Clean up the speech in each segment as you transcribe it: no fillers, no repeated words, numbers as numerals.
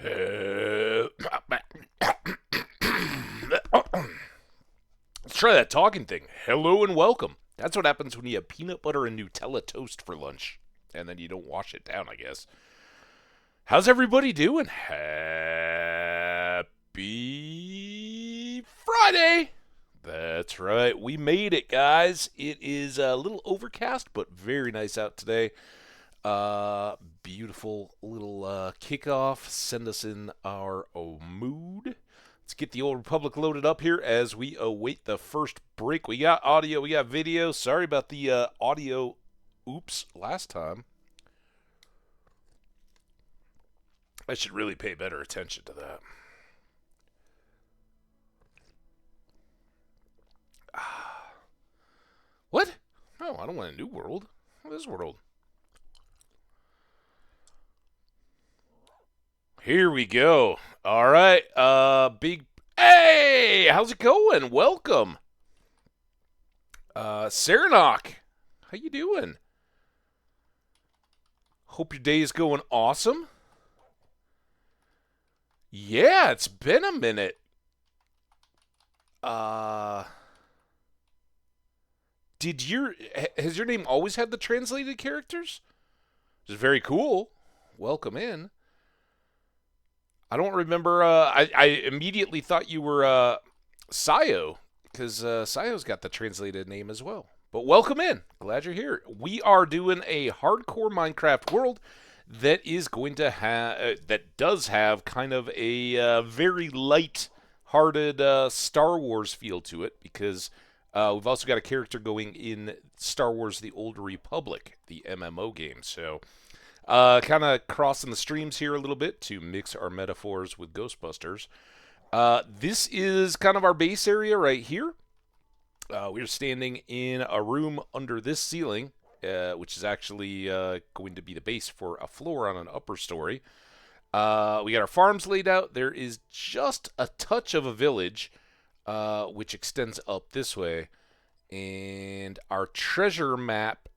Let's try that talking thing. Hello and welcome. That's what happens when you have peanut butter and Nutella toast for lunch. And then you don't wash it down, I guess. How's everybody doing? Happy Friday! That's right. We made it, guys. It is a little overcast, but very nice out today. Beautiful little kickoff. Send us in our mood. Let's get the Old Republic loaded up here as we await the first break. We got audio, we got video. Sorry about the audio oops last time. I should really pay better attention to that. What? No, I don't want a new world. This world. Here we go. All right. Big. Hey, how's it going? Welcome. Saranok, how you doing? Hope your day is going awesome. Yeah, it's been a minute. Uh, has your name always had the translated characters? Which is very cool. Welcome in. I don't remember. I immediately thought you were Sayo, because Sayo's got the translated name as well. But welcome in. Glad you're here. We are doing a hardcore Minecraft world that is going to have that does have kind of a very light-hearted Star Wars feel to it, because we've also got a character going in Star Wars: The Old Republic, the MMO game. So. Kind of crossing the streams here a little bit to mix our metaphors with Ghostbusters. This is kind of our base area right here. We're standing in a room under this ceiling, which is actually going to be the base for a floor on an upper story. We got our farms laid out. There is just a touch of a village, which extends up this way. And our treasure map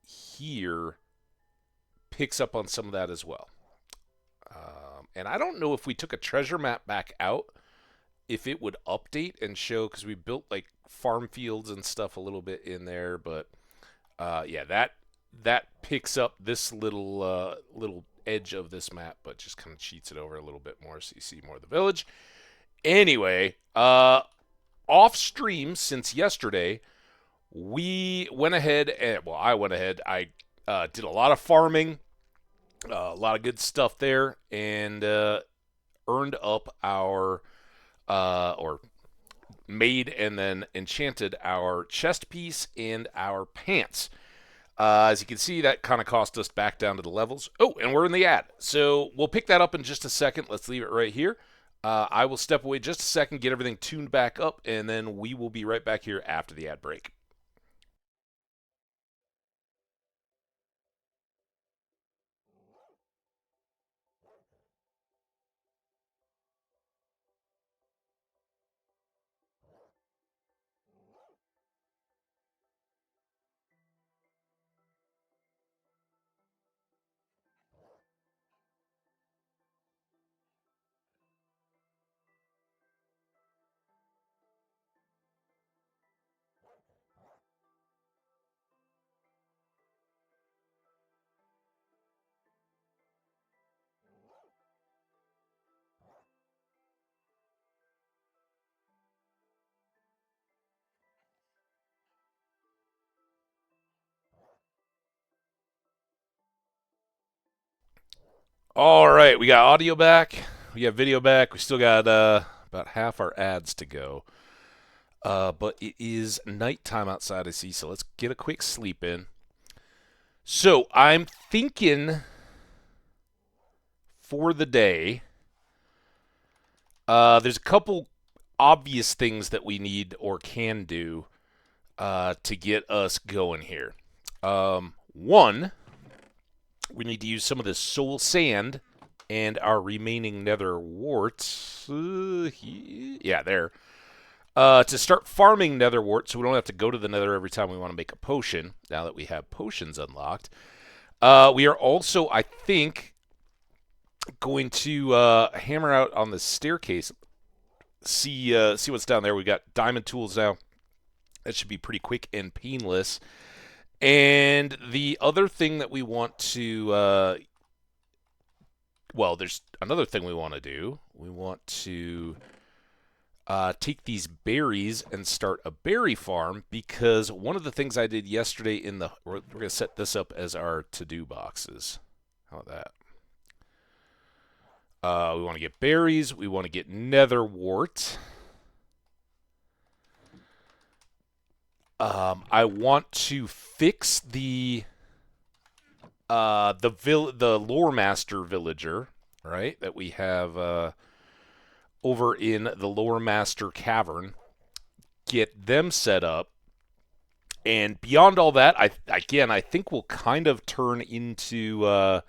here picks up on some of that as well. And I don't know if we took a treasure map back out, if it would update and show, because we built like farm fields and stuff a little bit in there. But yeah, that picks up this little edge of this map, but just kind of cheats it over a little bit more so you see more of the village. Anyway, off stream since yesterday, we went ahead and, well, I went ahead. I did a lot of farming, a lot of good stuff there, and earned up our, or made and then enchanted our chest piece and our pants. As you can see, that kind of cost us back down to the levels. Oh, and we're in the ad. So we'll pick that up in just a second. Let's leave it right here. I will step away just a second, get everything tuned back up, and then we will be right back here after the ad break. All right, we got audio back. We got video back. We still got about half our ads to go. But it is nighttime outside, I see, so let's get a quick sleep in. So I'm thinking for the day, there's a couple obvious things that we need or can do to get us going here. One, we need to use some of this soul sand and our remaining nether warts. Yeah, there. To start farming nether warts so we don't have to go to the nether every time we want to make a potion, now that we have potions unlocked. We are also, I think, Going to hammer out on the staircase. See what's down there. We got diamond tools now. That should be pretty quick and painless. And the other thing that we want to, well, there's another thing we want to do. We want to take these berries and start a berry farm, because one of the things I did yesterday we're going to set this up as our to-do boxes. How about that? We want to get berries. We want to get nether wart. I want to fix the lore master villager, right? That we have over in the lore master cavern. Get them set up. And beyond all that, I think we'll kind of turn into a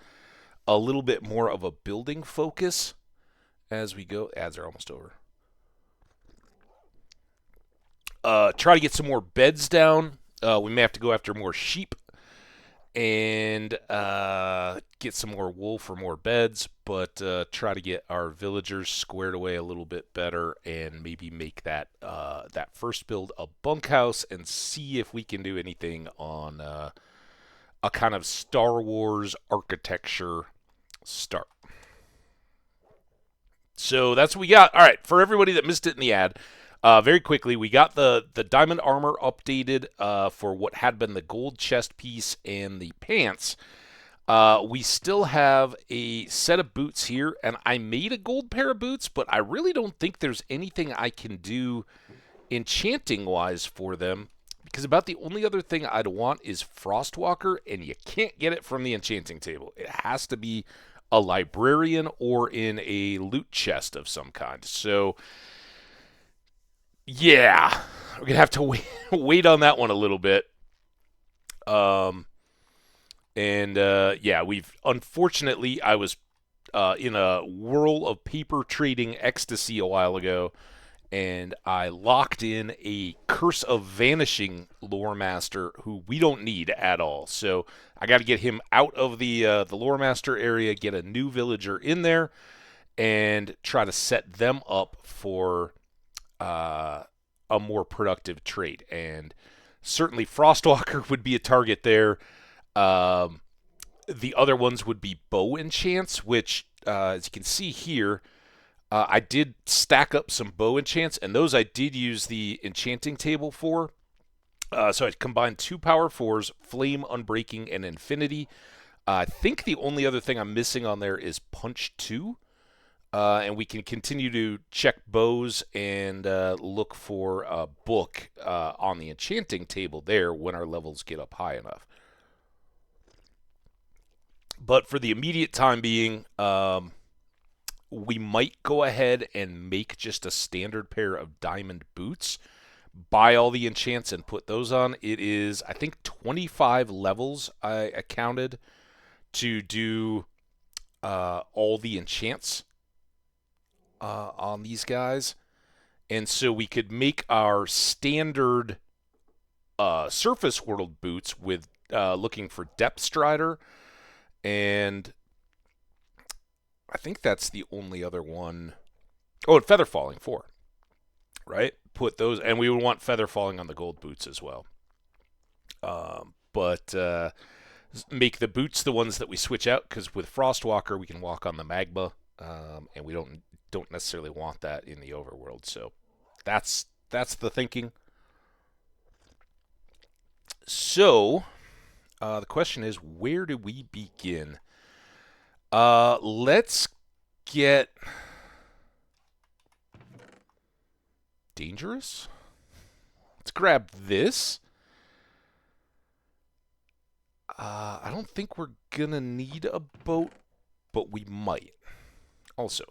little bit more of a building focus as we go. Ads are almost over. Try to get some more beds down. We may have to go after more sheep and get some more wool for more beds, but try to get our villagers squared away a little bit better, and maybe make that first build a bunkhouse, and see if we can do anything on a kind of Star Wars architecture start. So that's what we got. All right, for everybody that missed it in the ad, very quickly, we got the diamond armor updated for what had been the gold chest piece and the pants. We still have a set of boots here, and I made a gold pair of boots, but I really don't think there's anything I can do enchanting-wise for them, because about the only other thing I'd want is Frostwalker, and you can't get it from the enchanting table. It has to be a librarian or in a loot chest of some kind. So, yeah, we're going to have to wait on that one a little bit. Unfortunately, I was in a whirl of paper trading ecstasy a while ago, and I locked in a Curse of Vanishing lore master who we don't need at all. So I got to get him out of the lore master area, get a new villager in there, and try to set them up for a more productive trade. And certainly Frostwalker would be a target there. The other ones would be bow enchants, which, as you can see here, I did stack up some bow enchants, and those I did use the enchanting table for. So I combined 2 power 4s, Flame, Unbreaking, and Infinity. I think the only other thing I'm missing on there is Punch 2. And we can continue to check bows and look for a book on the enchanting table there when our levels get up high enough. But for the immediate time being, we might go ahead and make just a standard pair of diamond boots, buy all the enchants and put those on. It is, I think, 25 levels I counted to do all the enchants on these guys. And so we could make our standard surface world boots with looking for Depth Strider, and I think that's the only other one. Oh, and Feather Falling 4, right? Put those, and we would want Feather Falling on the gold boots as well. But make the boots the ones that we switch out, because with Frostwalker we can walk on the magma, and we don't necessarily want that in the overworld. So that's the thinking. So the question is, where do we begin? Let's get dangerous. Let's grab this. I don't think we're gonna need a boat, but we might. Also,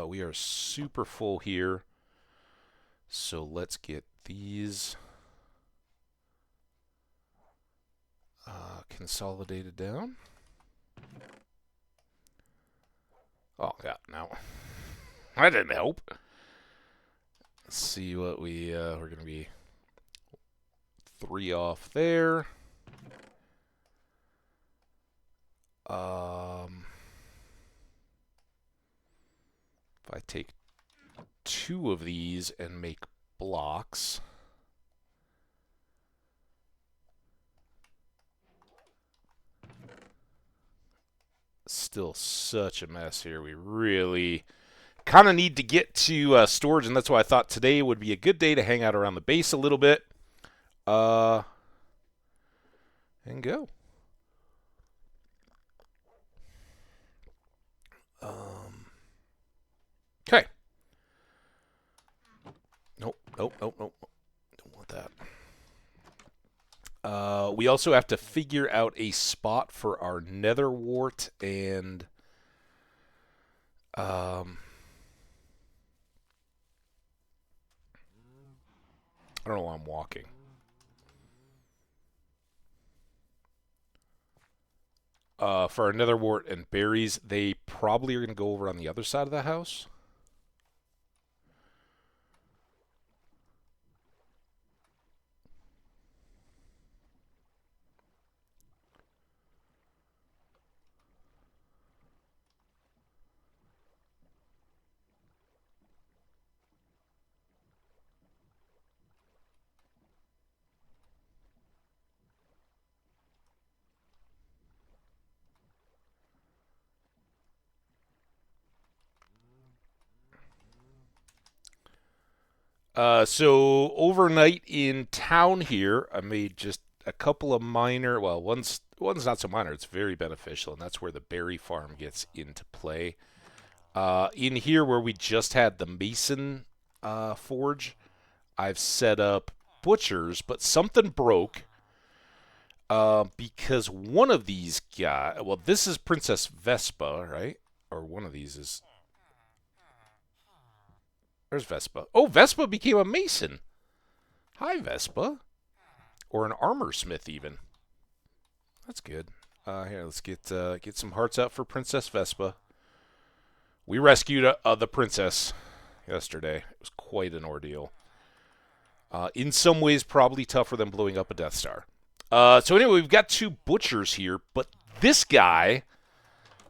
we are super full here, so let's get these consolidated down. Oh, yeah, no. That didn't help. Let's see what we're going to be 3 off there. If I take 2 of these and make blocks. Still such a mess here. We really kind of need to get to storage, and that's why I thought today would be a good day to hang out around the base a little bit. And go. Okay. Nope. Don't want that. We also have to figure out a spot for our nether wart and I don't know why I'm walking. For our nether wart and berries, they probably are going to go over on the other side of the house. So overnight in town here, I made just a couple of minor. Well, one's not so minor. It's very beneficial, and that's where the berry farm gets into play. In here, where we just had the mason forge, I've set up butchers, but something broke because one of these guys. Well, this is Princess Vespa, right? Or one of these is. There's Vespa. Oh, Vespa became a mason. Hi, Vespa. Or an armor smith, even. That's good. Here, let's get some hearts out for Princess Vespa. We rescued the princess yesterday. It was quite an ordeal. In some ways, probably tougher than blowing up a Death Star. So anyway, we've got 2 butchers here, but this guy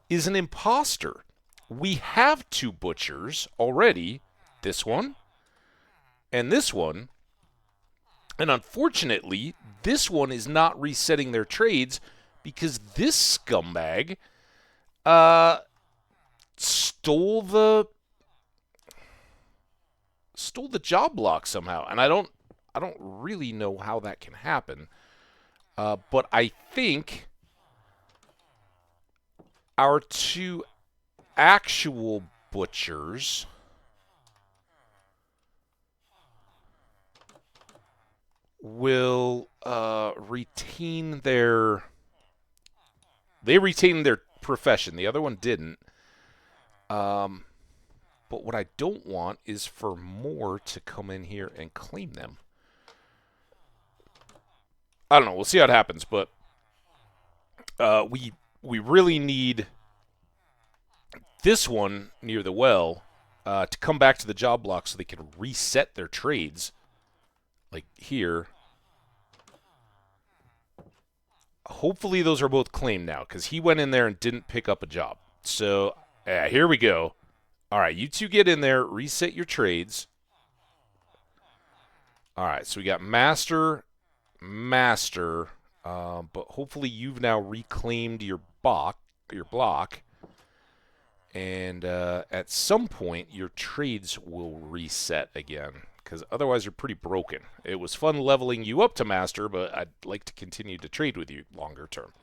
is an imposter. We have 2 butchers already. This one and this one. And unfortunately, this one is not resetting their trades because this scumbag stole the job block somehow. And I don't really know how that can happen. But I think our 2 actual butchers will retain their profession. The other one didn't. But what I don't want is for more to come in here and claim them. I don't know. We'll see how it happens, but we really need this one near the well to come back to the job block so they can reset their trades. Like here. Hopefully those are both claimed now because he went in there and didn't pick up a job. So here we go. All right, you 2 get in there, reset your trades. All right, so we got master, but hopefully you've now reclaimed your block, and at some point your trades will reset again. Because otherwise you're pretty broken. It was fun leveling you up to master, but I'd like to continue to trade with you longer term.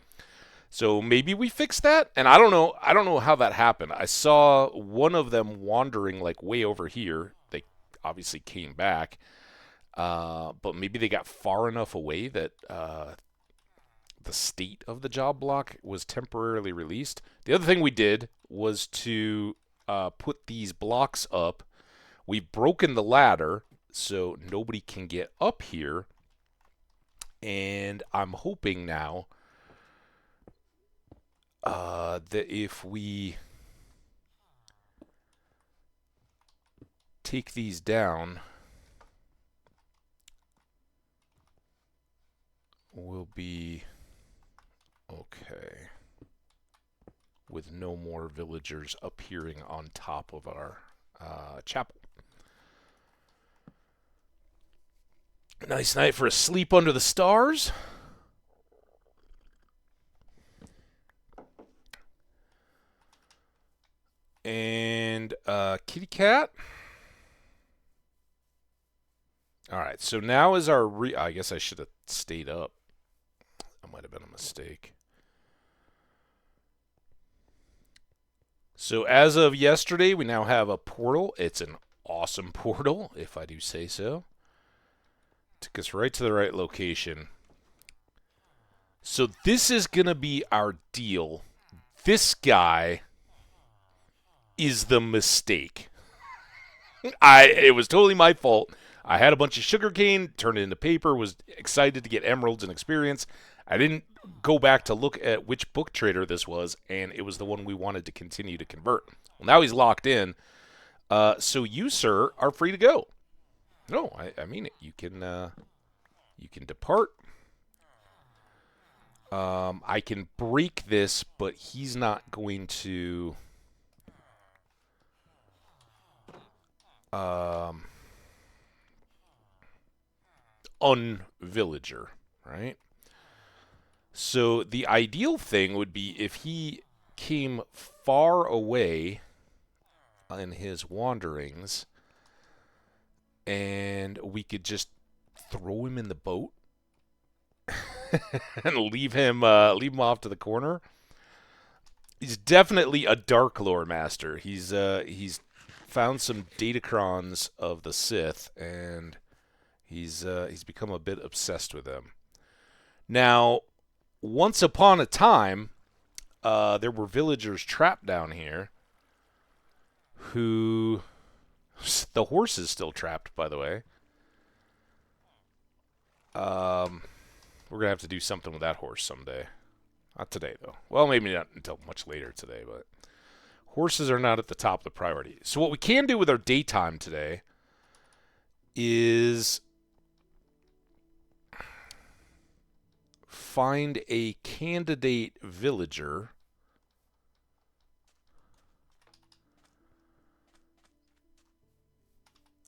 So maybe we fix that? And I don't know how that happened. I saw one of them wandering like way over here. They obviously came back. But maybe they got far enough away that the state of the job block was temporarily released. The other thing we did was to put these blocks up. We've broken the ladder, so nobody can get up here. And I'm hoping now that if we take these down, we'll be okay with no more villagers appearing on top of our chapel. Nice night for a sleep under the stars. And kitty cat. All right, so now is our I guess I should have stayed up. That might have been a mistake. So as of yesterday, we now have a portal. It's an awesome portal, if I do say so. Took us right to the right location. So this is going to be our deal. This guy is the mistake. It was totally my fault. I had a bunch of sugarcane, turned it into paper, was excited to get emeralds and experience. I didn't go back to look at which book trader this was, and it was the one we wanted to continue to convert. Well, now he's locked in. So you, sir, are free to go. No, I mean it. You can depart. I can break this, but he's not going to. Unvillager, right? So the ideal thing would be if he came far away in his wanderings and we could just throw him in the boat and leave him off to the corner. He's definitely a Dark Lore master. He's found some datacrons of the Sith, and he's become a bit obsessed with them. Now, once upon a time, there were villagers trapped down here who... The horse is still trapped, by the way. We're going to have to do something with that horse someday. Not today, though. Well, maybe not until much later today, but... Horses are not at the top of the priority. So what we can do with our daytime today is find a candidate villager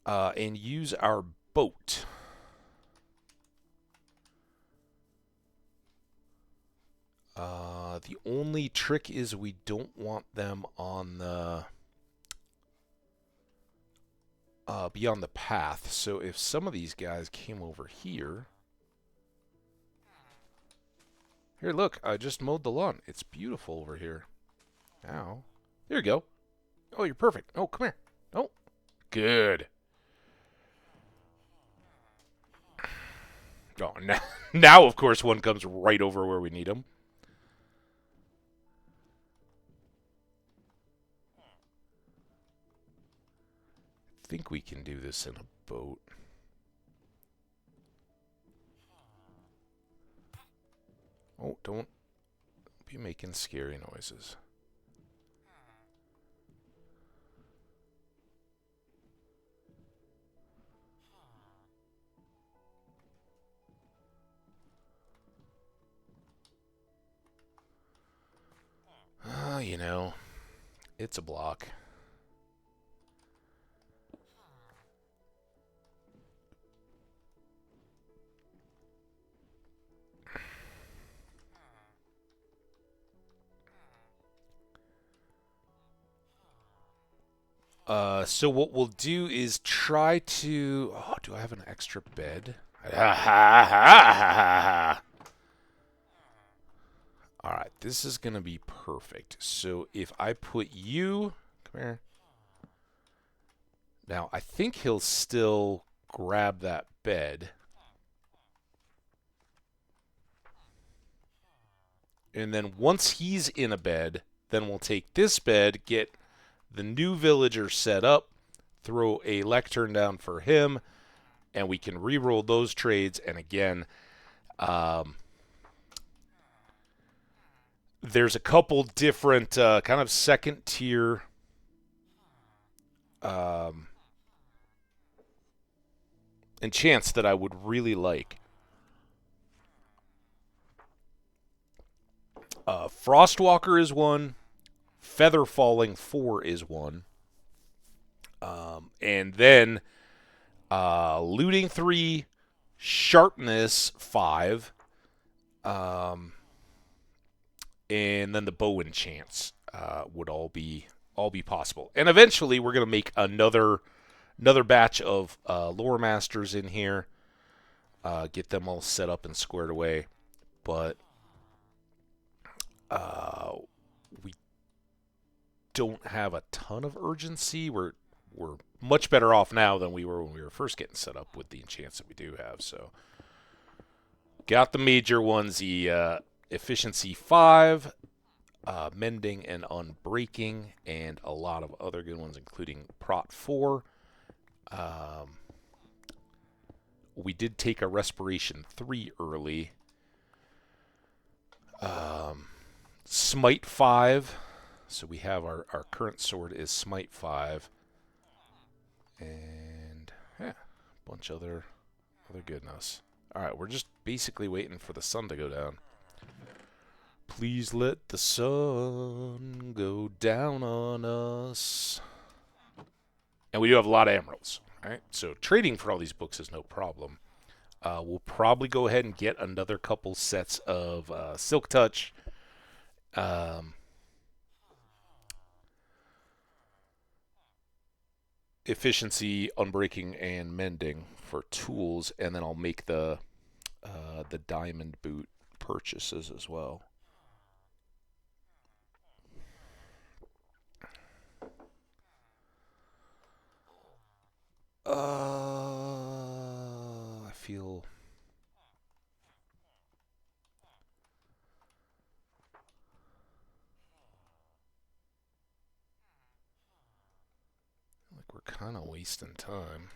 and use our boat. The only trick is we don't want them on the beyond the path. So if some of these guys came over here, look, I just mowed the lawn. It's beautiful over here. Ow. There you go. Oh, you're perfect. Oh, come here. Oh, good. Oh, now of course one comes right over where we need him. I think we can do this in a boat. Oh, don't be making scary noises. You know, it's a block. So what we'll do is try to... Oh, do I have an extra bed? Alright, this is going to be perfect. So if I put you... Come here. Now, I think he'll still grab that bed. And then once he's in a bed, then we'll take this bed, get the new villager set up, throw a lectern down for him, and we can re-roll those trades. And again, there's a couple different kind of second tier enchants that I would really like. Frostwalker is one. Feather Falling 4 is one. And then looting 3, sharpness 5, um, and then the bow enchants would all be possible. And eventually, we're gonna make another batch of lore masters in here, get them all set up and squared away. But we don't have a ton of urgency. We're much better off now than we were when we were first getting set up with the enchants that we do have. So, got the major ones: the efficiency 5, mending and unbreaking, and a lot of other good ones, including prot 4. We did take a respiration 3 early. Smite 5. So we have our current sword is Smite 5. And yeah, a bunch of other goodness. Alright, we're just basically waiting for the sun to go down. Please let the sun go down on us. And we do have a lot of emeralds. Alright, so trading for all these books is no problem. We'll probably go ahead and get another couple sets of Silk Touch. Efficiency, unbreaking, and mending for tools, and then I'll make the diamond boot purchases as well. I feel like we're kind of wasting time.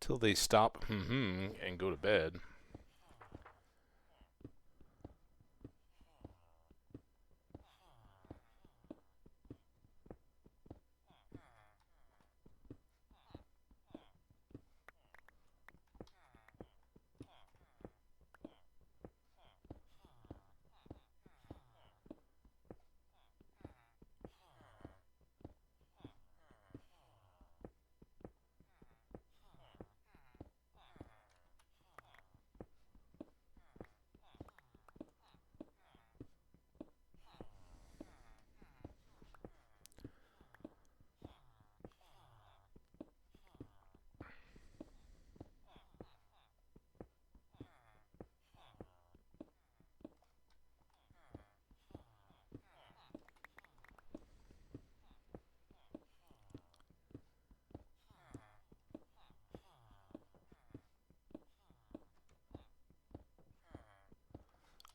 Till they stop and go to bed.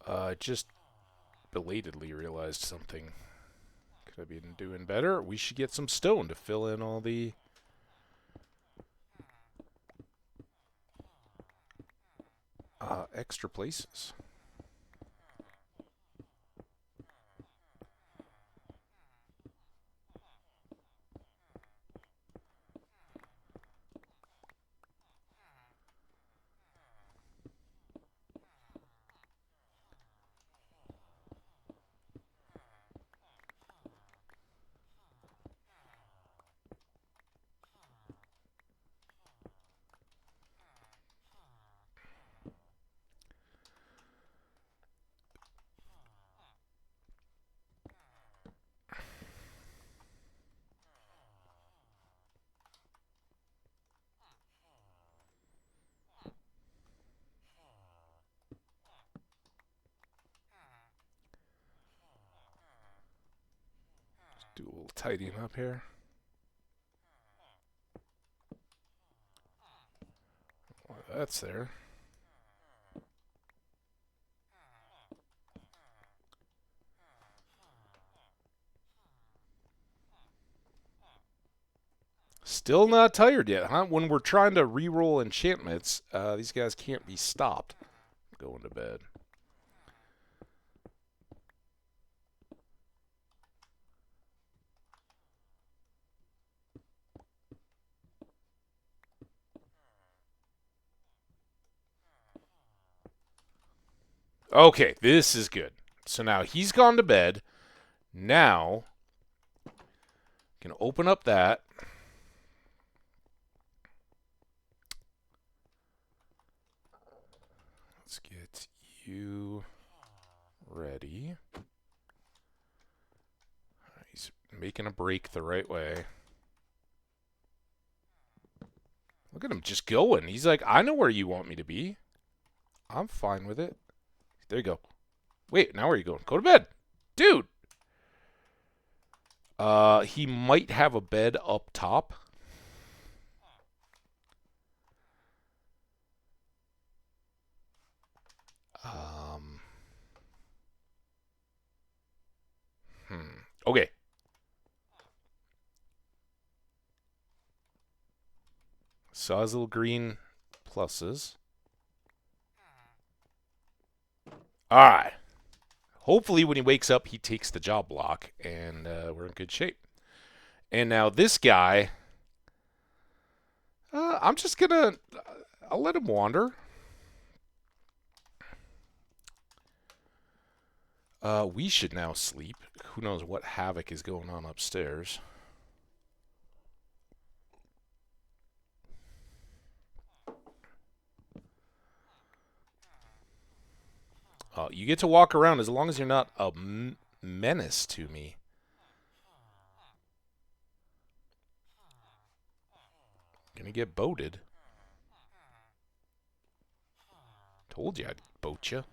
I just belatedly realized something. Could I be doing better? We should get some stone to fill in all the extra places. Do a little tidying up here. Well, that's there. Still not tired yet, huh? When we're trying to re-roll enchantments, these guys can't be stopped. Going to bed. Okay, this is good. So now he's gone to bed. Now, can open up that. Let's get you ready. He's making a break the right way. Look at him just going. He's like, I know where you want me to be. I'm fine with it. There you go. Wait, now where are you going? Go to bed. Dude. He might have a bed up top. Okay. Saw his little green pluses. Alright. Hopefully when he wakes up, he takes the job block, and we're in good shape. And now this guy, I'm just going to, I'll let him wander. We should now sleep. Who knows what havoc is going on upstairs. You get to walk around as long as you're not a menace to me. Gonna get boated. Told you I'd boat you.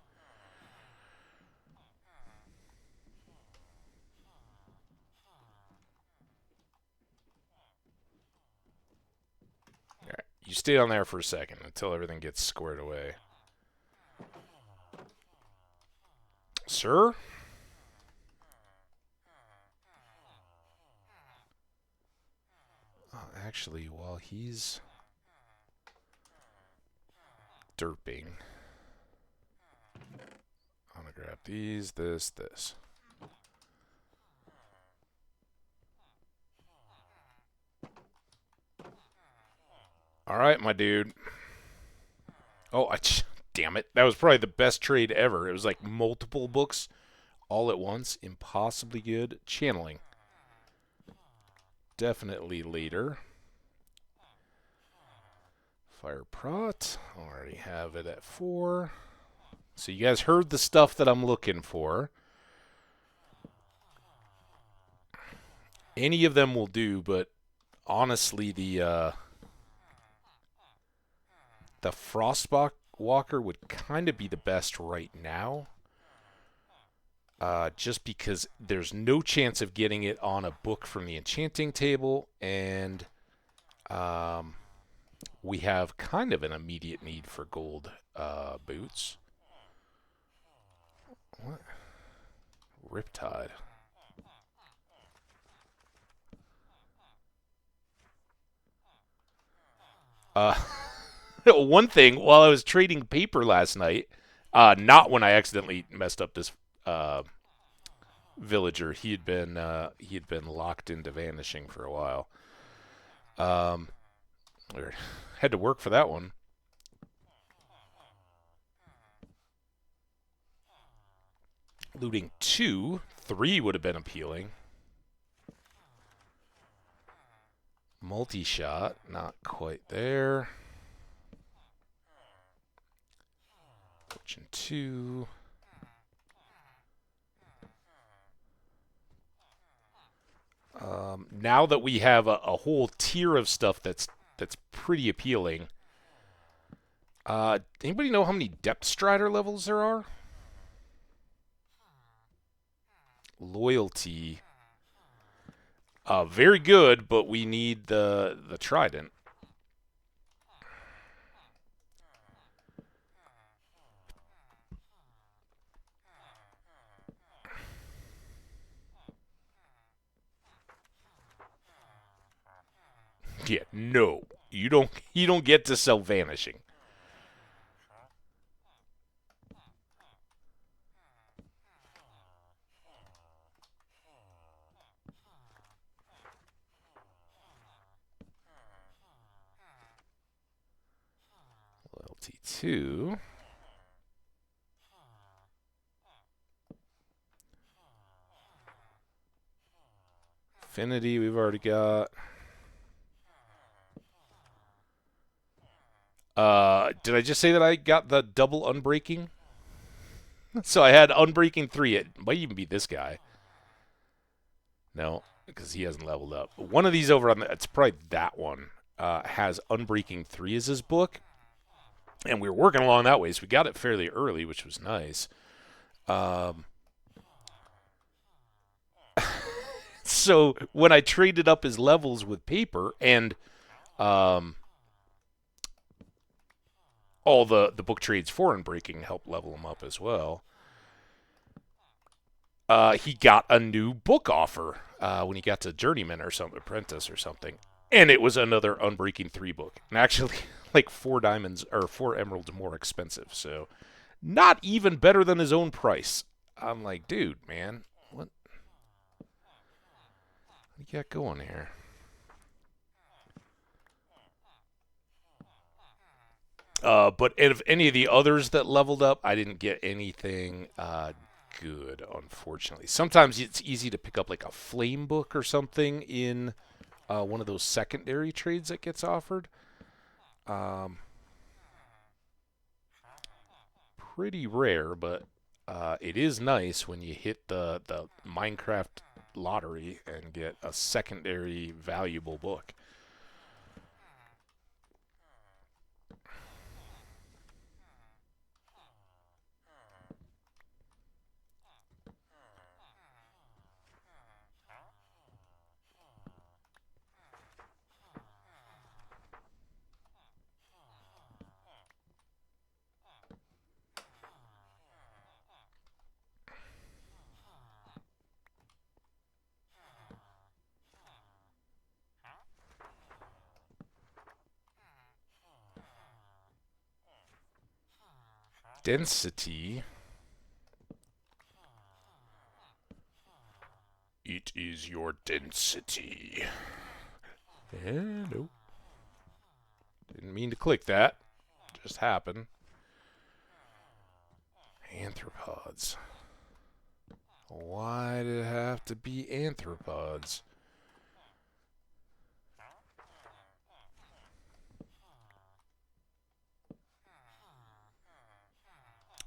Alright, you stay on there for a second until everything gets squared away. Sir? Actually, while he's derping, I'm gonna grab these, this. Alright, my dude. Oh, damn it. That was probably the best trade ever. It was like multiple books all at once. Impossibly good. Channeling. Definitely later. Fire Prot. Already have it at 4. So you guys heard the stuff that I'm looking for. Any of them will do, but honestly, the Frostwalker would kind of be the best right now. Just because there's no chance of getting it on a book from the enchanting table, and we have kind of an immediate need for gold boots. What? Riptide. One thing, while I was trading paper last night, not when I accidentally messed up this villager. He had been locked into vanishing for a while. Had to work for that one. Looting 2, 3 would have been appealing. Multi-shot, not quite there. Fortune 2. Now that we have a whole tier of stuff that's pretty appealing. Anybody know how many Depth Strider levels there are? Loyalty. Very good, but we need the trident. Yeah, no. You don't get to sell vanishing. Loyalty 2. Affinity we've already got. Did I just say that I got the double unbreaking? So I had unbreaking 3. It might even be this guy. No, because he hasn't leveled up. One of these over on the, it's probably that one, has unbreaking 3 as his book. And we were working along that way, so we got it fairly early, which was nice. So when I traded up his levels with paper and all the book trades for unbreaking helped level him up as well. He got a new book offer when he got to Journeyman or something, Apprentice or something. And it was another Unbreaking 3 book. And actually, like 4 diamonds or 4 emeralds more expensive. So, not even better than his own price. I'm like, dude, man, what you got going here? But if any of the others that leveled up, I didn't get anything good, unfortunately. Sometimes it's easy to pick up like a flame book or something in one of those secondary trades that gets offered. Pretty rare, but it is nice when you hit the Minecraft lottery and get a secondary valuable book. Density. It is your density. Hello. Didn't mean to click that. Just happened. Anthropods. Why did it have to be anthropods?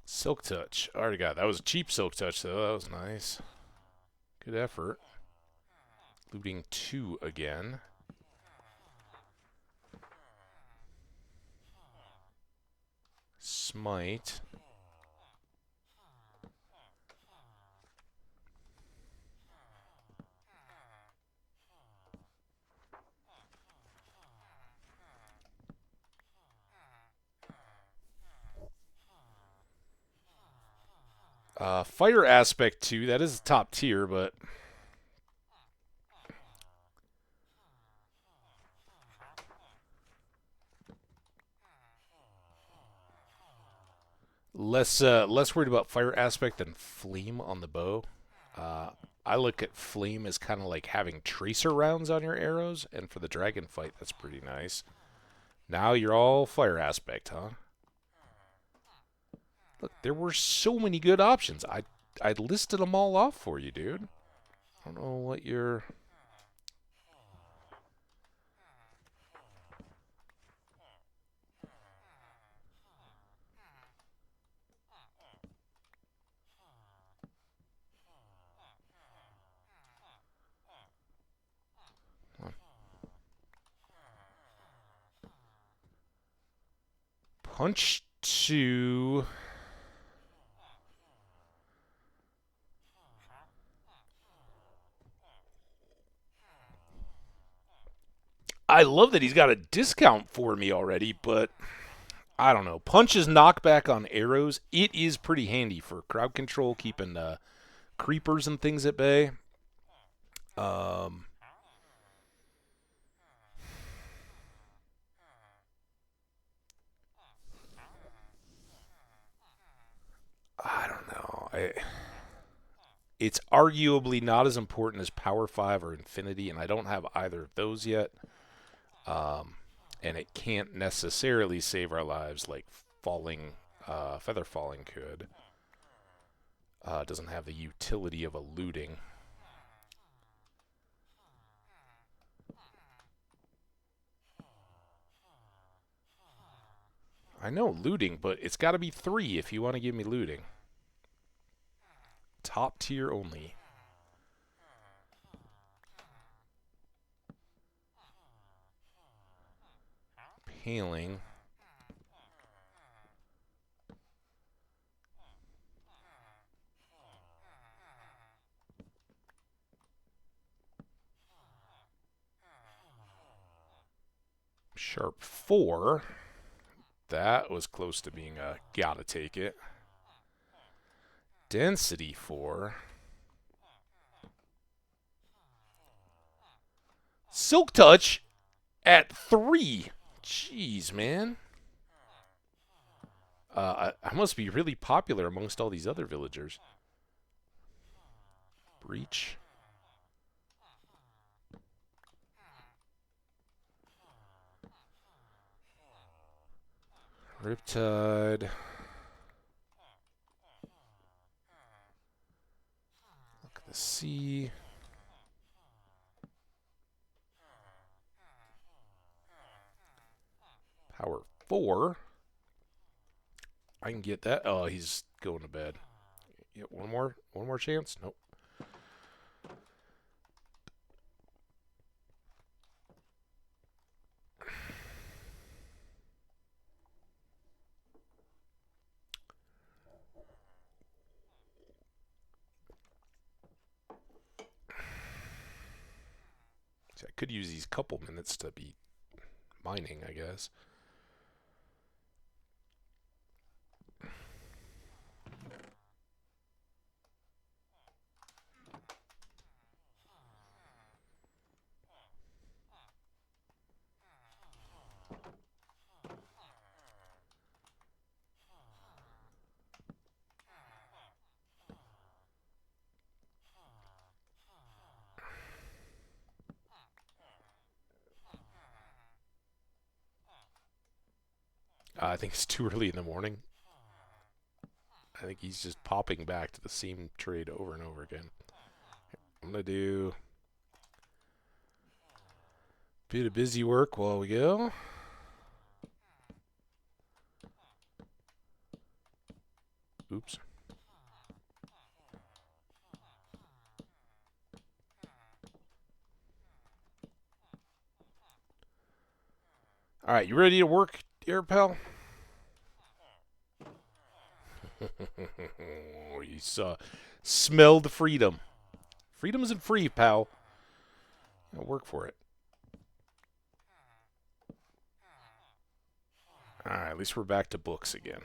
Silk Touch. Already got it. That was a cheap Silk Touch, though. That was nice. Good effort. Looting 2 again. Smite. Fire Aspect 2. That is top tier, but less worried about fire aspect than flame on the bow. I look at flame as kind of like having tracer rounds on your arrows, and for the dragon fight, that's pretty nice. Now you're all fire aspect, huh? Look, there were so many good options. I listed them all off for you, dude. I don't know what you're. Punch 2. I love that he's got a discount for me already, but I don't know. Punch's knockback on arrows, it is pretty handy for crowd control, keeping creepers and things at bay. It's arguably not as important as Power 5 or Infinity, and I don't have either of those yet. And it can't necessarily save our lives like Feather Falling could. It doesn't have the utility of eluding. I know looting, but it's got to be 3 if you want to give me looting. Top tier only. Paling. Sharp 4. That was close to being a gotta take it. Density 4. Silk Touch at 3. Jeez, man. I must be really popular amongst all these other villagers. Breach. Riptide. Look at the sea. Power 4. I can get that. Oh, he's going to bed. Yeah, one more chance? Nope. So I could use these couple minutes to be mining, I guess. I think it's too early in the morning. I think he's just popping back to the same trade over and over again. I'm going to do a bit of busy work while we go. Oops. All right, you ready to work here, pal? You smelled freedom. Freedom isn't free, pal. Work for it. All right, at least we're back to books again.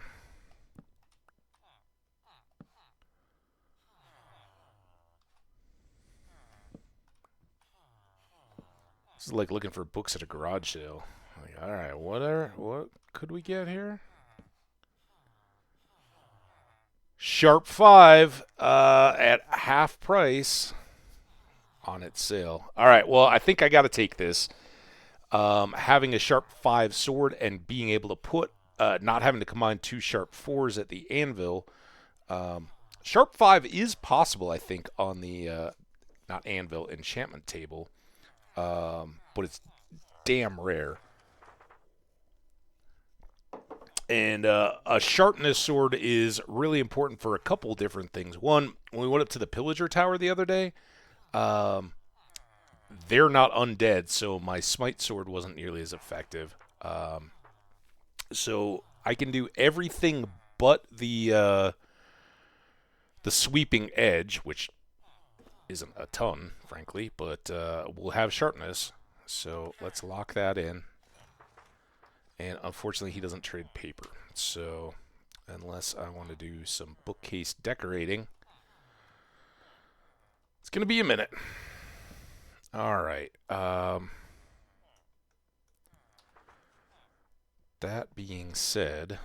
This is like looking for books at a garage sale. Like, all right, what could we get here? Sharp 5 at half price on its sale. All right, well, I think I got to take this. Having a sharp 5 sword and being able to put, not having to combine 2 sharp 4s at the anvil. Sharp 5 is possible, I think, on the, not anvil, enchantment table. But it's damn rare. And a sharpness sword is really important for a couple different things. One, when we went up to the Pillager Tower the other day, they're not undead, so my smite sword wasn't nearly as effective. So I can do everything but the sweeping edge, which isn't a ton, frankly, but we'll have sharpness. So let's lock that in. And unfortunately, he doesn't trade paper. So unless I want to do some bookcase decorating, it's going to be a minute. All right. That being said,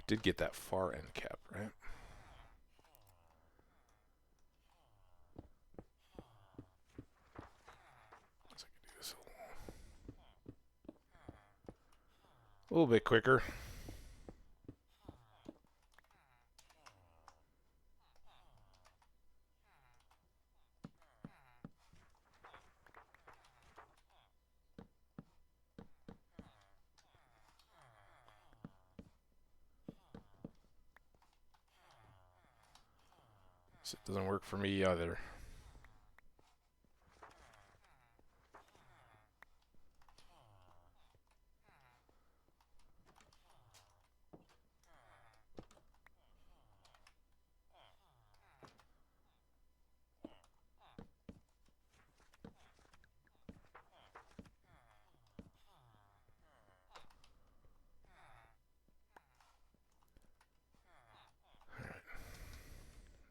Did get that far end cap, right? Let's do this a little bit quicker. So it doesn't work for me either.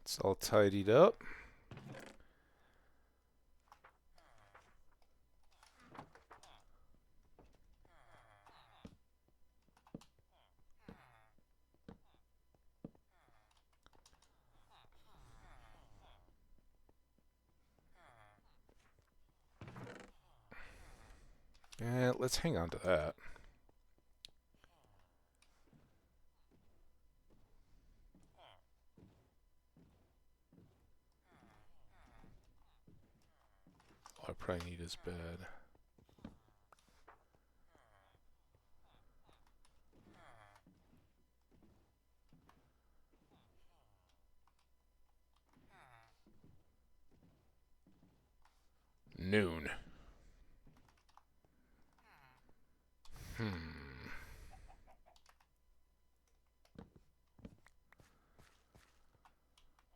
It's all tidied up. And let's hang on to that. All I probably need is bed. Noon.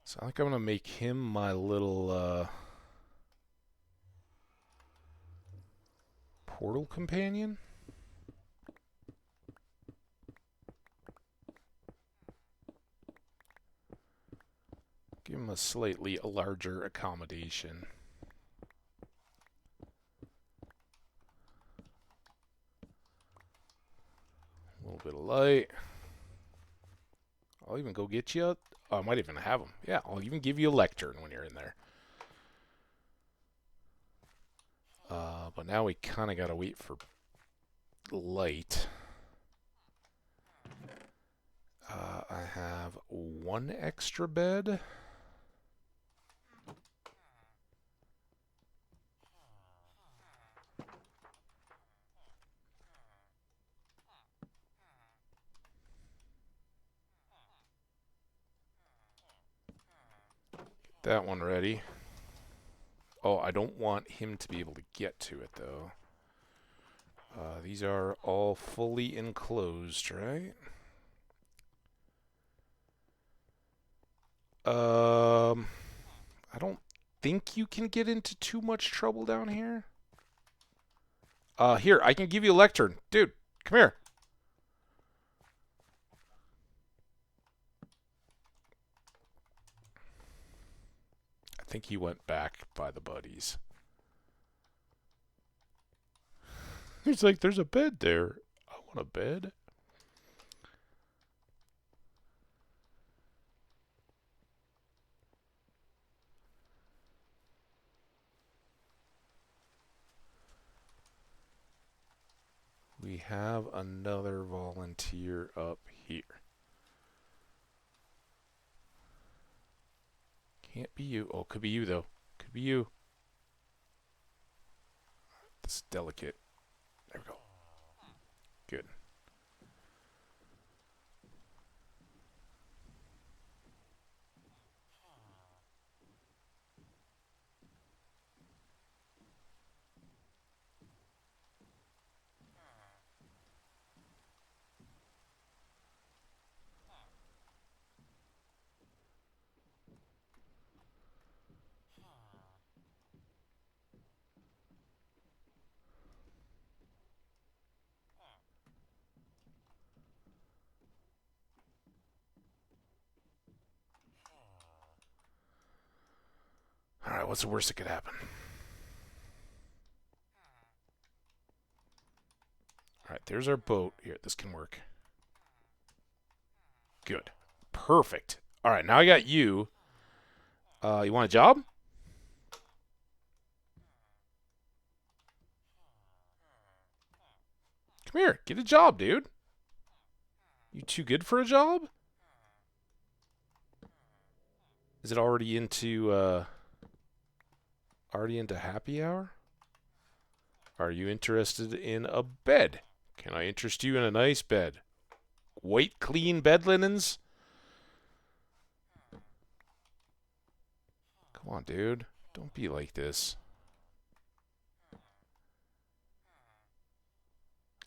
So I think I'm going to make him my little portal companion. Give him a slightly larger accommodation. A little bit of light. I'll even go get you I might even have them. Yeah, I'll even give you a lectern when you're in there. But now we kind of got to wait for light. I have one extra bed. Get that one ready. Oh, I don't want him to be able to get to it, though. These are all fully enclosed, right? I don't think you can get into too much trouble down here. Here, I can give you a lectern. Dude, come here. I think he went back by the buddies. He's like, there's a bed there. I want a bed. We have another volunteer up here. Can't be you. Oh, could be you, though. Could be you. This is delicate. There we go. Good. Alright, what's the worst that could happen? Alright, there's our boat. Here, this can work. Good. Perfect. All right, now I got you. You want a job? Come here. Get a job, dude. You too good for a job? Is it already into happy hour? Are you interested in a bed? Can I interest you in a nice bed? White, clean bed linens? Come on, dude. Don't be like this.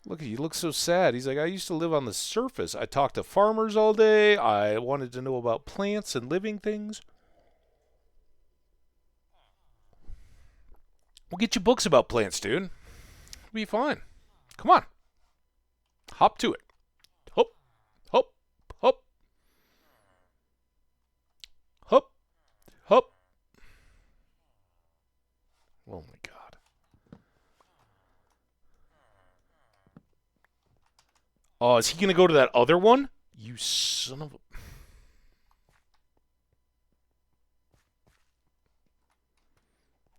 Look, he looks so sad. He's like, I used to live on the surface. I talked to farmers all day. I wanted to know about plants and living things. We'll get you books about plants, dude. It'll be fine. Come on. Hop to it. Hop, hop, hop. Hop, hop. Oh my God. Oh, is he going to go to that other one? You son of a...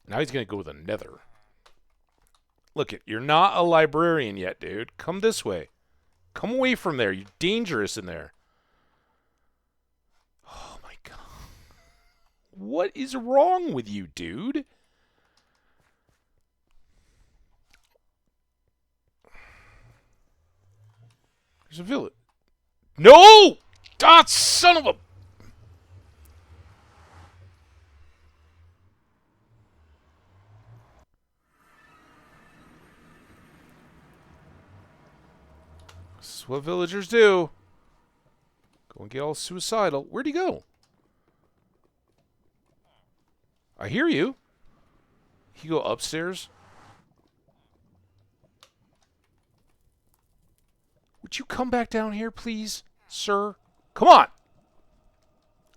Now he's going to go with a nether. Look, you're not a librarian yet, dude. Come this way. Come away from there. You're dangerous in there. Oh, my God. What is wrong with you, dude? There's a village. No! God, son of a... This is what villagers do. Go and get all suicidal. Where'd he go? I hear you. He go upstairs. Would you come back down here, please, sir? Come on.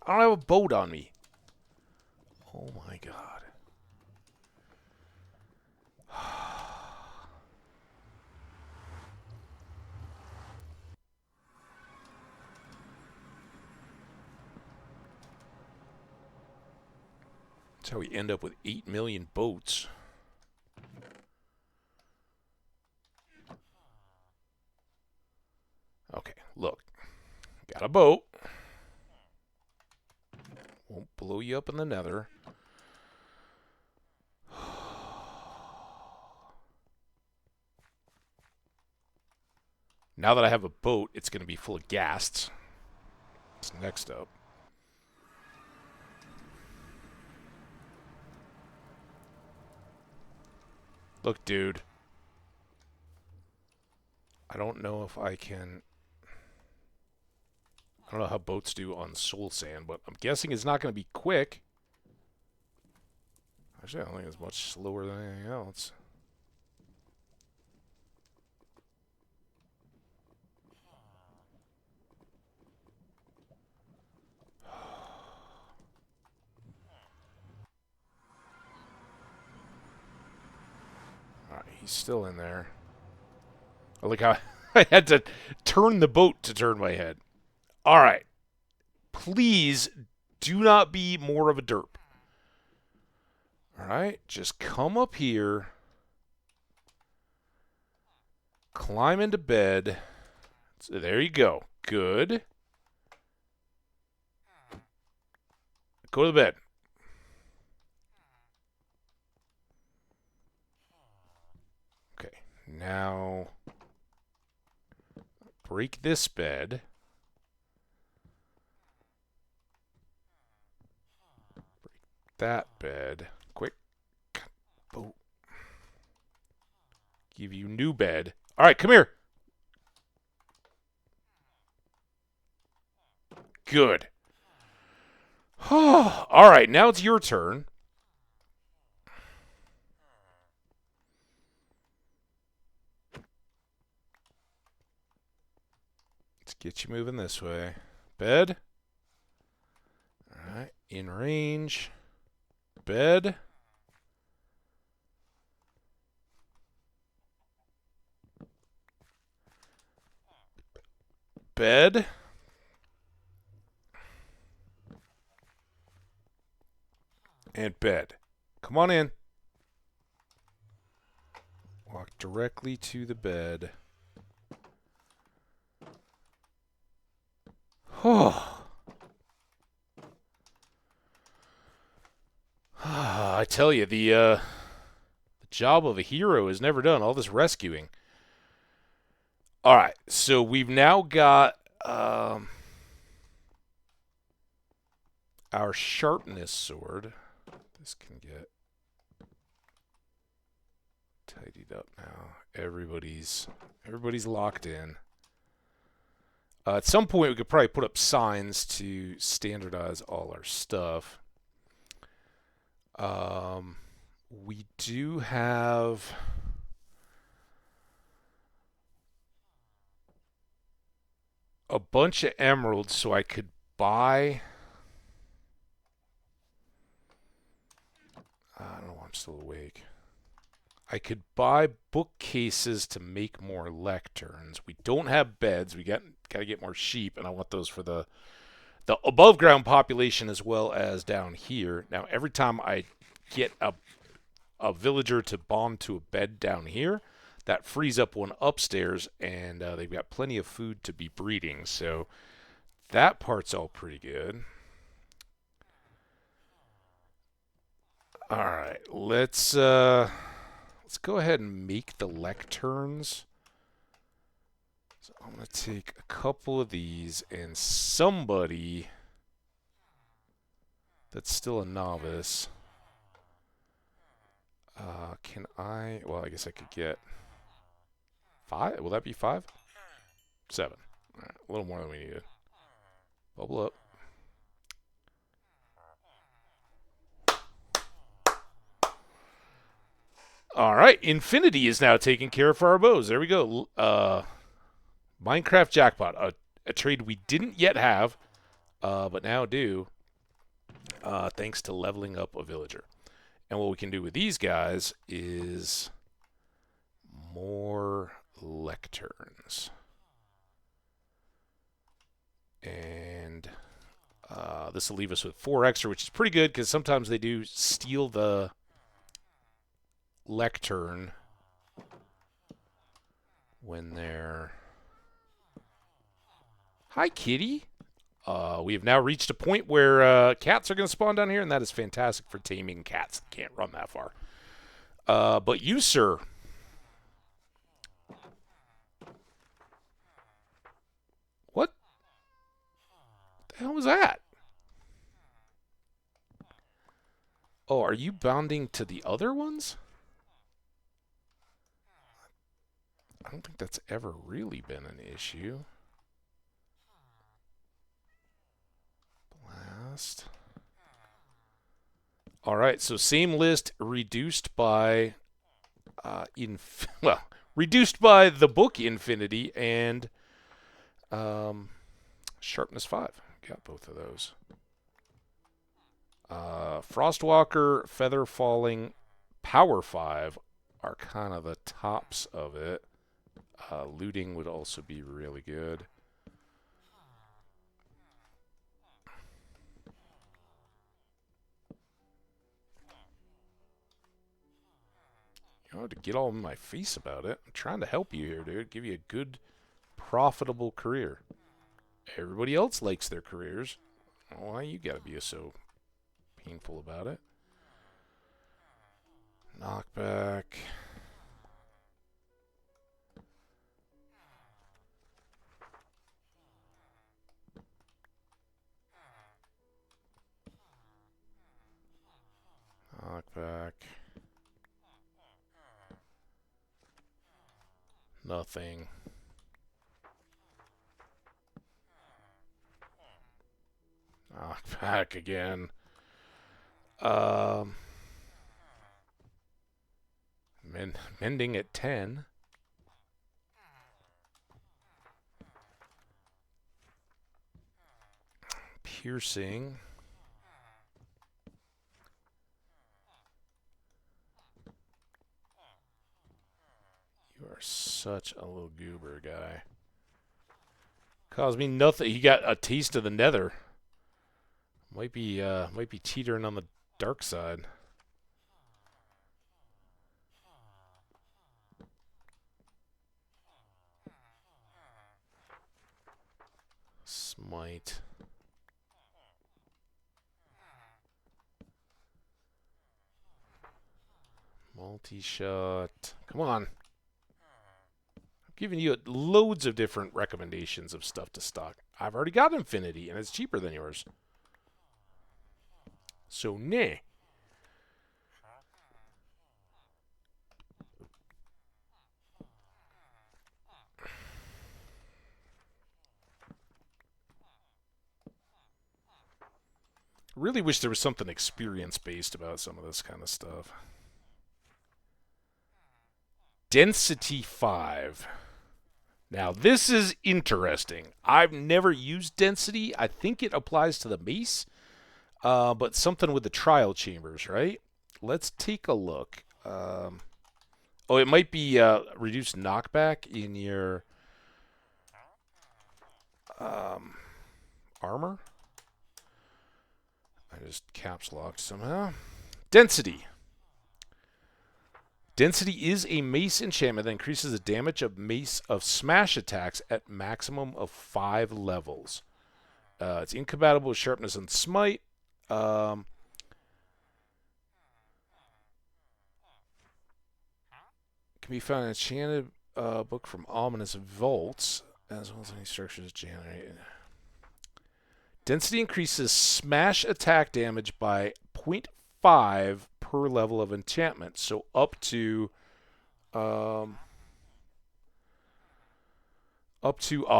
I don't have a boat on me. Oh, my God. That's how we end up with 8 million boats. Okay, look. Got a boat. Won't blow you up in the nether. Now that I have a boat, it's going to be full of ghasts. What's next up? Look, dude. I don't know if I can... I don't know how boats do on soul sand, but I'm guessing it's not going to be quick. Actually, I don't think it's much slower than anything else. Alright, he's still in there. I like how I had to turn the boat to turn my head. Alright. Please do not be more of a derp. Alright, just come up here. Climb into bed. So there you go. Good. Go to bed. Okay, now break this bed. Break that bed. Quick. Boom. Give you new bed. All right, come here. Good. All right, now it's your turn. Let's get you moving this way. Bed. All right, in range. Bed. Bed. And bed. Come on in. Walk directly to the bed. Oh. I tell you, the job of a hero is never done. All this rescuing. All right, so we've now got our sharpness sword. This can get tidied up now. Everybody's locked in. At some point, we could probably put up signs to standardize all our stuff. We do have a bunch of emeralds, so I could buy. I don't know. I'm still awake. I could buy bookcases to make more lecterns. We don't have beds. We got to get more sheep, and I want those for the above ground population as well as down here. Now, every time I get a villager to bond to a bed down here, that frees up one upstairs, and they've got plenty of food to be breeding. So that part's all pretty good. All right, let's go ahead and make the lecterns. So I'm going to take a couple of these, and somebody that's still a novice. Can I? Well, I guess I could get 5. Will that be 5? 7. All right, a little more than we needed. Bubble up. All right, Infinity is now taking care of our bows. There we go. Minecraft Jackpot, a trade we didn't yet have, but now do, thanks to leveling up a villager. And what we can do with these guys is more lecterns. And this will leave us with 4 extra, which is pretty good because sometimes they do steal the lectern when they're... Hi, kitty. We have now reached a point where cats are going to spawn down here, and that is fantastic for taming cats. Can't run that far. But you, sir. What the hell was that? Oh, are you bounding to the other ones? I don't think that's ever really been an issue. Blast. All right, so same list, reduced by reduced by the book Infinity and Sharpness 5. Got both of those. Frostwalker, Feather Falling, Power 5 are kind of the tops of it. Looting would also be really good. You know, to get all in my face about it. I'm trying to help you here, dude. Give you a good, profitable career. Everybody else likes their careers. Why you gotta be so painful about it? Knockback. Knockback. Nothing. Knockback again. Mending at 10. Piercing. You are such a little goober, guy. Caused me nothing. He got a taste of the nether. Might be teetering on the dark side. Smite. Multi-shot. Come on. I'm giving you loads of different recommendations of stuff to stock. I've already got Infinity, and it's cheaper than yours. So, nah. Really wish there was something experience-based about some of this kind of stuff. Density 5. Now, this is interesting. I've never used density. I think it applies to the mace, but something with the trial chambers, right? Let's take a look. Oh, it might be reduced knockback in your armor. I just caps locked somehow. Density. Density is a mace enchantment that increases the damage of mace of smash attacks at maximum of 5 levels. It's incompatible with sharpness and smite. Can be found in an enchanted book from Ominous Vaults, as well as any structures generated. Density increases smash attack damage by 0.5 per level of enchantment, so up to a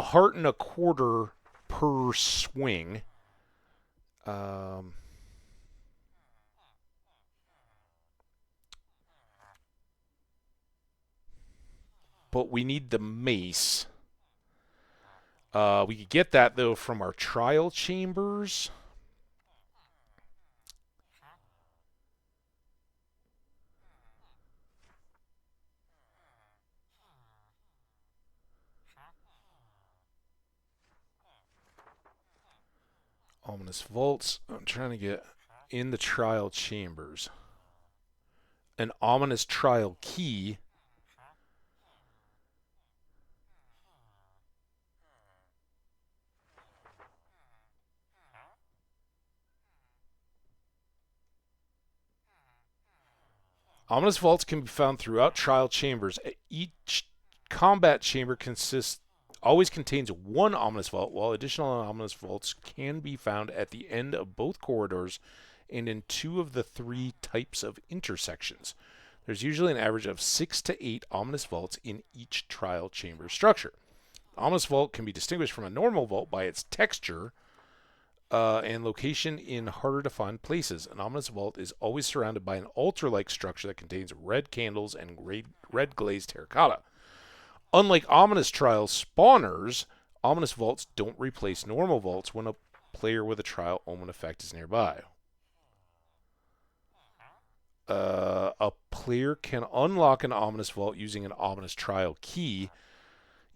heart and a quarter per swing. But we need the mace. We could get that, though, from our trial chambers. Ominous Vaults. I'm trying to get in the trial chambers. An ominous trial key. Ominous vaults can be found throughout trial chambers. Each combat chamber always contains one ominous vault, while additional ominous vaults can be found at the end of both corridors and in 2 of the 3 types of intersections. There's usually an average of 6 to 8 ominous vaults in each trial chamber structure. Ominous vault can be distinguished from a normal vault by its texture and location in harder to find places. An ominous vault is always surrounded by an altar-like structure that contains red candles and red glazed terracotta. Unlike ominous trial spawners, ominous vaults don't replace normal vaults when a player with a trial omen effect is nearby. A player can unlock an ominous vault using an ominous trial key.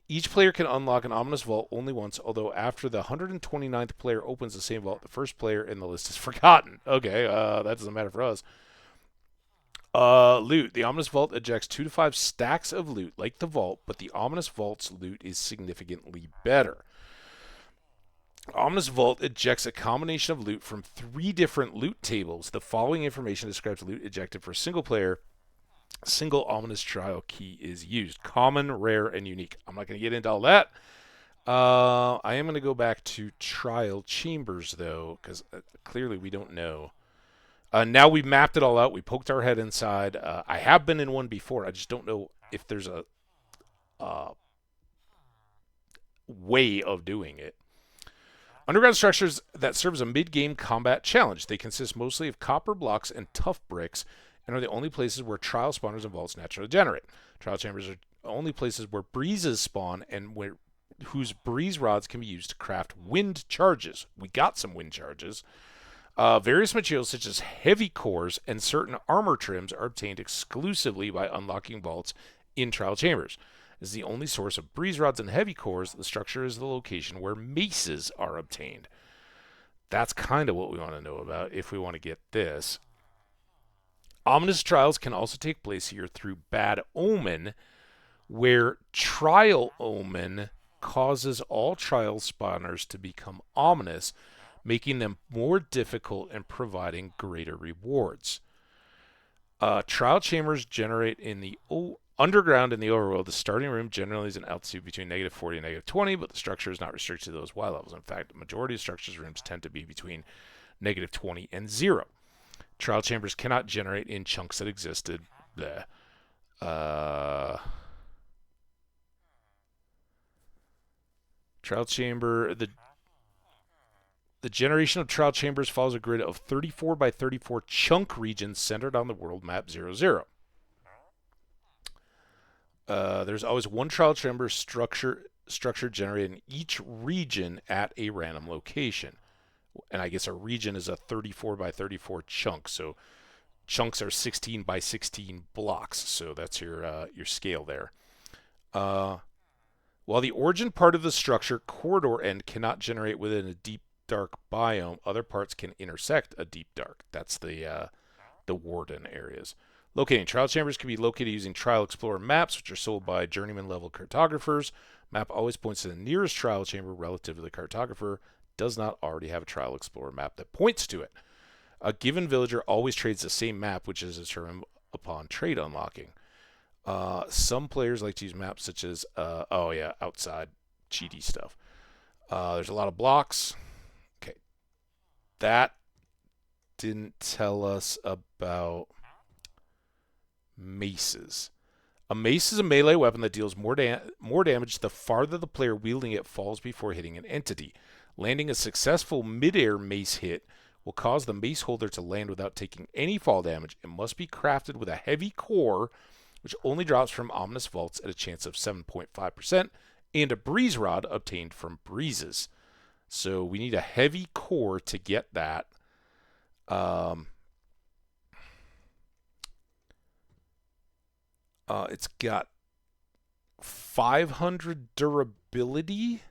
Each player can unlock an ominous vault only once, although after the 129th player opens the same vault, the first player in the list is forgotten. Okay, that doesn't matter for us. Loot. The ominous vault ejects 2 to 5 stacks of loot, like the vault, but the ominous vault's loot is significantly better. Ominous Vault ejects a combination of loot from 3 different loot tables. The following information describes loot ejected for a single player. Single ominous trial key is used. Common, rare, and unique. I'm not going to get into all that. I am going to go back to trial chambers, though, because clearly we don't know. Now we've mapped it all out. We poked our head inside. I have been in one before. I just don't know if there's a way of doing it. Underground structures that serve as a mid-game combat challenge. They consist mostly of copper blocks and tough bricks, and are the only places where trial spawners and vaults naturally generate. Trial chambers are only places where breezes spawn and whose breeze rods can be used to craft wind charges. We got some wind charges. Various materials such as heavy cores and certain armor trims are obtained exclusively by unlocking vaults in trial chambers. As the only source of breeze rods and heavy cores, the structure is the location where maces are obtained. That's kind of what we want to know about if we want to get this. Ominous trials can also take place here through Bad Omen, where Trial Omen causes all trial spawners to become ominous, making them more difficult and providing greater rewards. Trial chambers generate in the underground in the overworld. The starting room generally is an altitude between -40 and -20, but the structure is not restricted to those Y levels. In fact, the majority of structures' rooms tend to be between -20 and 0. Trial chambers cannot generate in chunks that existed. Bleh. Trial chamber. The generation of trial chambers follows a grid of 34 by 34 chunk regions centered on the world map 00. There's always one trial chamber structure generated in each region at a random location. And I guess a region is a 34 by 34 chunk. So chunks are 16 by 16 blocks. So that's your scale there. While the origin part of the structure, corridor end, cannot generate within a deep dark biome, other parts can intersect a deep dark. That's the warden areas. Locating trial chambers can be located using Trial Explorer maps, which are sold by journeyman level cartographers. Map always points to the nearest trial chamber relative to the cartographer. Does not already have a Trial Explorer map that points to it. A given villager always trades the same map, which is determined upon trade unlocking. Some players like to use maps such as, outside cheaty stuff. There's a lot of blocks. Okay. That didn't tell us about maces. A mace is a melee weapon that deals more damage the farther the player wielding it falls before hitting an entity. Landing a successful mid-air mace hit will cause the mace holder to land without taking any fall damage. It must be crafted with a heavy core, which only drops from ominous vaults at a chance of 7.5%, and a breeze rod obtained from breezes. So we need a heavy core to get that. It's got 500 durability,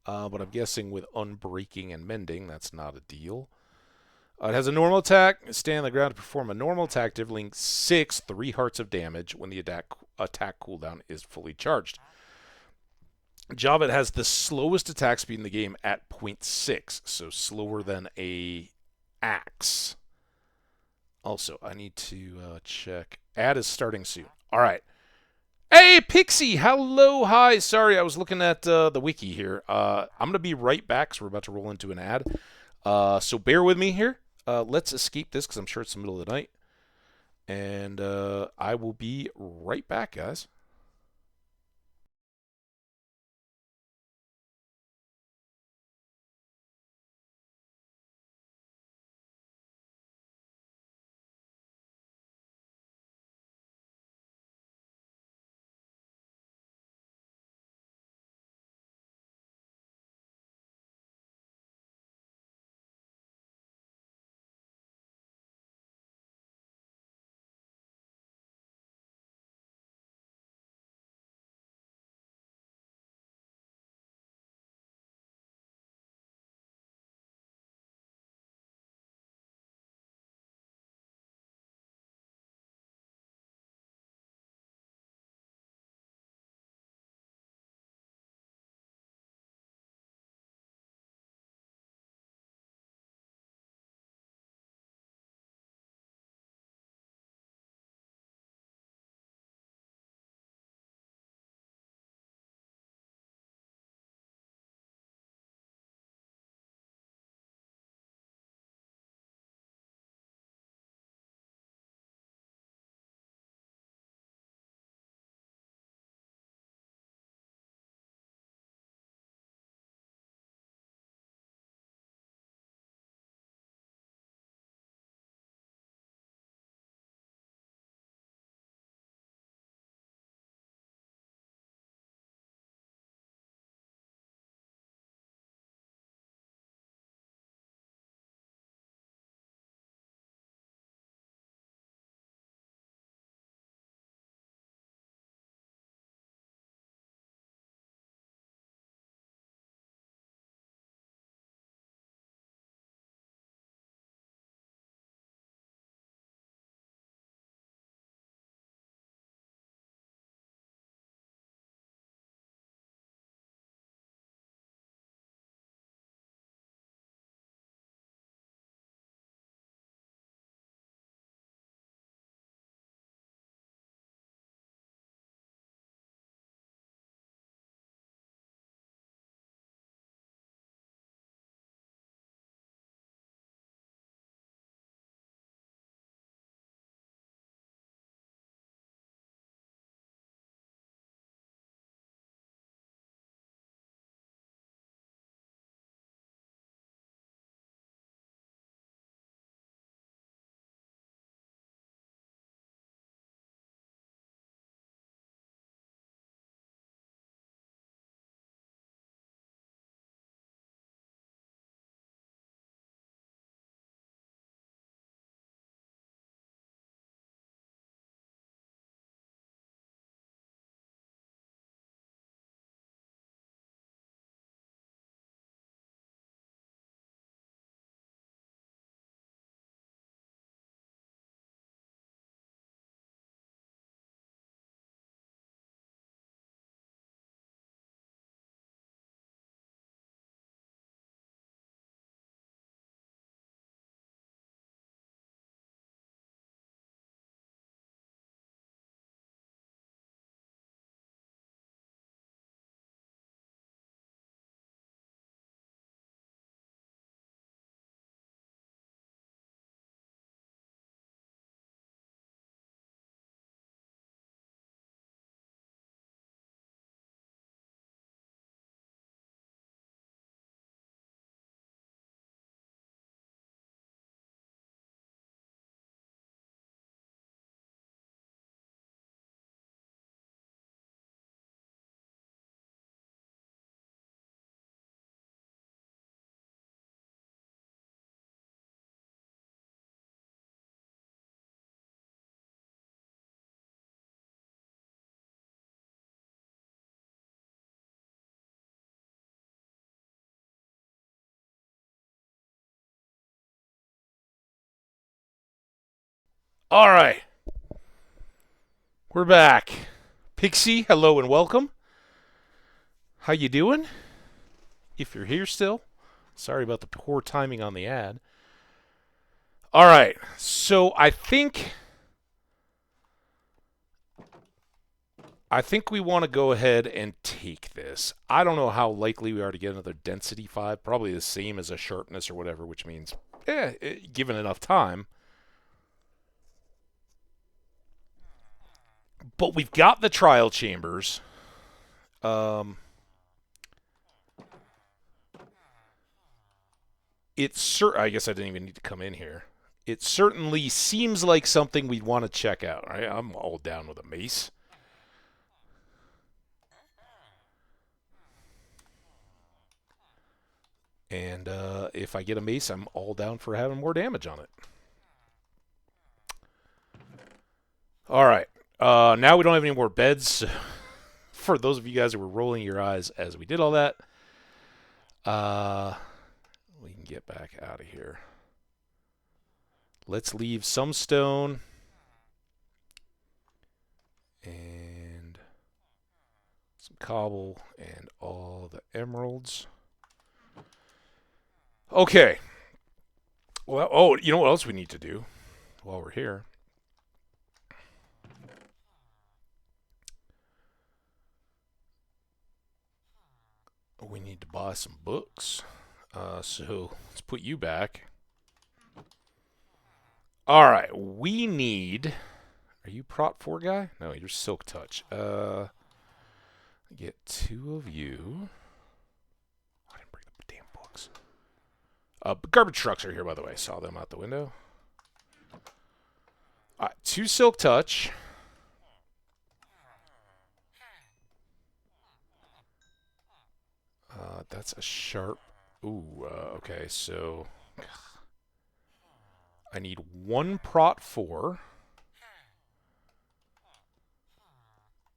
but I'm guessing with unbreaking and mending, that's not a deal. It has a normal attack. Stand on the ground to perform a normal attack, dealing 3 hearts of damage when the attack cooldown is fully charged. Java has the slowest attack speed in the game at 0.6, so slower than a axe. Also, I need to check. Ad is starting soon. All right. Hey, Pixie! Hello, hi. Sorry, I was looking at the wiki here. I'm going to be right back because we're about to roll into an ad. So bear with me here. Let's escape this because I'm sure it's the middle of the night. And I will be right back, guys. All right, we're back. Pixie, hello and welcome. How you doing? If you're here still. Sorry about the poor timing on the ad. All right, so I think we want to go ahead and take this. I don't know how likely we are to get another density 5. Probably the same as a sharpness or whatever, which means, given enough time. But we've got the trial chambers. I guess I didn't even need to come in here. It certainly seems like something we'd want to check out. Right? I'm all down with a mace. And if I get a mace, I'm all down for having more damage on it. All right. Now we don't have any more beds. For those of you guys who were rolling your eyes as we did all that, we can get back out of here. Let's leave some stone and some cobble and all the emeralds. Okay. Well, you know what else we need to do while we're here? We need to buy some books. So let's put you back. All right, we need. Are you Prot 4 guy? No, you're Silk Touch. Get 2 of you. I didn't bring the damn books. Garbage trucks are here, by the way. Saw them out the window. All right, 2 Silk Touch. That's a sharp. Ooh, okay, so I need 1 Prot 4.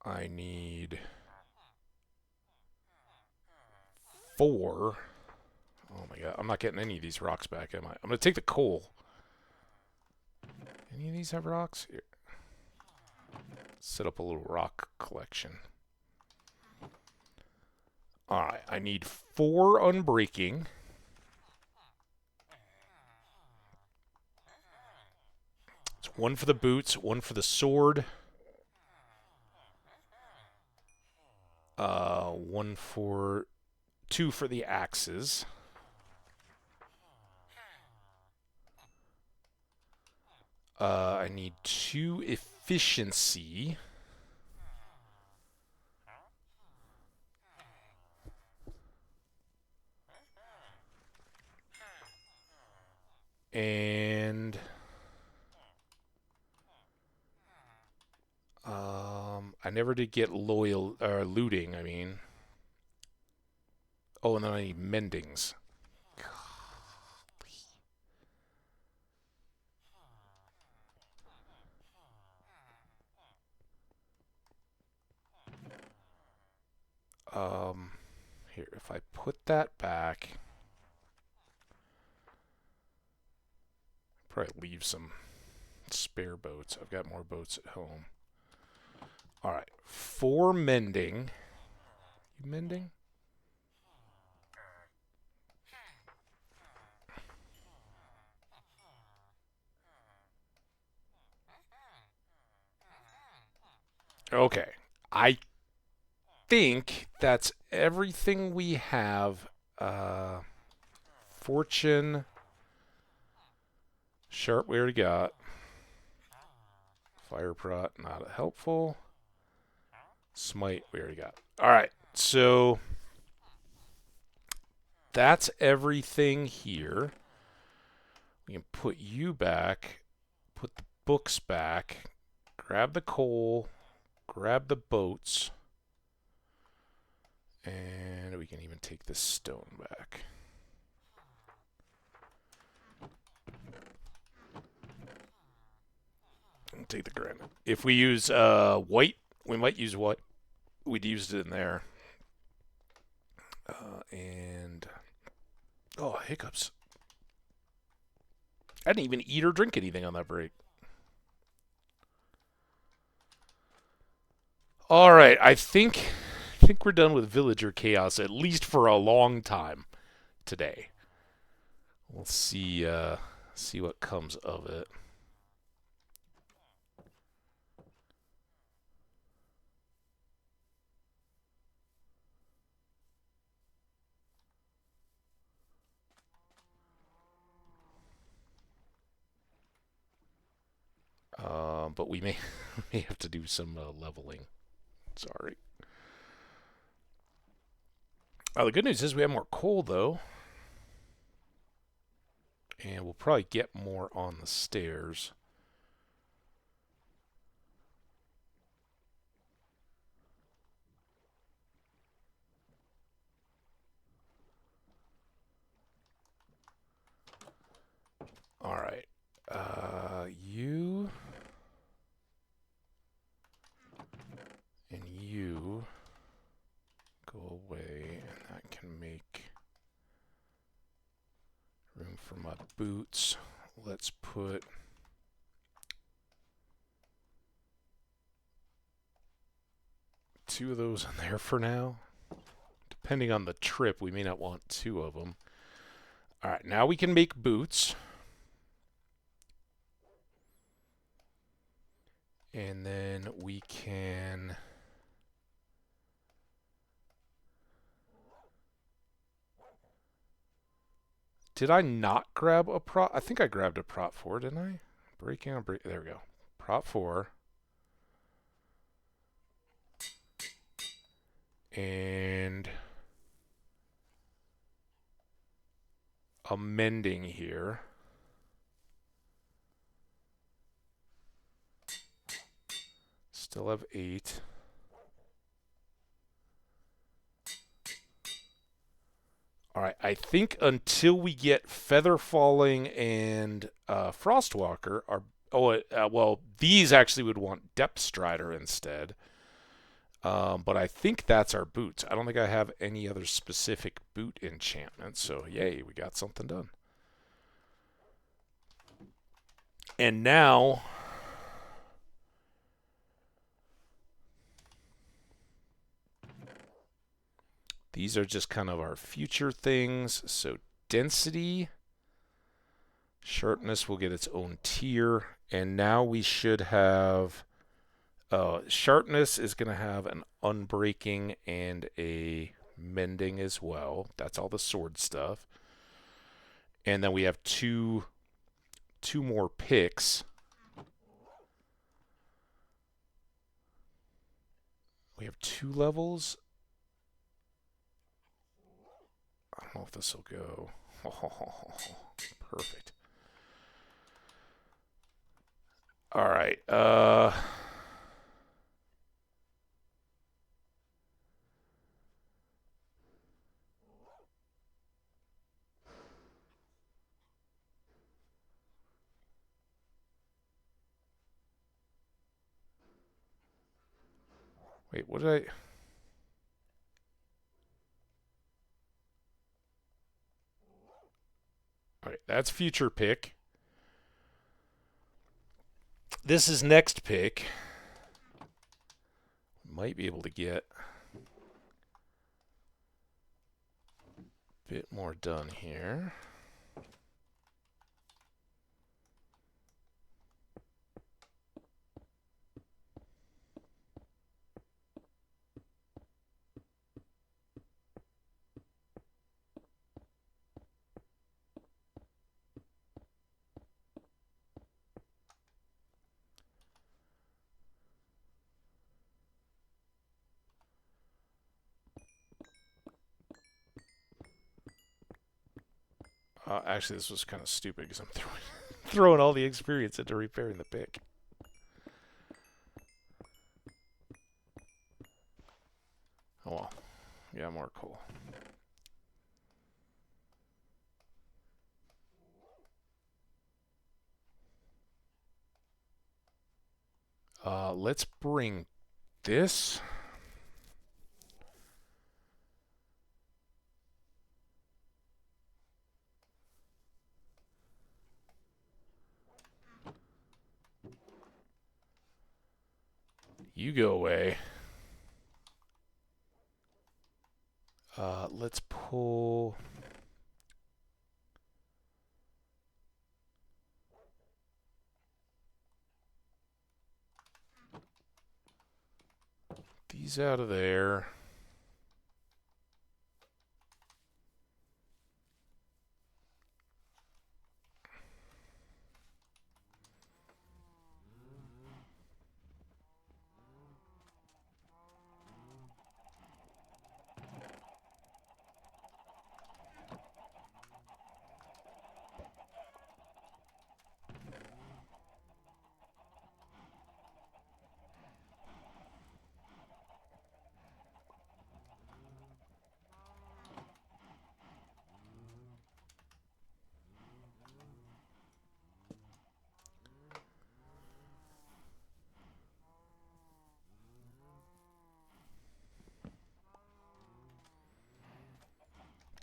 I need 4. Oh my god, I'm not getting any of these rocks back, am I? I'm going to take the coal. Any of these have rocks? Here. Set up a little rock collection. Alright, I need 4 unbreaking. It's 1 for the boots, 1 for the sword. 2 for the axes. I need 2 efficiency. And I never did get loyal or looting, I mean. Oh, and then I need mendings. Here, if I put that back, probably leave some spare boats. I've got more boats at home. All right, 4 mending. You mending? Okay, I think that's everything we have. Fortune, sharp we already got. Fire prot, not helpful. Smite we already got. All right, so that's everything here. We can put you back, put the books back, grab the coal, grab the boats, and we can even take this stone back. Take the granite. If we use white, we might use what we'd used it in there. And oh, hiccups. I didn't even eat or drink anything on that break. All right, I think we're done with villager chaos at least for a long time today. We'll see what comes of it. But we may may have to do some leveling. Sorry. The good news is we have more coal though, and we'll probably get more on the stairs. All right. You and you go away, and that can make room for my boots. Let's put two of those in there for now. Depending on the trip, we may not want two of them. All right, now we can make boots. And then we can... Did I not grab a prop? I think I grabbed a prop 4, didn't I? Breaking on break. There we go. Prop 4. And a mending here. Still have 8. All right, I think until we get Feather Falling and Frostwalker, well, these actually would want Depth Strider instead. But I think that's our boots. I don't think I have any other specific boot enchantments, so yay, we got something done. And now... These are just kind of our future things. So density, sharpness will get its own tier. And now we should have... sharpness is going to have an unbreaking and a mending as well. That's all the sword stuff. And then we have two more picks. We have 2 levels. I don't know if this will go. Oh, perfect. All right. Wait, what did I... All right, that's future pick. This is next pick. Might be able to get a bit more done here. Actually, this was kind of stupid because I'm throwing all the experience into repairing the pick. Oh well. Yeah, more coal. Let's bring this. You go away. Let's pull... these out of there.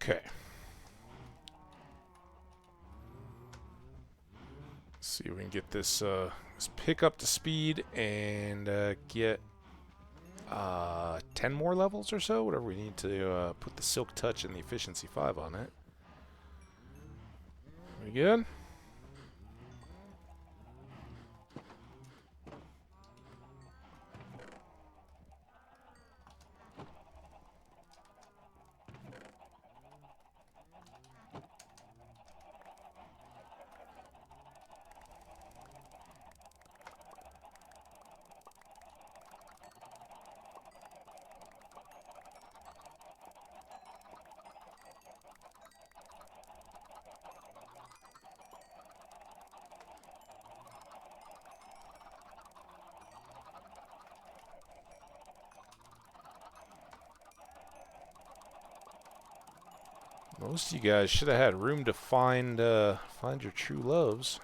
Okay. Let's see if we can get this, this pick up to speed and get 10 more levels or so, whatever we need to put the Silk Touch and the Efficiency 5 on it. We good? Most of you guys should have had room to find find your true loves.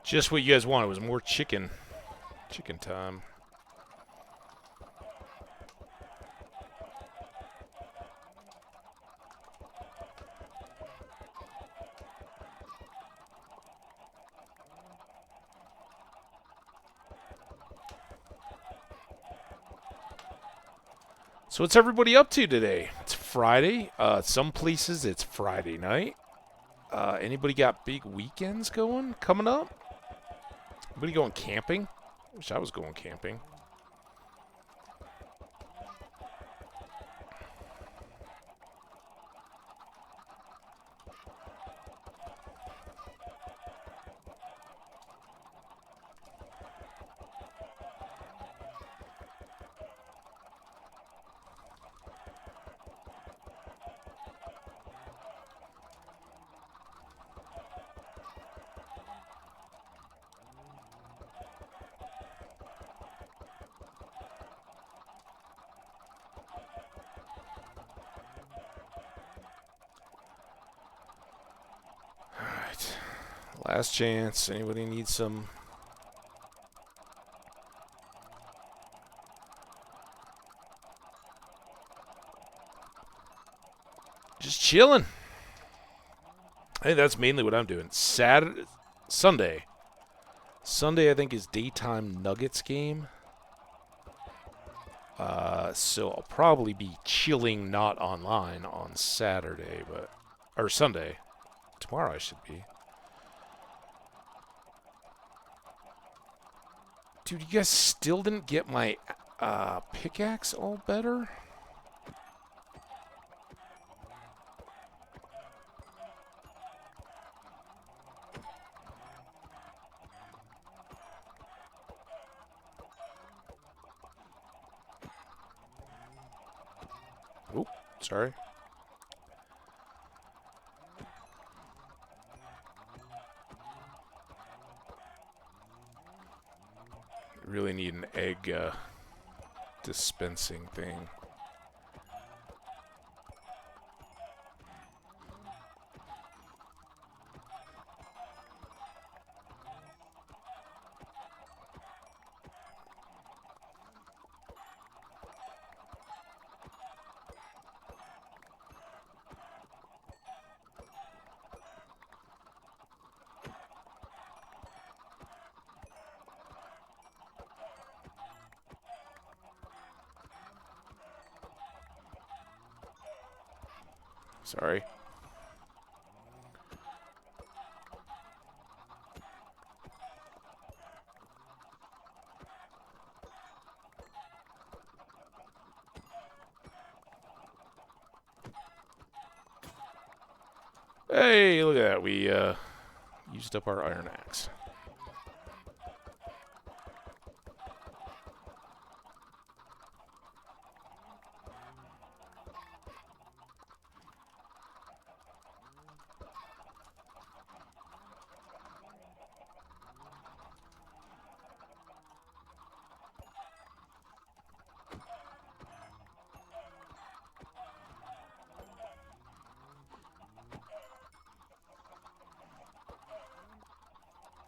Just what you guys wanted was more chicken. Chicken time. So what's everybody up to today? It's Friday. Some places it's Friday night. Anybody got big weekends coming up? Anybody going camping? Wish I was going camping. Alright. Last chance. Anybody need some... Just chilling. I think that's mainly what I'm doing. Sunday, I think, is daytime Nuggets game. So I'll probably be chilling, not online, on Saturday, or Sunday. Tomorrow I should be. Dude, you guys still didn't get my pickaxe all better? Oop, sorry. Really need an egg dispensing thing. Sorry. Hey, look at that. We used up our iron axe.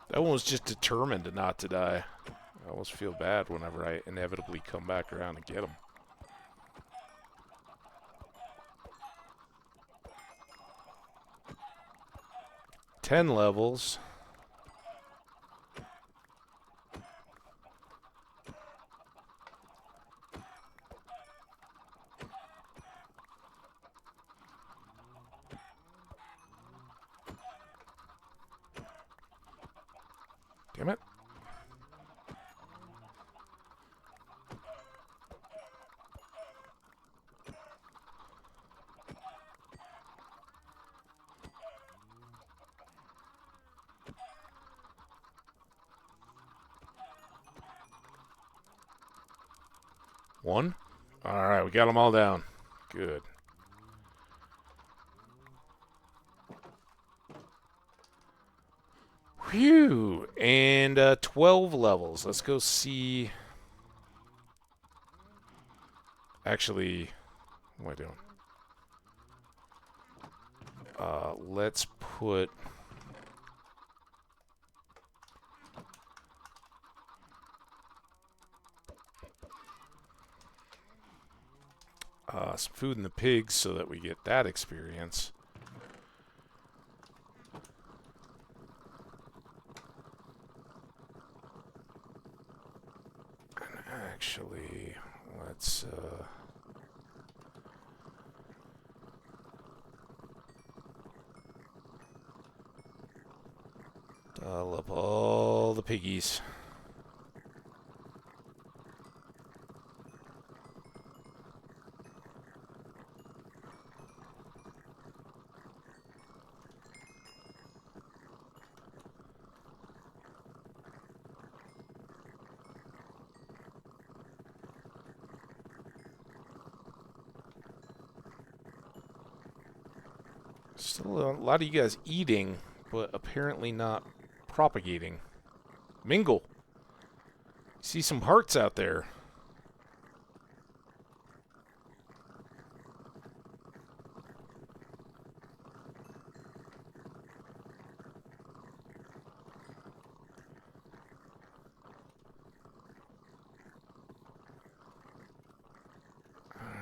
That one was just determined not to die. I always feel bad whenever I inevitably come back around and get them. Ten levels. Damn it. One? Alright, we got them all down. Good. Whew. And 12 levels. Let's go see... Actually, what am I doing? Let's put... some food in the pigs so that we get that experience. And actually, let's dial up all the piggies. Still a lot of you guys eating, but apparently not propagating. Mingle. See some hearts out there.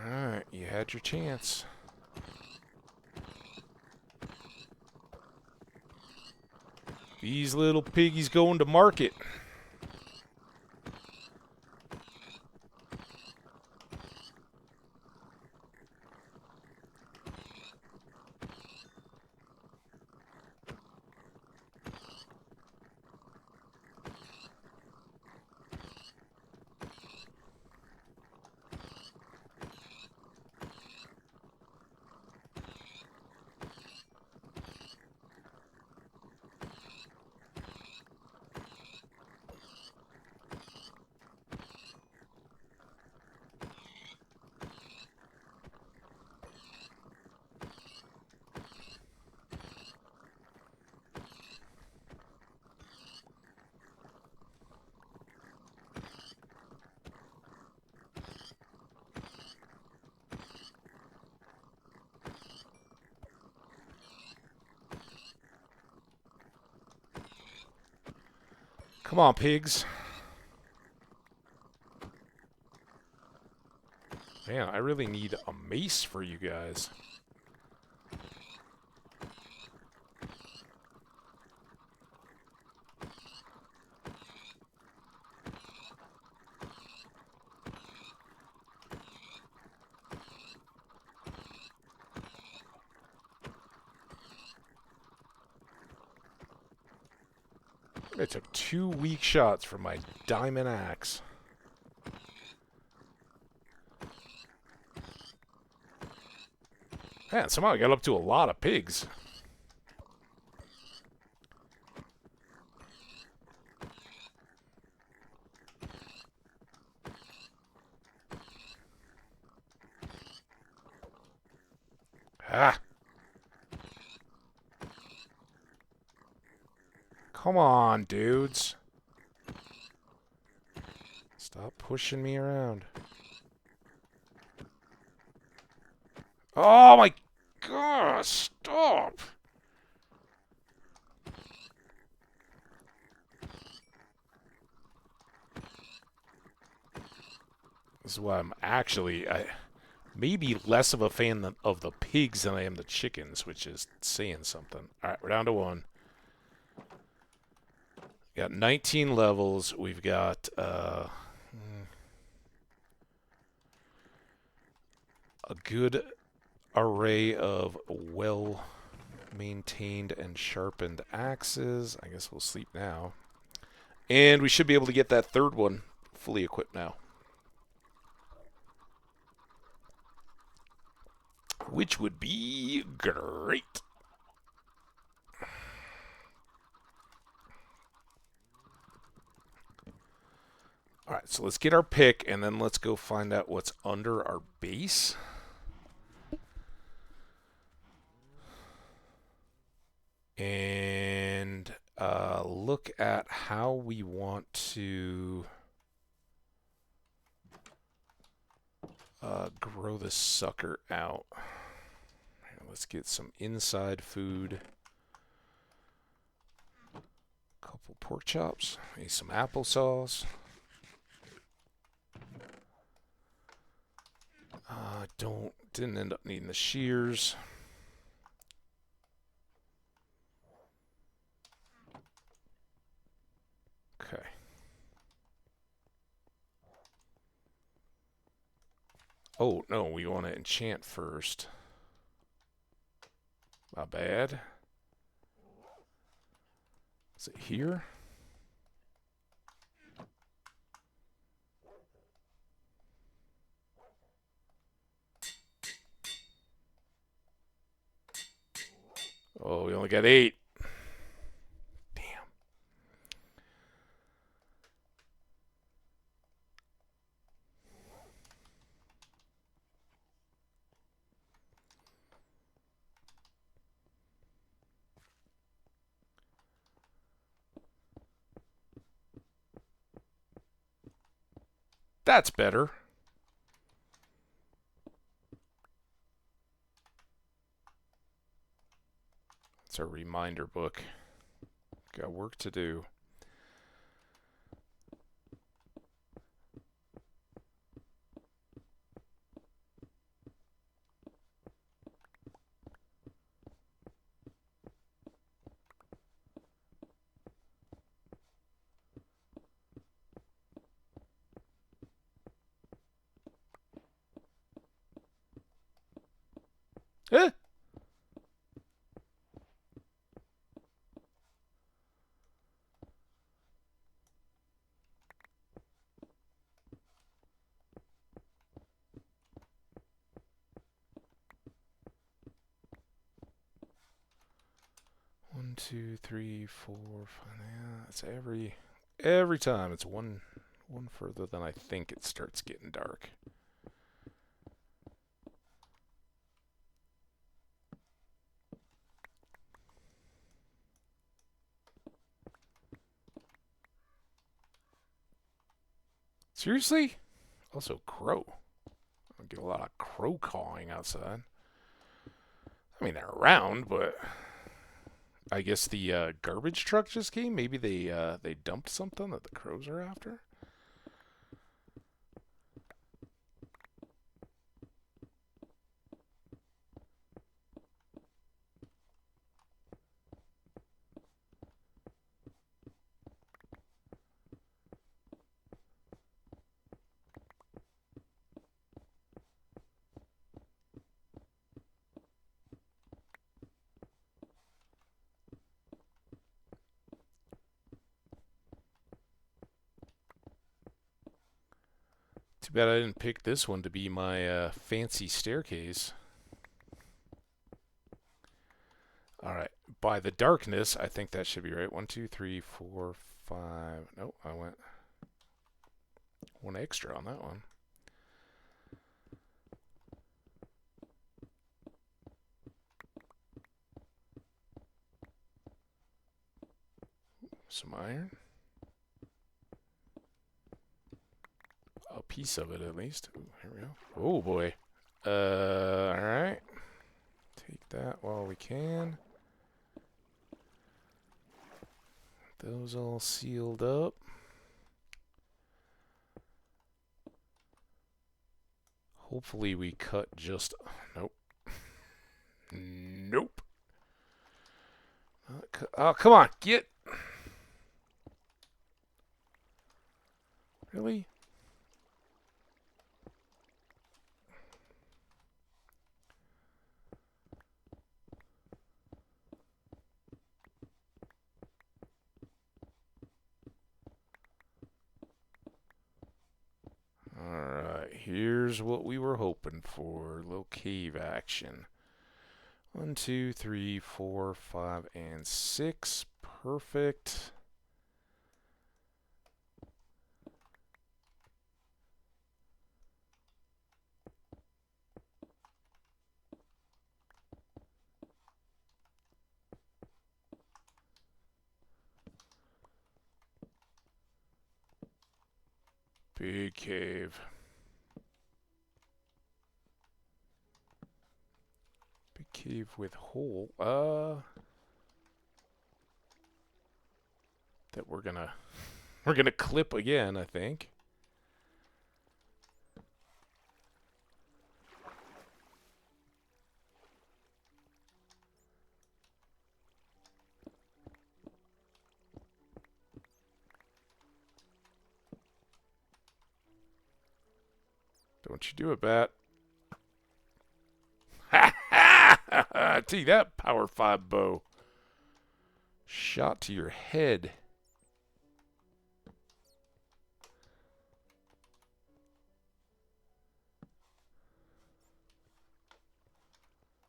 Alright, you had your chance. These little piggies going to market. Come on, pigs. Man, I really need a mace for you guys. I took 2 weak shots from my diamond axe. Man, somehow I got up to a lot of pigs. Ah. Come on, dudes. Stop pushing me around. Oh my god, stop! This is why I'm actually maybe less of a fan of the pigs than I am the chickens, which is saying something. Alright, we're down to 1. Got 19 levels. We've got a good array of well-maintained and sharpened axes. I guess we'll sleep now. And we should be able to get that third one fully equipped now. Which would be great. Alright, so let's get our pick, and then let's go find out what's under our base. And look at how we want to grow this sucker out. Let's get some inside food. A couple pork chops. Maybe some applesauce. Didn't end up needing the shears. Okay. Oh, no, we want to enchant first. My bad. Is it here? Oh, we only got 8. Damn. That's better. It's a reminder book. Got work to do. Eh? One, two, three, four, five. Yeah, it's every time. It's one further than I think it starts getting dark. Seriously? Also, crow. I get a lot of crow cawing outside. I mean, they're around, but I guess the garbage truck just came. Maybe they dumped something that the crows are after. Too bad I didn't pick this one to be my fancy staircase. All right. By the darkness, I think that should be right. 1, 2, 3, 4, 5. Nope, I went one extra on that one. Some iron. A piece of it, at least. Ooh, here we go. Oh, boy. Alright. Take that while we can. Those all sealed up. Hopefully we cut just... Nope. Nope. Oh, come on. Get... Really? Alright, here's what we were hoping for. Little cave action. 1, 2, 3, 4, 5, and 6. Perfect. Big cave. Big cave with hole. That we're gonna clip again, I think. Don't you do it, Bat. Ha ha! Take that, Power 5 bow. Shot to your head.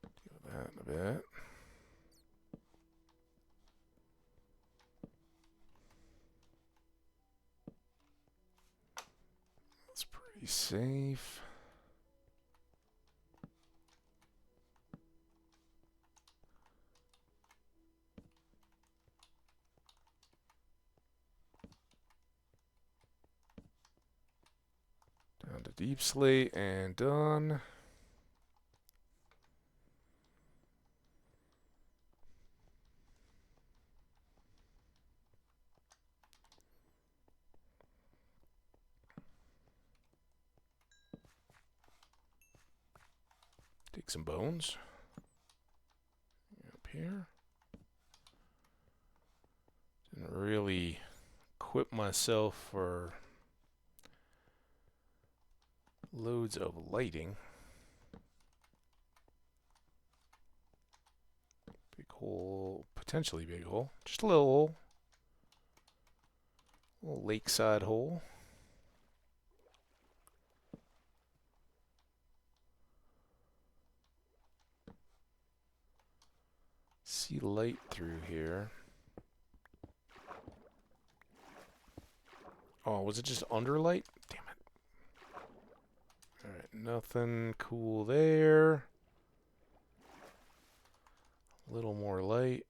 Deal with that in a bit. That's pretty safe. Down to deep slate and done. Take some bones. Up here. Didn't really equip myself for loads of lighting. Big hole, potentially big hole. Just a little hole. A little lakeside hole. See light through here. Oh, was it just under light? Damn it. Alright, nothing cool there. A little more light.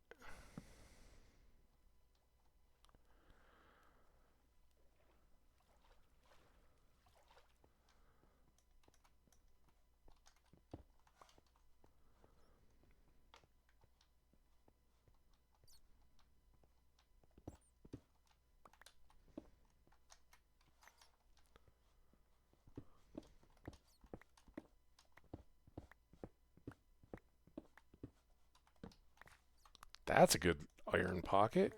That's a good iron pocket.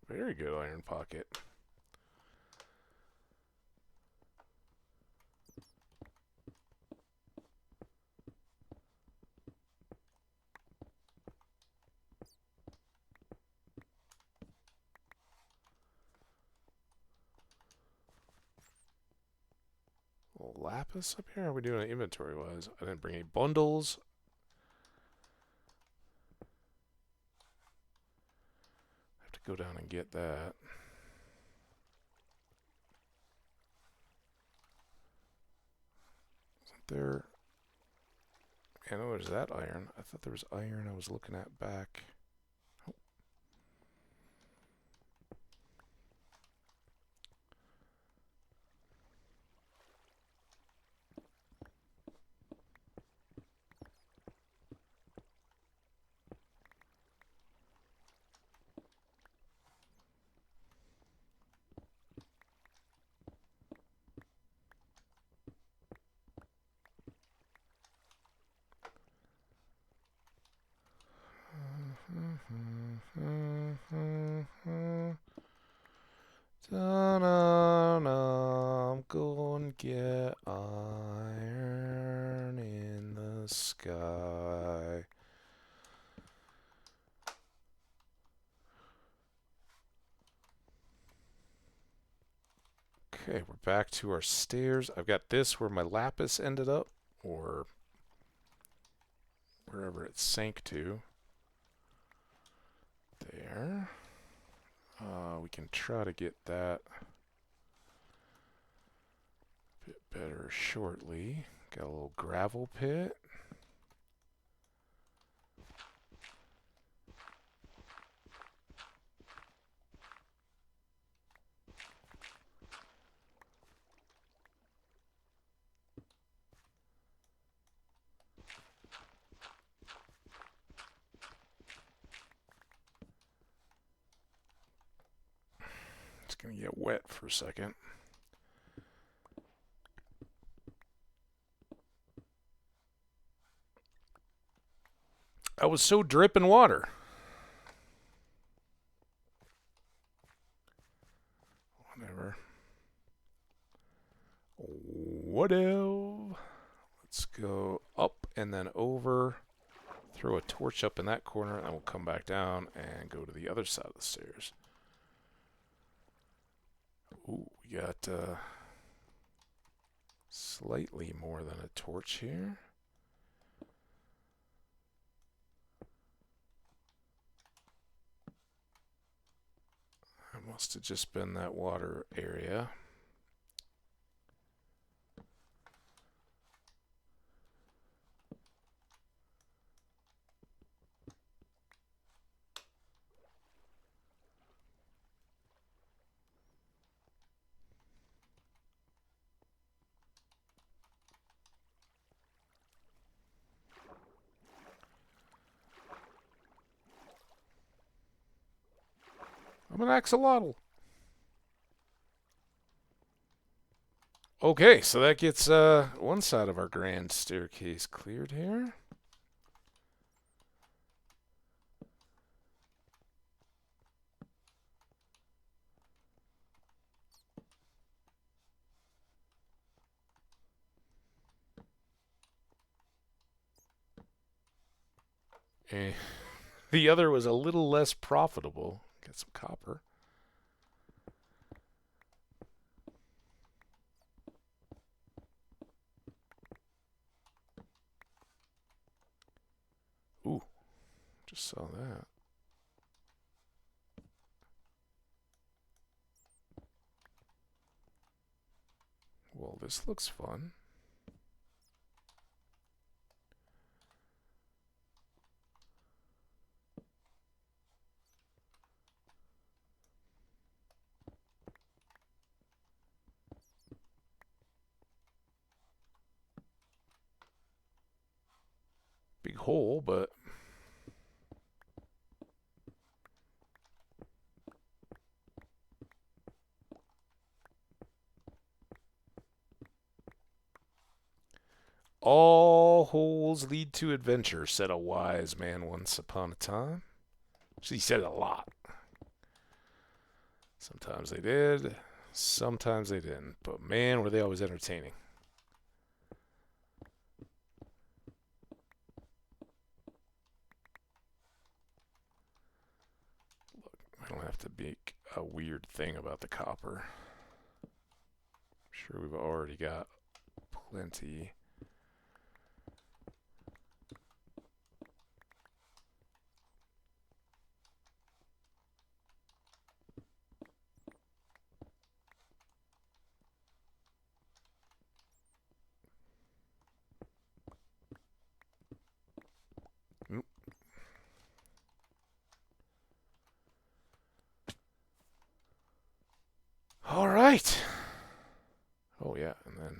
Very good iron pocket. lapis up here? How are we doing inventory-wise? I didn't bring any bundles. I have to go down and get that. Isn't there... I know there's that iron. I thought there was iron I was looking at back. Oh. Da-na-na, I'm going to get iron in the sky. Okay, we're back to our stairs. I've got this where my lapis ended up, or wherever it sank to. There. We can try to get that a bit better shortly. Got a little gravel pit. It's going to get wet for a second. I was so dripping water. Whatever. Whatever. Let's go up and then over. Throw a torch up in that corner, and then we'll come back down and go to the other side of the stairs. Ooh, we got slightly more than a torch here. That must have just been that water area. I'm an axolotl. Okay, so that gets one side of our grand staircase cleared here. And the other was a little less profitable. Get some copper. Ooh, just saw that. Well, this looks fun. Big hole, but all holes lead to adventure, said a wise man once upon a time. He said it a lot. Sometimes they did, sometimes they didn't. But man, were they always entertaining. Look, I don't have to make a weird thing about the copper. I'm sure we've already got plenty. All right. Oh, yeah. And then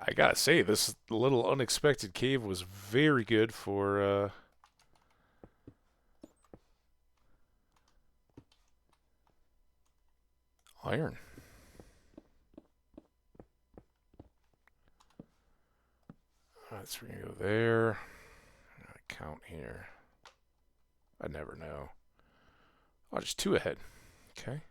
I gotta say, this little unexpected cave was very good for iron. Alright, so we're gonna go there. I'm gonna count here. I never know. Oh, just 2 ahead. Okay.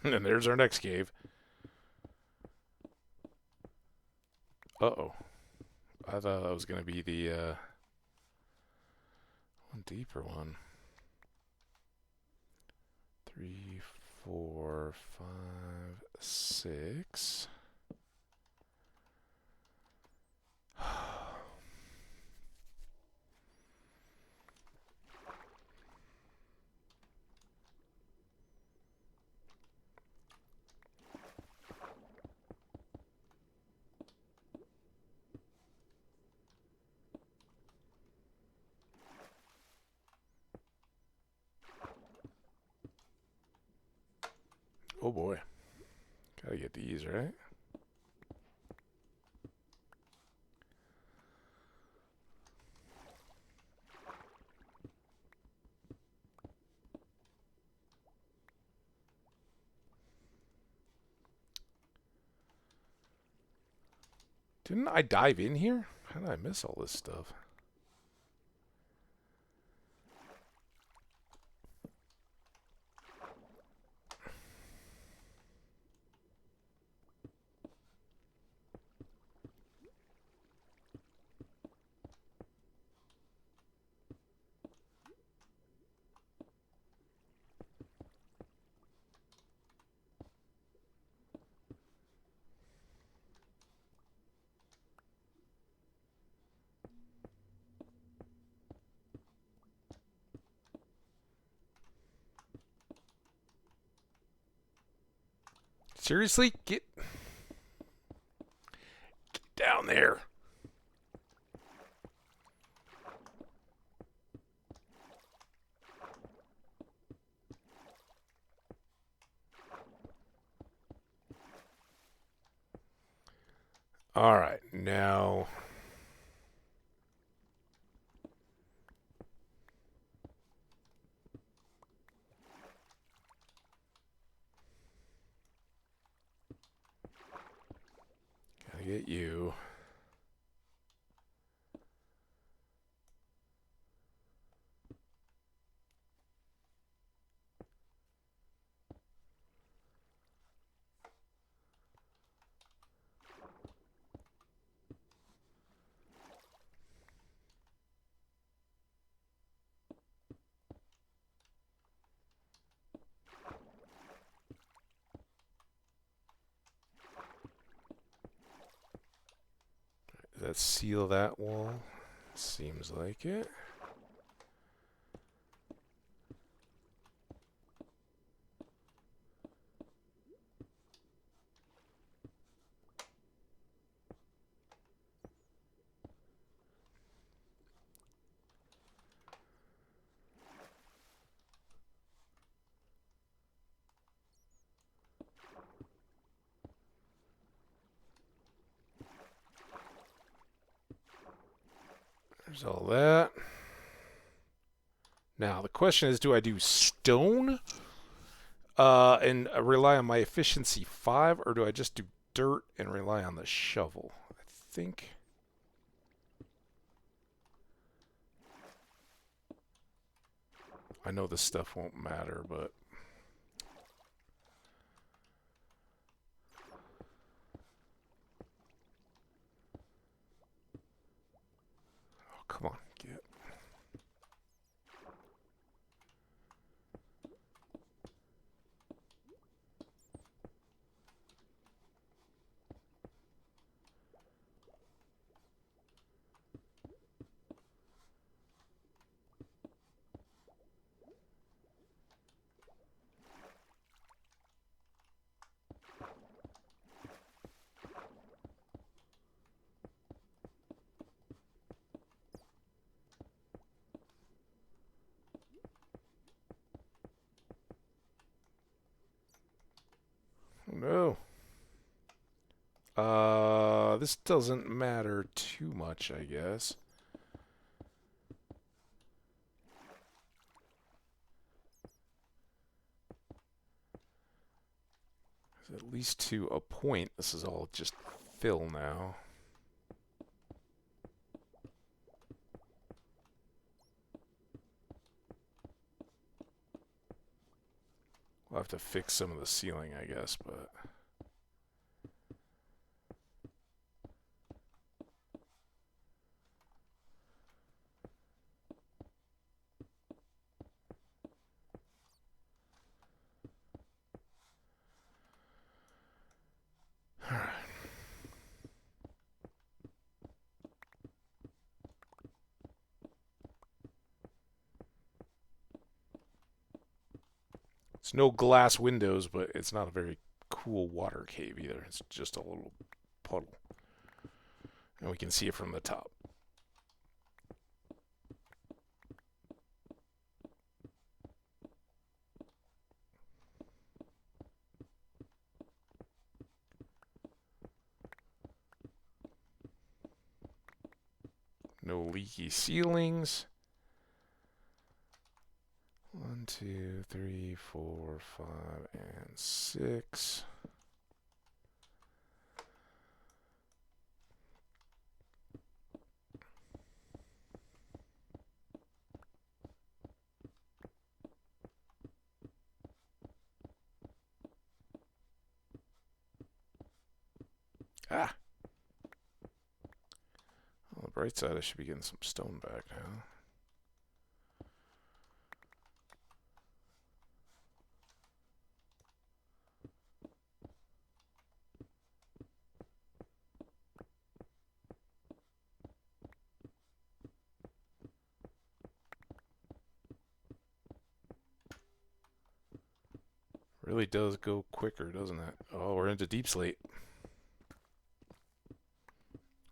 And there's our next cave. Uh-oh. I thought that was going to be the one deeper one. 3, 4, 5, 6. Oh boy. Gotta get these, right? Didn't I dive in here? How did I miss all this stuff? Seriously? Get down there. All right, now Gotta get you. Does that seal that wall? Seems like it. There's all that. Now, the question is, do I do stone and rely on my efficiency 5, or do I just do dirt and rely on the shovel? I think... I know this stuff won't matter, but... Oh, come on, get... No. This doesn't matter too much, I guess. At least to a point, this is all just fill now. We'll have to fix some of the ceiling, I guess, but... Alright. It's no glass windows, but it's not a very cool water cave either. It's just a little puddle. And we can see it from the top. No leaky ceilings. 1, 2, 3, 4, 5, and 6. Ah! On the bright side, I should be getting some stone back now. Really does go quicker, doesn't it? Oh, we're into deep slate.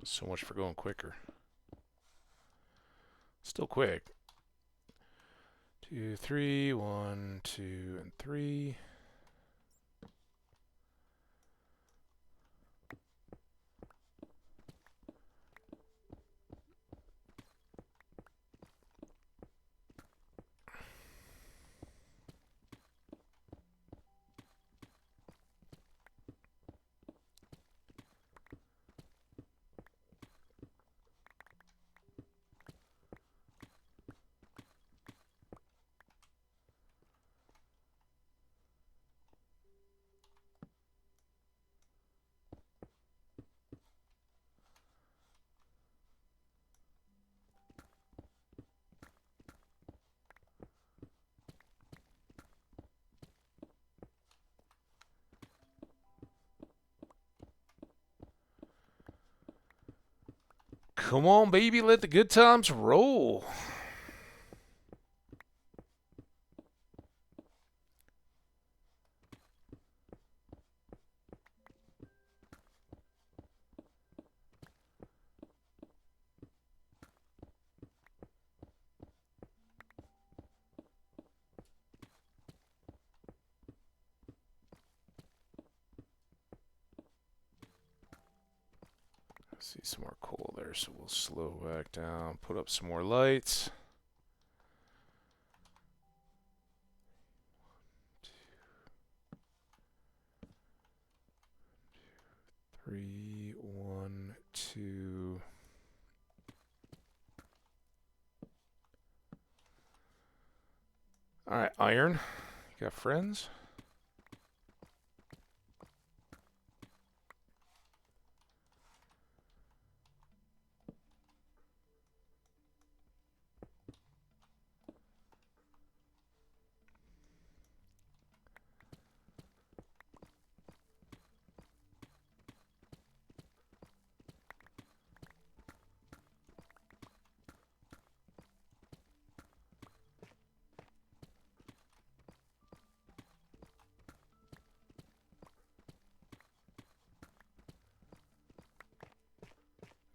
So much for going quicker. Still quick. 2, 3, 1, 2, and 3. Come on, baby, let the good times roll. See some more coal there, so we'll slow back down, put up some more lights. 3, 1, 2. All right, iron. You got friends?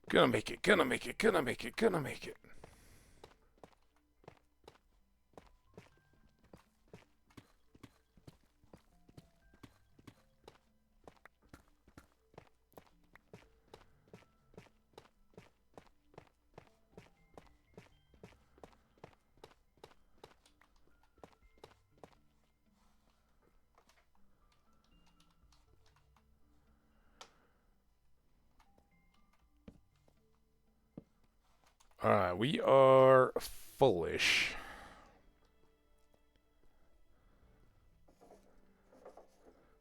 Gonna make it, gonna make it, gonna make it, gonna make it. Alright, we are fullish.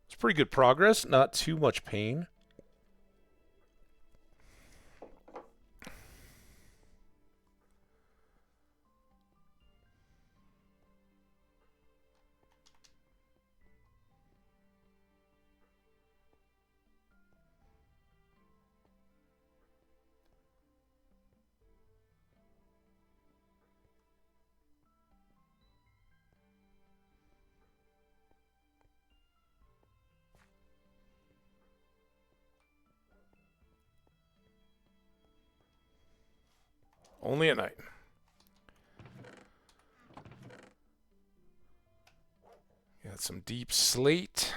It's pretty good progress, not too much pain. Only at night. Got some deep slate.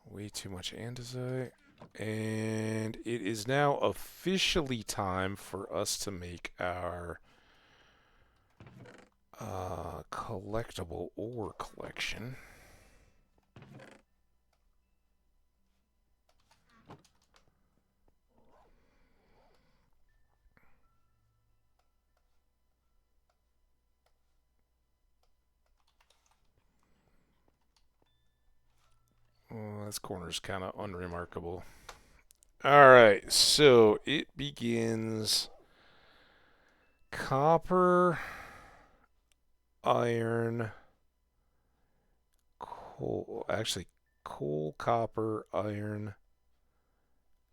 Way too much andesite. And it is now officially time for us to make our collectible ore collection. Oh, this corner's kind of unremarkable. Alright, so it begins copper, iron, coal. Actually, coal, copper, iron,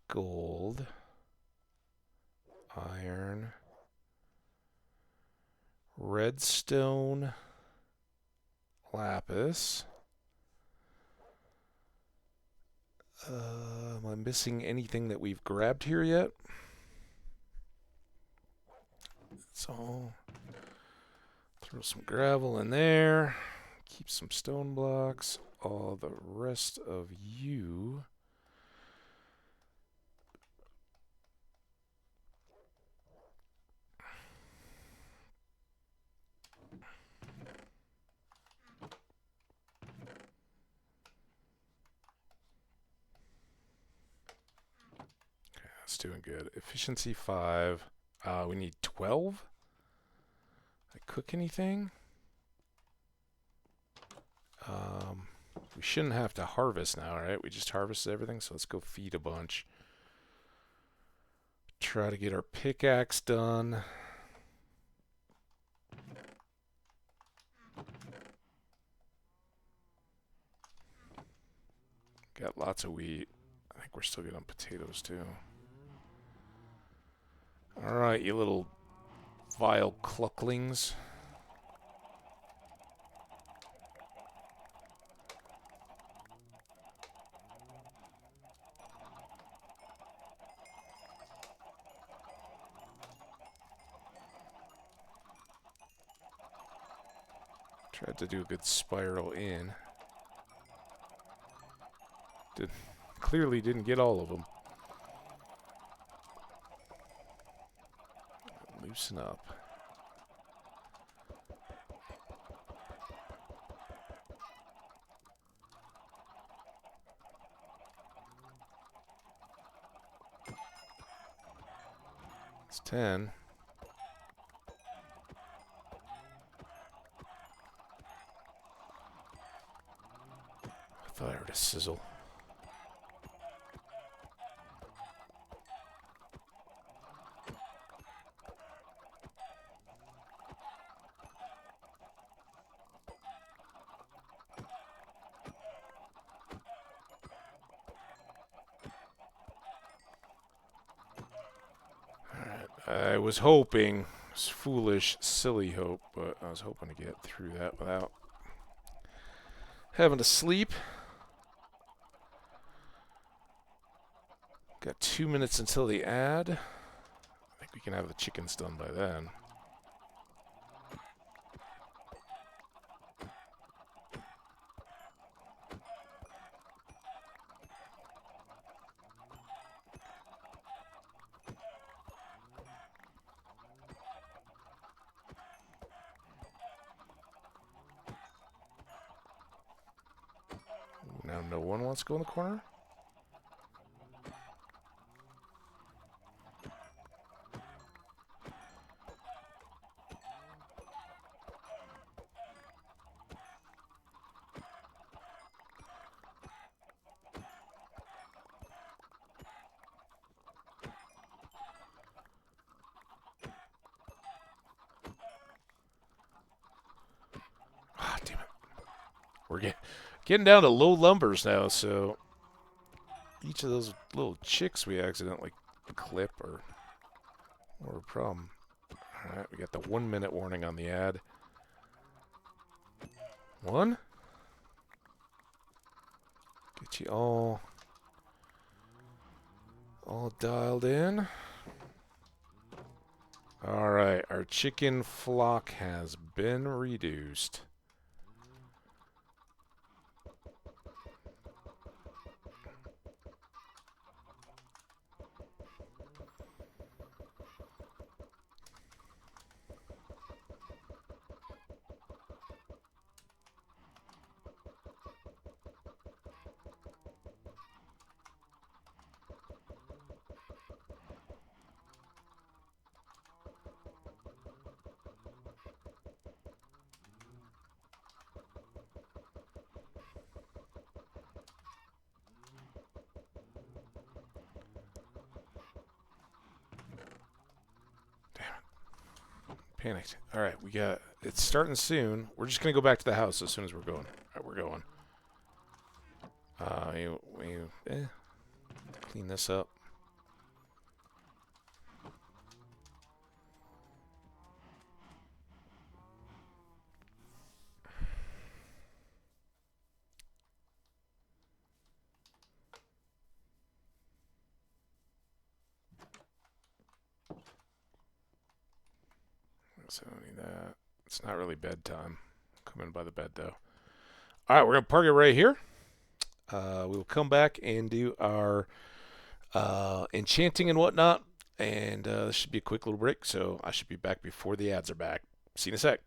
gold, iron, redstone, lapis. Am I missing anything that we've grabbed here yet? So, throw some gravel in there. Keep some stone blocks. All the rest of you. That's doing good. Efficiency 5. We need 12. I cook anything? We shouldn't have to harvest now, right? We just harvested everything, so let's go feed a bunch. Try to get our pickaxe done. Got lots of wheat. I think we're still good on potatoes too. All right, you little vile clucklings. Tried to do a good spiral in. Clearly didn't get all of them. Loosen up. It's 10. I thought I heard a sizzle. I was hoping, it's foolish, silly hope, but I was hoping to get through that without having to sleep. Got 2 minutes until the ad. I think we can have the chickens done by then. Now no one wants to go in the corner? Ah, damn it. We're getting down to low lumbers now, so each of those little chicks we accidentally clip are more a problem. Alright, we got the 1 minute warning on the ad. 1. Get you all dialed in. Alright, our chicken flock has been reduced. Panicked. All right, it's starting soon. We're just gonna go back to the house as soon as we're going. All right, we're going. Clean this up. So I need that. It's not really bedtime. Come in by the bed though. All right, we're gonna park it right here. We will come back and do our enchanting and whatnot, and this should be a quick little break. So I should be back before the ads are back. See you in a sec.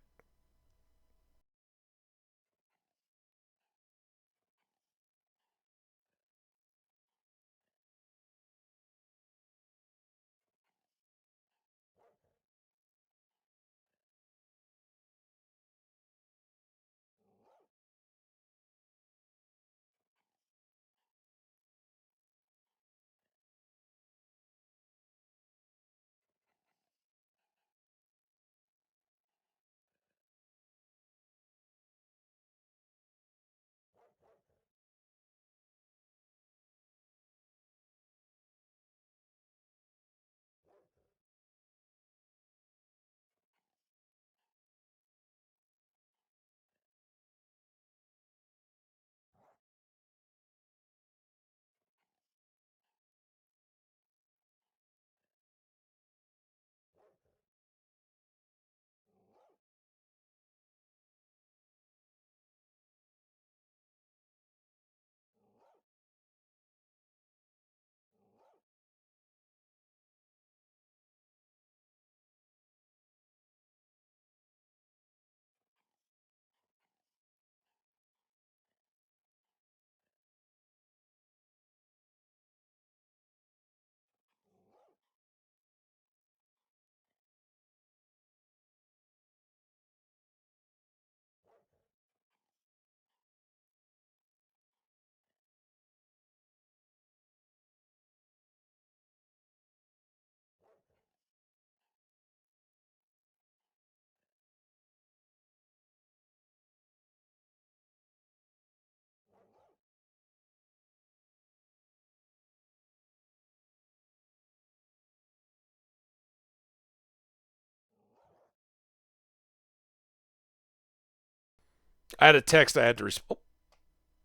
I had a text I had to respond. Oh,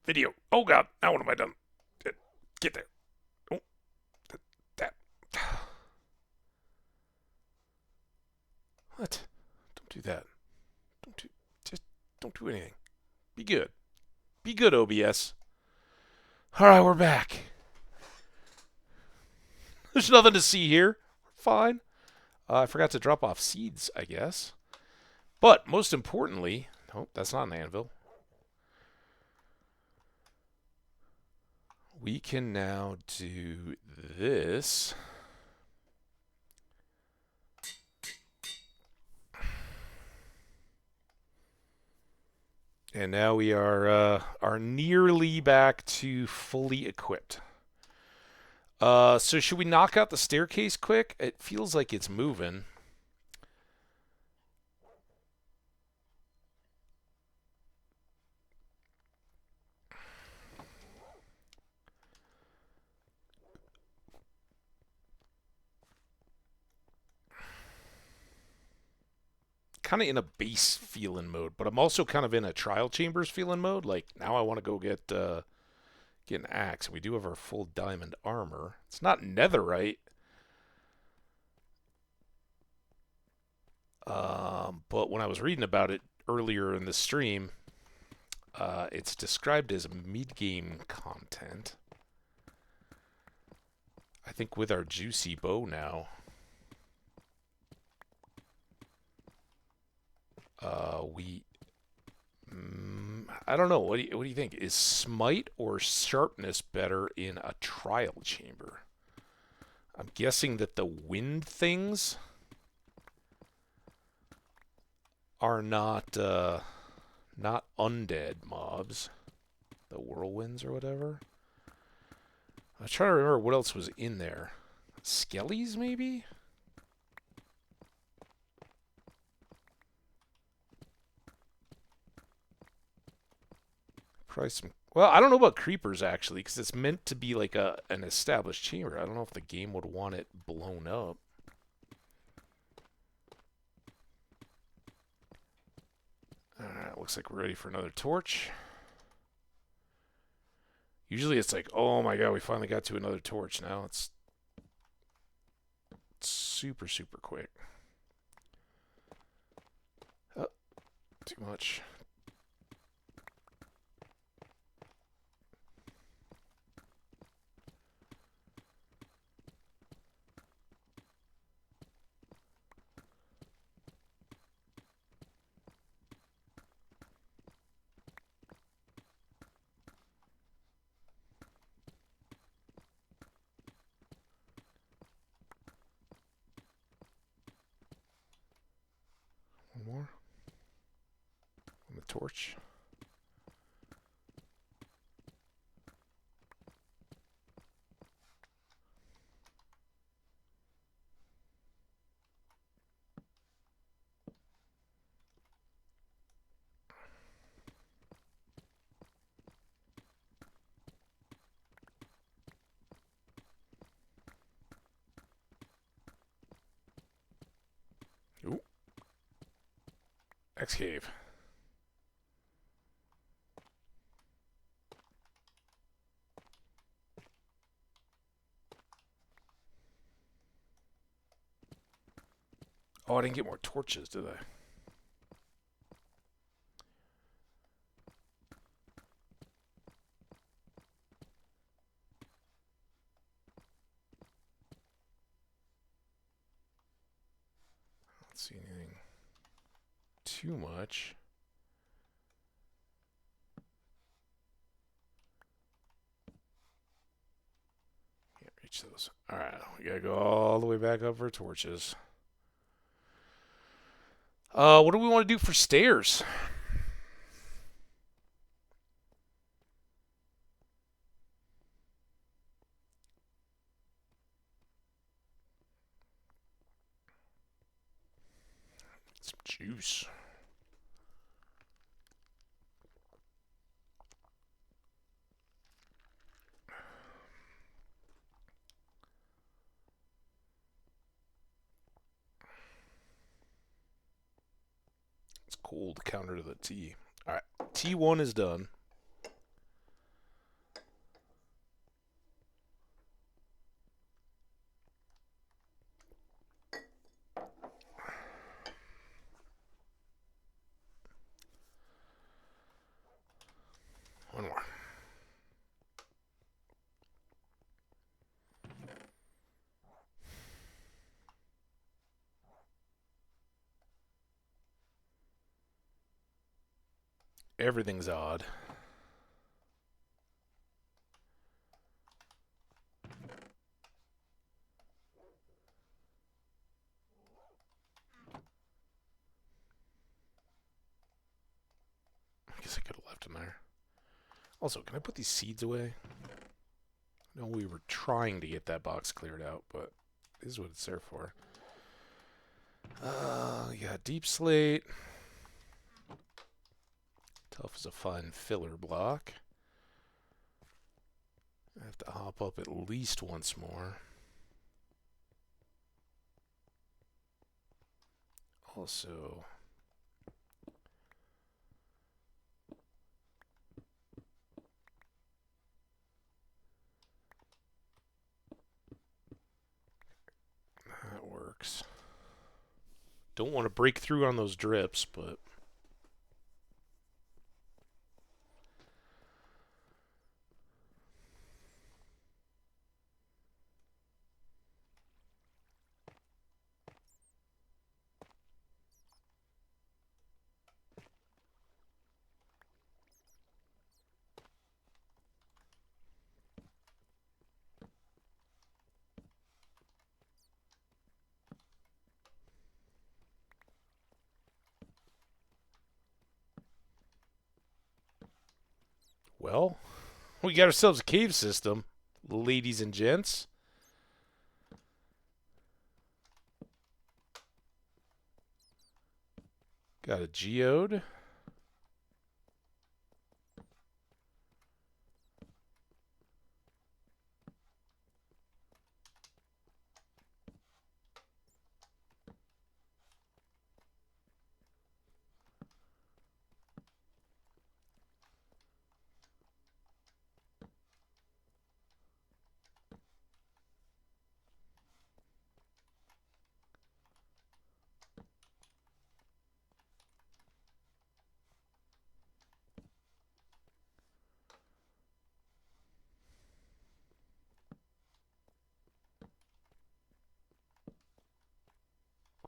video. Oh, God. Now what have I done? Get there. Oh, that. What? Don't do that. Just don't do anything. Be good. Be good, OBS. All right, we're back. There's nothing to see here. Fine. I forgot to drop off seeds, I guess. But most importantly, nope, that's not an anvil. We can now do this. And now we are nearly back to fully equipped. So should we knock out the staircase quick? It feels like it's moving. Kind of in a base feeling mode, but I'm also kind of in a trial chambers feeling mode. Like now I want to go get an axe. We do have our full diamond armor. It's not netherite. But when I was reading about it earlier in the stream, it's described as mid-game content. I think with our juicy bow now, I don't know. What do you think? Is smite or sharpness better in a trial chamber? I'm guessing that the wind things are not undead mobs, the whirlwinds or whatever. I'm trying to remember what else was in there. Skellies, maybe? Probably some. Well, I don't know about creepers actually, because it's meant to be like an established chamber. I don't know if the game would want it blown up. Alright, looks like we're ready for another torch. Usually it's like, oh my god, we finally got to another torch. Now it's super, super quick. Oh, too much. One more. On the torch. Ooh. X cave. Oh, I didn't get more torches, did I? I don't see anything too much. Can't reach those. Alright, we gotta go all the way back up for torches. What do we want to do for stairs? Some juice. It's cold counter to the tea. Alright, T1 is done. One more. Everything's odd. I guess I could have left him there. Also, can I put these seeds away? I know we were trying to get that box cleared out, but this is what it's there for. Yeah, deep slate. Tough is a fine filler block. I have to hop up at least once more. Also, that works. Don't want to break through on those drips, but well, we got ourselves a cave system, ladies and gents. Got a geode.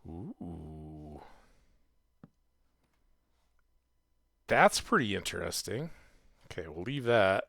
Ooh. That's pretty interesting. Okay, we'll leave that.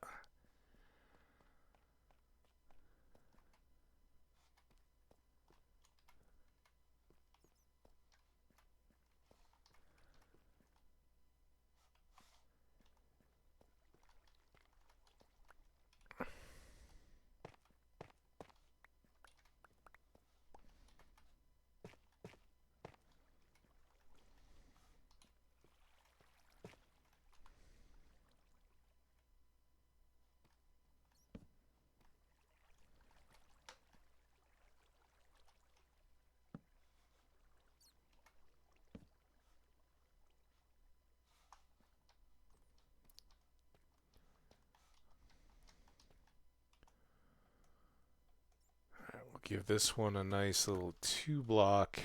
We'll give this one a nice little 2-block.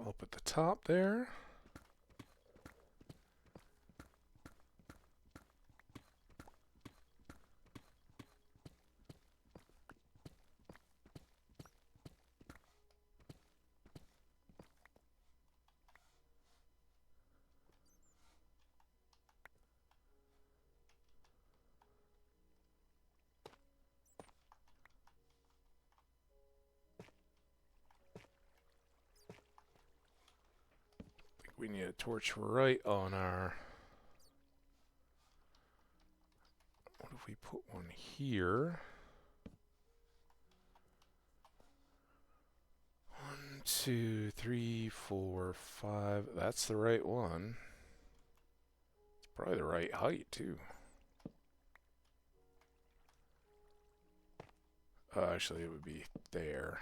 Up at the top there. We need a torch right on our... What if we put one here? 2, 3, 4, 5. That's the right one. It's probably the right height, too. Actually, it would be there.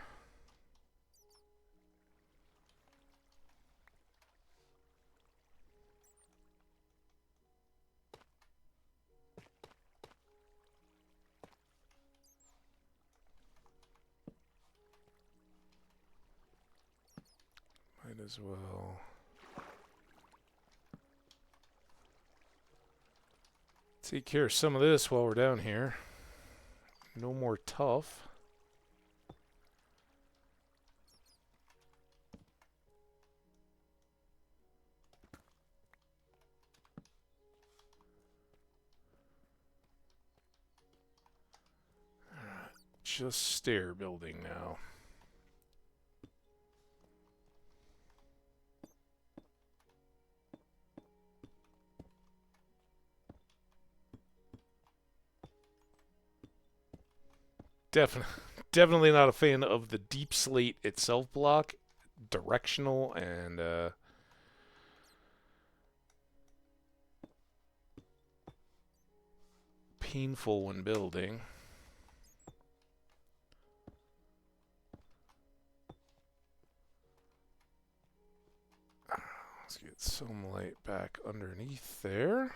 Might as well. Take care of some of this while we're down here. No more tough. Just stair building now. Definitely not a fan of the deep slate itself block. Directional and painful when building. Let's get some light back underneath there.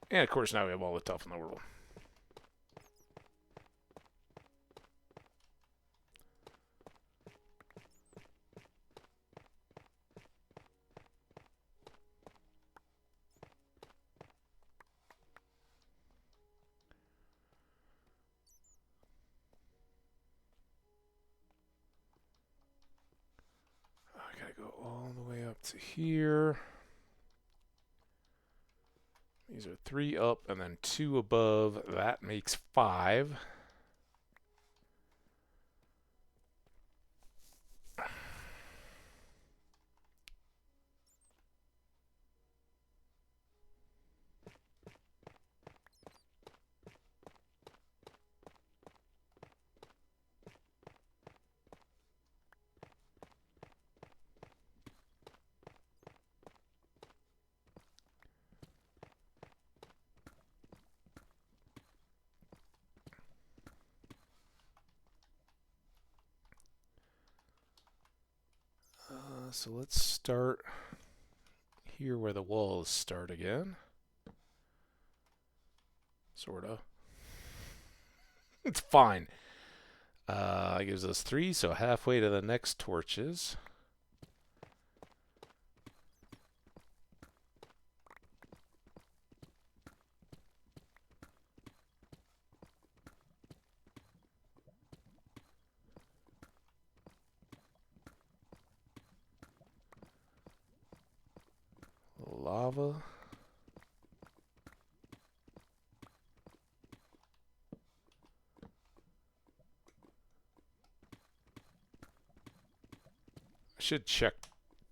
And of course now we have all the tough in the world. I gotta go all the way up to here. These are 3 up and then 2 above. That makes 5. So let's start here where the walls start again. Sorta. It's fine. Gives us 3, so halfway to the next torches. Lava. I should check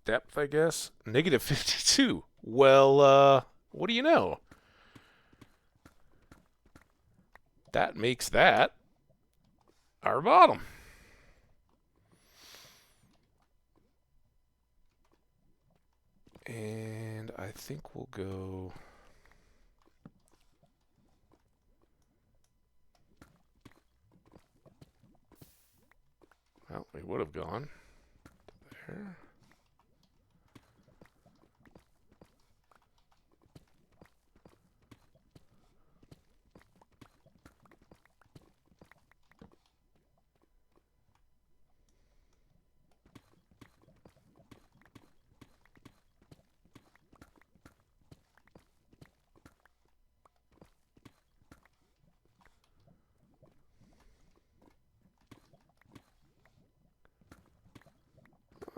depth, I guess. Negative 52. Well, what do you know? That makes that our bottom. And I think we'll go... Well, we would have gone there.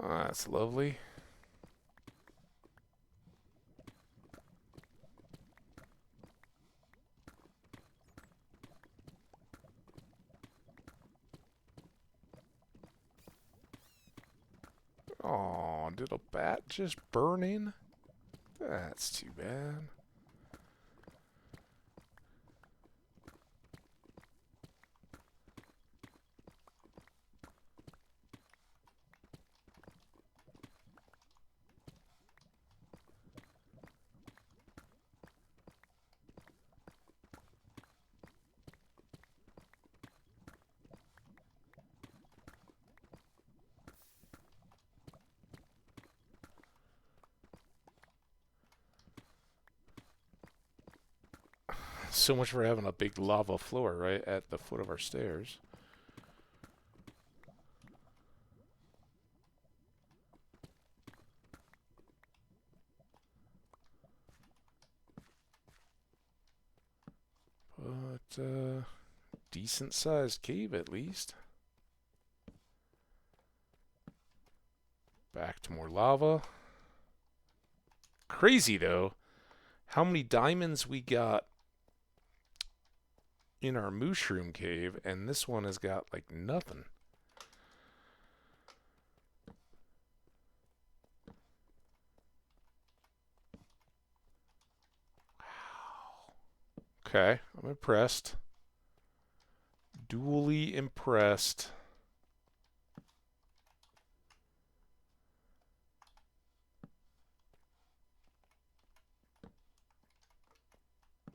Oh, that's lovely. Oh, did a bat just burn in? That's too bad. So much for having a big lava floor right at the foot of our stairs. But, decent sized cave at least. Back to more lava. Crazy though, how many diamonds we got in our mushroom cave, and this one has got like nothing. Wow. Okay, I'm impressed. Duly impressed.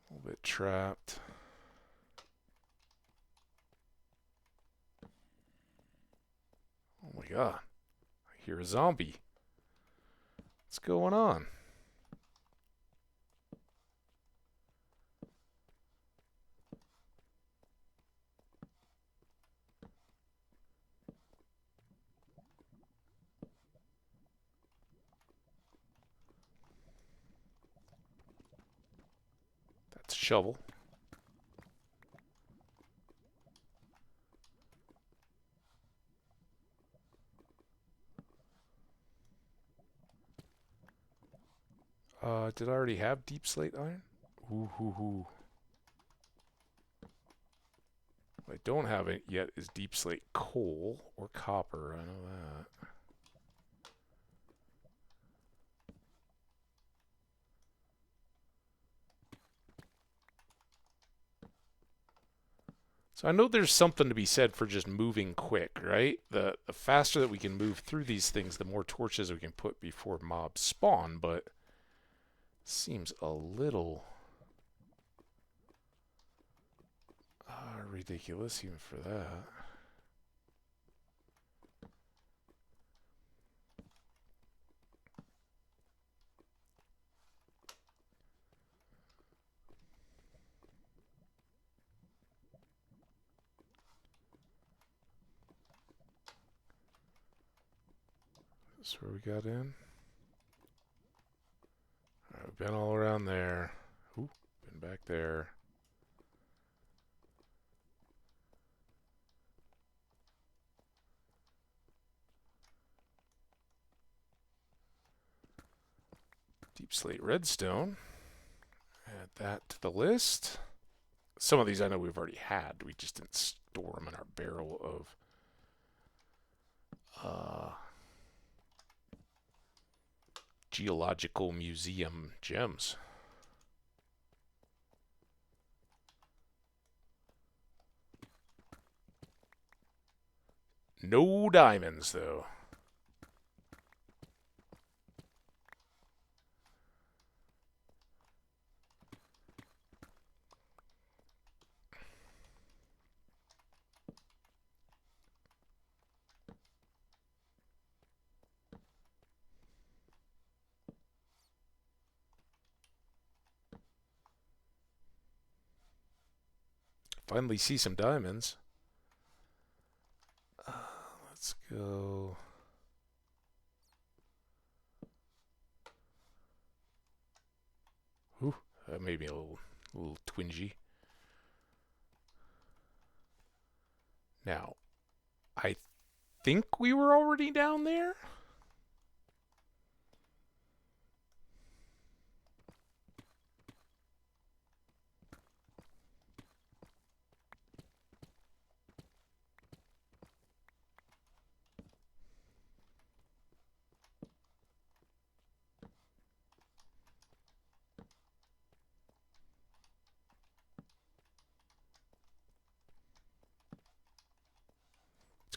A little bit trapped. Oh my god. I hear a zombie. What's going on? That's a shovel. Did I already have deep slate iron? Ooh, hoo, hoo. What I don't have it yet is deep slate coal or copper. I know that. So I know there's something to be said for just moving quick, right? The faster that we can move through these things, the more torches we can put before mobs spawn, but it seems a little ridiculous even for that. That's where we got in. Alright, we've been all around there. Ooh, been back there. Deep slate redstone. Add that to the list. Some of these I know we've already had. We just didn't store them in our barrel of geological museum gems. No diamonds, though. Finally see some diamonds. Let's go. Ooh, that made me a little twingy. Now, I think we were already down there.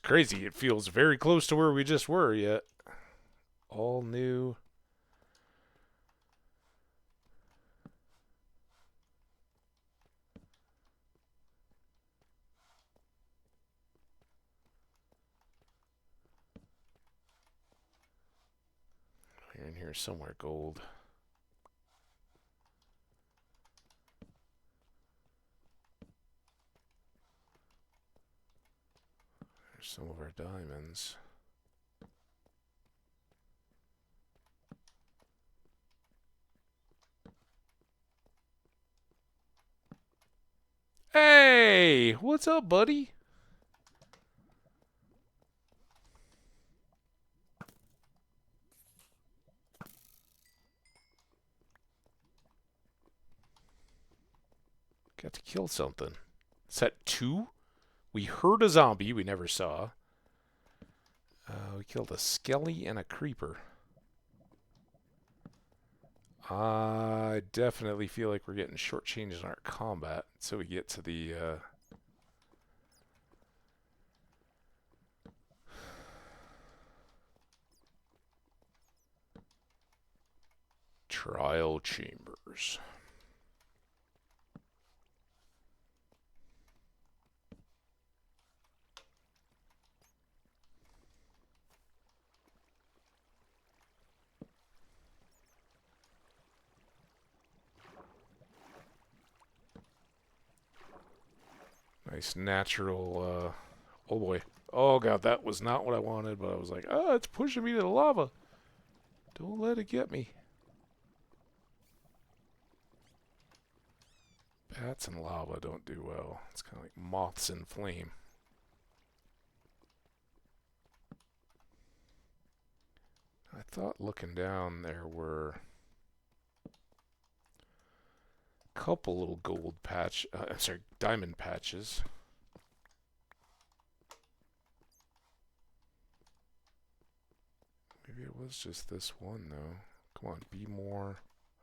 crazy. It feels very close to where we just were, yet all new. You're in here somewhere, gold. There's some of our diamonds. Hey, what's up, buddy? Got to kill something. Is that 2? We heard a zombie we never saw. We killed a skelly and a creeper. I definitely feel like we're getting shortchanged in our combat, so we get to the trial chambers. Nice natural, oh boy. Oh god, that was not what I wanted, but I was like, oh, it's pushing me to the lava. Don't let it get me. Bats and lava don't do well. It's kind of like moths in flame. I thought looking down there were a couple little diamond patches. Maybe it was just this one, though. Come on, be more.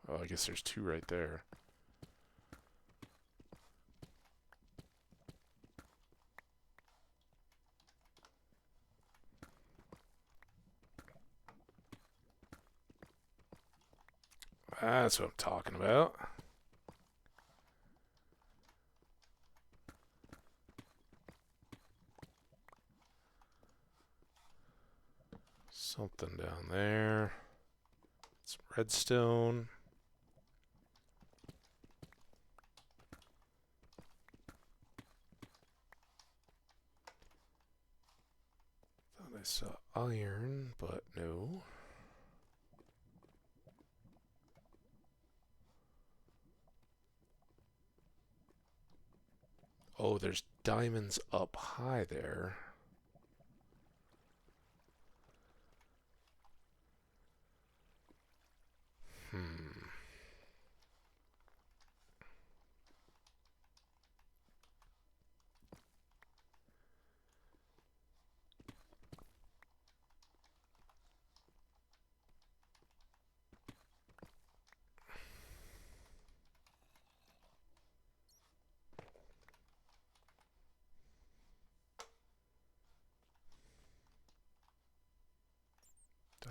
Oh, I guess there's 2 right there. That's what I'm talking about. Something down there. Some redstone. Thought I saw iron, but no. Oh, there's diamonds up high there.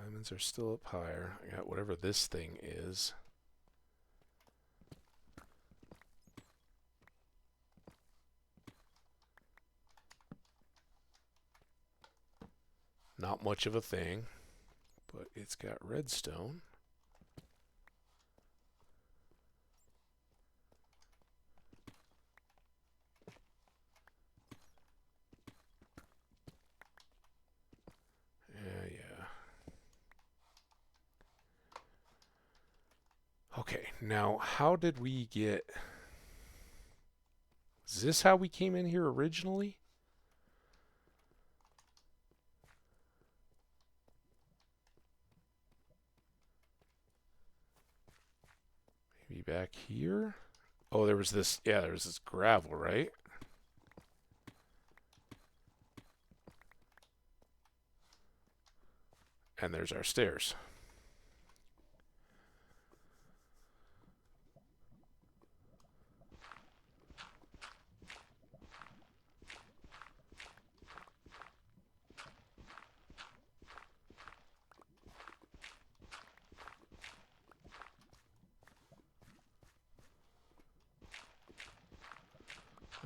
Diamonds are still up higher. I got whatever this thing is. Not much of a thing, but it's got redstone. Yeah. Okay, now how did we get... Is this how we came in here originally? Maybe back here? Oh, there was this gravel, right? And there's our stairs.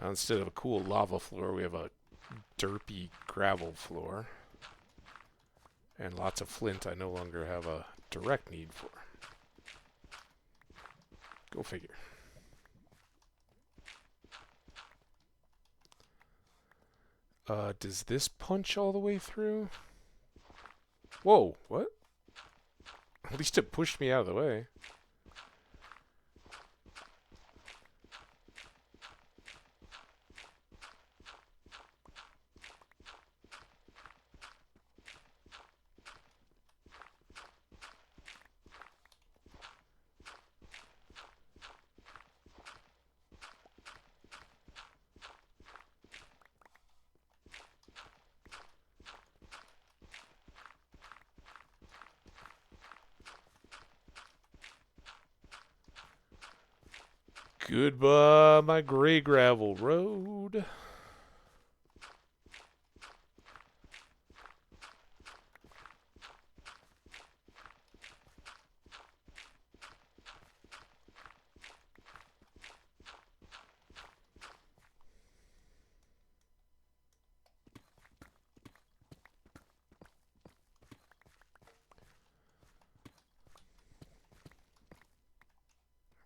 Now, instead of a cool lava floor, we have a derpy gravel floor. And lots of flint I no longer have a direct need for. Go figure. Does this punch all the way through? Whoa, what? At least it pushed me out of the way. Goodbye, my gray gravel road.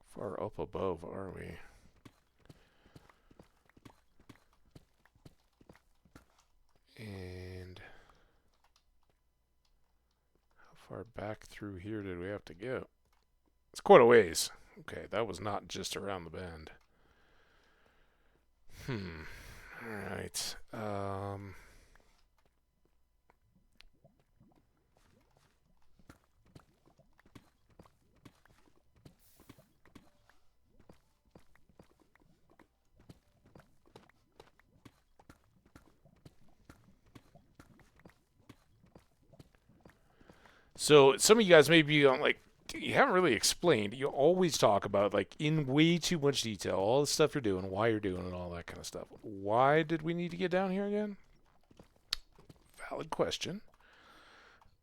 Far up above are we? And how far back through here did we have to go? It's quite a ways. Okay, that was not just around the bend. Alright. So some of you guys may be like, you haven't really explained. You always talk about, like, in way too much detail, all the stuff you're doing, why you're doing it, and all that kind of stuff. Why did we need to get down here again? Valid question.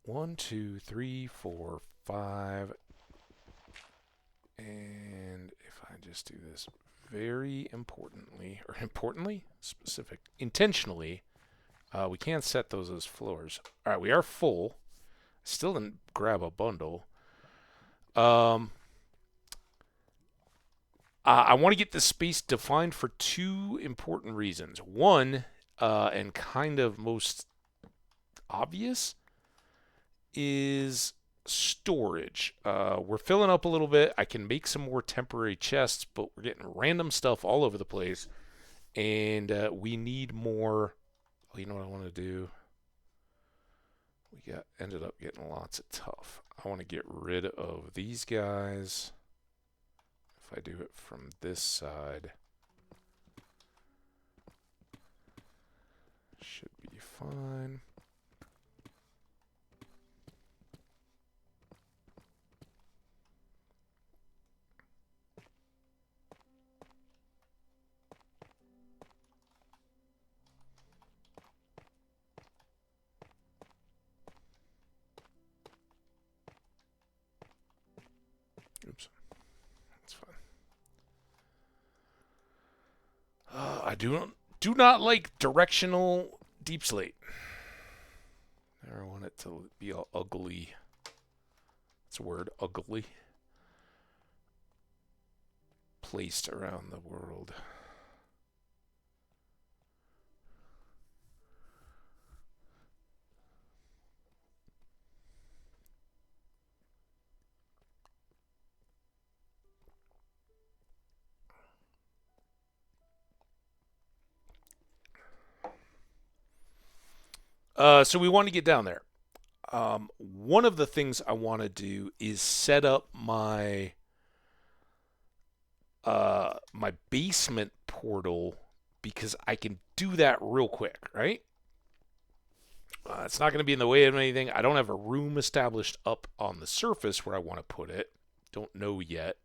1, 2, 3, 4, 5. And if I just do this very intentionally, we can't set those as floors. All right, we are full. Still didn't grab a bundle. I want to get this space defined for two important reasons. One, and kind of most obvious, is storage. We're filling up a little bit. I can make some more temporary chests, but we're getting random stuff all over the place. And we need more. Oh, you know what I want to do? We ended up getting lots of tough. I want to get rid of these guys. If I do it from this side, should be fine. Oops. That's fine. I do not like directional deep slate. Never want it to be all ugly. It's a word, ugly. Placed around the world. So we want to get down there. One of the things I want to do is set up my my basement portal, because I can do that real quick, right? It's not going to be in the way of anything. I don't have a room established up on the surface where I want to put it. Don't know yet.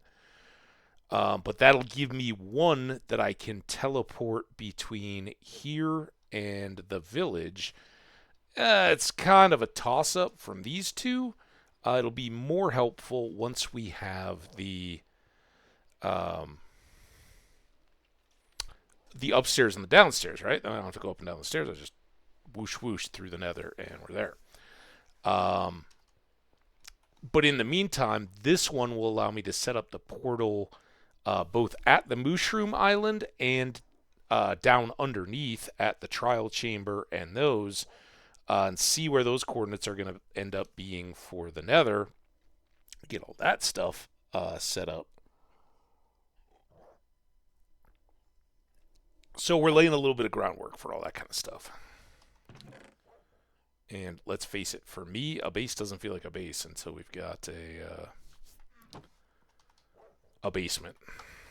But that'll give me one that I can teleport between here and the village. It's kind of a toss-up from these two. It'll be more helpful once we have the the upstairs and the downstairs, right? I don't have to go up and down the stairs. I just whoosh whoosh through the nether and we're there. But in the meantime, this one will allow me to set up the portal both at the Mushroom Island and down underneath at the Trial Chamber and those, and see where those coordinates are going to end up being for the nether. Get all that stuff set up. So we're laying a little bit of groundwork for all that kind of stuff. And let's face it, for me, a base doesn't feel like a base until we've got a basement.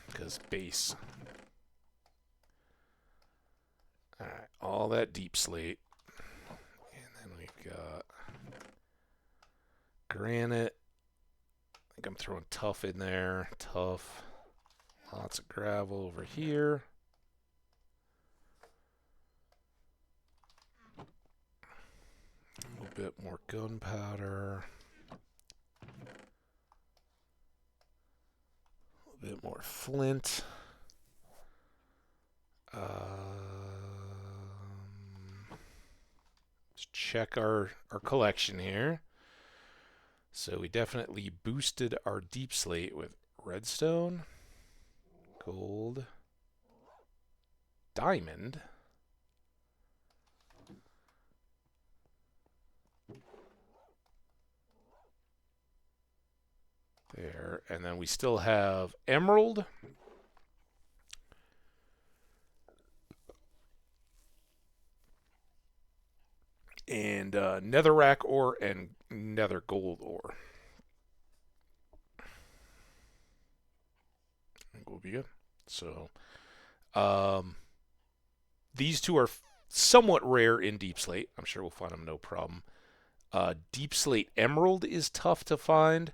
Because base. Alright, all that deep slate. And then we've got granite. I think I'm throwing tuff in there. Tuff. Lots of gravel over here. A little bit more gunpowder. A little bit more flint. Let's check our collection here. So we definitely boosted our deep slate with redstone, gold, diamond, there, and then we still have emerald. And netherrack ore and nether gold ore. I think we'll be good. So, these two are somewhat rare in deep slate. I'm sure we'll find them no problem. Deep slate emerald is tough to find.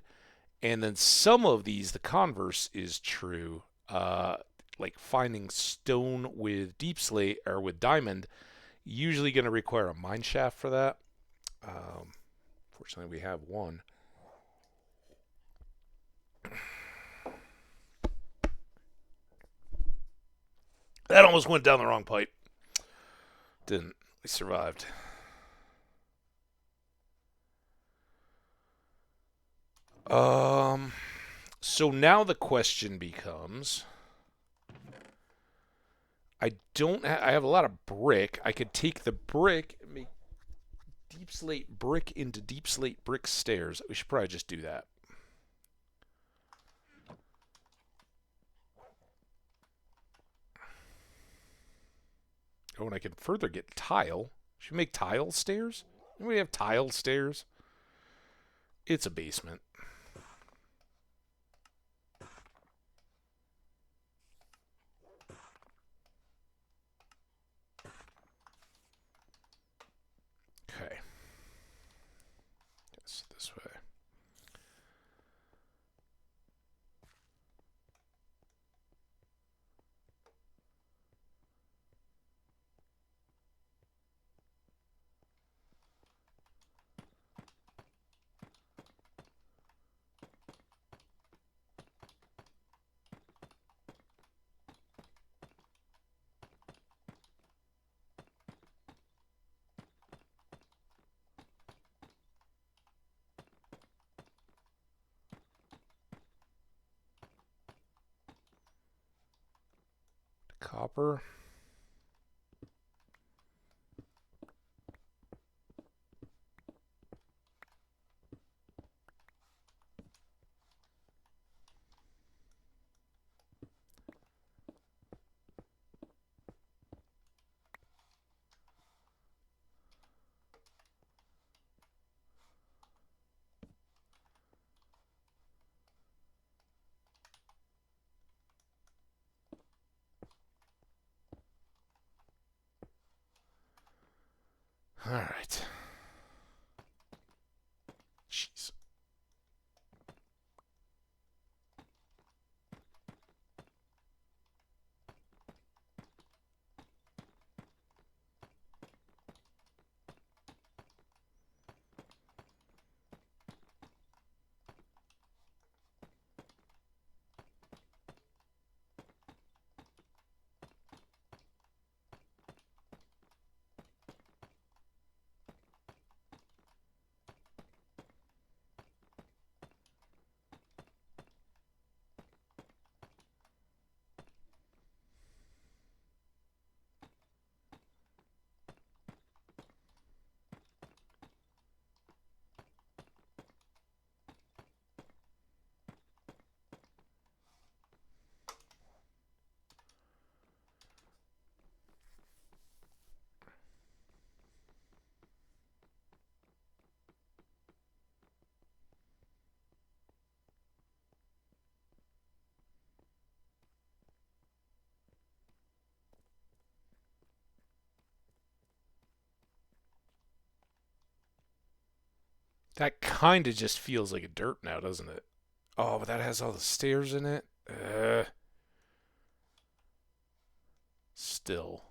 And then some of these, the converse is true. Like finding stone with deep slate or with diamond, usually going to require a mine shaft for that. Fortunately, we have one. That almost went down the wrong pipe. Didn't. We survived. So now the question becomes, I have a lot of brick. I could take the brick and make deep slate brick into deep slate brick stairs. We should probably just do that. Oh, and I can further get tile. Should we make tile stairs? We have tile stairs. It's a basement. Okay. Yes, this way. Copper. All right. Jeez. That kind of just feels like a dirt now, doesn't it? Oh, but that has all the stairs in it. Still.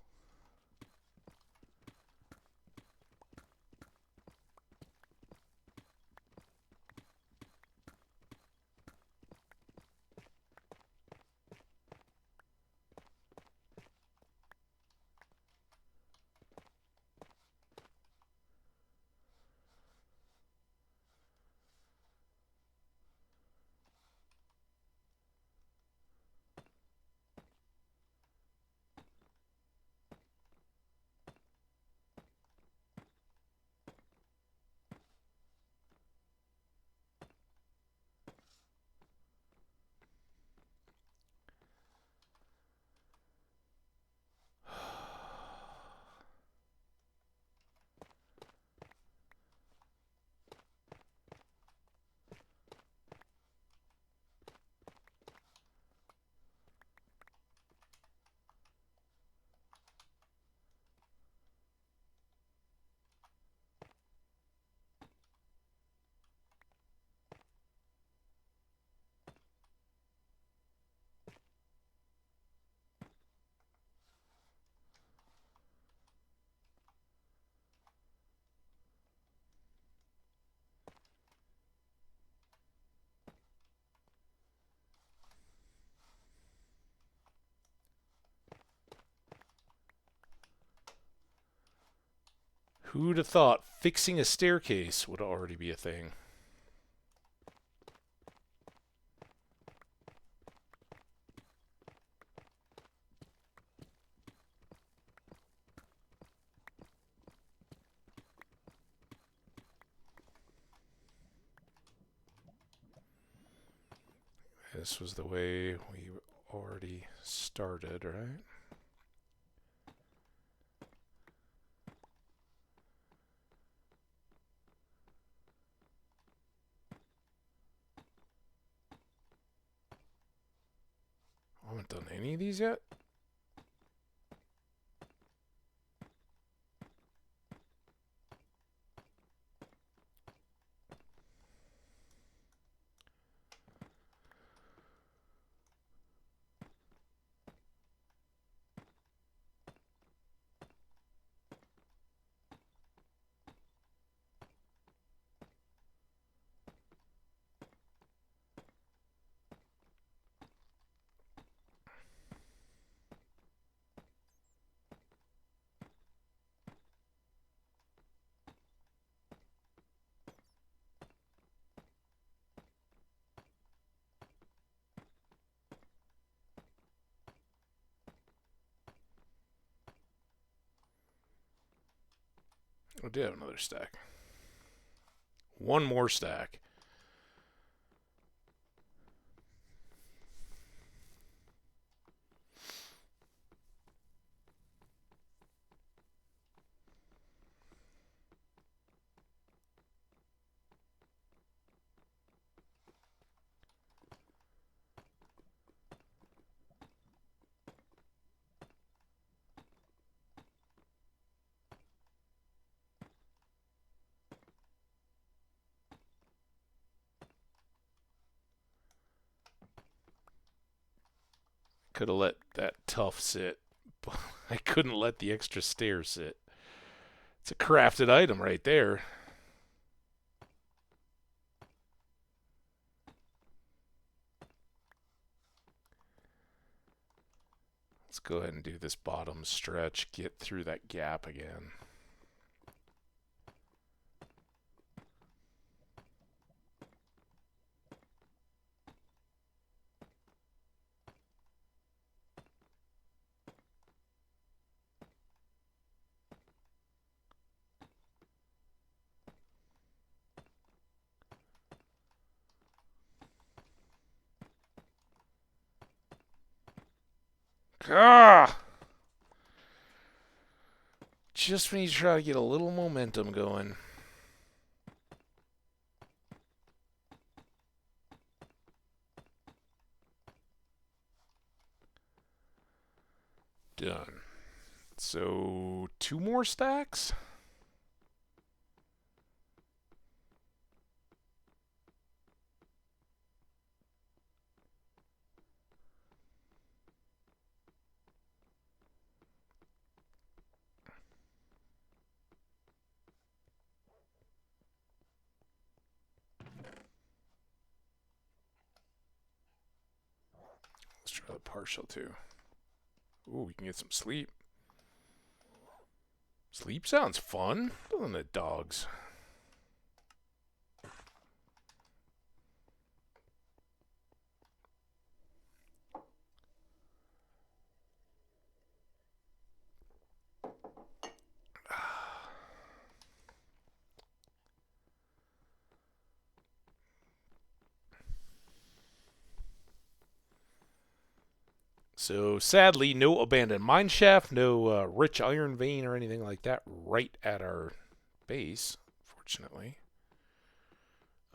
Who'd have thought fixing a staircase would already be a thing? This was the way we already started, right? I haven't done any of these yet. I did have another stack. One more stack. Could have let that tough sit, but I couldn't let the extra stairs sit. It's a crafted item right there. Let's go ahead and do this bottom stretch, get through that gap again. Ah! Just when you try to get a little momentum going. Done. So, two more stacks? Another partial too. Ooh, we can get some sleep. Sleep sounds fun, doesn't it, dogs? So, sadly, no abandoned mine shaft, no rich iron vein or anything like that right at our base, fortunately.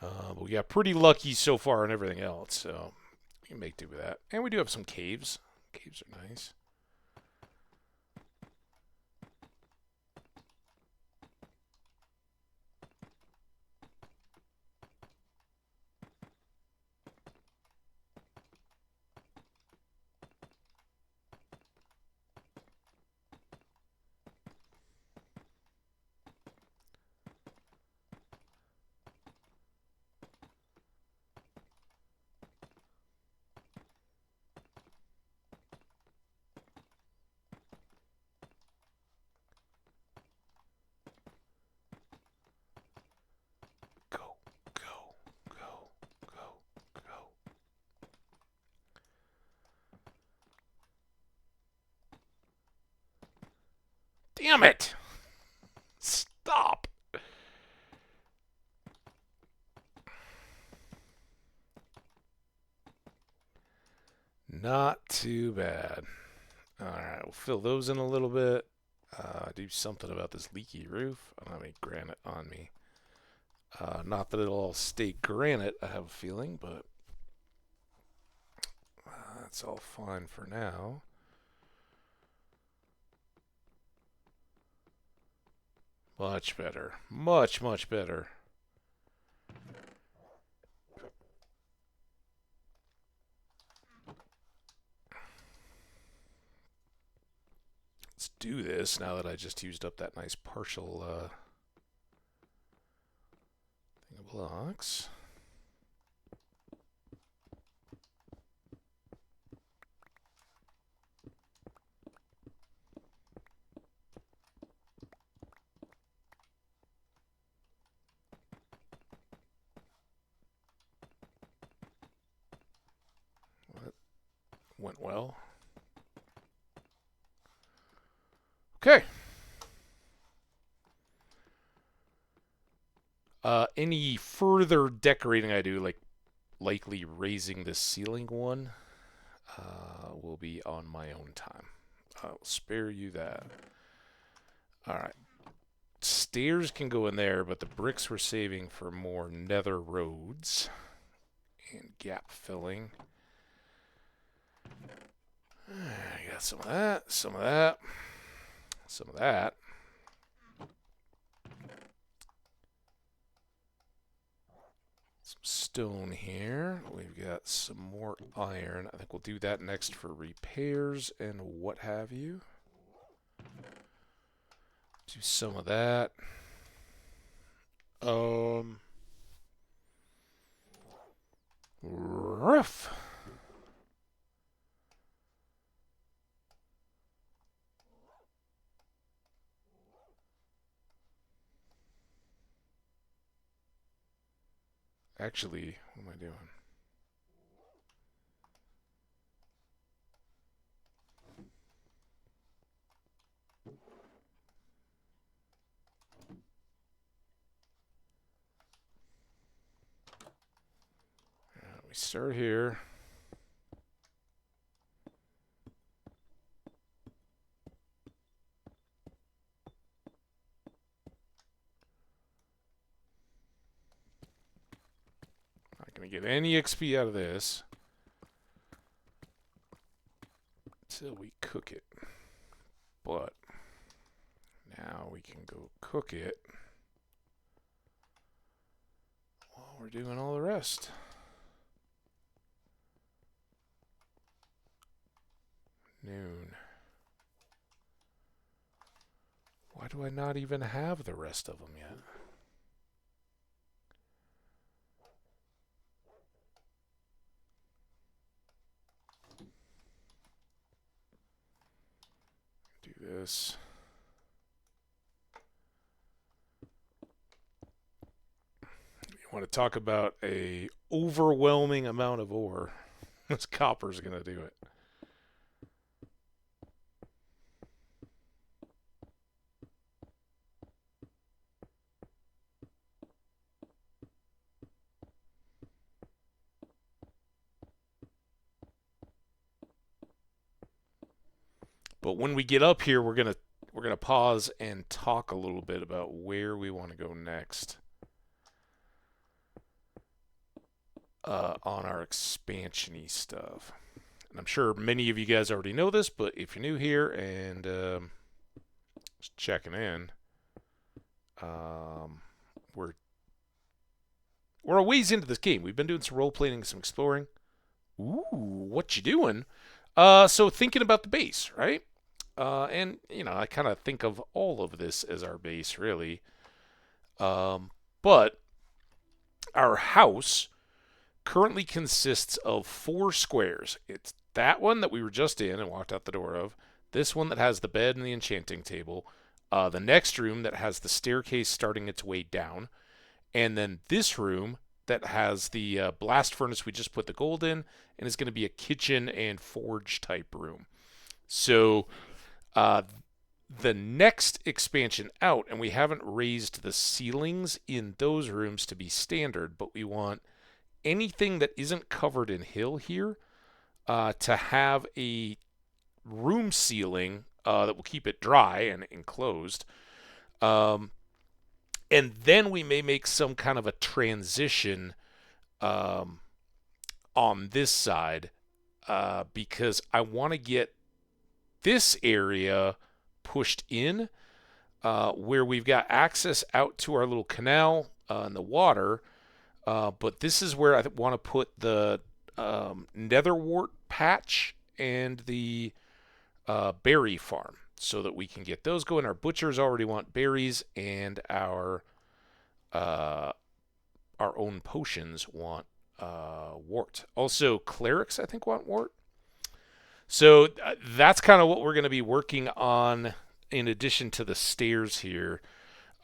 But we got pretty lucky so far on everything else, so we can make do with that. And we do have some caves. Caves are nice. Go, go, go, go, go. Damn it! Stop! Not too bad. Alright, we'll fill those in a little bit. Do something about this leaky roof. I don't have any granite on me. Not that it'll all stay granite, I have a feeling, but that's all fine for now. Much better. Much, much better. Let's do this now that I just used up that nice partial thing of blocks. What went well? Okay. Any further decorating I do, like likely raising the ceiling one, will be on my own time. I'll spare you that. Alright. Stairs can go in there, but the bricks we're saving for more nether roads and gap filling. I got some of that, some of that, some of that. Some stone here. We've got some more iron. I think we'll do that next for repairs and what have you. Do some of that. Rough. Actually, what am I doing? We start here. Not going to get any XP out of this until we cook it. But now we can go cook it while we're doing all the rest. Noon. Why do I not even have the rest of them yet? this. You want to talk about a overwhelming amount of ore. This copper's going to do it. But when we get up here, we're gonna pause and talk a little bit about where we want to go next on our expansion-y stuff. And I'm sure many of you guys already know this, but if you're new here and just checking in, we're a ways into this game. We've been doing some role-playing and some exploring. Ooh, what you doing? So thinking about the base, right? And, you know, I kind of think of all of this as our base, really. But our house currently consists of 4 squares. It's that one that we were just in and walked out the door of, this one that has the bed and the enchanting table, the next room that has the staircase starting its way down, and then this room that has the blast furnace we just put the gold in, and is going to be a kitchen and forge type room. So the next expansion out, and we haven't raised the ceilings in those rooms to be standard, but we want anything that isn't covered in hill here to have a room ceiling that will keep it dry and enclosed. And then we may make some kind of a transition on this side because I want to get this area pushed in where we've got access out to our little canal and the water. But this is where I want to put the netherwort patch and the berry farm so that we can get those going. Our butchers already want berries, and our own potions want wort. Also, clerics, I think, want wort. So that's kind of what we're going to be working on in addition to the stairs here.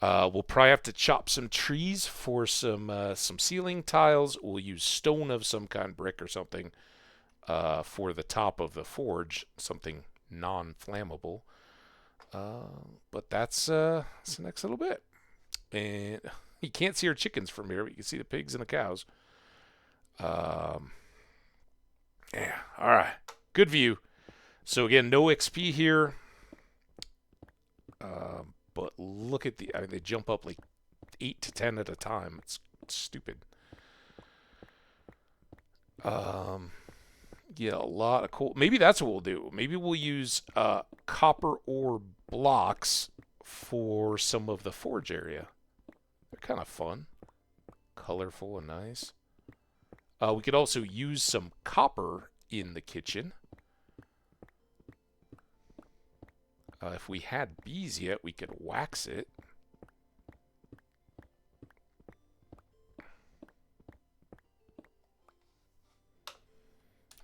We'll probably have to chop some trees for some ceiling tiles. We'll use stone of some kind, brick or something, for the top of the forge, something non-flammable. But that's the next little bit. And you can't see our chickens from here, but you can see the pigs and the cows. Yeah, all right. Good view. So again, no XP here. But look at I mean, they jump up like 8 to 10 at a time. It's stupid. Yeah, a lot of coal. Maybe that's what we'll do. Maybe we'll use copper ore blocks for some of the forge area. They're kind of fun, colorful, and nice. We could also use some copper in the kitchen. If we had bees yet, we could wax it.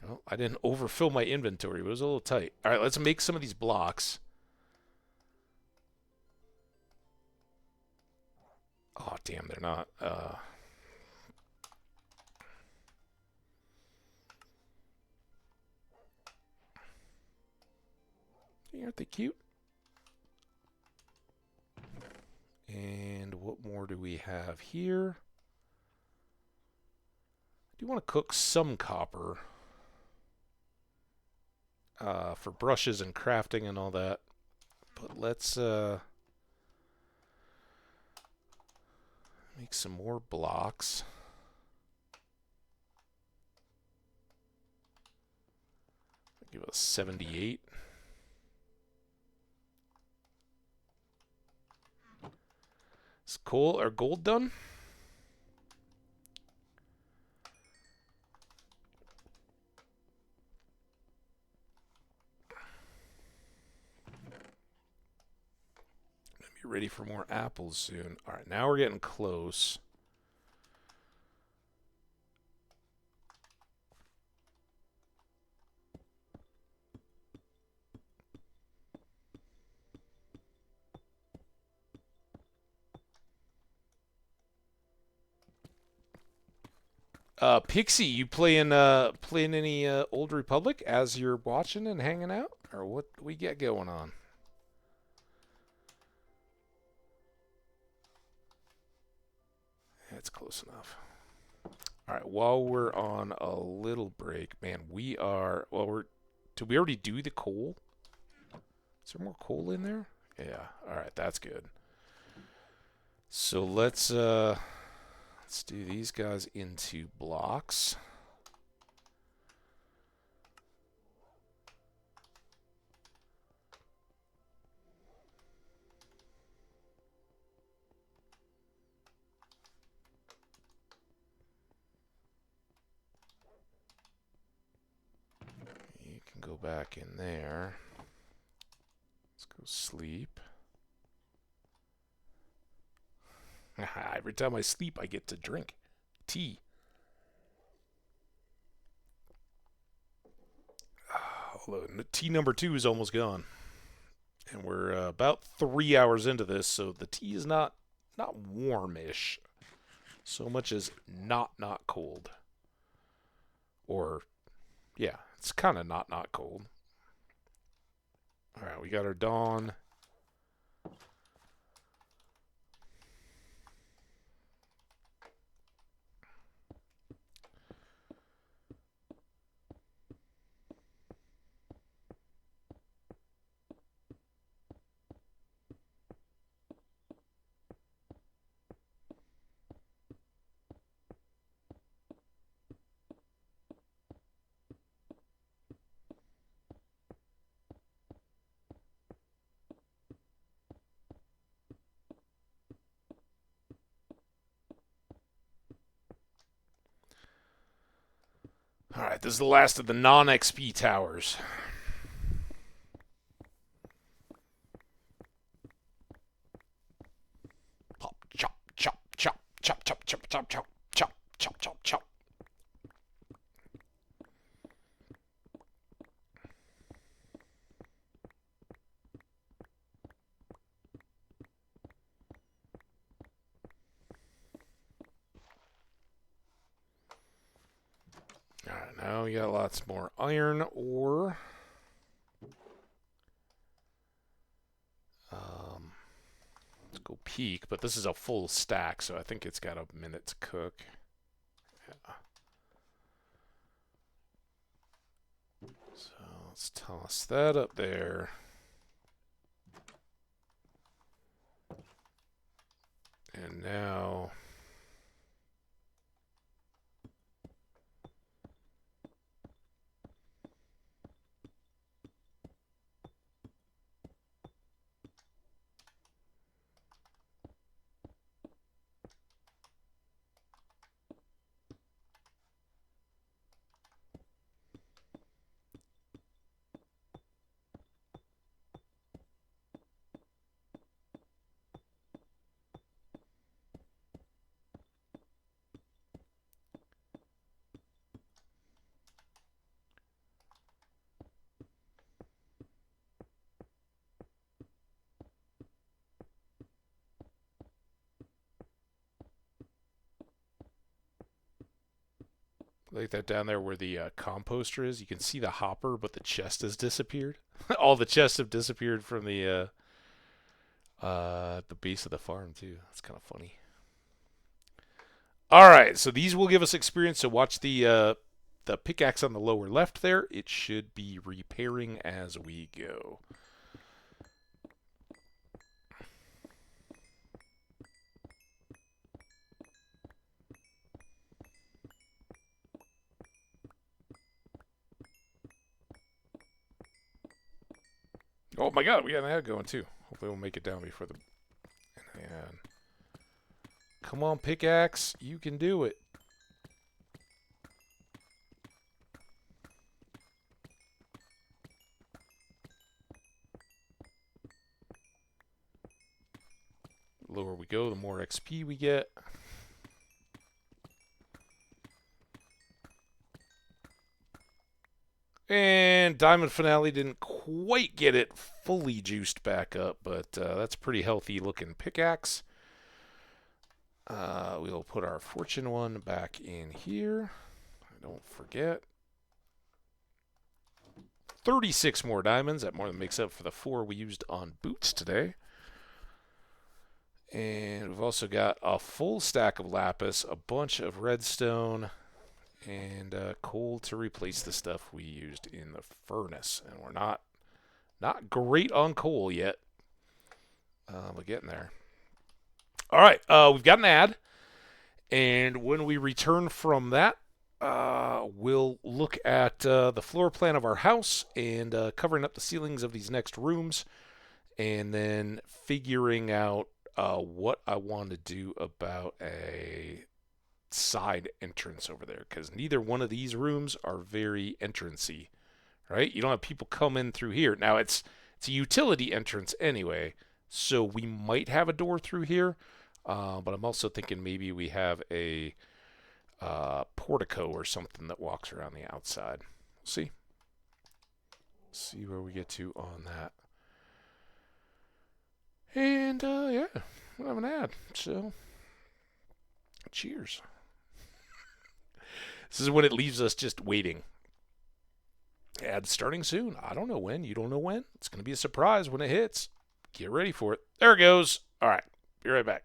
Well, I didn't overfill my inventory. It was a little tight. All right, let's make some of these blocks. Oh, damn, they're not. Aren't they cute? And what more do we have here? I do want to cook some copper for brushes and crafting and all that. But let's make some more blocks. Give us 78. Is coal or gold done? Gonna be ready for more apples soon. All right, now we're getting close. Pixie, you playing any Old Republic as you're watching and hanging out, or what we got going on? That's close enough. All right. While we're on a little break, man, we are. Well, we're. Did we already do the coal? Is there more coal in there? Yeah. All right. That's good. So let's do these guys into blocks. You can go back in there. Let's go sleep. Every time I sleep, I get to drink tea. Although tea number 2 is almost gone, and we're about 3 hours into this, so the tea is not warmish so much as not cold. Or, yeah, it's kind of not cold. All right, we got our dawn. All right, this is the last of the non-XP towers. Pop, chop, chop, chop, chop, chop, chop, chop, chop, chop, chop, chop, chop. Alright, now we got lots more iron ore. Let's go peek, but this is a full stack, so I think it's got a minute to cook. Yeah. So let's toss that up there. And now... Like that down there where the composter is, you can see the hopper, but the chest has disappeared. All the chests have disappeared from the base of the farm too. That's kind of funny. All right, so these will give us experience. So watch the pickaxe on the lower left there. It should be repairing as we go. Oh my god, we got an ad going too. Hopefully we'll make it down before the... And come on, pickaxe. You can do it. The lower we go, the more XP we get. And Diamond Finale didn't quite get it fully juiced back up, but that's a pretty healthy looking pickaxe. We'll put our fortune one back in here. Don't forget. 36 more diamonds. That more than makes up for the 4 we used on boots today. And we've also got a full stack of lapis, a bunch of redstone, and coal to replace the stuff we used in the furnace. And we're not great on coal yet. We're getting there. All right, we've got an ad. And when we return from that, we'll look at the floor plan of our house and covering up the ceilings of these next rooms, and then figuring out what I want to do about a side entrance over there, because neither one of these rooms are very entrancey, right? You don't have people come in through here. Now it's a utility entrance anyway, so we might have a door through here, but I'm also thinking maybe we have a portico or something that walks around the outside. See where we get to on that. And yeah, we'll have an ad. So cheers. This is when it leaves us just waiting. Ad starting soon. I don't know when. You don't know when. It's going to be a surprise when it hits. Get ready for it. There it goes. All right. Be right back.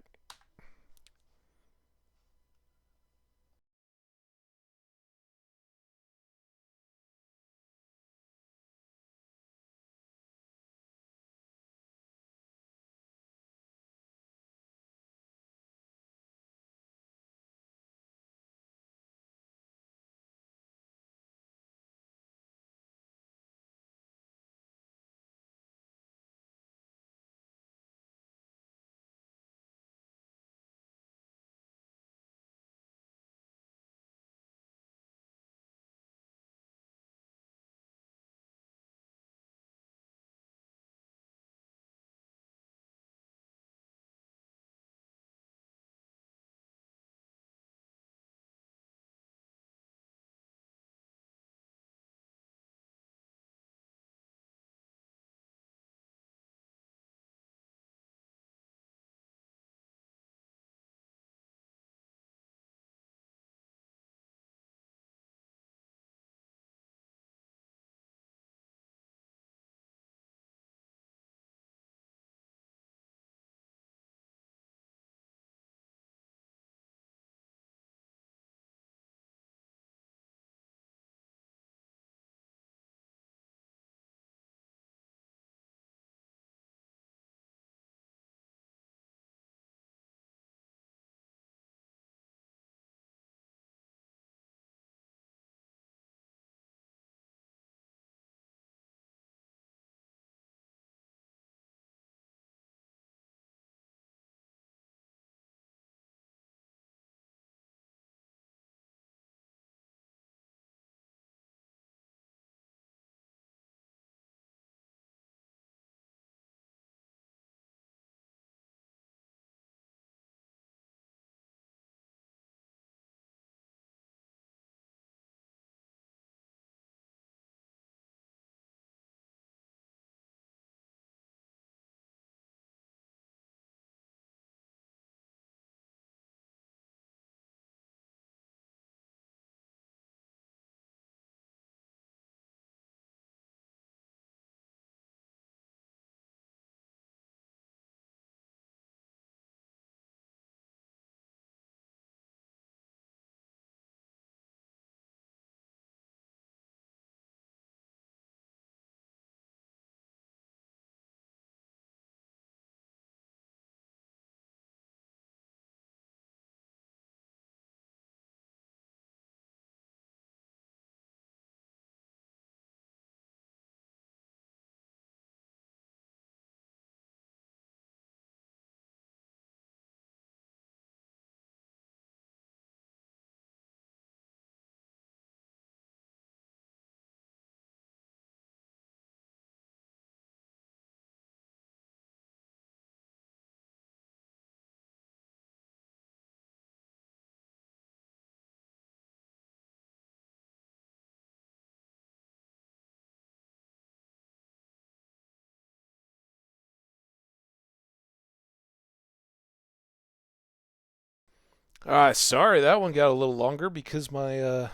Sorry, that one got a little longer because my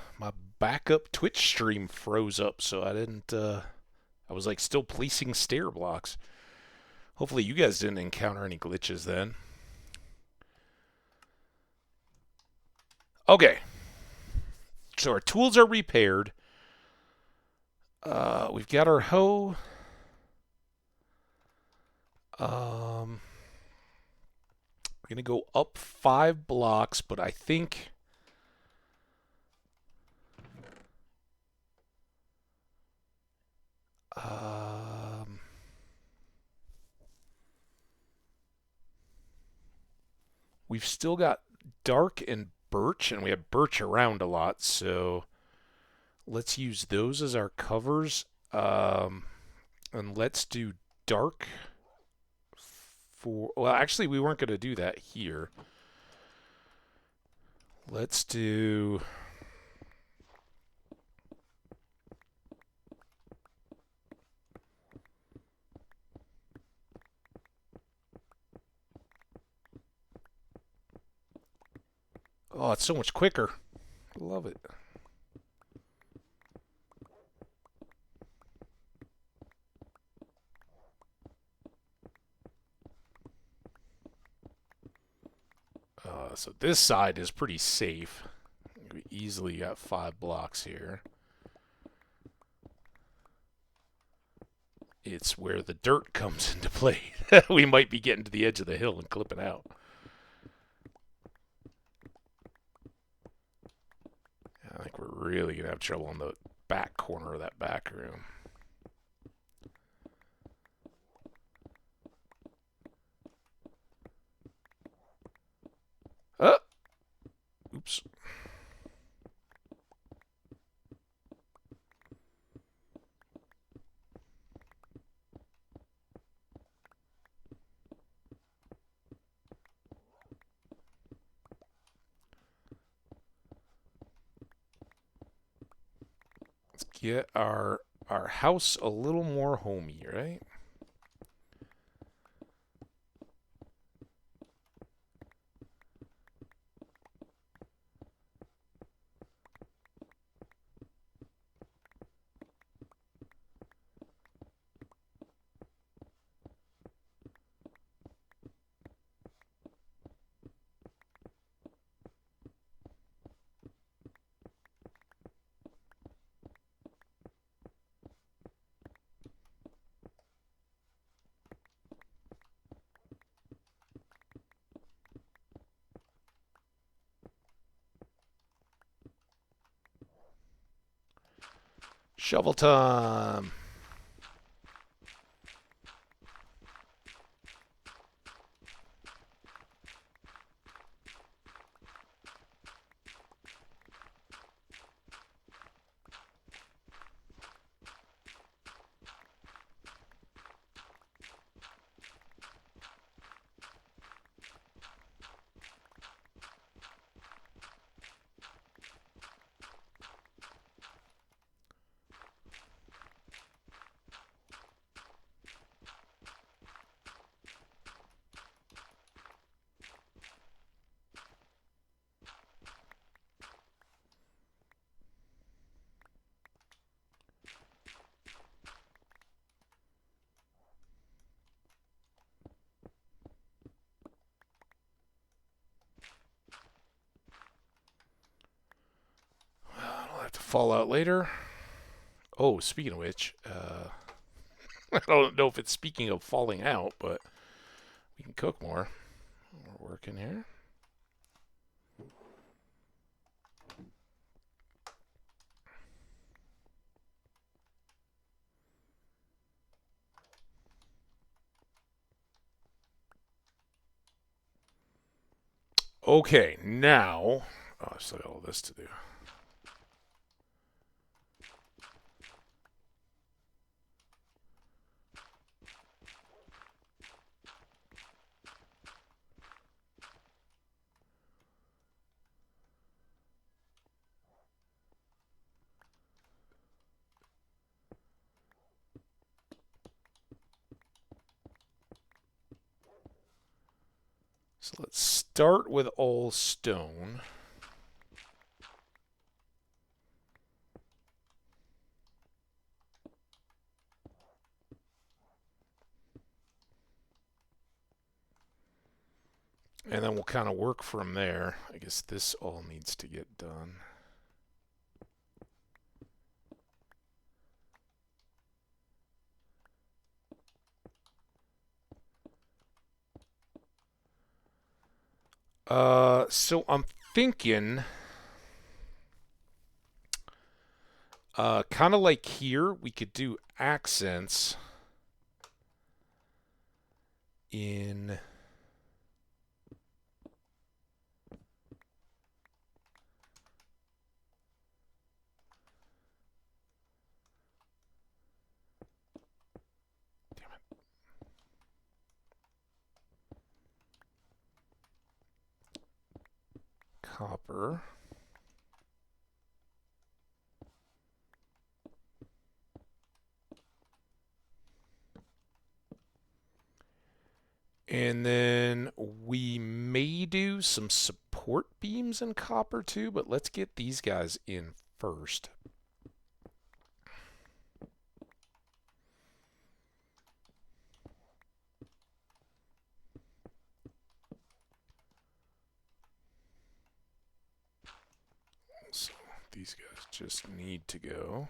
backup Twitch stream froze up, so I didn't. I was like still placing stair blocks. Hopefully, you guys didn't encounter any glitches then. Okay, so our tools are repaired. We've got our hoe. We're gonna go up 5 blocks, but I think. We've still got dark and birch, and we have birch around a lot, so let's use those as our covers. And let's do dark for. Well, actually, we weren't going to do that here. Let's do. Oh, it's so much quicker. Love it. So this side is pretty safe. We easily got 5 blocks here. It's where the dirt comes into play. We might be getting to the edge of the hill and clipping out. I think we're really going to have trouble in the back corner of that back room. Oops. Let's get our house a little more homey, right? Shovel time. I'll have to fall out later. Oh, speaking of which, I don't know if it's speaking of falling out, but we can cook more. We're working here. Okay, now. Oh, I still got all this to do. So let's start with all stone. And then we'll kind of work from there. I guess this all needs to get done. So I'm thinking, kind of like here, we could do accents in... Damn it. Copper. And then we may do some support beams in copper too, but let's get these guys in first. So these guys just need to go.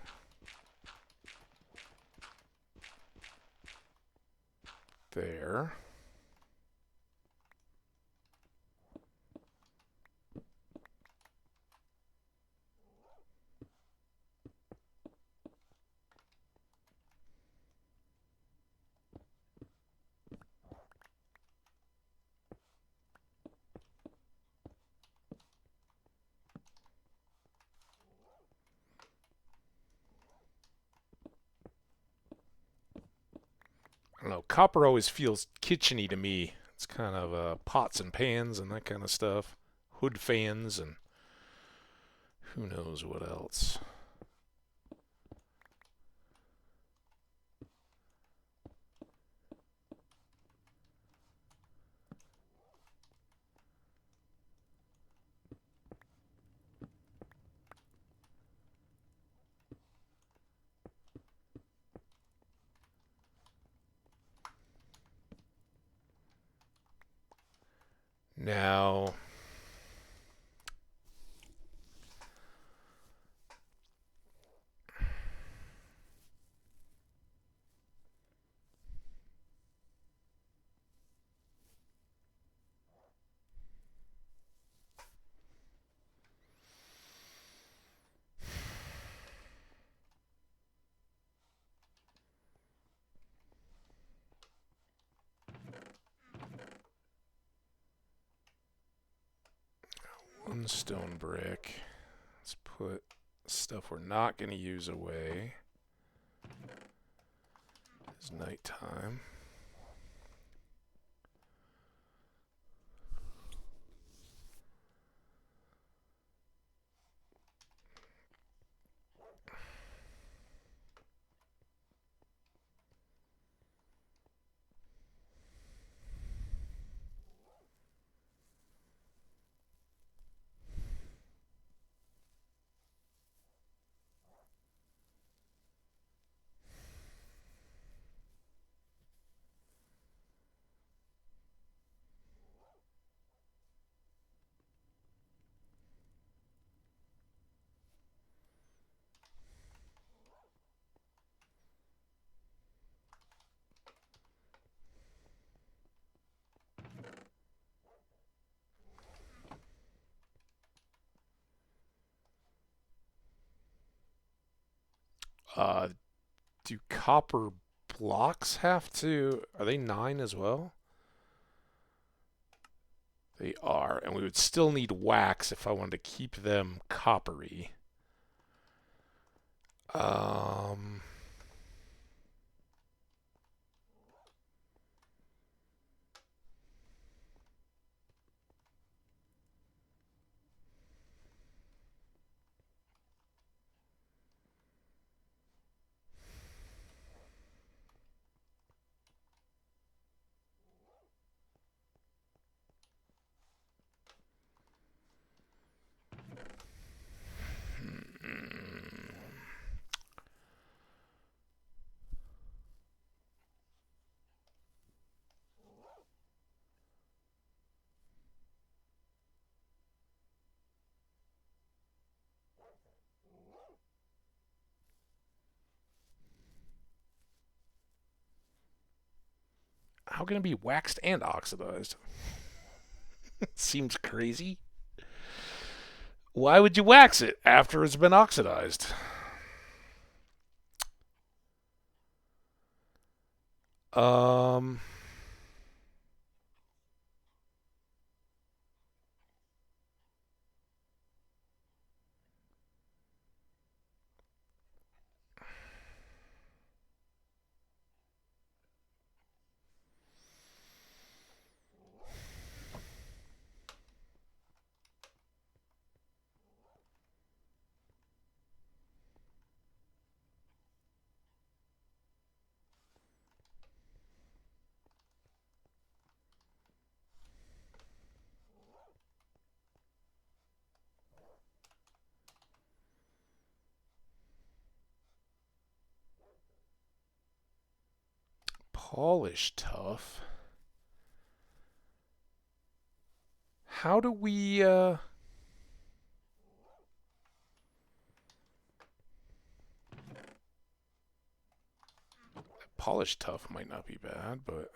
There. I don't know, copper always feels kitcheny to me. It's kind of pots and pans and that kind of stuff. Hood fans and who knows what else. Now, one stone brick. Let's put stuff we're not going to use away. It's nighttime. Uh, do copper blocks have to... Are they 9 as well? They are. And we would still need wax if I wanted to keep them coppery. Um... How can it be waxed and oxidized? Seems crazy. Why would you wax it after it's been oxidized? Um, Polish tough. How do we, polish tough might not be bad, but...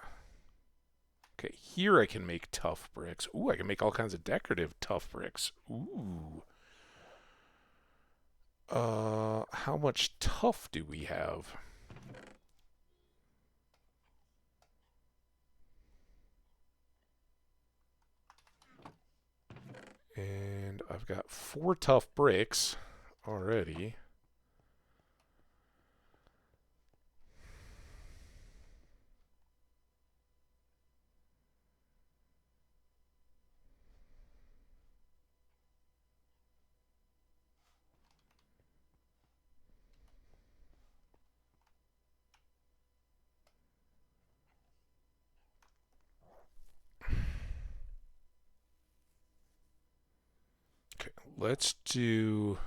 Okay, here I can make tough bricks. Ooh, I can make all kinds of decorative tough bricks. Ooh. How much tough do we have? And I've got 4 tough bricks already. Okay, let's do...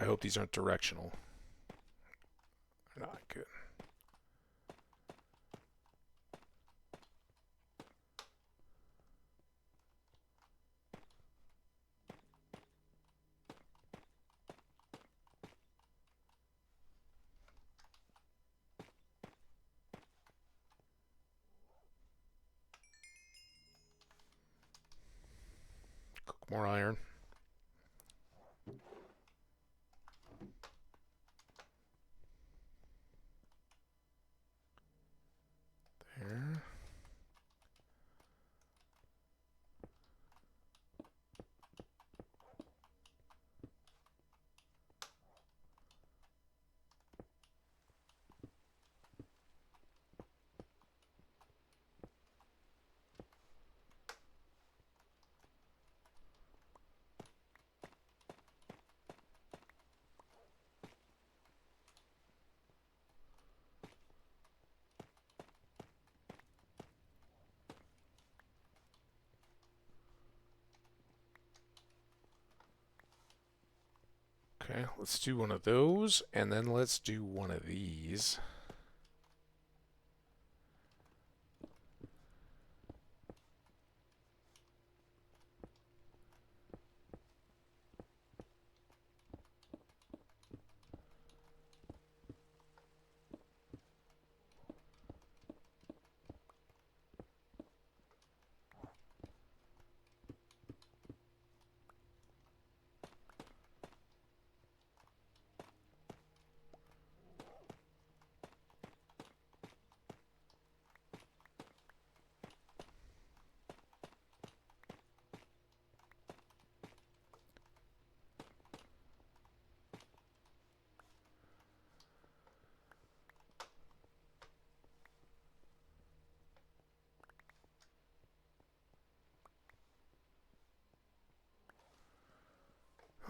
I hope these aren't directional. They're not good. Cook more iron. There. Okay, let's do one of those, and then let's do one of these.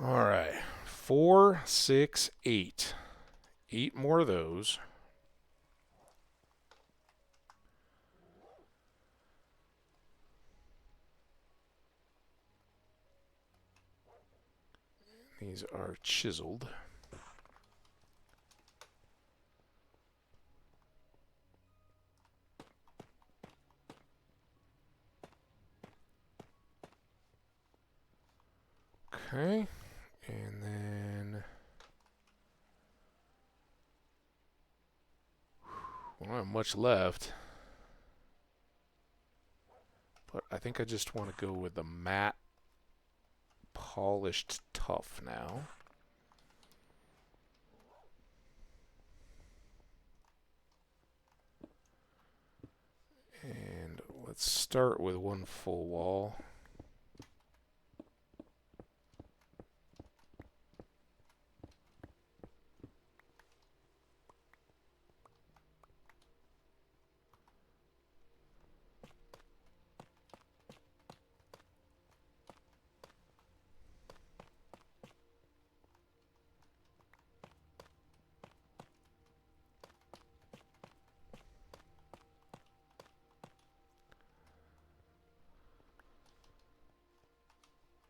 All right, 4, 6, 8. 8 more of those. These are chiseled. Okay. And then we don't have much left. But I think I just want to go with the matte polished tough now. And let's start with one full wall.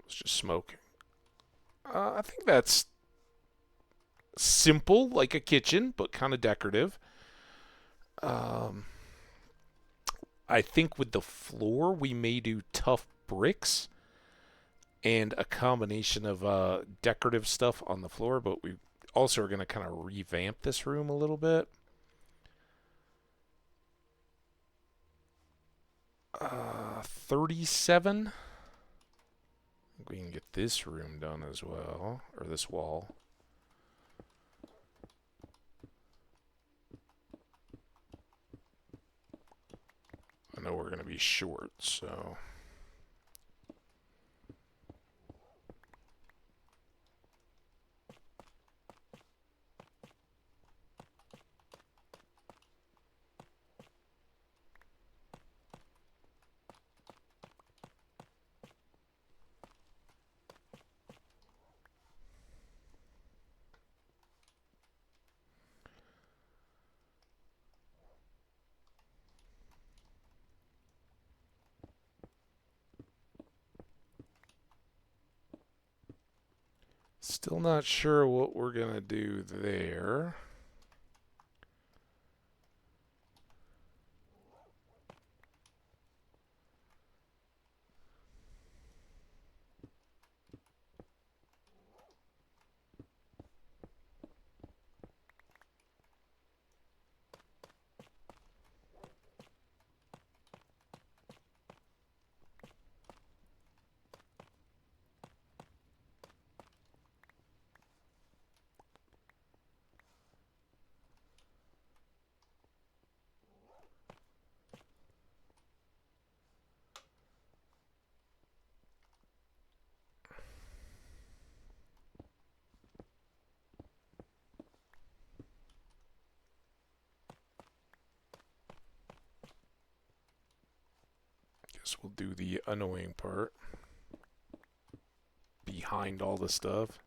It's just smoke. I think that's simple, like a kitchen, but kind of decorative. I think with the floor, we may do tough bricks and a combination of decorative stuff on the floor, but we also are going to kind of revamp this room a little bit. 37. I think we can get this room done as well, or this wall. I know we're going to be short, so... Still not sure what we're going to do there. Guess we'll do the annoying part behind all the stuff.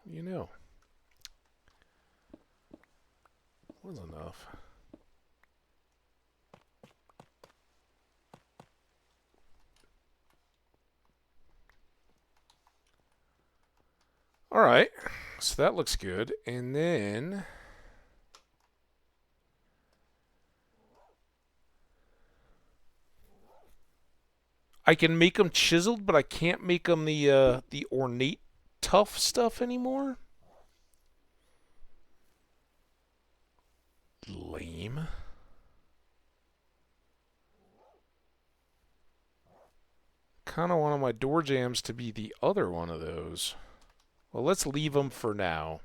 You know, was enough. All right, so that looks good. And then I can make them chiseled, but I can't make them the ornate tough stuff anymore. Lame. Kind of wanted my door jambs to be the other one of those. Well, let's leave them for now.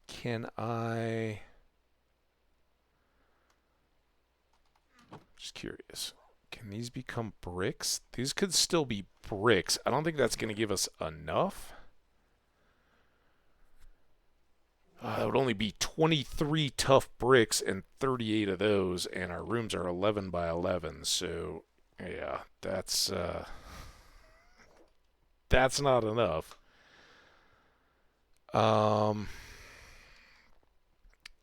Can I... Just curious. Can these become bricks? These could still be bricks. I don't think that's going to give us enough. That would only be 23 tough bricks and 38 of those, and our rooms are 11 by 11. So, yeah, that's not enough.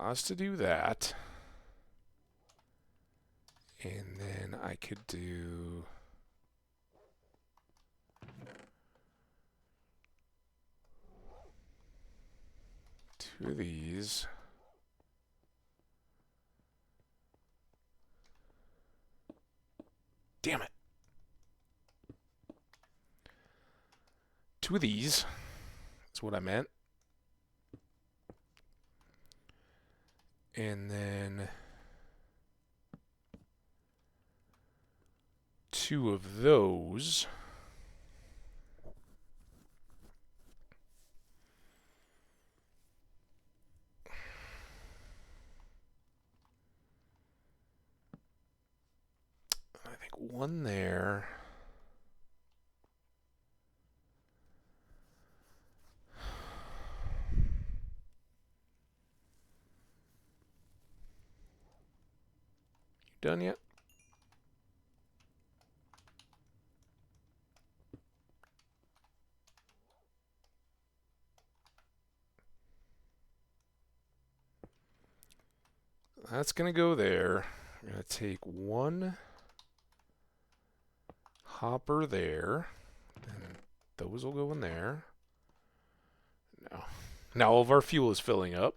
Pause to do that. And then I could do... two of these. Damn it. Two of these. That's what I meant. And then two of those. I think one there. You done yet? That's going to go there. I'm going to take one hopper there. And those will go in there. Now all of our fuel is filling up.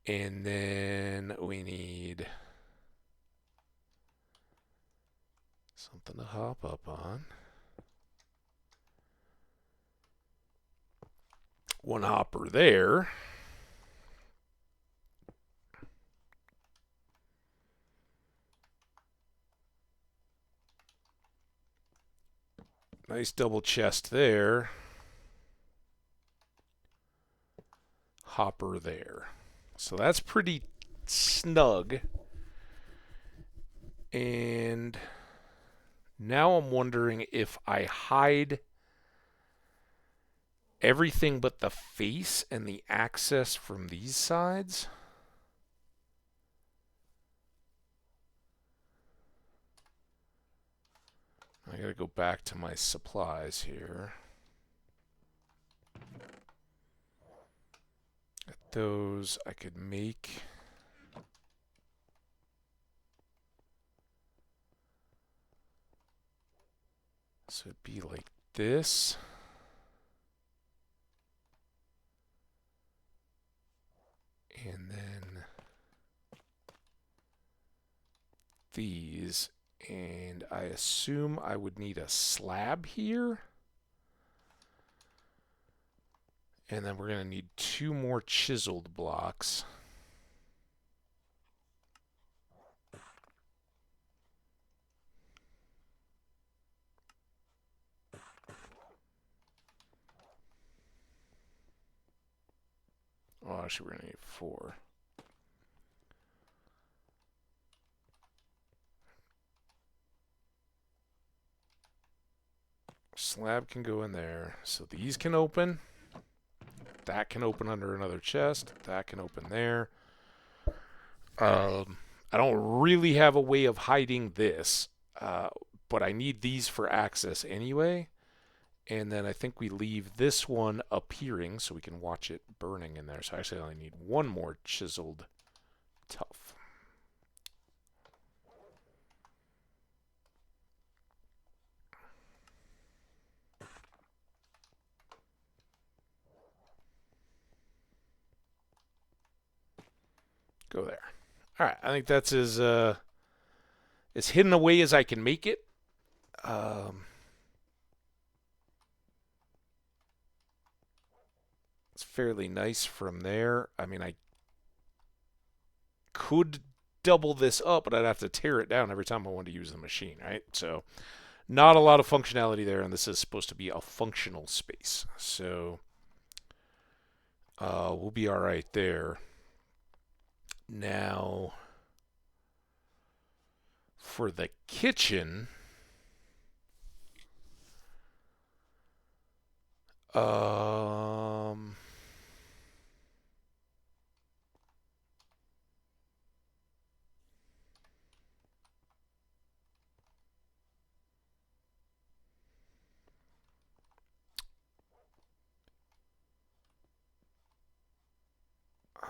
And then we need something to hop up on. One hopper there. Nice double chest there. Hopper there. So that's pretty snug. And now I'm wondering if I hide everything but the face and the access from these sides. I gotta go back to my supplies here. At those, I could make... so it'd be like this. And then these. And I assume I would need a slab here. And then we're going to need two more chiseled blocks. Oh, actually, we're going to need four. Slab can go in there. So these can open. That can open under another chest. That can open there. I don't really have a way of hiding this, but I need these for access anyway. And then I think we leave this one appearing so we can watch it burning in there. So actually I only need one more chiseled tough. Go there. All right, I think that's as hidden away as I can make it. It's fairly nice from there. I mean, I could double this up, but I'd have to tear it down every time I want to use the machine, right? So not a lot of functionality there, and this is supposed to be a functional space. So we'll be all right there. Now, for the kitchen,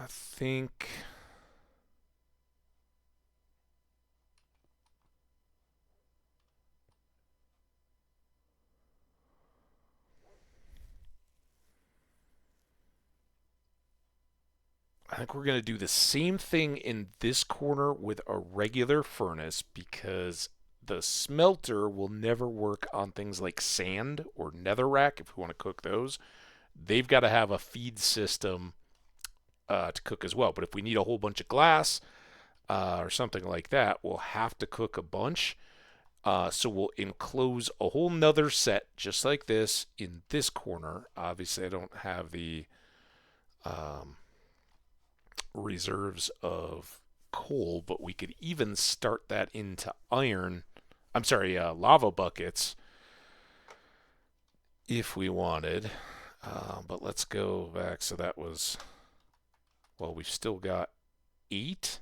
I think we're going to do the same thing in this corner with a regular furnace because the smelter will never work on things like sand or netherrack if we want to cook those. They've got to have a feed system to cook as well. But if we need a whole bunch of glass or something like that, we'll have to cook a bunch. So we'll enclose a whole nother set just like this in this corner. Obviously, I don't have the reserves of coal, but we could even start that into lava buckets if we wanted. But let's go back. So that was, well, we've still got 8.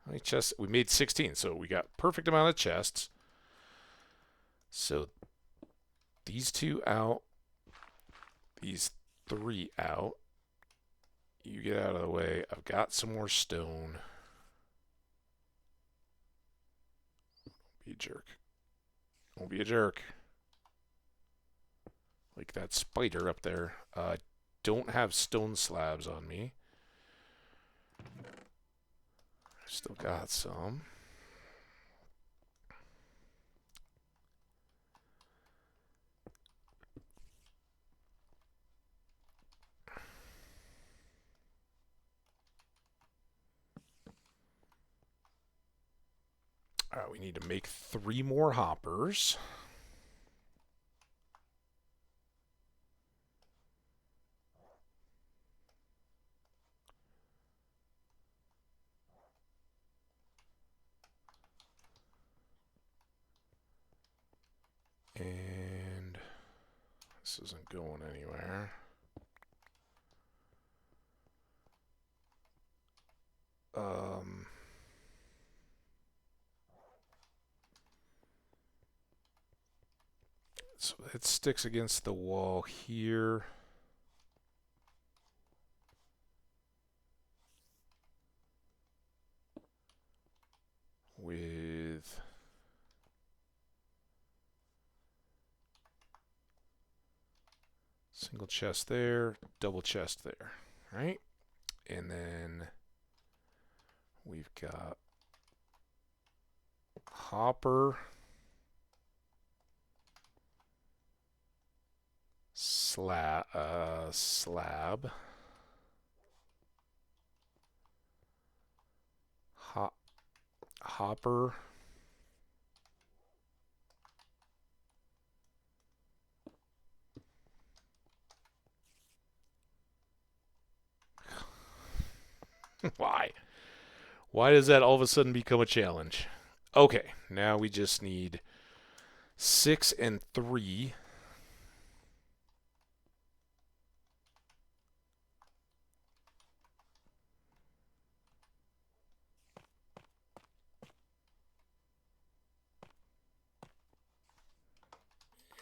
How many chests? We made 16, so we got perfect amount of chests. So these 2 out, these 3 out. You get out of the way. I've got some more stone. Don't be a jerk. Don't be a jerk. Like that spider up there. Don't have stone slabs on me. Still got some. All right, we need to make 3 more hoppers. And this isn't going anywhere. So it sticks against the wall here. With single chest there, double chest there, right? And then we've got hopper, slab, hopper, Why? Why does that all of a sudden become a challenge? Okay, now we just need 6 and 3.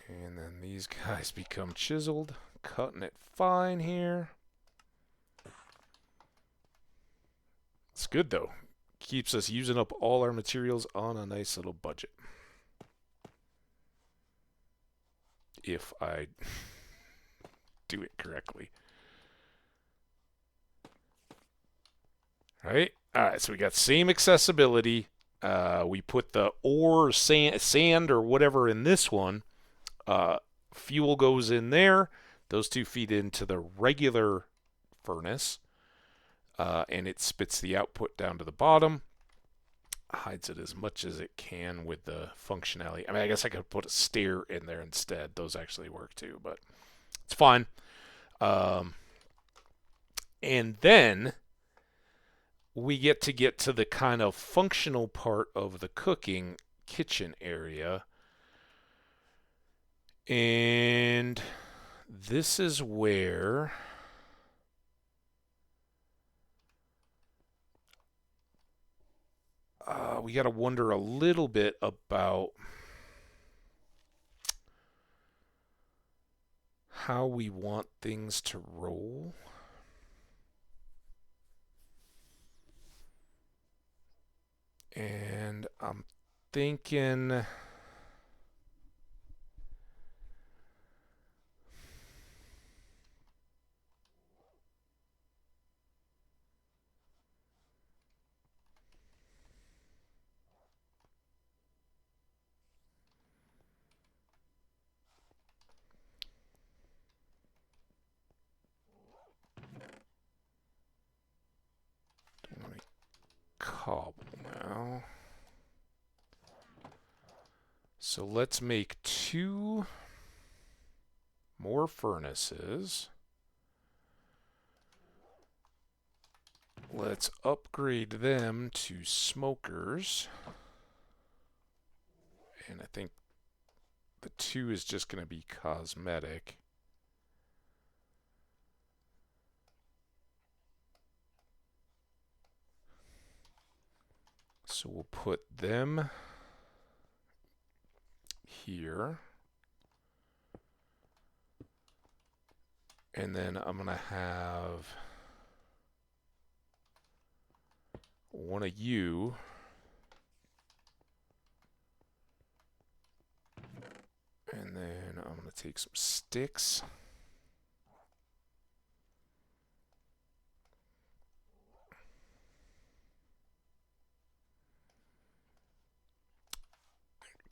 And then these guys become chiseled. Cutting it fine here. It's good though. Keeps us using up all our materials on a nice little budget. If I do it correctly. Right? Alright, so we got same accessibility. We put the ore, sand, or whatever in this one. Fuel goes in there. Those 2 feed into the regular furnace. And it spits the output down to the bottom. Hides it as much as it can with the functionality. I mean, I guess I could put a stair in there instead. Those actually work too, but it's fine. And then we get to the kind of functional part of the cooking kitchen area. And this is where we got to wonder a little bit about how we want things to roll. And I'm thinking... Let me cobble now. So let's make 2 more furnaces. Let's upgrade them to smokers. And I think the 2 is just going to be cosmetic. So we'll put them here. And then I'm going to have one of you. And then I'm going to take some sticks.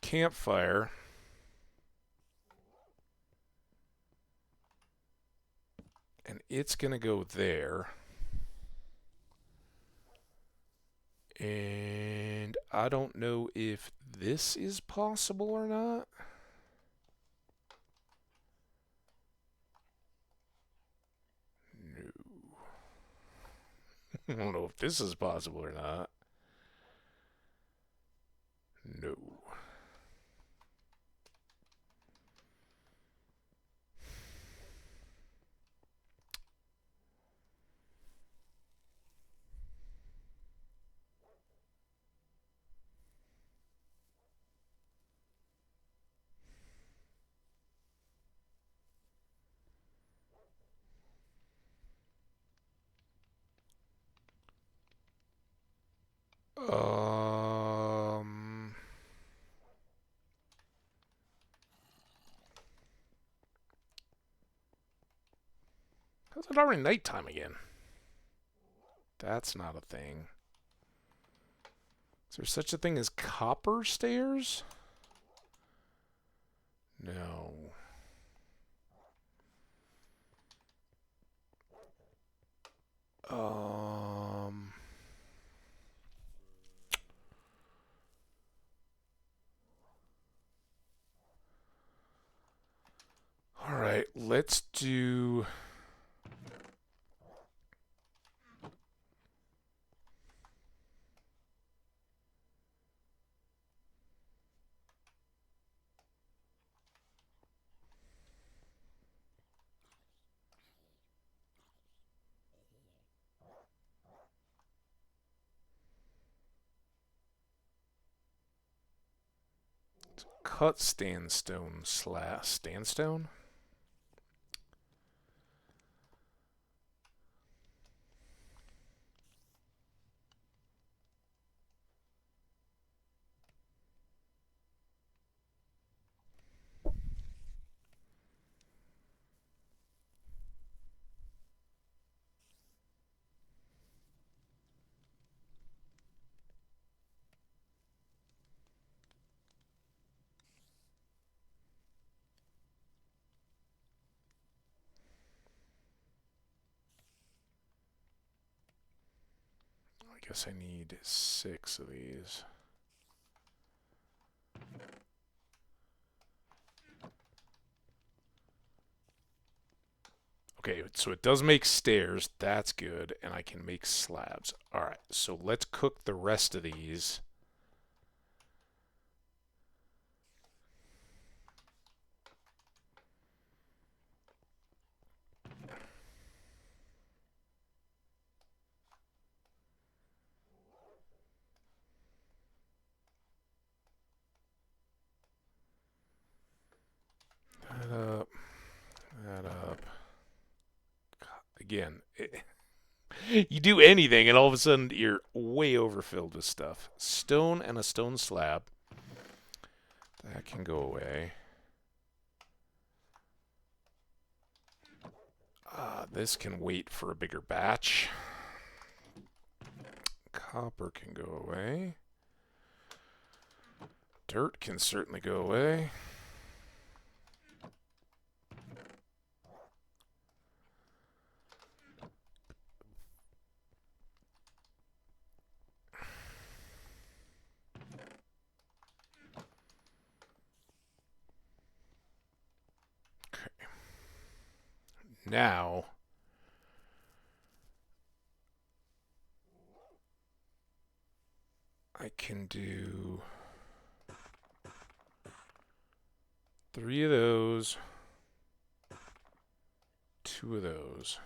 Campfire. And it's going to go there. And I don't know if this is possible or not. No. I don't know if this is possible or not. No. How's it already nighttime again? That's not a thing. Is there such a thing as copper stairs? No. All right, let's do... cut sandstone slash sandstone. I guess I need 6 of these. Okay, so it does make stairs. That's good. And I can make slabs. All right, so let's cook the rest of these. That up. That up. God, again, You do anything, and all of a sudden you're way overfilled with stuff. Stone and a stone slab. That can go away. This can wait for a bigger batch. Copper can go away. Dirt can certainly go away. Okay. Now, I can do 3 of those, 2 of those.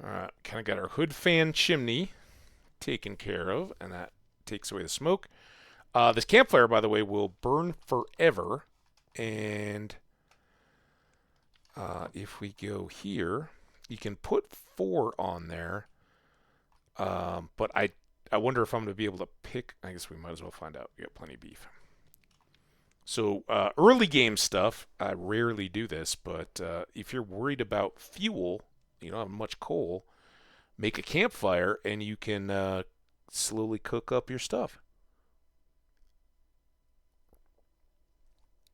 Alright, kind of got our hood fan chimney taken care of, and that takes away the smoke. This campfire, by the way, will burn forever, and if we go here, you can put 4 on there, but I wonder if I'm going to be able to pick. I guess we might as well find out. We got plenty of beef. So early game stuff, I rarely do this, but if you're worried about fuel, you don't have much coal, make a campfire and you can slowly cook up your stuff.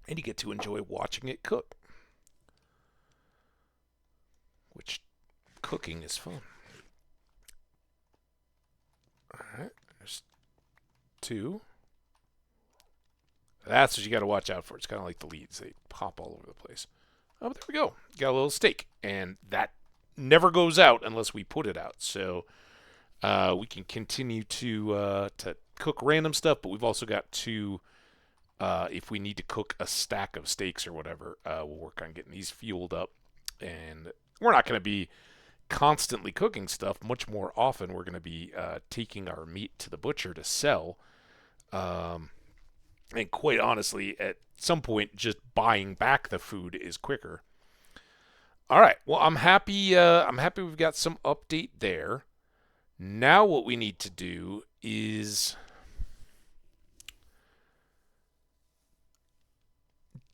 And you get to enjoy watching it cook, which cooking is fun. Alright, there's 2. That's what you got to watch out for. It's kind of like the leads. They pop all over the place. Oh, but there we go. Got a little steak. And that never goes out unless we put it out. So we can continue to cook random stuff, but we've also got 2, if we need to cook a stack of steaks or whatever, we'll work on getting these fueled up. And we're not going to be constantly cooking stuff. Much more often, we're going to be taking our meat to the butcher to sell. And quite honestly, at some point, just buying back the food is quicker. All right. Well, I'm happy. I'm happy we've got some update there. Now, what we need to do is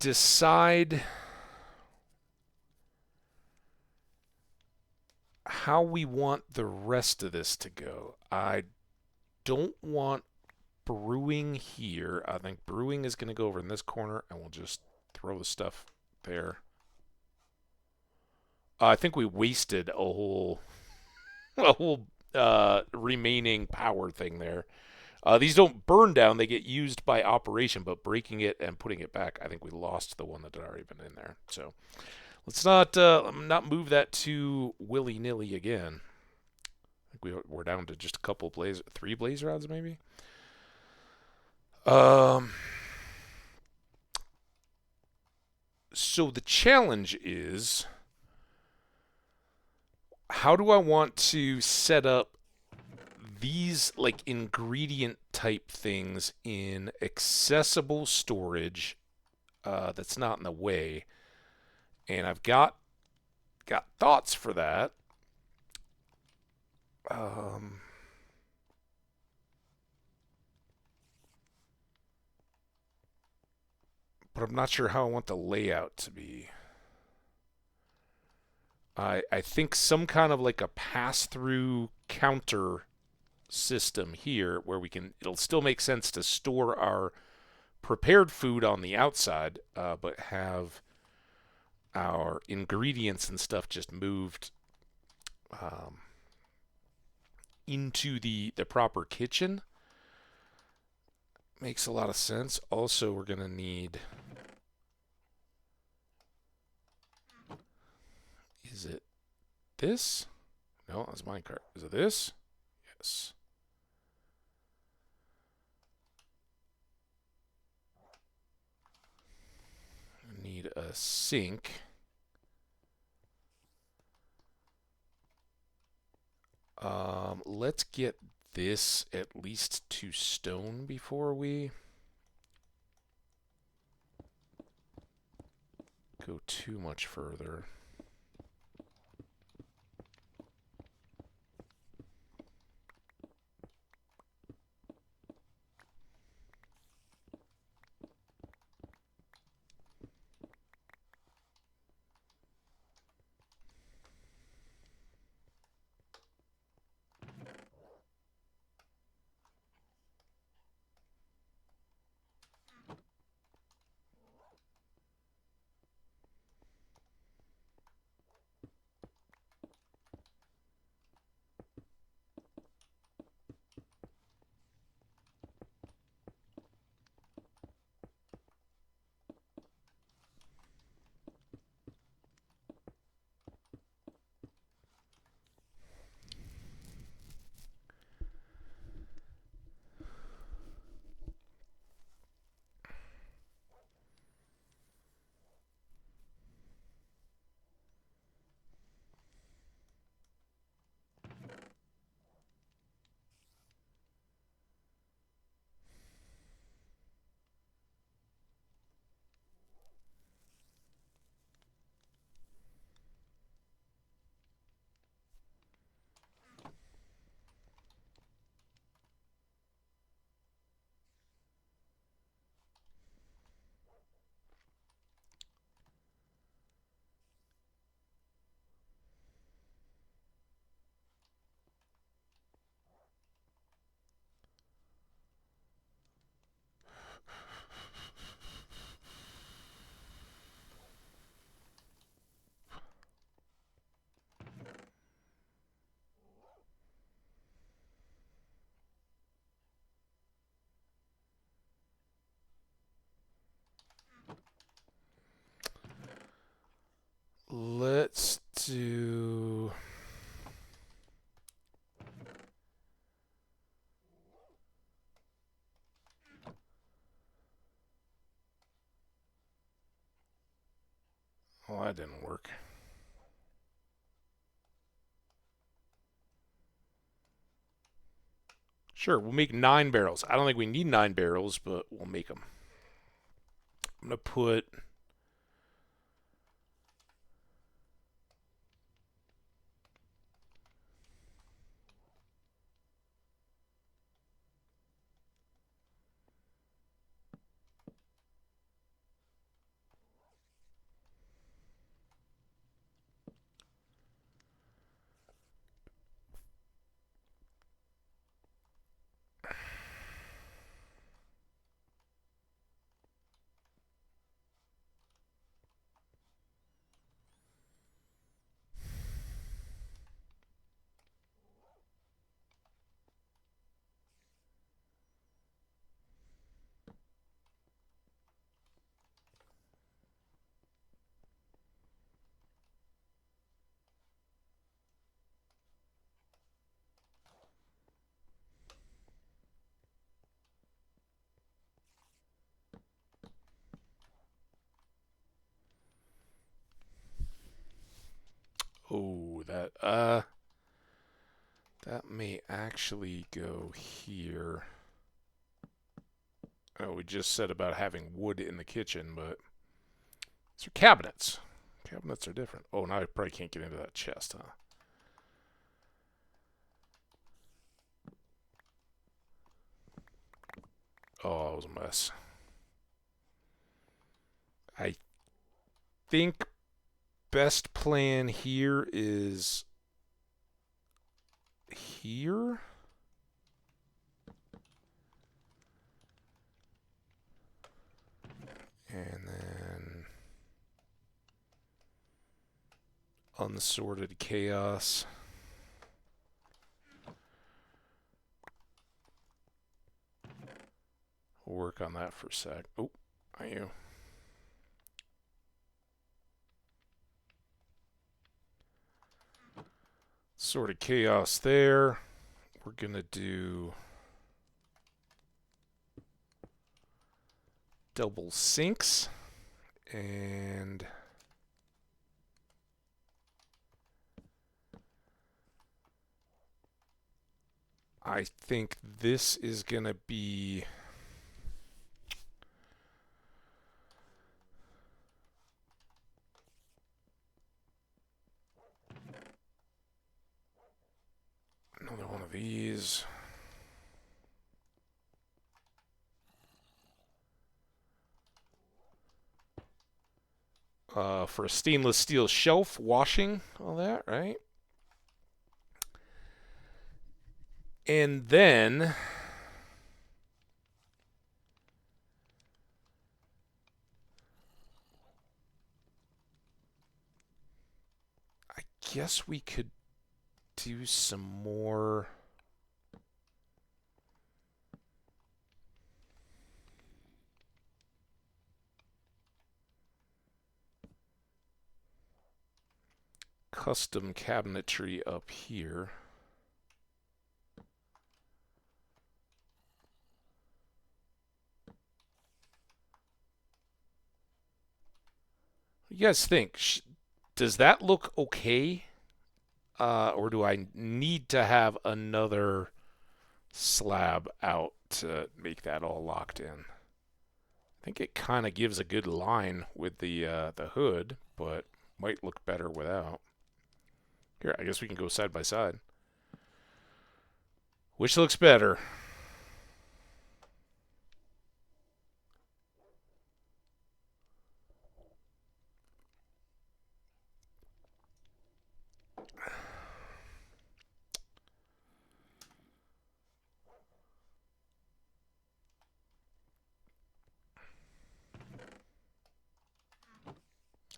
decide how we want the rest of this to go. I don't want brewing here. I think brewing is going to go over in this corner, and we'll just throw the stuff there. I think we wasted a whole remaining power thing there. These don't burn down; they get used by operation. But breaking it and putting it back, I think we lost the one that had already been in there. So let's not move that too willy nilly again. I think we're down to just a couple of 3 blaze rods maybe. So the challenge is, how do I want to set up these like ingredient type things in accessible storage that's not in the way? And I've got thoughts for that. But I'm not sure how I want the layout to be. I think some kind of like a pass-through counter system here where it'll still make sense to store our prepared food on the outside, but have our ingredients and stuff just moved into the proper kitchen. Makes a lot of sense. Also, we're going to need... Is it this? No, that's minecart. Is it this? Yes. I need a sink. Let's get this at least to stone before we go too much further. Let's do... Well, that didn't work. Sure, we'll make 9 barrels. I don't think we need 9 barrels, but we'll make them. I'm going to put... Oh, that may actually go here. Oh, we just said about having wood in the kitchen, but these are cabinets. Cabinets are different. Oh, now I probably can't get into that chest, huh? Oh, that was a mess. I think best plan here is here. And then unsorted chaos. We'll work on that for a sec. Oh, are you? Sort of chaos there. We're going to do double sinks. And I think this is going to be another one of these. For a stainless steel shelf, washing, all that, right? And then I guess we could do some more. Custom cabinetry up here. What do you guys think? Does that look okay? Or do I need to have another slab out to make that all locked in? I think it kind of gives a good line with the hood, but might look better without. Here, I guess we can go side by side. Which looks better?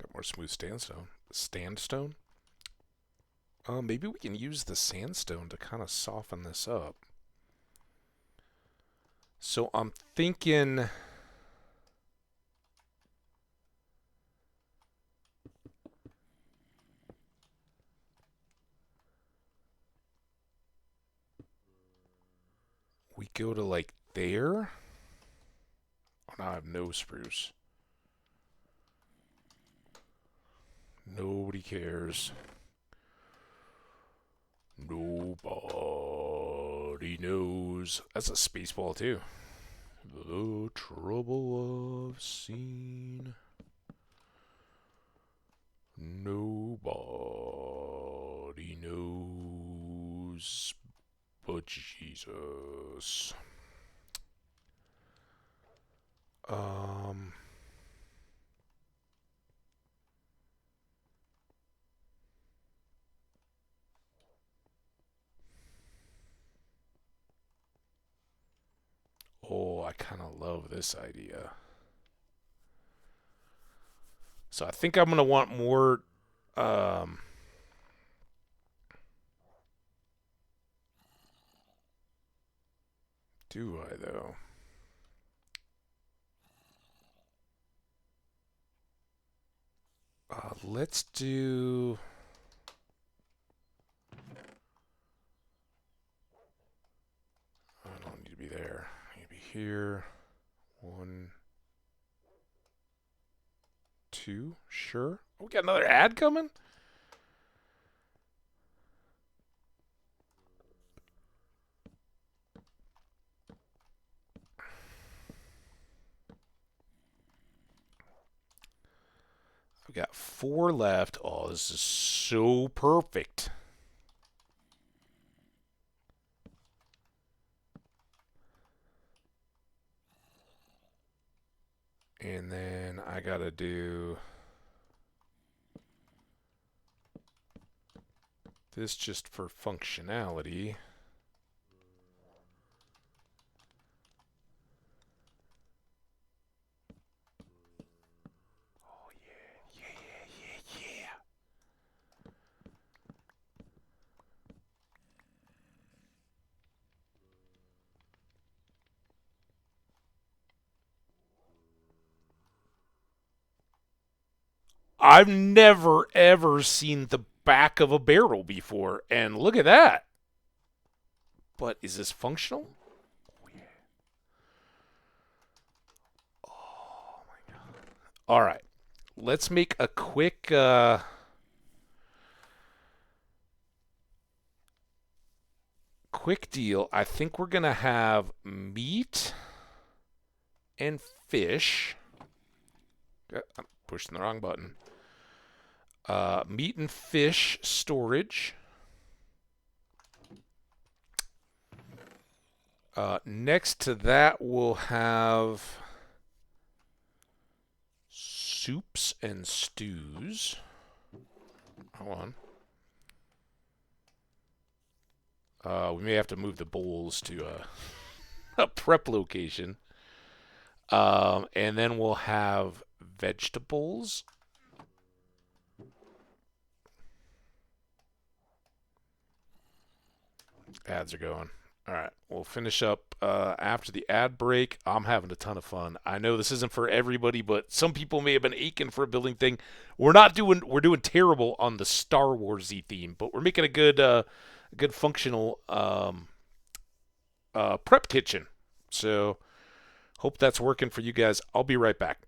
Got more smooth sandstone. Sandstone? Maybe we can use the sandstone to kind of soften this up. So I'm thinking we go to like there. Oh, now I have no spruce. Nobody cares. Nobody knows. That's a space ball too. The trouble I've seen. Nobody knows but Jesus. Oh, I kind of love this idea. So I think I'm going to want more do I though? Let's do I don't need to be there. I need to be here. 1, 2, sure. Oh, we got another ad coming? I've got 4 left. Oh, this is so perfect. And then I gotta do this just for functionality. Oh yeah, yeah. I've never ever seen the back of a barrel before, and look at that. But is this functional? Oh my god. All right. Let's make a quick deal. I think we're going to have meat and fish. I'm pushing the wrong button. Meat and fish storage. Next to that, we'll have soups and stews. Hold on. We may have to move the bowls to a prep location. And then we'll have vegetables. Ads are going. All right, we'll finish up after the ad break. I'm having a ton of fun. I know this isn't for everybody, but some people may have been aching for a building thing. We're doing terrible on the Star Warsy theme, but we're making a good functional prep kitchen. So hope that's working for you guys. I'll be right back.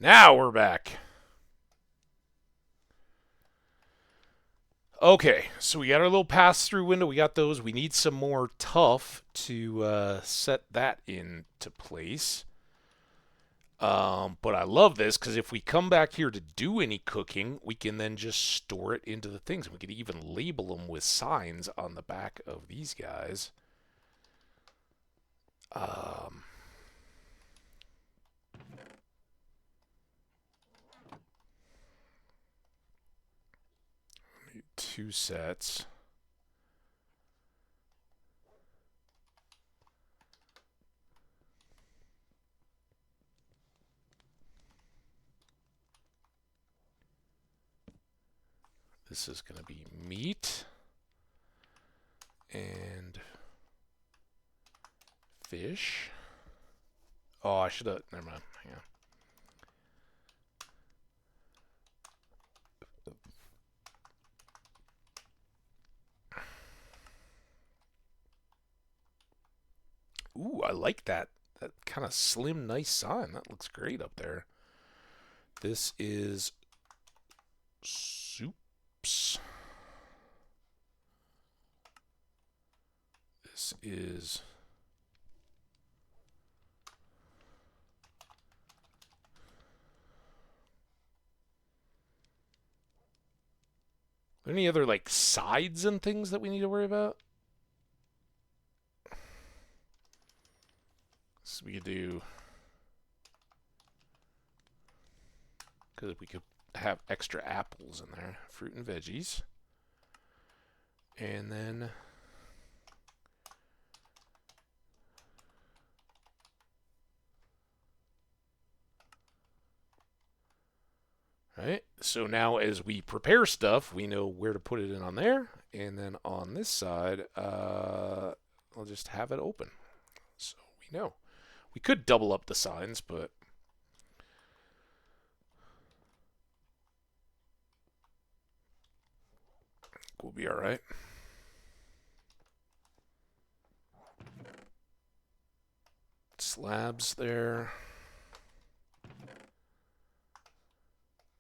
Now we're back. Okay, so we got our little pass-through window. We got those. We need some more tough to set that into place. But I love this because if we come back here to do any cooking, we can then just store it into the things. We can even label them with signs on the back of these guys. Um, 2 sets. This is going to be meat and fish. Oh, I should have. Never mind. Hang on. Ooh, I like that. That kind of slim, nice sign. That looks great up there. This is soups. This is are there any other like sides and things that we need to worry about? So we could do because we could have extra apples in there, fruit and veggies, and then right. So now as we prepare stuff, we know where to put it in on there, and then on this side, I'll just have it open, so we know. We could double up the signs, but we'll be all right. Slabs there.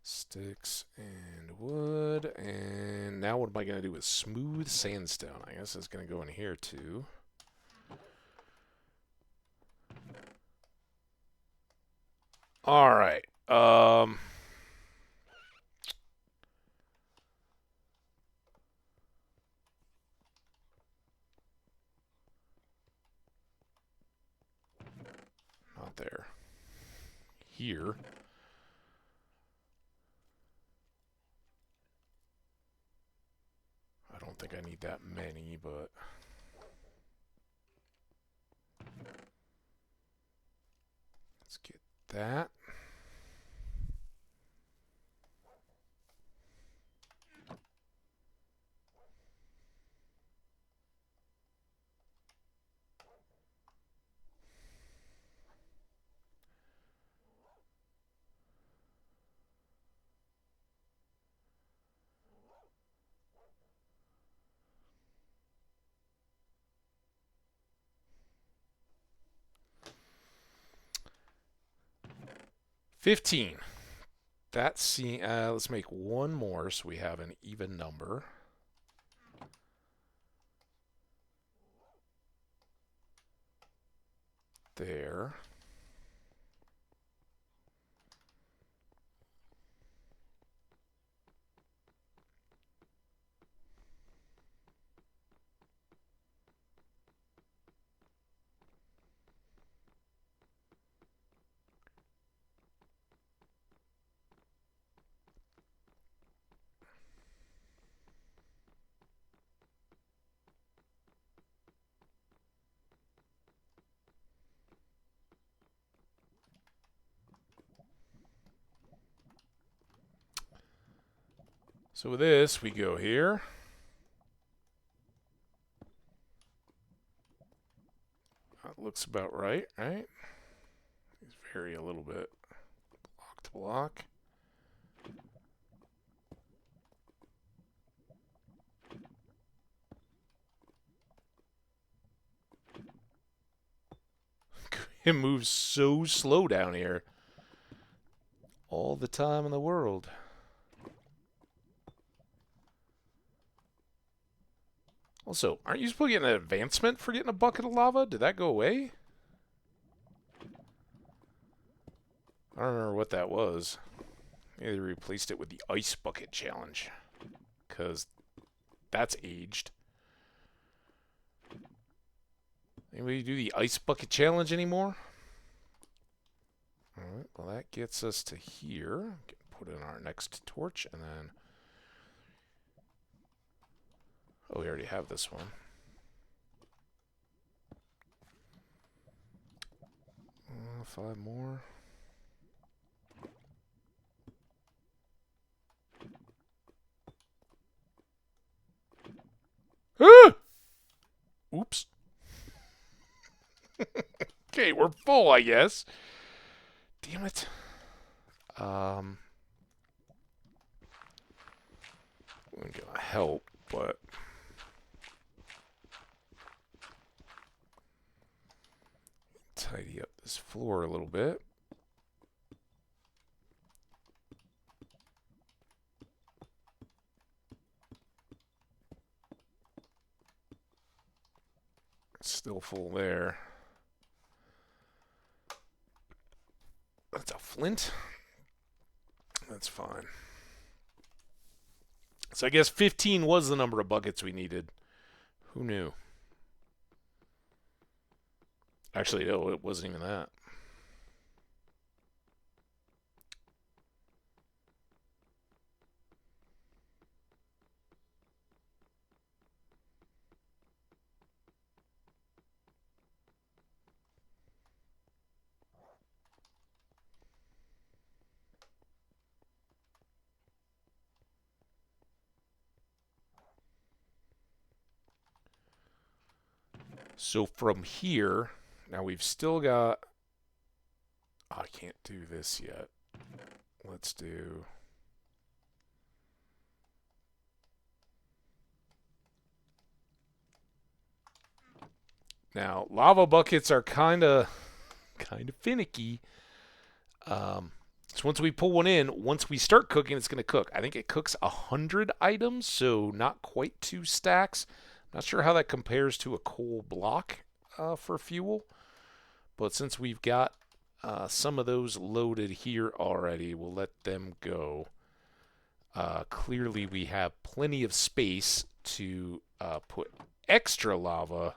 Sticks and wood. And now what am I going to do with smooth sandstone? I guess it's going to go in here too. All right. Not there. Here. I don't think I need that many, but let's get that. $15. That's let's make one more so we have an even number. There. So with this, we go here. That looks about right, right? These vary a little bit. Block to block. It moves so slow down here. All the time in the world. Also, aren't you supposed to get an advancement for getting a bucket of lava? Did that go away? I don't remember what that was. Maybe they replaced it with the ice bucket challenge. Because that's aged. Anybody do the ice bucket challenge anymore? Alright, well that gets us to here. Put in our next torch and then... Oh, we already have this one. Five more. Ah! Oops. Okay, we're full, I guess. Damn it. I'm gonna help, but tidy up this floor a little bit. Still full there. That's a flint. That's fine. So I guess 15 was the number of buckets we needed. Who knew? Actually, no, it wasn't even that. So from here, now we've still got... Oh, I can't do this yet. Let's do... Now, lava buckets are kind of finicky. So once we pull one in, once we start cooking, it's going to cook. I think it cooks 100 items, so not quite 2 stacks. Not sure how that compares to a coal block for fuel. But since we've got some of those loaded here already, we'll let them go. Clearly, we have plenty of space to put extra lava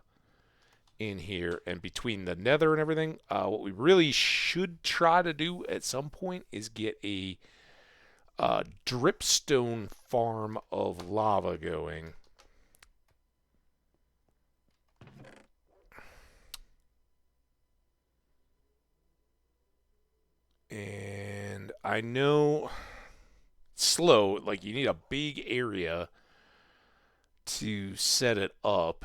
in here. And between the nether and everything, what we really should try to do at some point is get a dripstone farm of lava going. And I know it's slow, like you need a big area to set it up.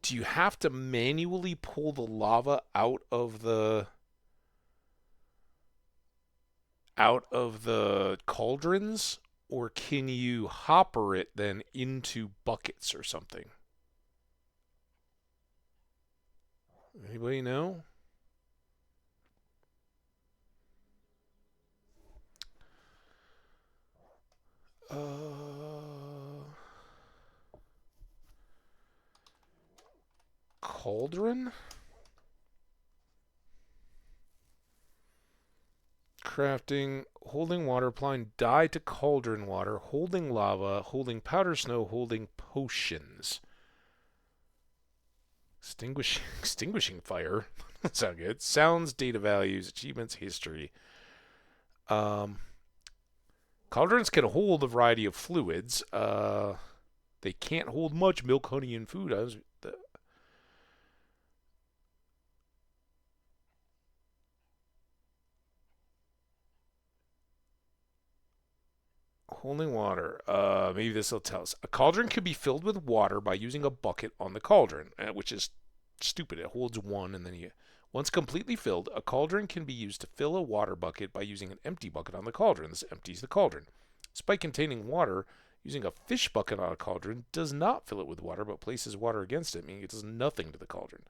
Do you have to manually pull the lava out of the cauldrons, or can you hopper it then into buckets or something? Anybody know? Cauldron? Crafting, holding water, applying dye to cauldron water, holding lava, holding powder snow, holding potions. Extinguishing fire. That sounds good. Sounds, data values, achievements, history. Cauldrons can hold a variety of fluids. They can't hold much milk, honey, and food. Holding water. Maybe this will tell us. A cauldron can be filled with water by using a bucket on the cauldron, which is stupid. It holds one, and then once completely filled, a cauldron can be used to fill a water bucket by using an empty bucket on the cauldron. This empties the cauldron. Despite containing water, using a fish bucket on a cauldron does not fill it with water, but places water against it, meaning it does nothing to the cauldron.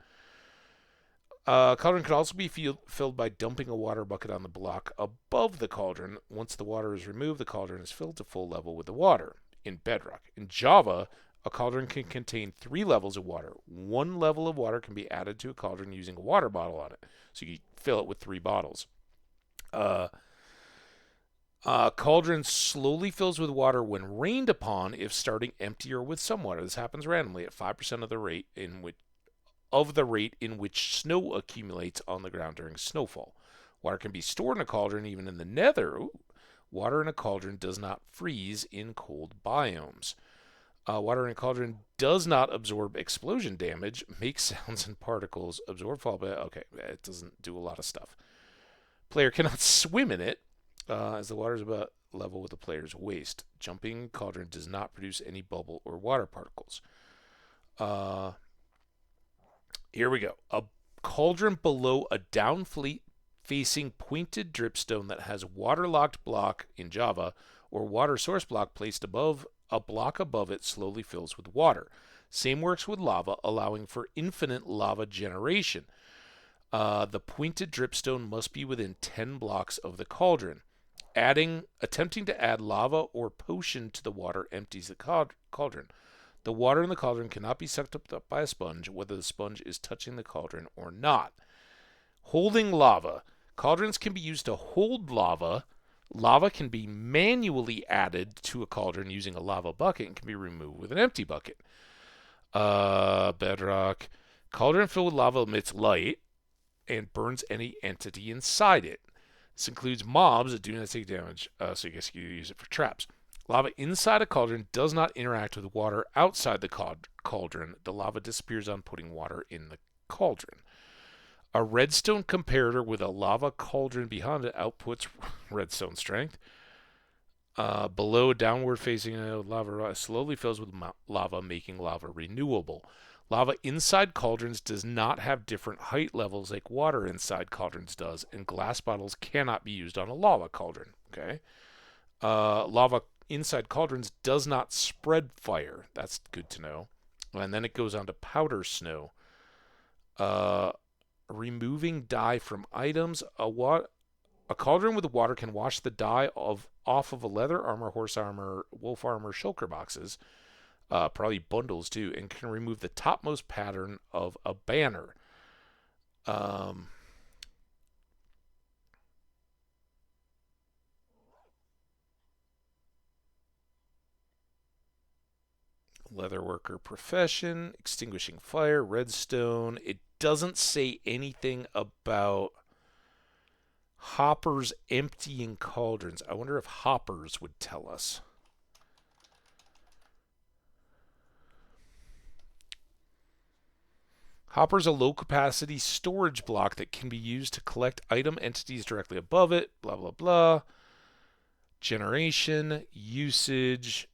Cauldron can also be filled by dumping a water bucket on the block above the cauldron. Once the water is removed, the cauldron is filled to full level with the water. In Bedrock. In Java, a cauldron can contain 3 levels of water. 1 level of water can be added to a cauldron using a water bottle on it. So you fill it with 3 bottles. Cauldron slowly fills with water when rained upon if starting empty or with some water. This happens randomly at 5% of the rate in which snow accumulates on the ground during snowfall. Water can be stored in a cauldron even in the nether. Ooh. Water in a cauldron does not freeze in cold biomes. Water in a cauldron does not absorb explosion damage, make sounds and particles, absorb fall. Okay, it doesn't do a lot of stuff. Player cannot swim in it, as the water is about level with the player's waist. Jumping cauldron does not produce any bubble or water particles. Here we go. A cauldron below a down-facing pointed dripstone that has waterlocked block in Java or water source block placed above a block above it slowly fills with water. Same works with lava, allowing for infinite lava generation. The pointed dripstone must be within 10 blocks of the cauldron. Attempting to add lava or potion to the water empties the cauldron. The water in the cauldron cannot be sucked up by a sponge, whether the sponge is touching the cauldron or not. Holding lava. Cauldrons can be used to hold lava. Lava can be manually added to a cauldron using a lava bucket and can be removed with an empty bucket. Bedrock. Cauldron filled with lava emits light and burns any entity inside it. This includes mobs that do not take damage, so I guess you use it for traps. Lava inside a cauldron does not interact with water outside the cauldron. The lava disappears on putting water in the cauldron. A redstone comparator with a lava cauldron behind it outputs redstone strength. Below, downward facing lava slowly fills with lava, making lava renewable. Lava inside cauldrons does not have different height levels like water inside cauldrons does, and glass bottles cannot be used on a lava cauldron. Okay. Lava inside cauldrons does not spread fire. That's good to know. And then it goes on to powder snow. Removing dye from items. A cauldron with water can wash the dye off of a leather armor, horse armor, wolf armor, shulker boxes, probably bundles too, and can remove the topmost pattern of a banner. Leatherworker profession, extinguishing fire, redstone. It doesn't say anything about hoppers emptying cauldrons. I wonder if hoppers would tell us. Hopper's a low-capacity storage block that can be used to collect item entities directly above it. Blah, blah, blah. Generation, usage,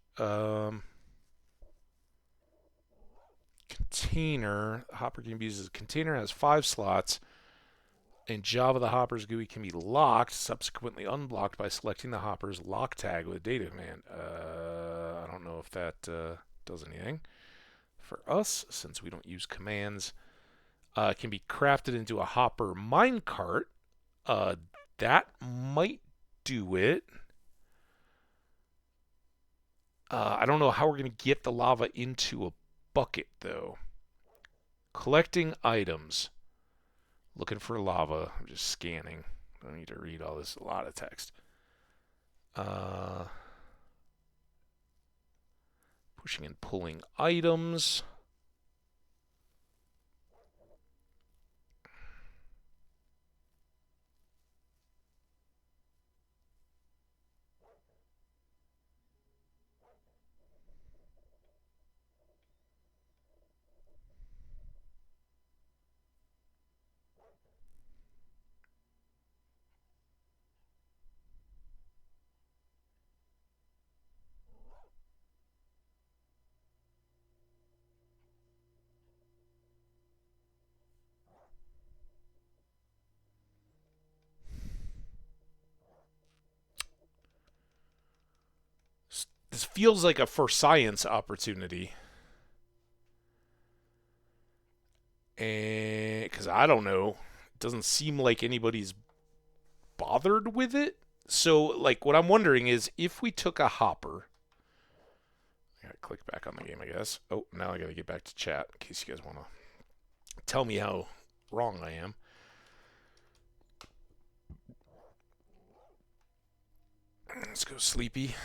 container. Hopper can be used as a container. Has 5 slots. In Java, the hopper's GUI can be locked, subsequently unblocked by selecting the hopper's lock tag with a data command. I don't know if that does anything for us, since we don't use commands. It can be crafted into a hopper minecart. That might do it. I don't know how we're going to get the lava into a bucket, though. Collecting items. Looking for lava. I'm just scanning. I don't need to read all this. A lot of text. Pushing and pulling items. This feels like a for science opportunity. And because I don't know. It doesn't seem like anybody's bothered with it. So, like, what I'm wondering is if we took a hopper. I gotta click back on the game, I guess. Oh, now I gotta get back to chat in case you guys want to tell me how wrong I am. Let's go sleepy.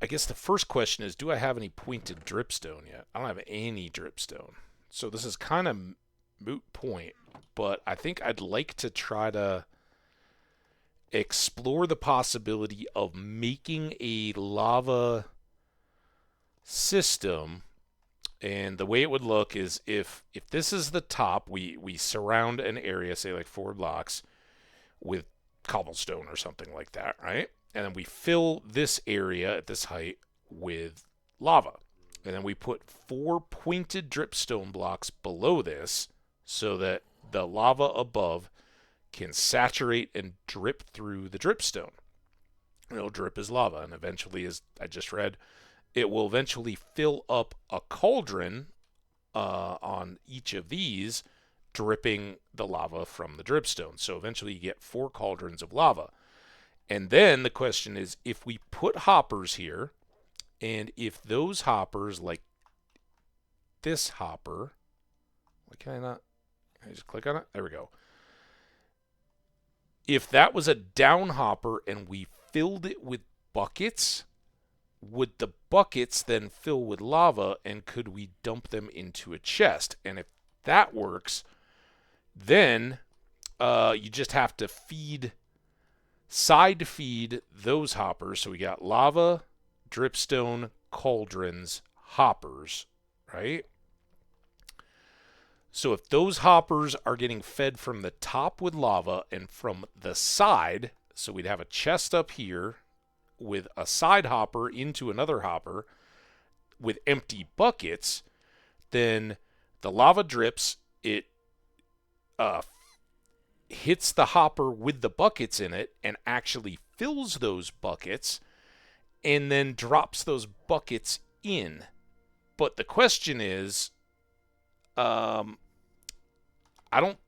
I guess the first question is, do I have any pointed dripstone yet? I don't have any dripstone. So this is kind of moot point, but I think I'd like to try to explore the possibility of making a lava system. And the way it would look is if this is the top, we surround an area, say like 4 blocks, with cobblestone or something like that, right? And then we fill this area at this height with lava. And then we put 4 pointed dripstone blocks below this so that the lava above can saturate and drip through the dripstone. Drip is lava, and eventually, as I just read, it will eventually fill up a cauldron on each of these, dripping the lava from the dripstone. So eventually you get 4 cauldrons of lava. And then the question is, if we put hoppers here, and if those hoppers, like this hopper, why can I just click on it? There we go. If that was a down hopper and we filled it with buckets, would the buckets then fill with lava, and could we dump them into a chest? And if that works, then you just have to side feed those hoppers. So we got lava, dripstone, cauldrons, hoppers, right? So if those hoppers are getting fed from the top with lava and from the side, so we'd have a chest up here with a side hopper into another hopper with empty buckets, then the lava drips, it hits the hopper with the buckets in it and actually fills those buckets and then drops those buckets in. But the question is, I don't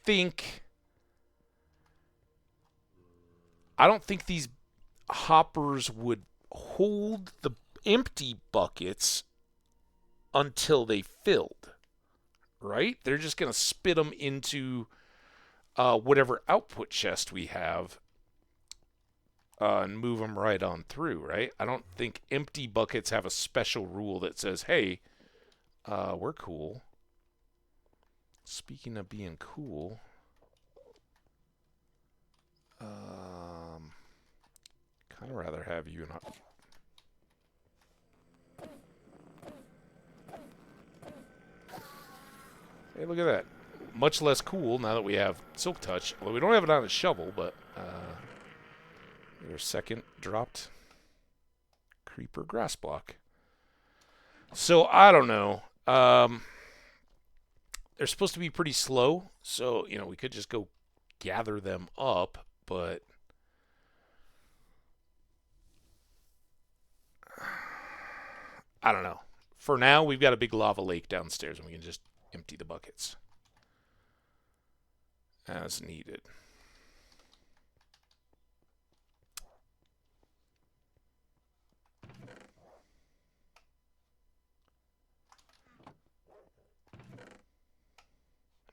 think these hoppers would hold the empty buckets until they filled, right? They're just going to spit them into whatever output chest we have and move them right on through, right? I don't think empty buckets have a special rule that says, hey, we're cool. Speaking of being cool, kind of rather have you not. Hey, look at that. Much less cool now that we have Silk Touch. Well, we don't have it on a shovel, but your second dropped creeper grass block. So I don't know. They're supposed to be pretty slow, so we could just go gather them up, but I don't know. For now, we've got a big lava lake downstairs, and we can just empty the buckets as needed.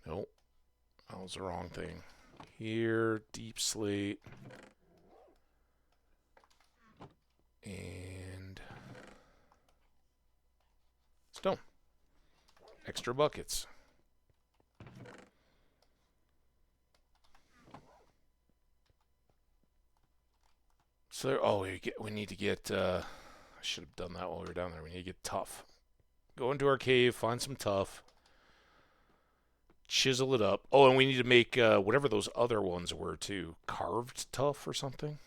Nope. That was the wrong thing. Here, deep slate. And stone. Extra buckets. So, we need to get, I should have done that while we were down there. We need to get tough. Go into our cave, find some tough. Chisel it up. Oh, and we need to make whatever those other ones were, too. Carved tough or something?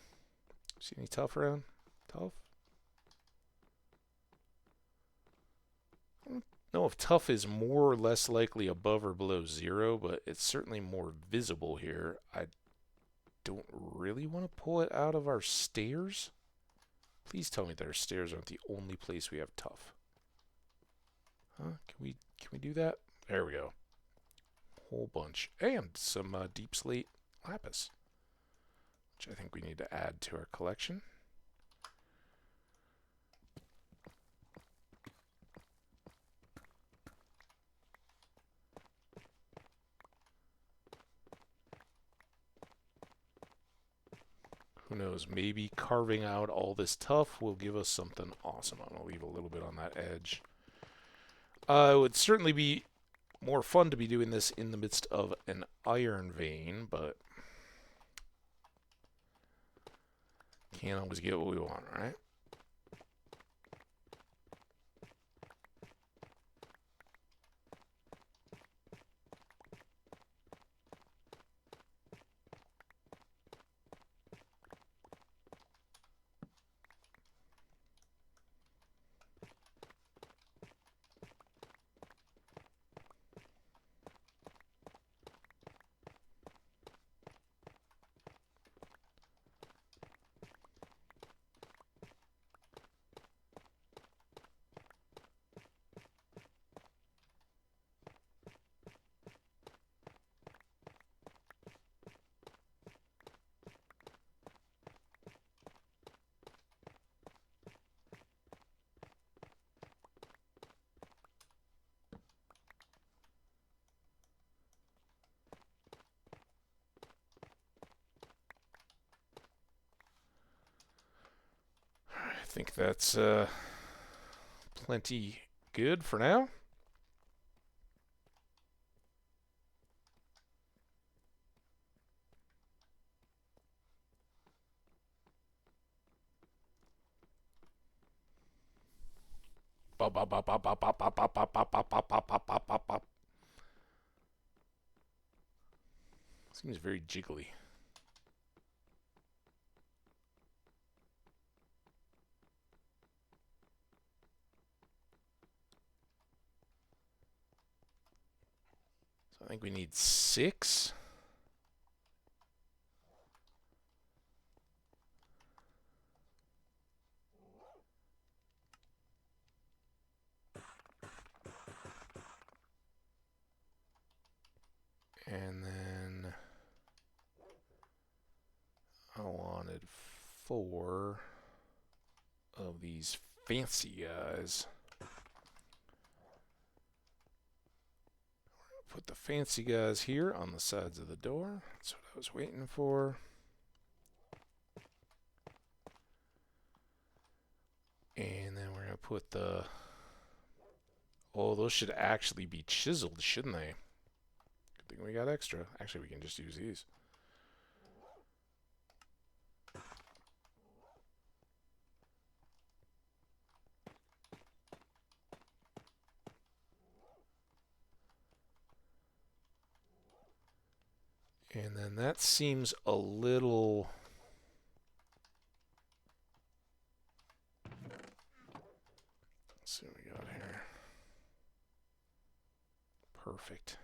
See any tough around? Tough? I don't know if tough is more or less likely above or below 0, but it's certainly more visible here. I don't really want to pull it out of our stairs. Please tell me that our stairs aren't the only place we have tough. Huh? Can we do that? There we go. Whole bunch. And some deep slate lapis, which I think we need to add to our collection. Who knows, maybe carving out all this tuff will give us something awesome. I'm going to leave a little bit on that edge. It would certainly be more fun to be doing this in the midst of an iron vein, but can't always get what we want, right? I think that's plenty good for now. Seems very jiggly. So I think we need 6. And then I wanted 4 of these fancy guys. Put the fancy guys here on the sides of the door. That's what I was waiting for. And then we're going to put the... Oh, those should actually be chiseled, shouldn't they? Good thing we got extra. Actually, we can just use these. And then that seems a little... Let's see what we got here. Perfect.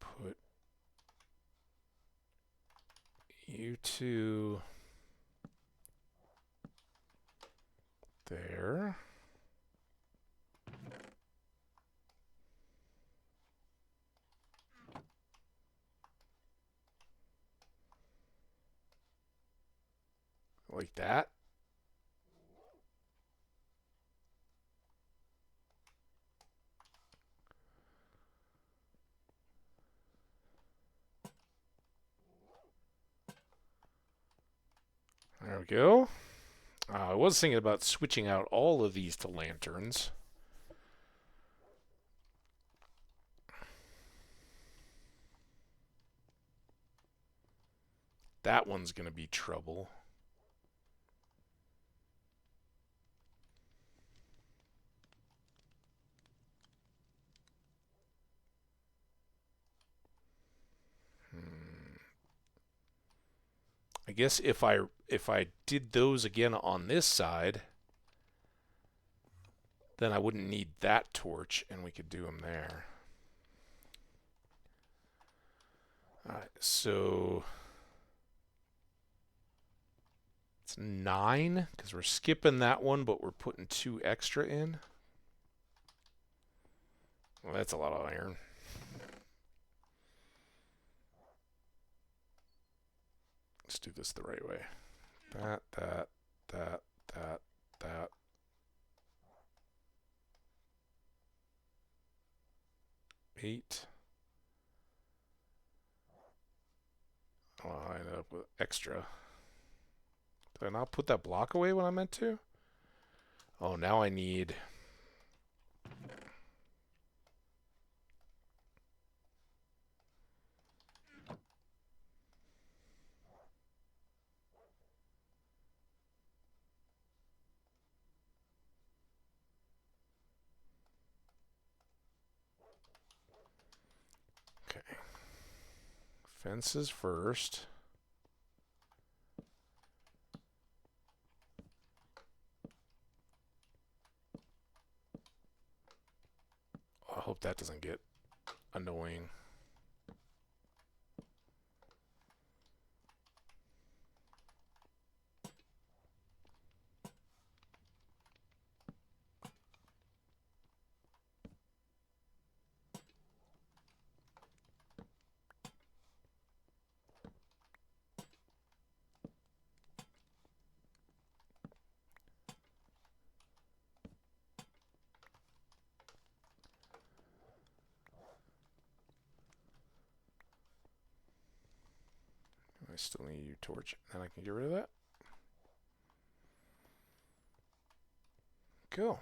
Put you two there. Like that. There we go. I was thinking about switching out all of these to lanterns. That one's going to be trouble. I guess if I did those again on this side, then I wouldn't need that torch, and we could do them there. All right, so It's 9 because we're skipping that one, but we're putting 2 extra in. Well, that's a lot of iron. Let's do this the right way. That. 8. Oh, I ended up with extra. Did I not put that block away when I meant to? Oh, now I need... Okay. Fences first. I hope that doesn't get annoying. I still need you torch. Then I can get rid of that. Cool.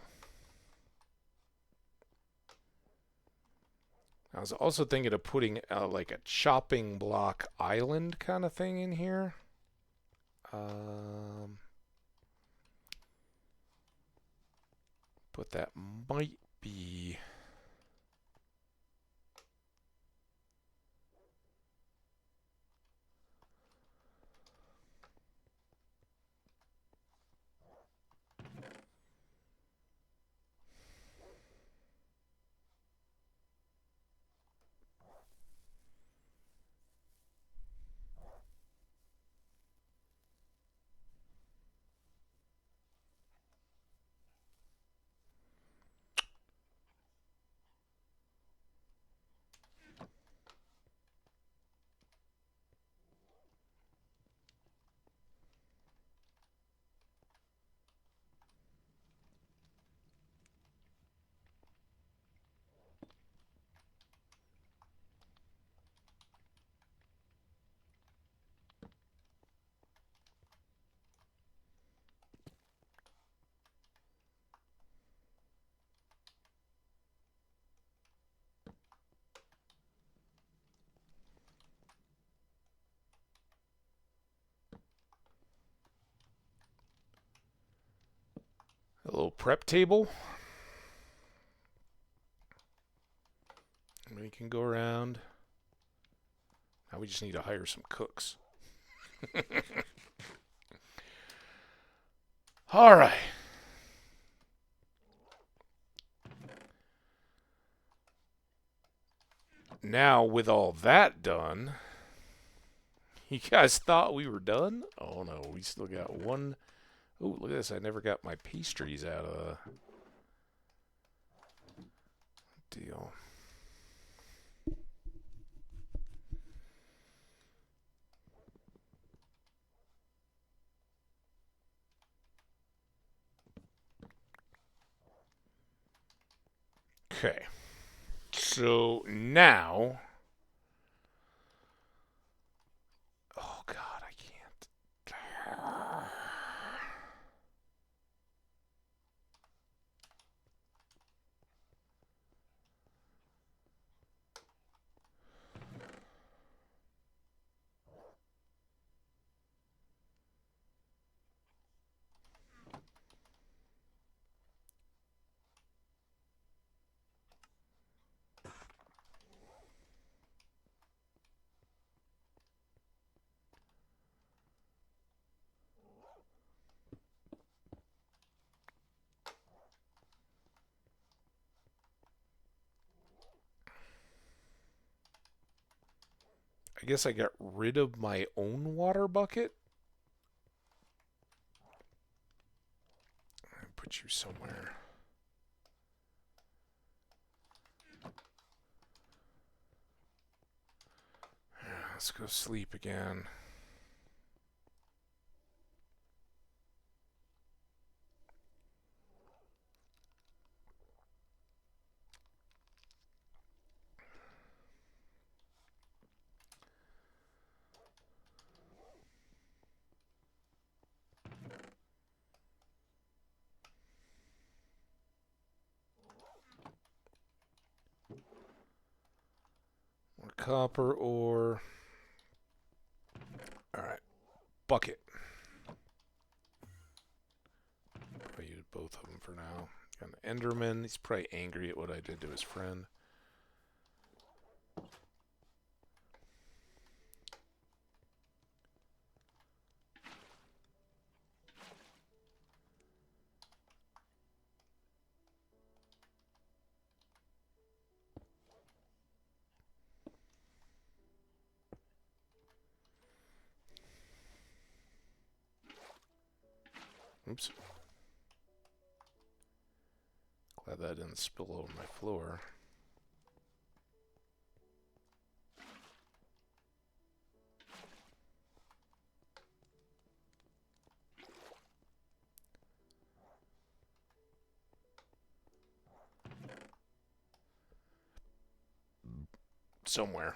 I was also thinking of putting like a chopping block island kind of thing in here. But that might be... A little prep table. We can go around. Now we just need to hire some cooks. All right. Now, with all that done, you guys thought we were done? Oh no, we still got one. Oh, look at this. I never got my pastries out of the deal. Okay. So now... Oh, God, I can't. I guess I got rid of my own water bucket. put you somewhere. Let's go sleep again. More copper ore. Alright. Bucket. I'll use both of them for now. Got an Enderman. He's probably angry at what I did to his friend. Oops. Glad that didn't spill over my floor. Somewhere.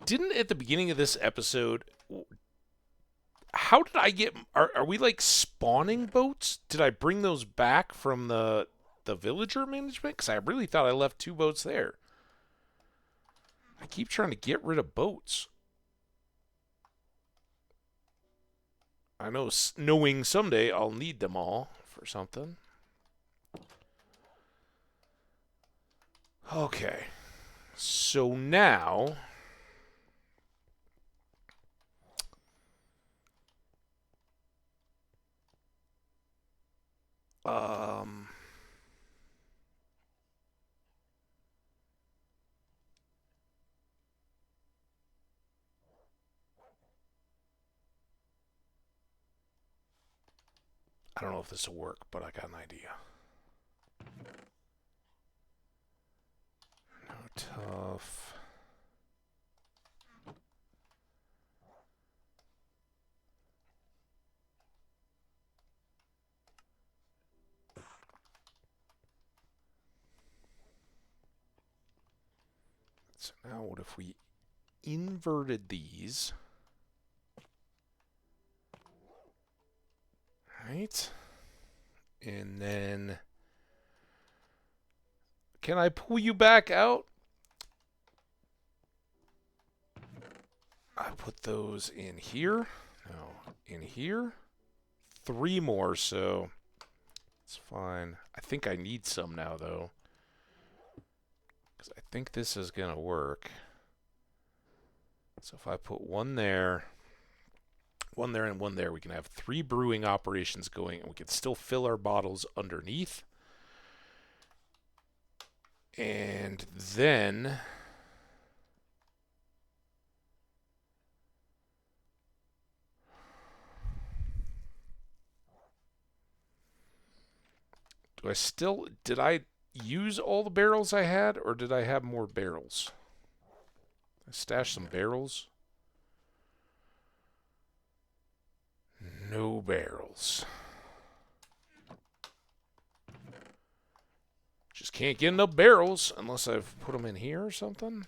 Didn't at the beginning of this episode, how did I get, are we like spawning boats? Did I bring those back from the villager management? Because I really thought I left 2 boats there. I keep trying to get rid of boats. I know, knowing someday I'll need them all for something. Okay. So now... I don't know if this will work, but I got an idea. No tough. So now what if we inverted these? Right? And then... Can I pull you back out? I put those in here. No, in here. 3 more, so it's fine. I think I need some now, though. Because I think this is going to work. So if I put 1 there, 1 there, and 1 there, we can have 3 brewing operations going, and we can still fill our bottles underneath. And then... do I still... Did I use all the barrels I had, or did I have more barrels? I stashed some barrels. No barrels. Just can't get enough barrels unless I've put them in here or something.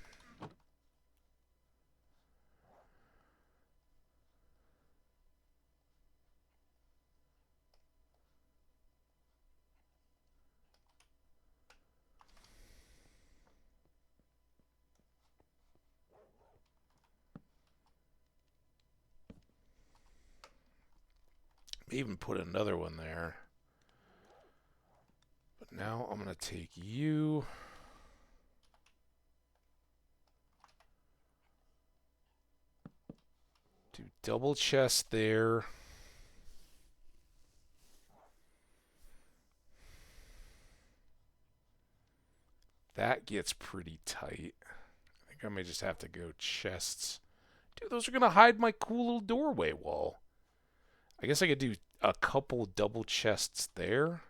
Even put another one there. But now I'm going to take you. Do double chest there. That gets pretty tight. I think I may just have to go chests Dude, those are going to hide my cool little doorway wall. I guess I could do a couple double chests there.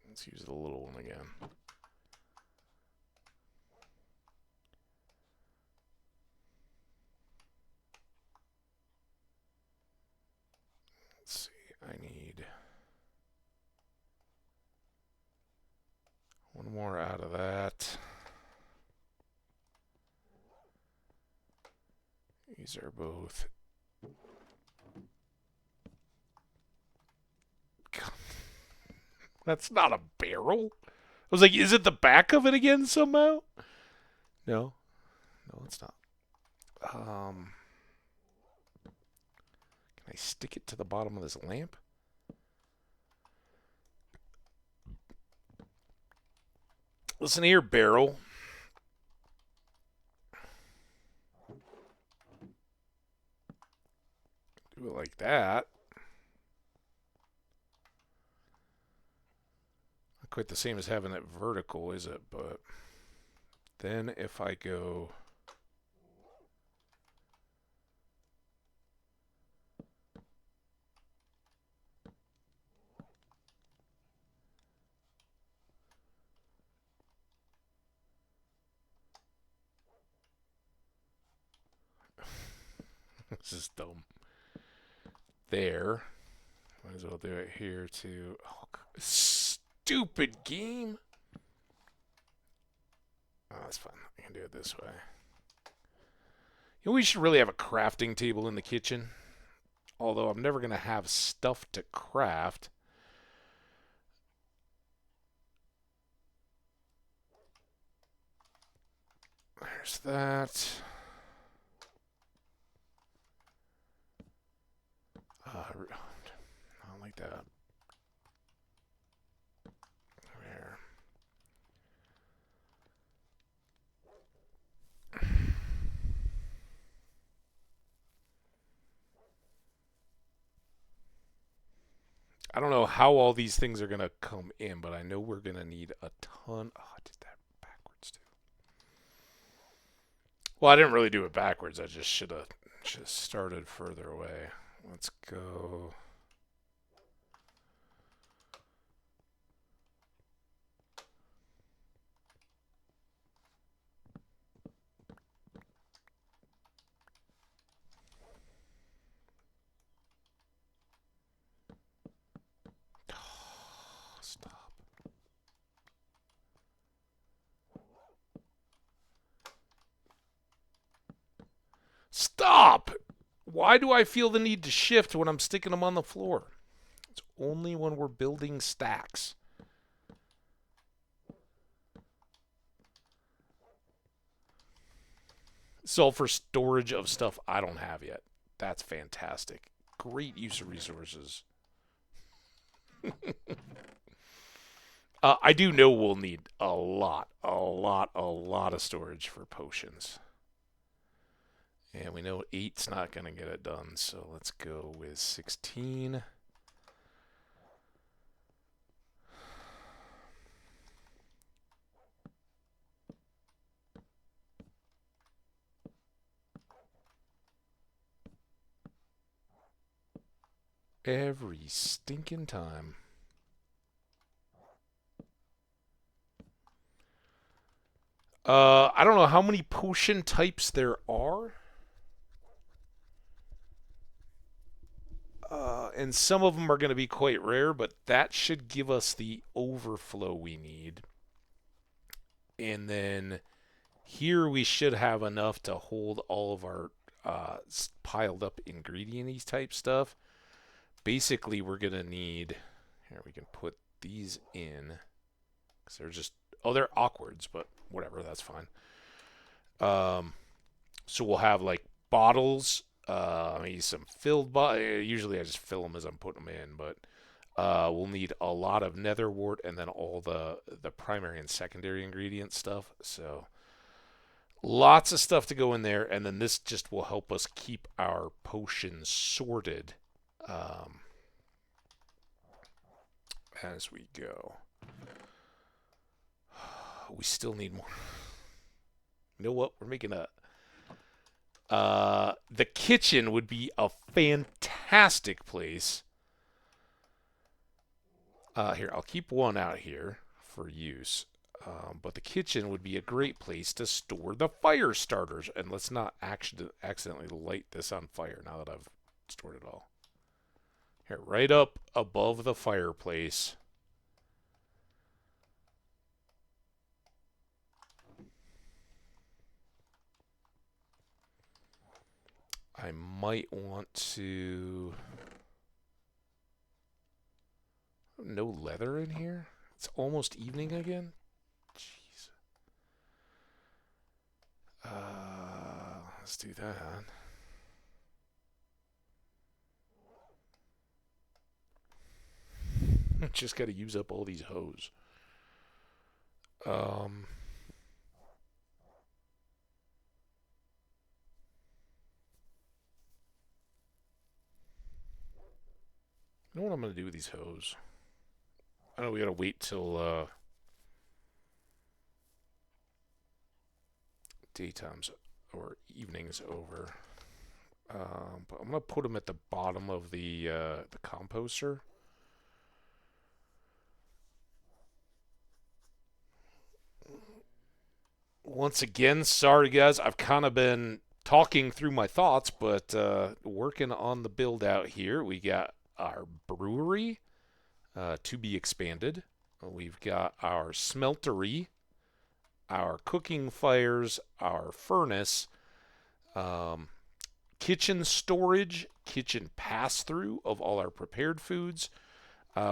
Let's use the little one again. Let's see, I need one more out of that. These are both. God. That's not a barrel. I was like, is it the back of it again somehow? No. No, it's not. Can I stick it to the bottom of this lamp? Listen here, barrel. Do it like that. Not quite the same as having it vertical, is it? But then if I go... This is dumb. There. Might as well do it here too. Oh, stupid game. Oh, that's fine. I can do it this way. You know, we should really have a crafting table in the kitchen. Although I'm never going to have stuff to craft. There's that. I don't like that. There. I don't know how all these things are going to come in, but I know we're going to need a ton. Oh, I did that backwards too. Well, I didn't really do it backwards. I just should have started further away. Let's go. Stop. Stop! Why do I feel the need to shift when I'm sticking them on the floor? It's only when we're building stacks. So for storage of stuff I don't have yet. That's fantastic. Great use of resources. I do know we'll need a lot of storage for potions. And we know 8's not going to get it done, so let's go with 16. Every stinking time. I don't know how many potion types there are. And some of them are going to be quite rare, but that should give us the overflow we need. And then here we should have enough to hold all of our piled up ingredient type stuff. Basically, we're going to need... Here, we can put these in. Because they're just... Oh, they're awkwards, but whatever, that's fine. So we'll have, like, bottles... maybe some filled usually I just fill them as I'm putting them in, but we'll need a lot of nether wart and then all the primary and secondary ingredient stuff. So lots of stuff to go in there, and then this just will help us keep our potions sorted as we go. We still need more. You know what? We're making a... the kitchen would be a fantastic place. Here, I'll keep one out here for use. But the kitchen would be a great place to store the fire starters. And let's not accidentally light this on fire now that I've stored it all. Here, right up above the fireplace. I might want to... No leather in here? It's almost evening again? Jeez. Let's do that. Just got to use up all these hose. You know what I'm going to do with these hose? I know we got to wait till daytime's or evening's over. But I'm going to put them at the bottom of the composter. Once again, sorry guys, I've kind of been talking through my thoughts, but working on the build out here. We got our brewery to be expanded. We've got our smeltery, our cooking fires, our furnace, kitchen storage, kitchen pass-through of all our prepared foods.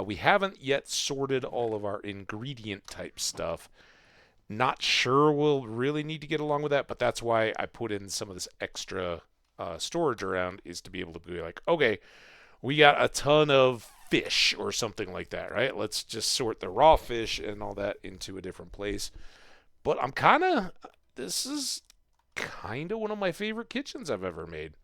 We haven't yet sorted all of our ingredient type stuff. Not sure we'll really need to get along with that, but that's why I put in some of this extra storage around, is to be able to be like, okay, we got a ton of fish or something like that, right? Let's just sort the raw fish and all that into a different place. But this is kind of one of my favorite kitchens I've ever made.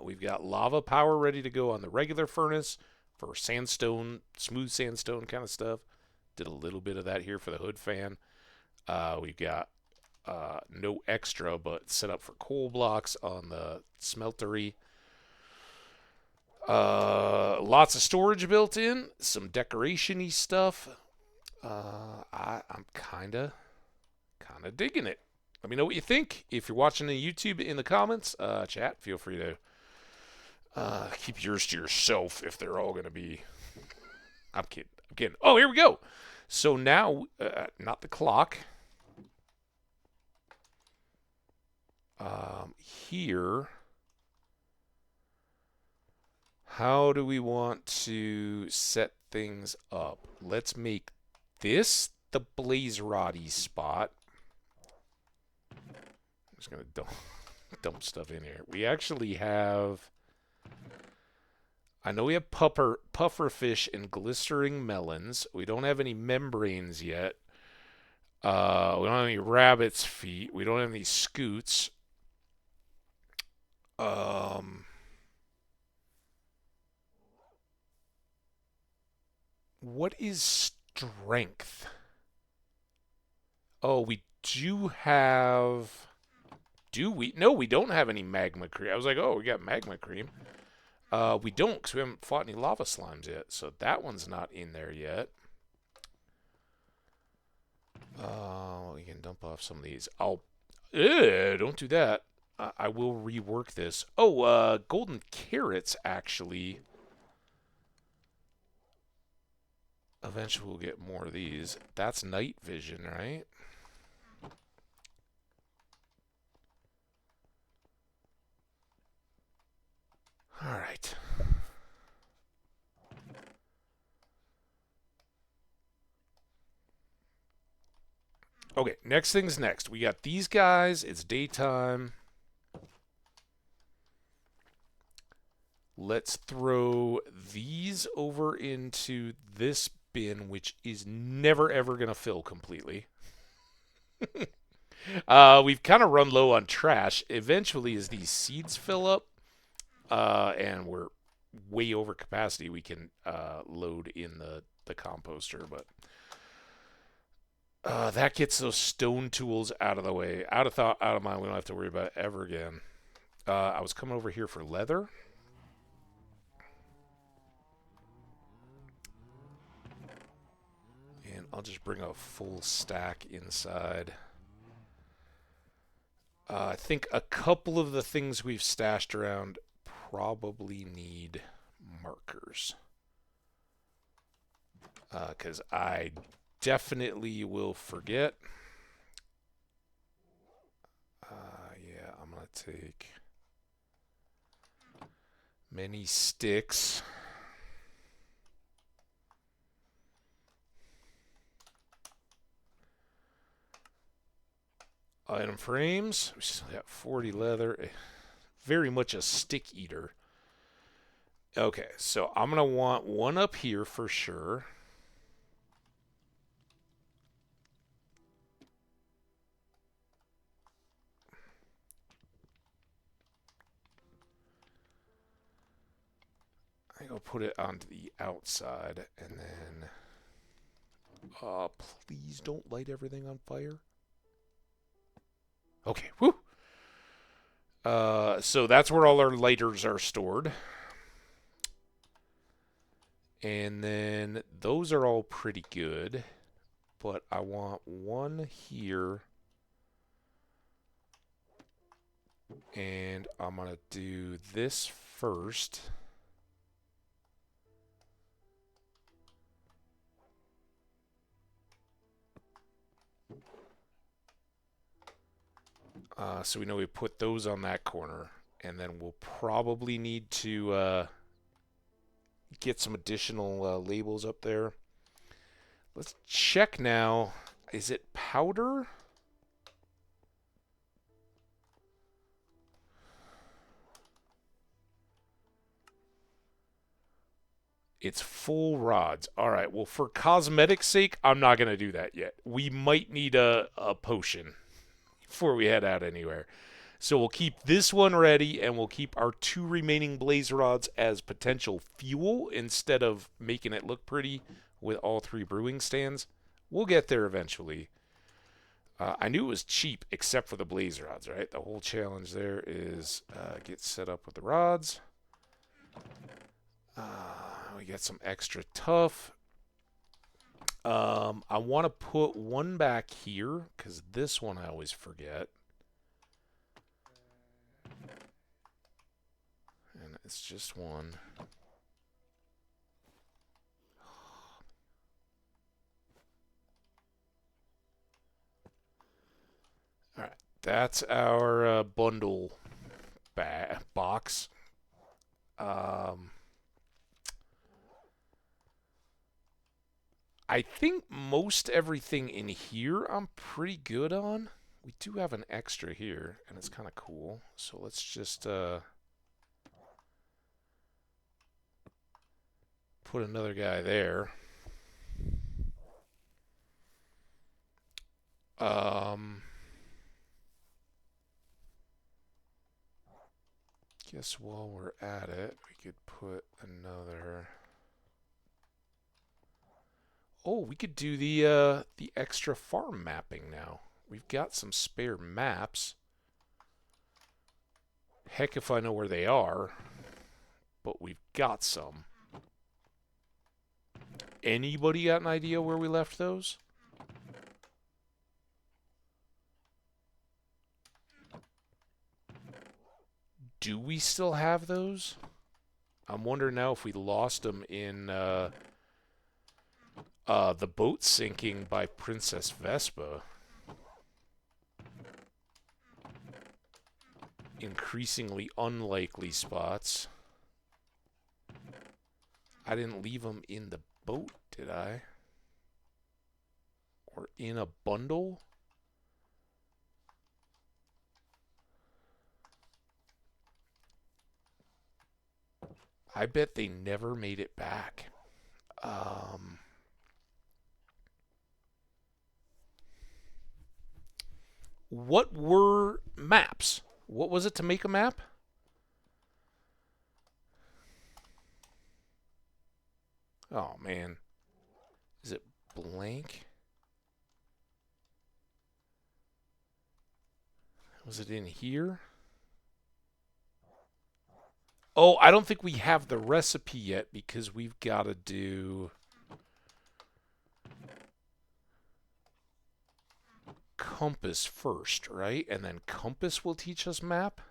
We've got lava power ready to go on the regular furnace for sandstone, smooth sandstone kind of stuff. Did a little bit of that here for the hood fan. We've got no extra, but set up for coal blocks on the smeltery. Lots of storage built in, some decoration-y stuff. I'm kind of digging it. Let me know what you think. If you're watching on YouTube, in the comments, chat, feel free to keep yours to yourself if they're all going to be... I'm kidding. Oh, here we go. So now, not the clock. Here, how do we want to set things up? Let's make this the blaze roddy spot. I'm just going to dump stuff in here. We actually have... I know we have puffer fish and glistering melons. We don't have any membranes yet. We don't have any rabbit's feet. We don't have any scoots. What is strength? Oh, we do have... Do we? No, we don't have any magma cream. I was like, oh, we got magma cream. We don't, because we haven't fought any lava slimes yet, so that one's not in there yet. We can dump off some of these. Don't do that. I will rework this. Oh, golden carrots, actually. Eventually we'll get more of these. That's night vision, right? All right. Okay, next thing's next. We got these guys. It's daytime. Let's throw these over into this bin, which is never, ever going to fill completely. We've kind of run low on trash. Eventually, as these seeds fill up, and we're way over capacity we can load in the composter, but that gets those stone tools out of the way, out of mind. We don't have to worry about it ever again. I was coming over here for leather. And I'll just bring a full stack inside. I think a couple of the things we've stashed around probably need markers. Because I definitely will forget. Yeah, I'm going to take many sticks. Item frames. We still got 40 leather. Very much a stick eater. Okay, so I'm going to want one up here for sure. I go put it onto the outside, and then please don't light everything on fire. Okay, whoo. So that's where all our lighters are stored. And then those are all pretty good, but I want one here. And I'm going to do this first. So we know we put those on that corner, and then we'll probably need to get some additional labels up there. Let's check now. Is it powder? It's full rods. All right, well, for cosmetic sake, I'm not going to do that yet. We might need a potion before we head out anywhere. So we'll keep this one ready, and we'll keep our 2 remaining blaze rods as potential fuel instead of making it look pretty with all 3 brewing stands. We'll get there eventually. I knew it was cheap except for the blaze rods, right? The whole challenge there is get set up with the rods. We got some extra tough. I want to put one back here because this one I always forget. And it's just one. All right, that's our bundle box. I think most everything in here I'm pretty good on. We do have an extra here, and it's kind of cool. So let's just put another guy there. Guess while we're at it, we could put another. Oh, we could do the extra farm mapping now. We've got some spare maps. Heck if I know where they are, but we've got some. Anybody got an idea where we left those? Do we still have those? I'm wondering now if we lost them in the boat sinking by Princess Vespa. Increasingly unlikely spots. I didn't leave them in the boat, did I? Or in a bundle? I bet they never made it back. What were maps? What was it to make a map? Oh, man. Is it blank? Was it in here? Oh, I don't think we have the recipe yet because we've got to do compass first, right? And then compass will teach us map.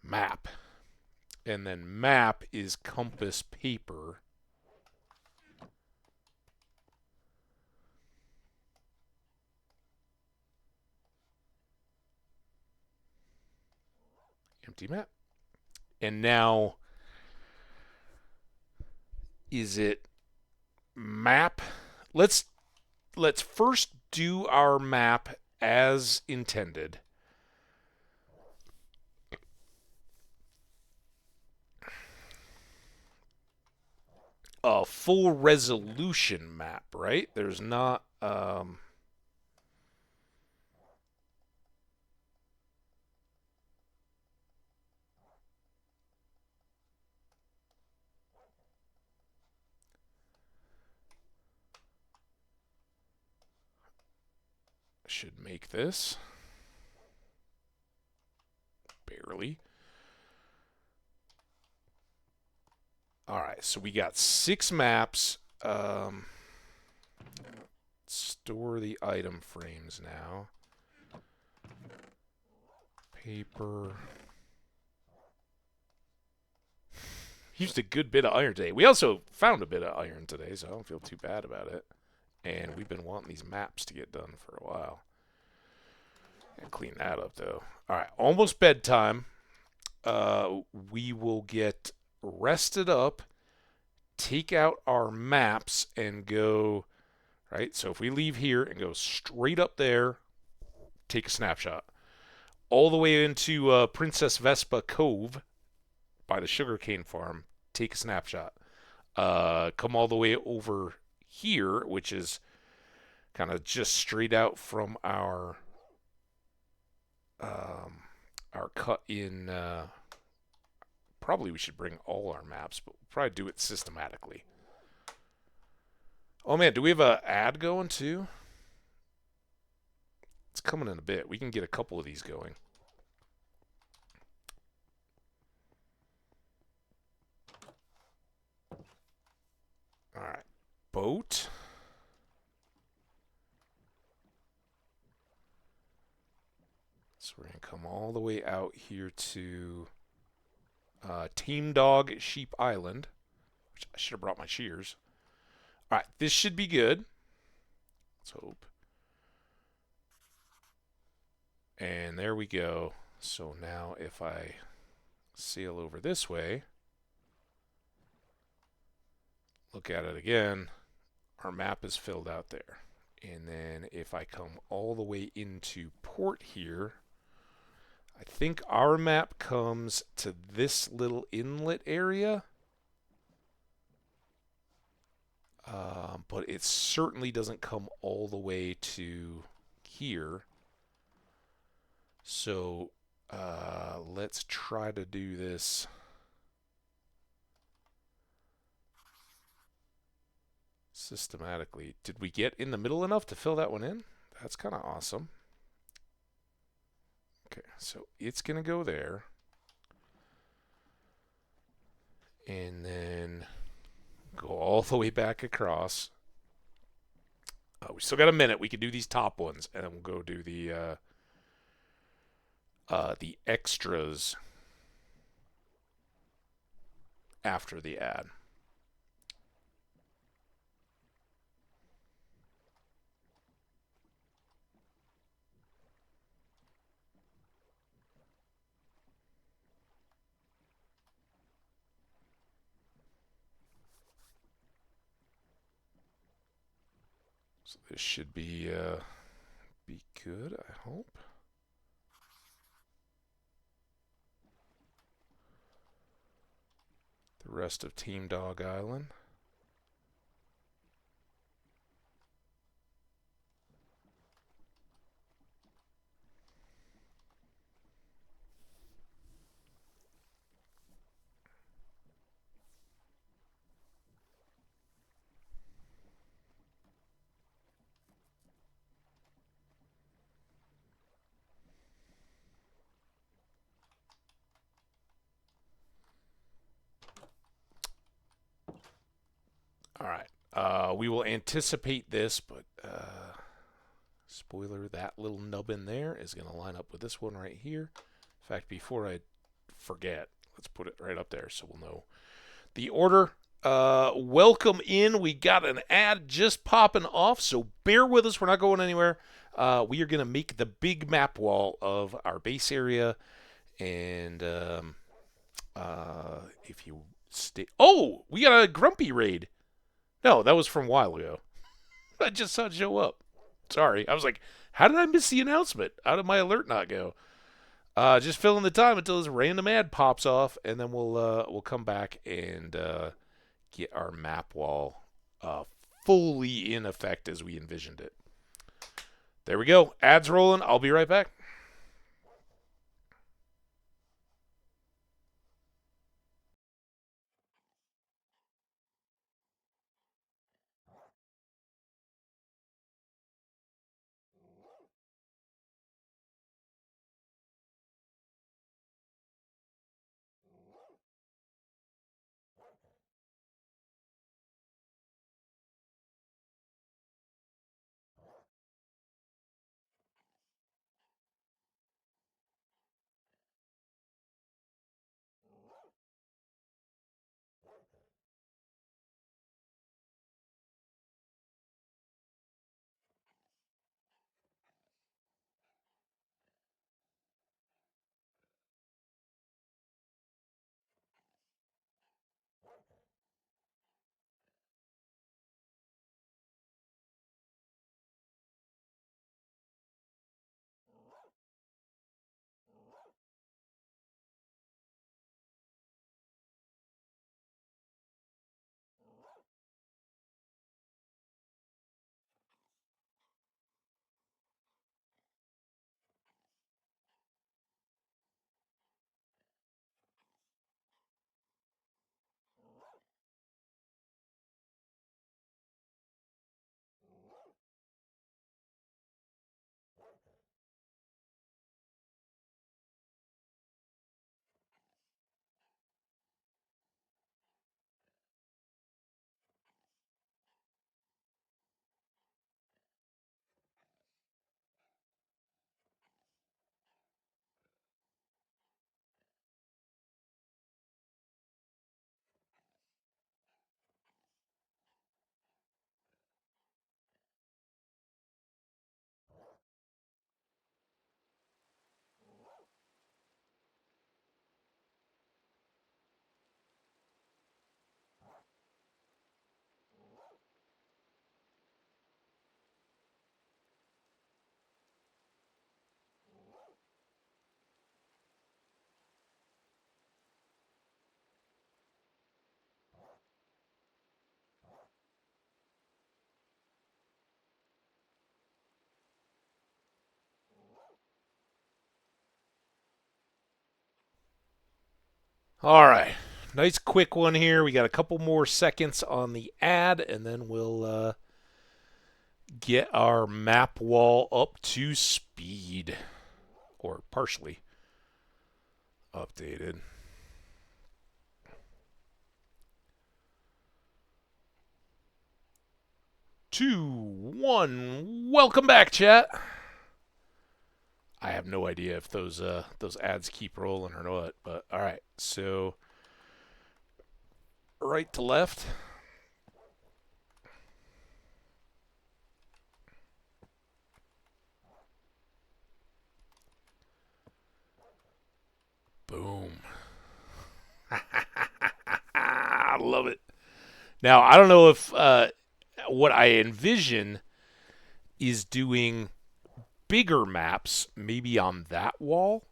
Map. And then map is compass paper. Empty map. And now, is it map? Let's first do our map as intended. A full resolution map, right? There's not should make this barely. All right, so we got 6 maps. Store the item frames now. Paper. Used a good bit of iron today. We also found a bit of iron today, so I don't feel too bad about it. And we've been wanting these maps to get done for a while. And clean that up, though. All right, almost bedtime. We will get rested up, take out our maps, and go, right? So if we leave here and go straight up there, take a snapshot. All the way into Princess Vespa Cove by the sugarcane farm, take a snapshot. Come all the way over here, which is kind of just straight out from our cut in. Probably we should bring all our maps, but we'll probably do it systematically. Oh man, do we have an ad going too? It's coming in a bit. We can get a couple of these going. All right, boat. So we're gonna come all the way out here to Team Dog Sheep Island, which I should have brought my shears. All right, this should be good. Let's hope. And there we go. So now if I sail over this way, look at it again, our map is filled out there. And then if I come all the way into port here, I think our map comes to this little inlet area. But it certainly doesn't come all the way to here. So let's try to do this systematically. Did we get in the middle enough to fill that one in? That's kind of awesome. Okay, so it's going to go there. And then go all the way back across. We still got a minute. We can do these top ones, and then we'll go do the extras after the ad. So this should be good, I hope. The rest of Team Dog Island. We will anticipate this, but spoiler, that little nub in there is going to line up with this one right here. In fact, before I forget, let's put it right up there so we'll know the order. Welcome in. We got an ad just popping off, so bear with us. We're not going anywhere. We are going to make the big map wall of our base area, and if you stay... Oh, we got a Grumpy raid. No, that was from a while ago. I just saw it show up. Sorry. I was like, how did I miss the announcement? How did my alert not go? Just filling the time until this random ad pops off, and then we'll come back and get our map wall fully in effect as we envisioned it. There we go. Ads rolling. I'll be right back. All right. Nice quick one here. We got a couple more seconds on the ad, and then we'll get our map wall up to speed. Or partially updated. 2, 1. Welcome back, chat. I have no idea if those ads keep rolling or not, but all right. So right to left. Boom. I love it. Now, I don't know if what I envision is doing bigger maps, maybe on that wall,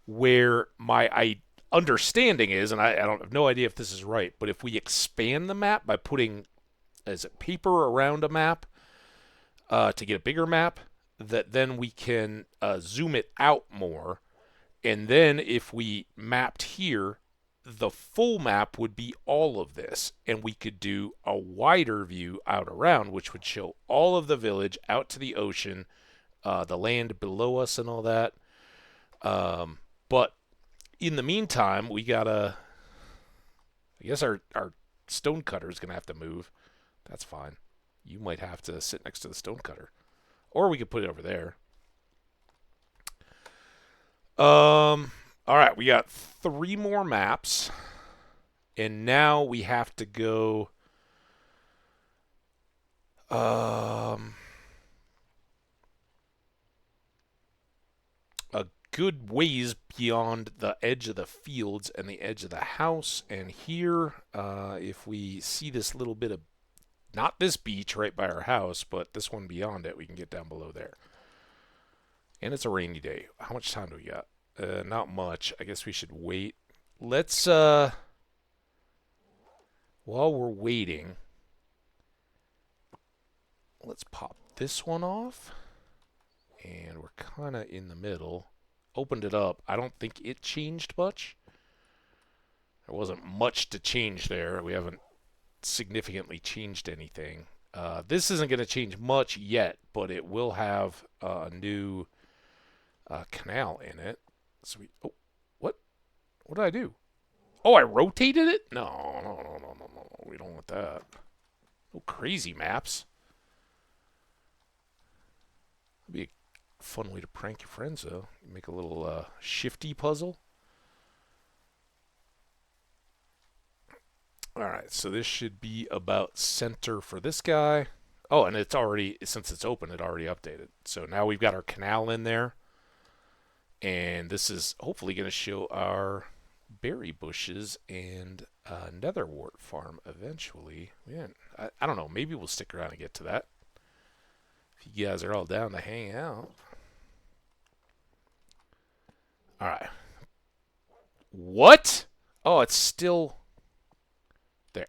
where my understanding is, and I don't have no idea if this is right, but if we expand the map by putting paper around a map to get a bigger map, that then we can zoom it out more. And then if we mapped here, the full map would be all of this, and we could do a wider view out around, which would show all of the village out to the ocean, the land below us and all that. But in the meantime, we gotta... I guess our stone cutter is going to have to move. That's fine. You might have to sit next to the stonecutter. Or we could put it over there. All right, we got 3 more maps. And now we have to go... a good ways beyond the edge of the fields and the edge of the house. And here, if we see this little bit of, not this beach right by our house, but this one beyond it, we can get down below there. And it's a rainy day. How much time do we got? Not much. I guess we should wait. Let's, while we're waiting, let's pop this one off. And we're kind of in the middle. Opened it up. I don't think it changed much. There wasn't much to change there. We haven't significantly changed anything. This isn't going to change much yet, but it will have a new canal in it. So we, oh, what? What did I do? Oh, I rotated it? No. We don't want that. Oh, crazy maps. That'd be a fun way to prank your friends, though. You make a little shifty puzzle. Alright, so this should be about center for this guy. Oh, and it's already, since it's open, it already updated. So now we've got our canal in there. And this is hopefully going to show our berry bushes and netherwort farm eventually. I don't know, maybe we'll stick around and get to that. If you guys are all down to hang out. Alright. What? Oh, it's still there.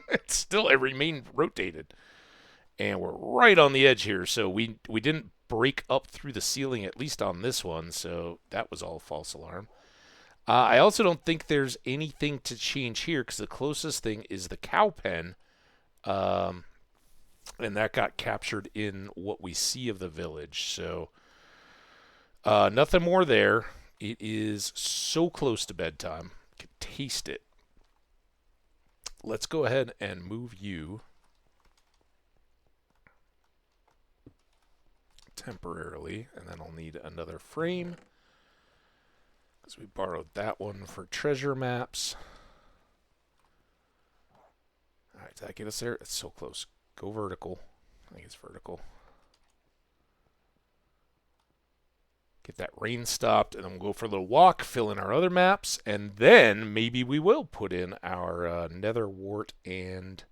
It remained rotated. And we're right on the edge here, so we didn't break up through the ceiling, at least on this one, so that was all false alarm. I also don't think there's anything to change here, because the closest thing is the cow pen, and that got captured in what we see of the village, so nothing more there. It is so close to bedtime. I can taste it. Let's go ahead and move you temporarily, and then I'll need another frame because we borrowed that one for treasure maps. Alright, did that get us there? It's so close. Go vertical. I think it's vertical. Get that rain stopped, and then we'll go for a little walk, fill in our other maps, and then maybe we will put in our netherwort and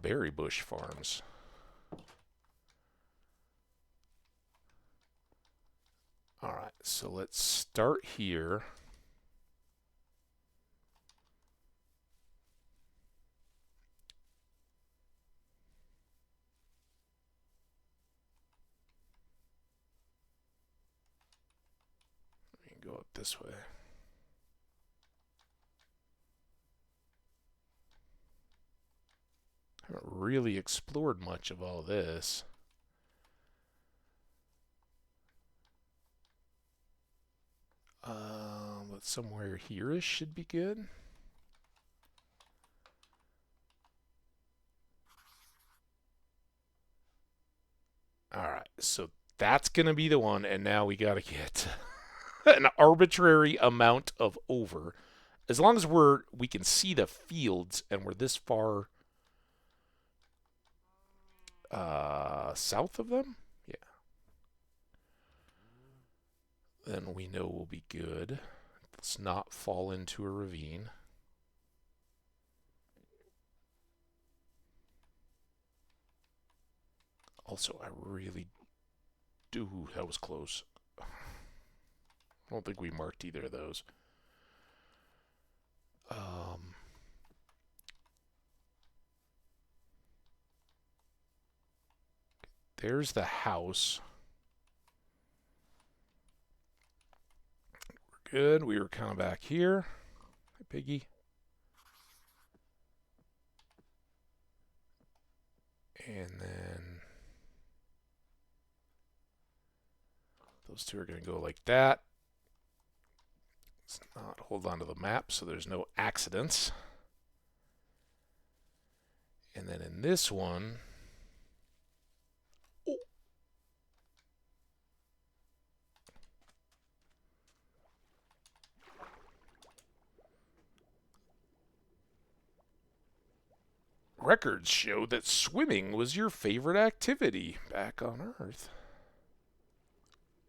berry bush farms. Alright, so let's start here. We can go up this way. Haven't really explored much of all this. But somewhere here-ish should be good. Alright, so that's going to be the one, and now we got to get an arbitrary amount of over. As long as we can see the fields, and we're this far south of them? Yeah. Then we know we'll be good. Let's not fall into a ravine. Also, I really do. That was close. I don't think we marked either of those. There's the house. We're good. We were kind of back here. Hi, Piggy. And then those two are going to go like that. Let's not hold on to the map so there's no accidents. And then in this one, records show that swimming was your favorite activity back on Earth.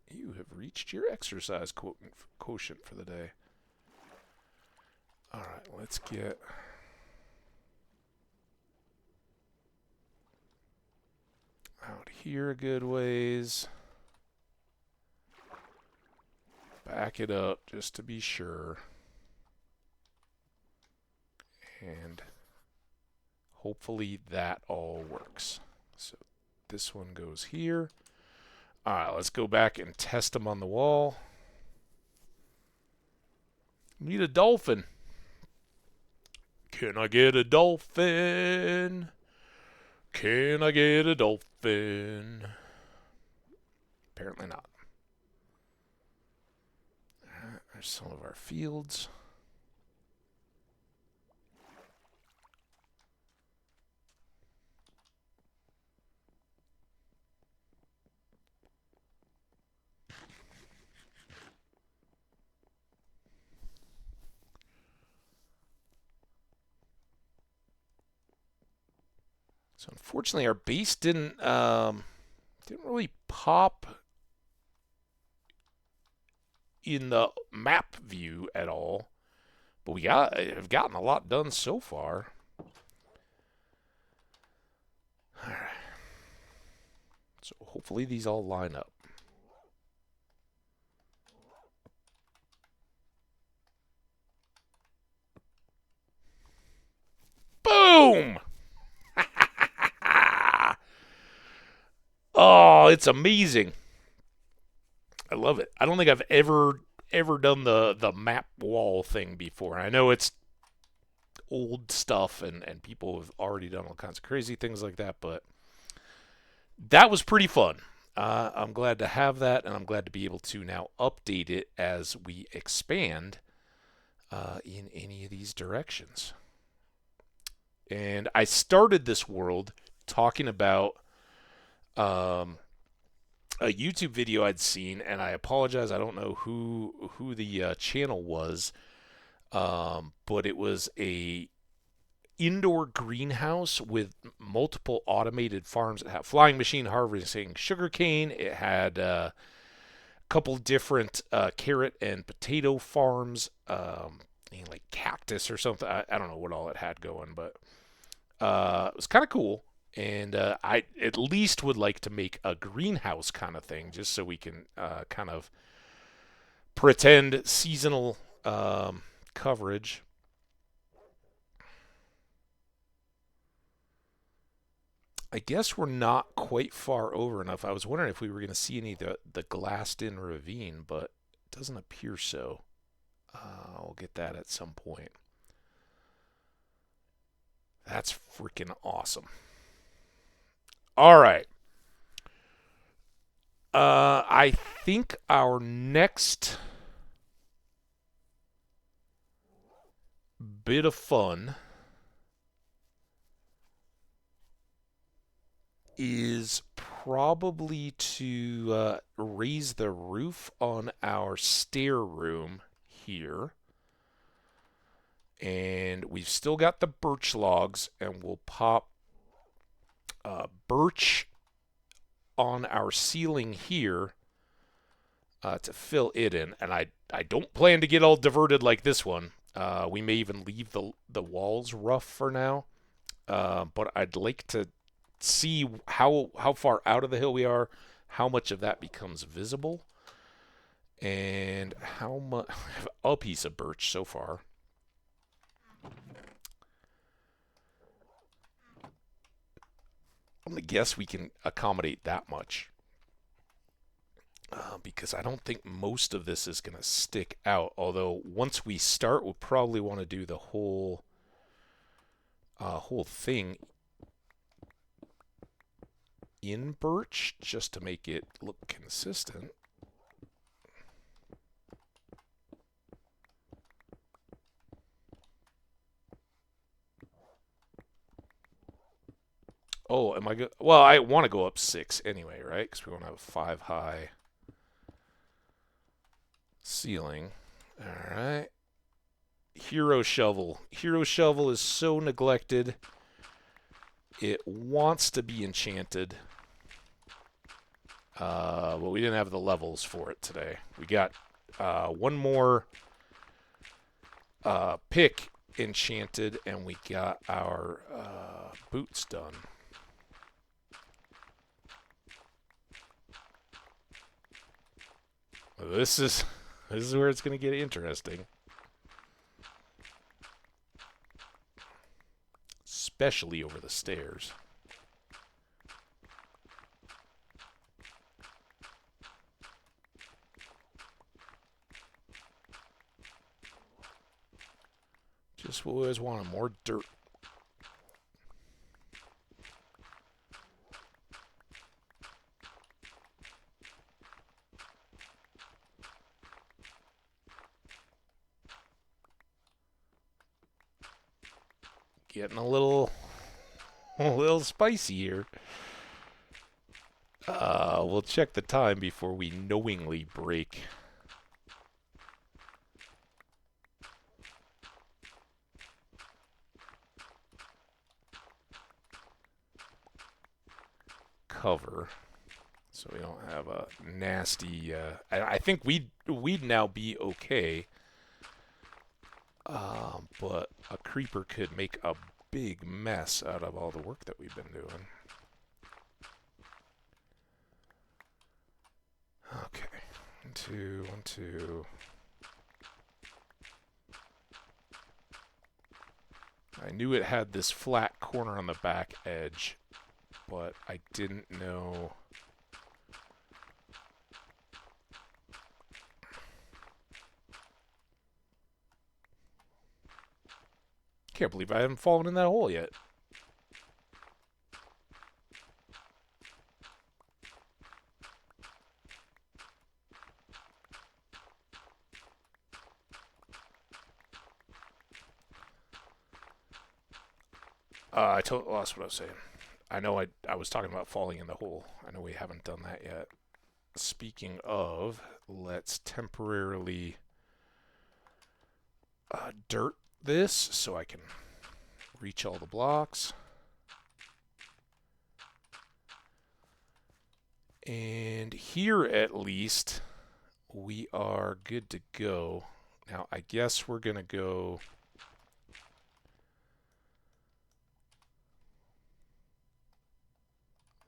You have reached your exercise quotient for the day. Alright, let's get... out here a good ways. Back it up just to be sure. And hopefully that all works. So this one goes here. Alright, let's go back and test them on the wall. Need a dolphin. Can I get a dolphin? Can I get a dolphin? Apparently not. There's some of our fields. So unfortunately, our base didn't really pop in the map view at all, but we have gotten a lot done so far. All right. So hopefully these all line up. Boom! Oh, it's amazing. I love it. I don't think I've ever done the map wall thing before. I know it's old stuff and people have already done all kinds of crazy things like that, but that was pretty fun. I'm glad to have that, and I'm glad to be able to now update it as we expand in any of these directions. And I started this world talking about a YouTube video I'd seen, and I apologize, I don't know who the channel was, but it was a indoor greenhouse with multiple automated farms. It had flying machine harvesting sugarcane. It had a couple different carrot and potato farms, like cactus or something. I don't know what all it had going, but it was kind of cool. And I at least would like to make a greenhouse kind of thing, just so we can kind of pretend seasonal coverage. I guess we're not quite far over enough. I was wondering if we were going to see any of the glassed-in ravine, but it doesn't appear so. I'll get that at some point. That's freaking awesome. All right. I think our next bit of fun is probably to raise the roof on our stair room here. And we've still got the birch logs, and we'll pop birch on our ceiling here to fill it in. And I don't plan to get all diverted like this one. We may even leave the walls rough for now. But I'd like to see how far out of the hill we are, how much of that becomes visible, and how much a piece of birch so far. I'm gonna guess we can accommodate that much, because I don't think most of this is gonna stick out. Although once we start, we'll probably want to do the whole thing in birch just to make it look consistent. Oh, am I good? Well, I want to go up 6 anyway, right? Because we want to have a 5 high ceiling. All right. Hero Shovel. Hero Shovel is so neglected. It wants to be enchanted. But we didn't have the levels for it today. We got one more pick enchanted, and we got our boots done. This is where it's going to get interesting. Especially over the stairs. Just always wanted more dirt. Getting a little spicy here. We'll check the time before we knowingly break. Cover, so we don't have a nasty. I think we'd now be okay. But a creeper could make a big mess out of all the work that we've been doing. Okay, 1, 2, 1, 2. I knew it had this flat corner on the back edge, but I didn't know. Can't believe I haven't fallen in that hole yet. I lost what I was saying. I know I was talking about falling in the hole. I know we haven't done that yet. Speaking of, let's temporarily dirt this so I can reach all the blocks. And here at least we are good to go. Now I guess we're going to go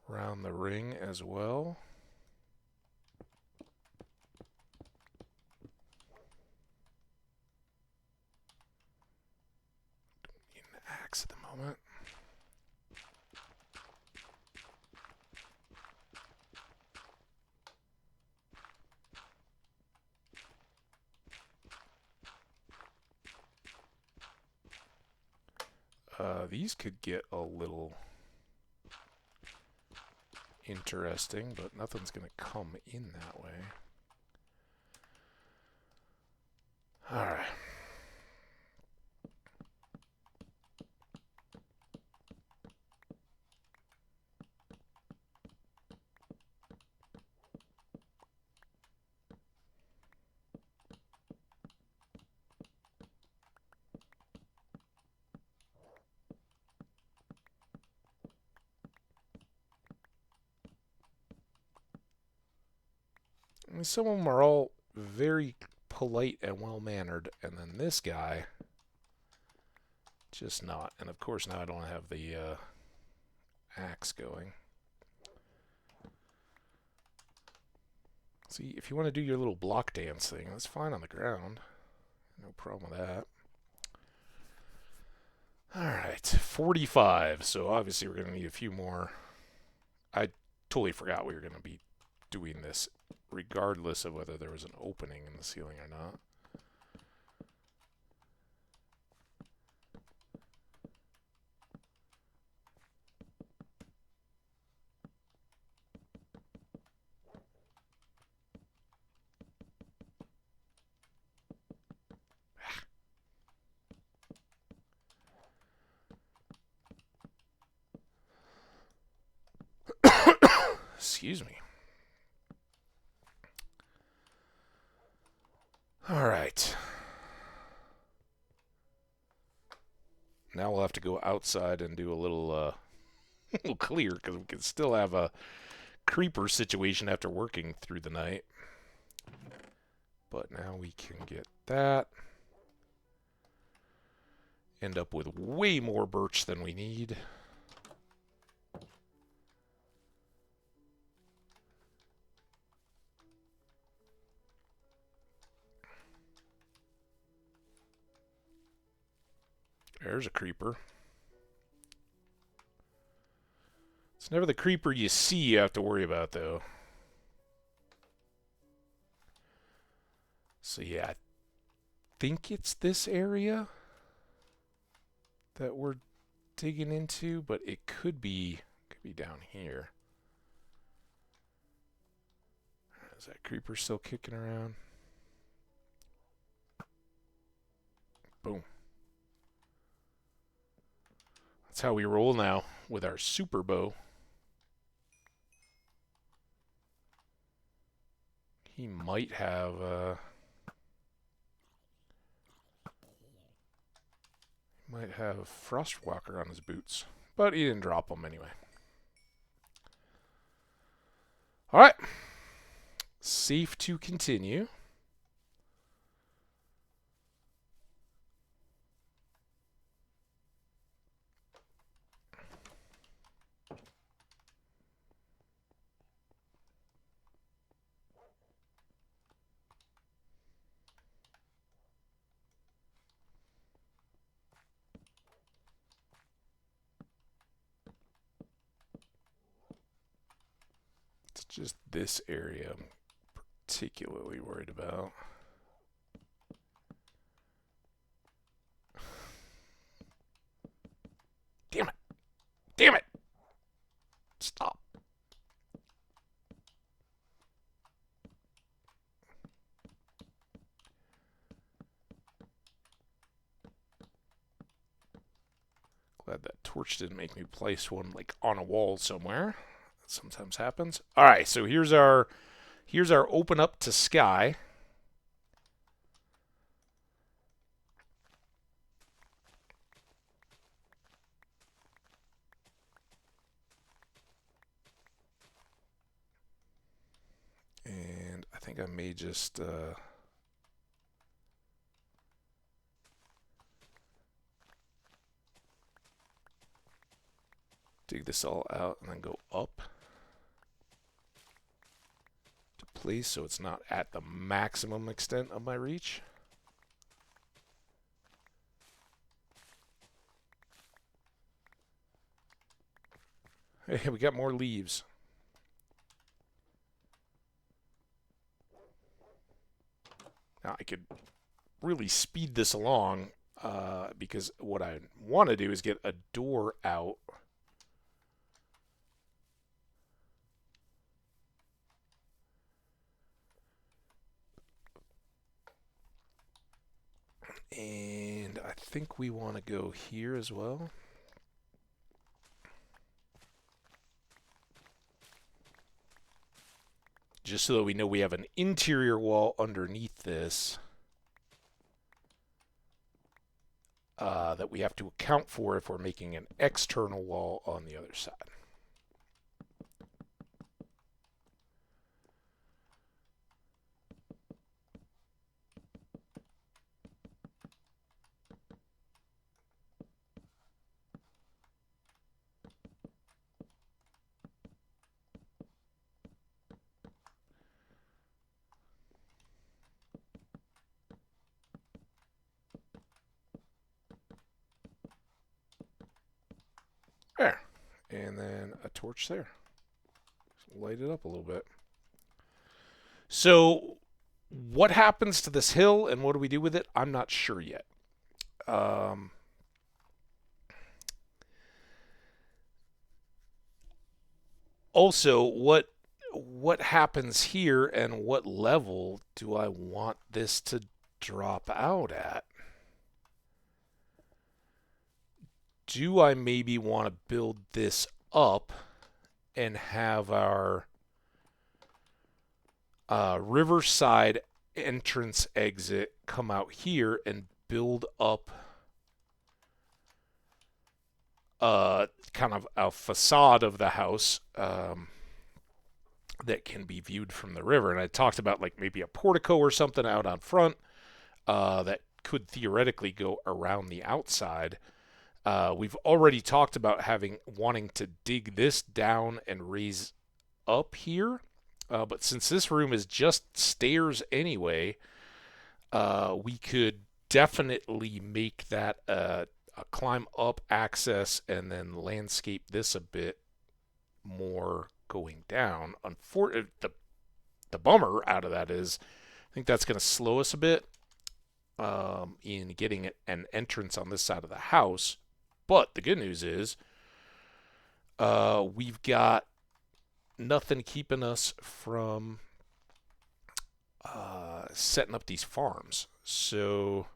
around the ring as well. Don't need an axe at the moment. These could get a little interesting, but nothing's going to come in that way. All right. I mean, some of them are all very polite and well-mannered, and then this guy, just not. And of course now I don't have the axe going. See, if you want to do your little block dance thing, that's fine on the ground. No problem with that. Alright, 45. So obviously we're going to need a few more. I totally forgot we were going to be doing this regardless of whether there was an opening in the ceiling or not. Excuse me. All right. Now we'll have to go outside and do a little, little clear because we can still have a creeper situation after working through the night. But now we can get that. End up with way more birch than we need. There's a creeper. It's never the creeper you see you have to worry about, though. So yeah, I think it's this area that we're digging into, but it could be down here. Is that creeper still kicking around? Boom. That's how we roll now with our super bow. He might have Frostwalker on his boots, but he didn't drop them anyway. All right, safe to continue. It's just this area I'm particularly worried about. Damn it! Damn it! Stop. Glad that torch didn't make me place one like on a wall somewhere. That sometimes happens. All right, so here's our open up to sky. And I think I may just dig this all out and then go up to place so it's not at the maximum extent of my reach. Hey, we got more leaves. Now I could really speed this along because what I want to do is get a door out. And I think we want to go here as well. Just so that we know we have an interior wall underneath this that we have to account for if we're making an external wall on the other side. There. And then a torch there. Just light it up a little bit. So what happens to this hill and what do we do with it? I'm not sure yet. Also, what happens here and what level do I want this to drop out at? Do I maybe want to build this up and have our Riverside entrance exit, come out here and build up kind of a facade of the house that can be viewed from the river. And I talked about like maybe a portico or something out on front that could theoretically go around the outside. We've already talked about wanting to dig this down and raise up here. But since this room is just stairs anyway, we could definitely make that a climb up access and then landscape this a bit more going down. Unfortunately, the bummer out of that is I think that's going to slow us a bit in getting an entrance on this side of the house. But the good news is we've got nothing keeping us from setting up these farms. So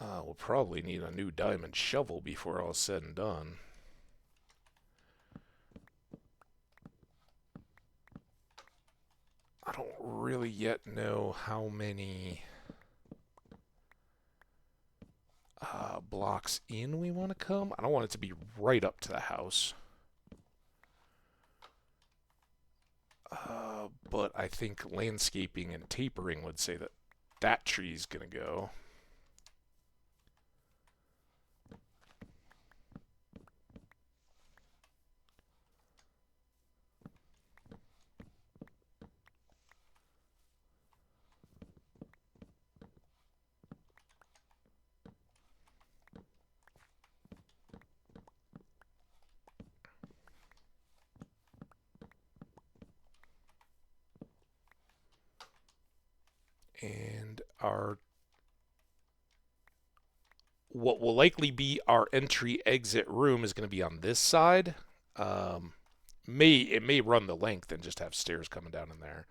we'll probably need a new diamond shovel before all is said and done. I don't really yet know how many blocks in we want to come. I don't want it to be right up to the house. But I think landscaping and tapering would say that that tree's going to go. And what will likely be our entry exit room is going to be on this side. It may run the length and just have stairs coming down in there.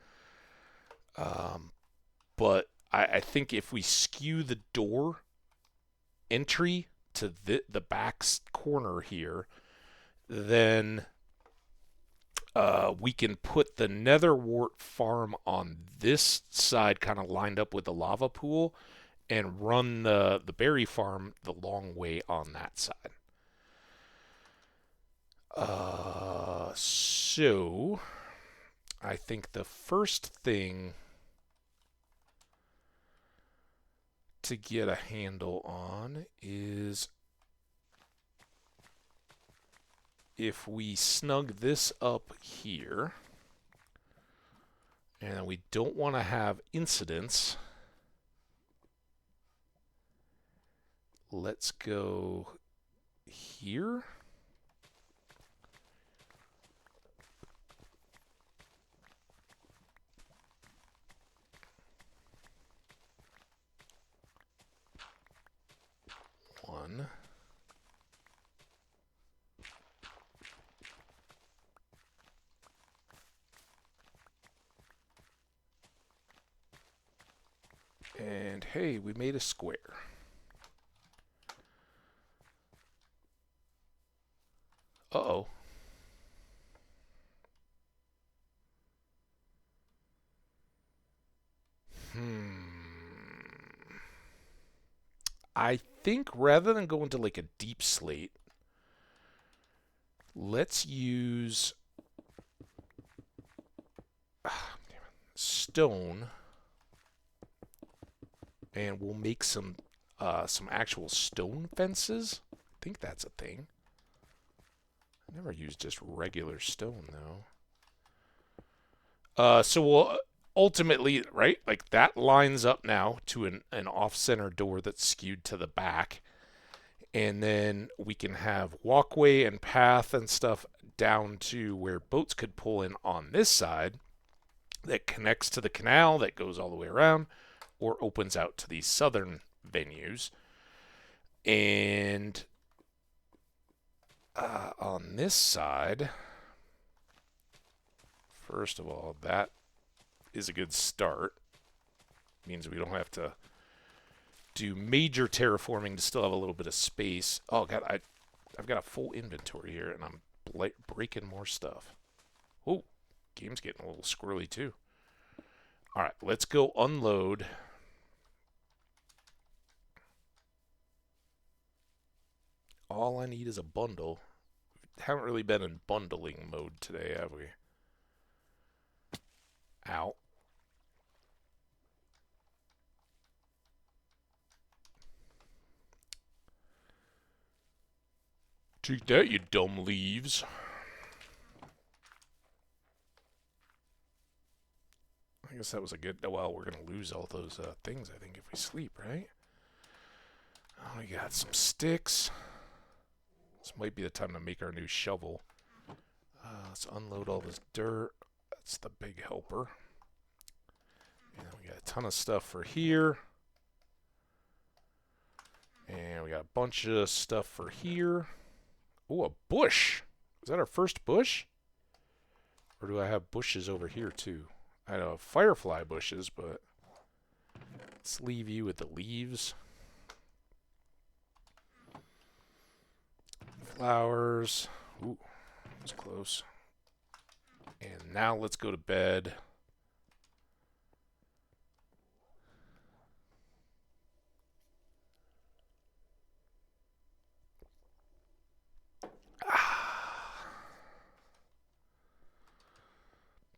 But I think if we skew the door entry to the back corner here, then we can put the netherwort farm on this side, kind of lined up with the lava pool, and run the berry farm the long way on that side. So I think the first thing to get a handle on is if we snug this up here, and we don't want to have incidents, let's go here. One. And hey, we made a square. Uh-oh. I think rather than going to like a deep slate, let's use stone, and we'll make some actual stone fences. I think that's a thing. I never used just regular stone though. So we'll ultimately, right, like that lines up now to an off-center door that's skewed to the back. And then we can have walkway and path and stuff down to where boats could pull in on this side that connects to the canal that goes all the way around or opens out to these southern venues. And on this side, first of all, that is a good start. Means we don't have to do major terraforming to still have a little bit of space. Oh god, I've got a full inventory here, and I'm breaking more stuff. Oh, game's getting a little squirrely too. All right, let's go unload. All I need is a bundle. Haven't really been in bundling mode today, have we? Ow. Take that, you dumb leaves. I guess that was a good... Well, we're going to lose all those things, I think, if we sleep, right? Oh, we got some sticks. This might be the time to make our new shovel. Let's unload all this dirt. That's the big helper. And we got a ton of stuff for here. And we got a bunch of stuff for here. Oh, a bush. Is that our first bush? Or do I have bushes over here too? I know firefly bushes, but let's leave you with the leaves. Flowers. Ooh, that was close. And now let's go to bed.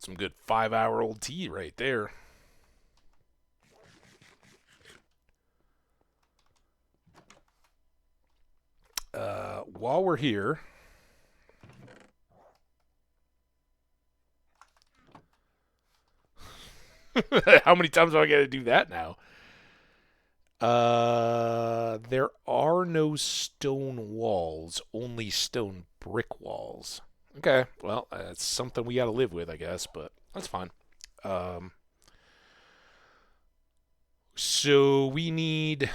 Some good 5-hour-old tea right there. While we're here, how many times do I got to do that now? There are no stone walls, only stone brick walls. Okay, well, that's something we got to live with, I guess, but that's fine. So we need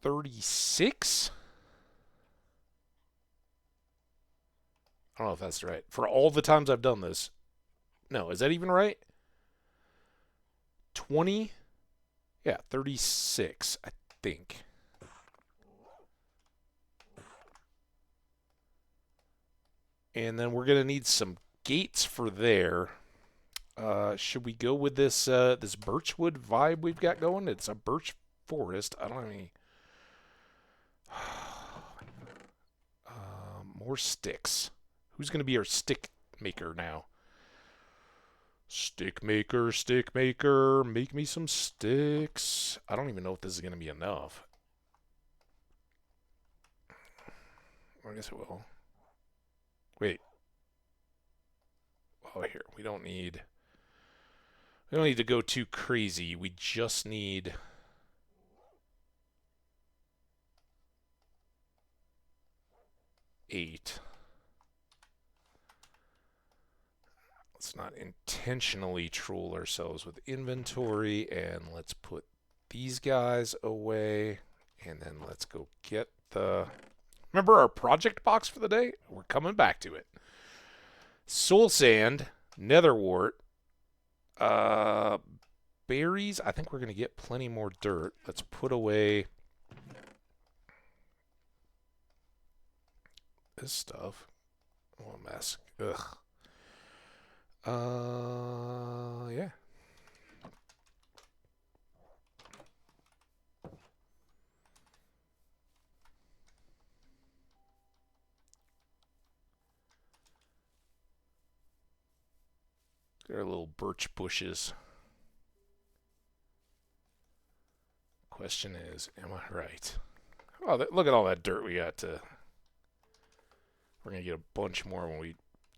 36? I don't know if that's right. For all the times I've done this. No, is that even right? 20? Yeah, 36, I think. And then we're going to need some gates for there. Should we go with this this birchwood vibe we've got going? It's a birch forest. I don't have any... more sticks. Who's going to be our stick maker now? Stick maker, make me some sticks. I don't even know if this is going to be enough. I guess it will. Wait. Oh, here. We don't need to go too crazy. We just need 8. Let's not intentionally troll ourselves with inventory, and let's put these guys away, and then let's go get the... Remember our project box for the day? We're coming back to it. Soul sand, netherwort, berries. I think we're going to get plenty more dirt. Let's put away this stuff. Oh, a mess. Ugh. Yeah. There are little birch bushes. Question is, am I right? Oh, look at all that dirt we got to... We're going to get a bunch more when we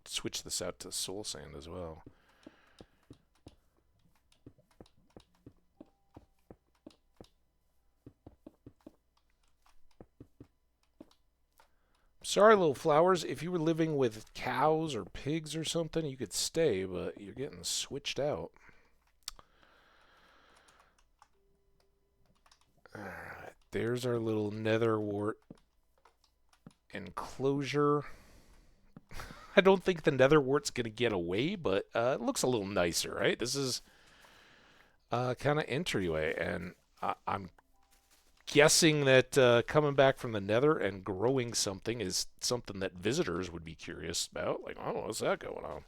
switch this out to soul sand as well. Sorry, little flowers. If you were living with cows or pigs or something, you could stay, but you're getting switched out. Alright, there's our little netherwort enclosure. I don't think the netherwort's going to get away, but it looks a little nicer, right? This is kind of entryway, and I'm guessing that coming back from the nether and growing something is something that visitors would be curious about. Like, oh, what's that going on?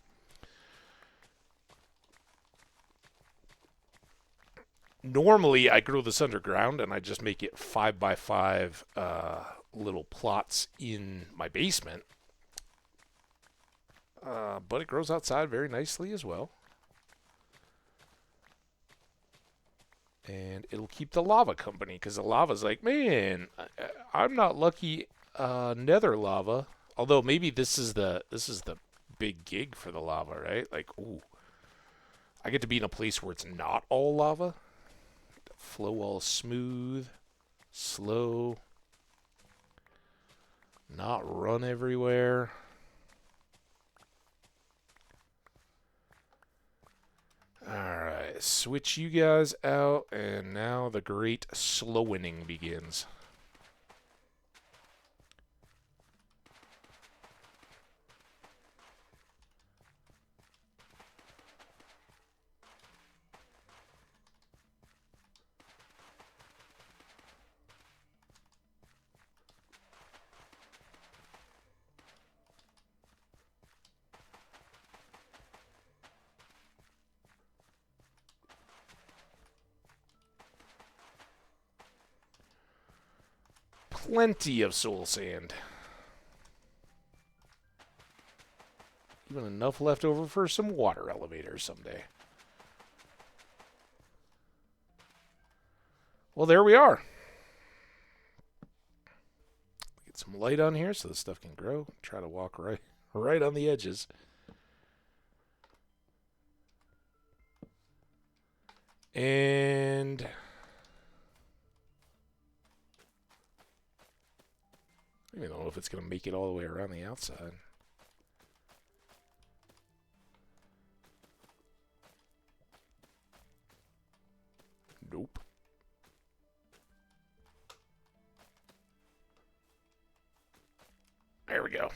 Normally, I grow this underground and I just make it 5x5 little plots in my basement. But it grows outside very nicely as well. And it'll keep the lava company, because the lava's like, man, I'm not lucky nether lava. Although maybe this is the big gig for the lava, right? Like, ooh, I get to be in a place where it's not all lava. Flow all smooth, slow, not run everywhere. Alright, switch you guys out, and now the great slowing begins. Plenty of soul sand. Even enough left over for some water elevators someday. Well, there we are. Get some light on here so the stuff can grow. Try to walk right on the edges. And I don't know if it's going to make it all the way around the outside. Nope. There we go.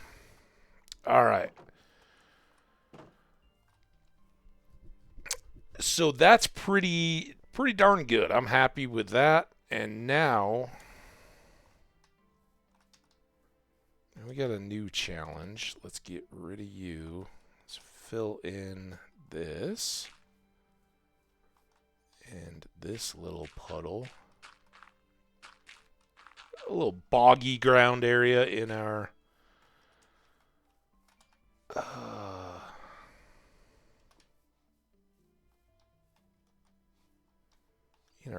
All right. So that's pretty darn good. I'm happy with that. And now we got a new challenge. Let's get rid of you. Let's fill in this and this little puddle. A little boggy ground area in our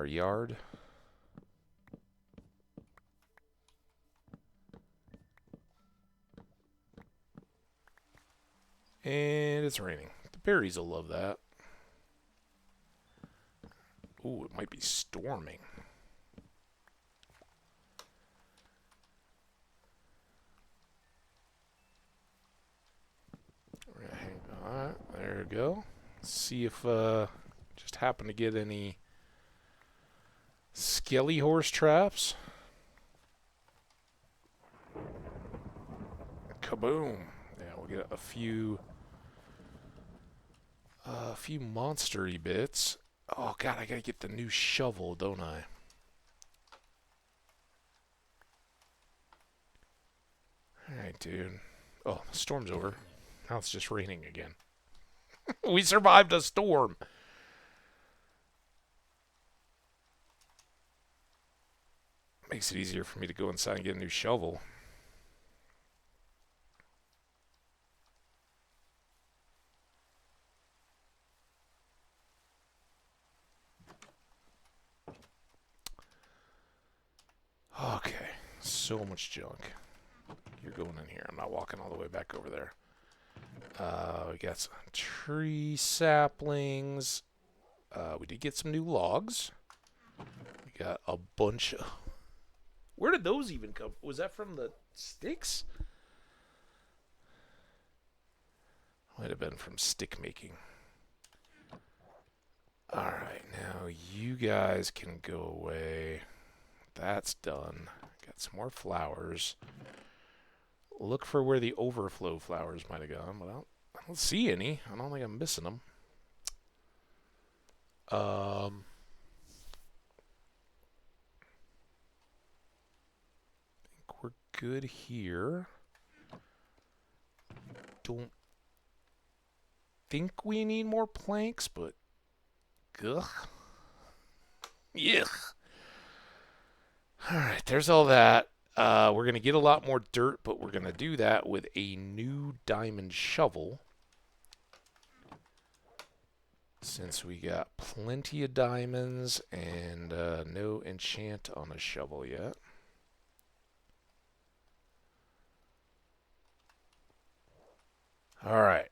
yard. And it's raining. The berries will love that. Ooh, it might be storming. Alright, there we go. Let's see if just happen to get any skelly horse traps. Kaboom. Yeah, we'll get a few monstery bits. Oh god, I gotta get the new shovel, don't I? Alright, dude. Oh, the storm's over. Now it's just raining again. We survived a storm. Makes it easier for me to go inside and get a new shovel. Okay, so much junk. You're going in here. I'm not walking all the way back over there. We got some tree saplings. We did get some new logs. We got a bunch of... Where did those even come? Was that from the sticks? Might have been from stick making. Alright, now you guys can go away. That's done. Got some more flowers. Look for where the overflow flowers might have gone, but I don't see any. I don't think I'm missing them. good here. Don't think we need more planks, but ugh. Yuck. Alright, there's all that. We're going to get a lot more dirt, but we're going to do that with a new diamond shovel. Since we got plenty of diamonds and no enchant on a shovel yet. Alright.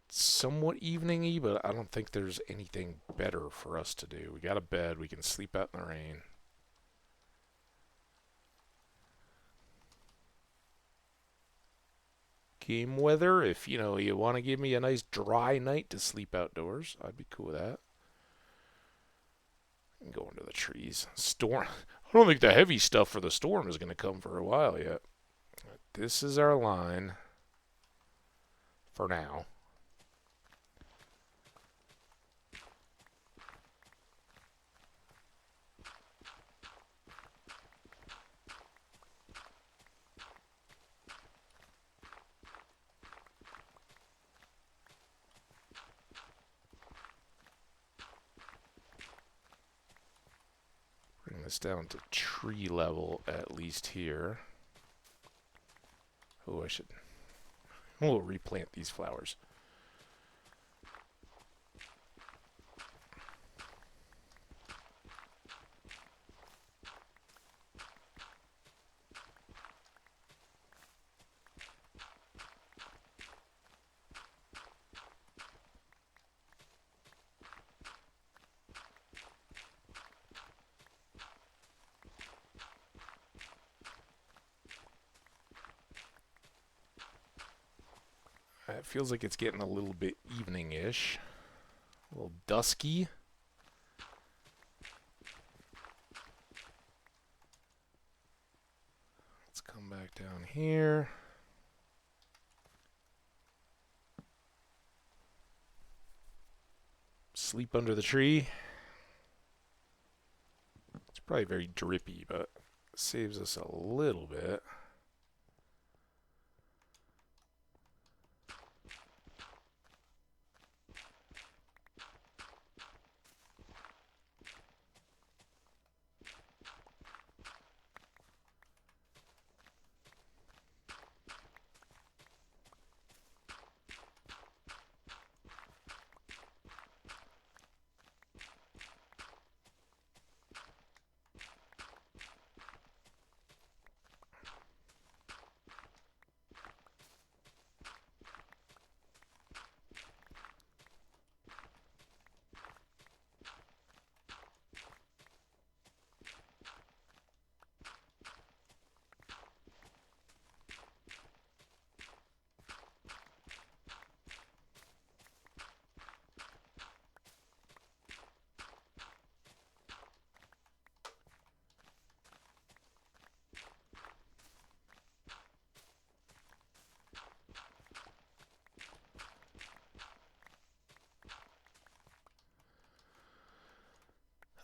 Somewhat evening-y, but I don't think there's anything better for us to do. We got a bed. We can sleep out in the rain. Game weather, if you want to give me a nice dry night to sleep outdoors, I'd be cool with that. And go into the trees. Storm. I don't think the heavy stuff for the storm is going to come for a while yet. This is our line for now. Bring this down to tree level at least here. Oh, we'll replant these flowers. It feels like it's getting a little bit evening-ish. A little dusky. Let's come back down here. Sleep under the tree. It's probably very drippy, but it saves us a little bit.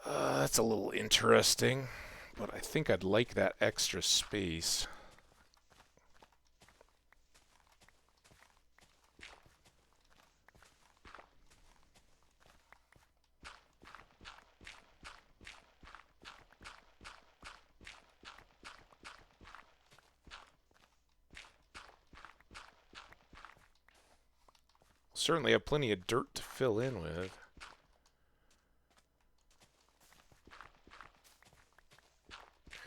That's a little interesting, but I think I'd like that extra space. Certainly have plenty of dirt to fill in with.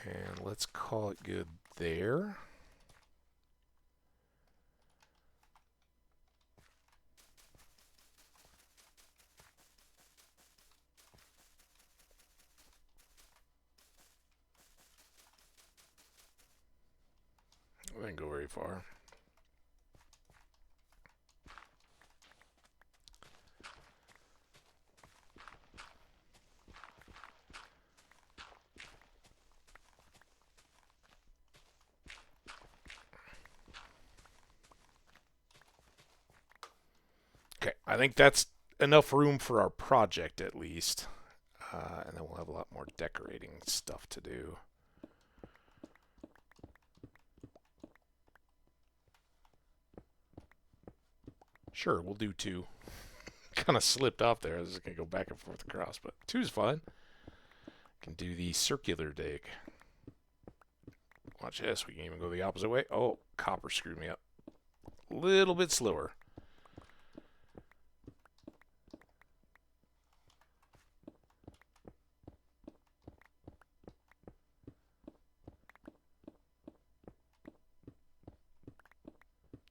And let's call it good there. I didn't go very far. Okay, I think that's enough room for our project at least. And then we'll have a lot more decorating stuff to do. Sure, we'll do 2. Kind of slipped off there. I was just going to go back and forth across, but 2 is fine. Can do the circular dig. Watch this. We can even go the opposite way. Oh, copper screwed me up. A little bit slower.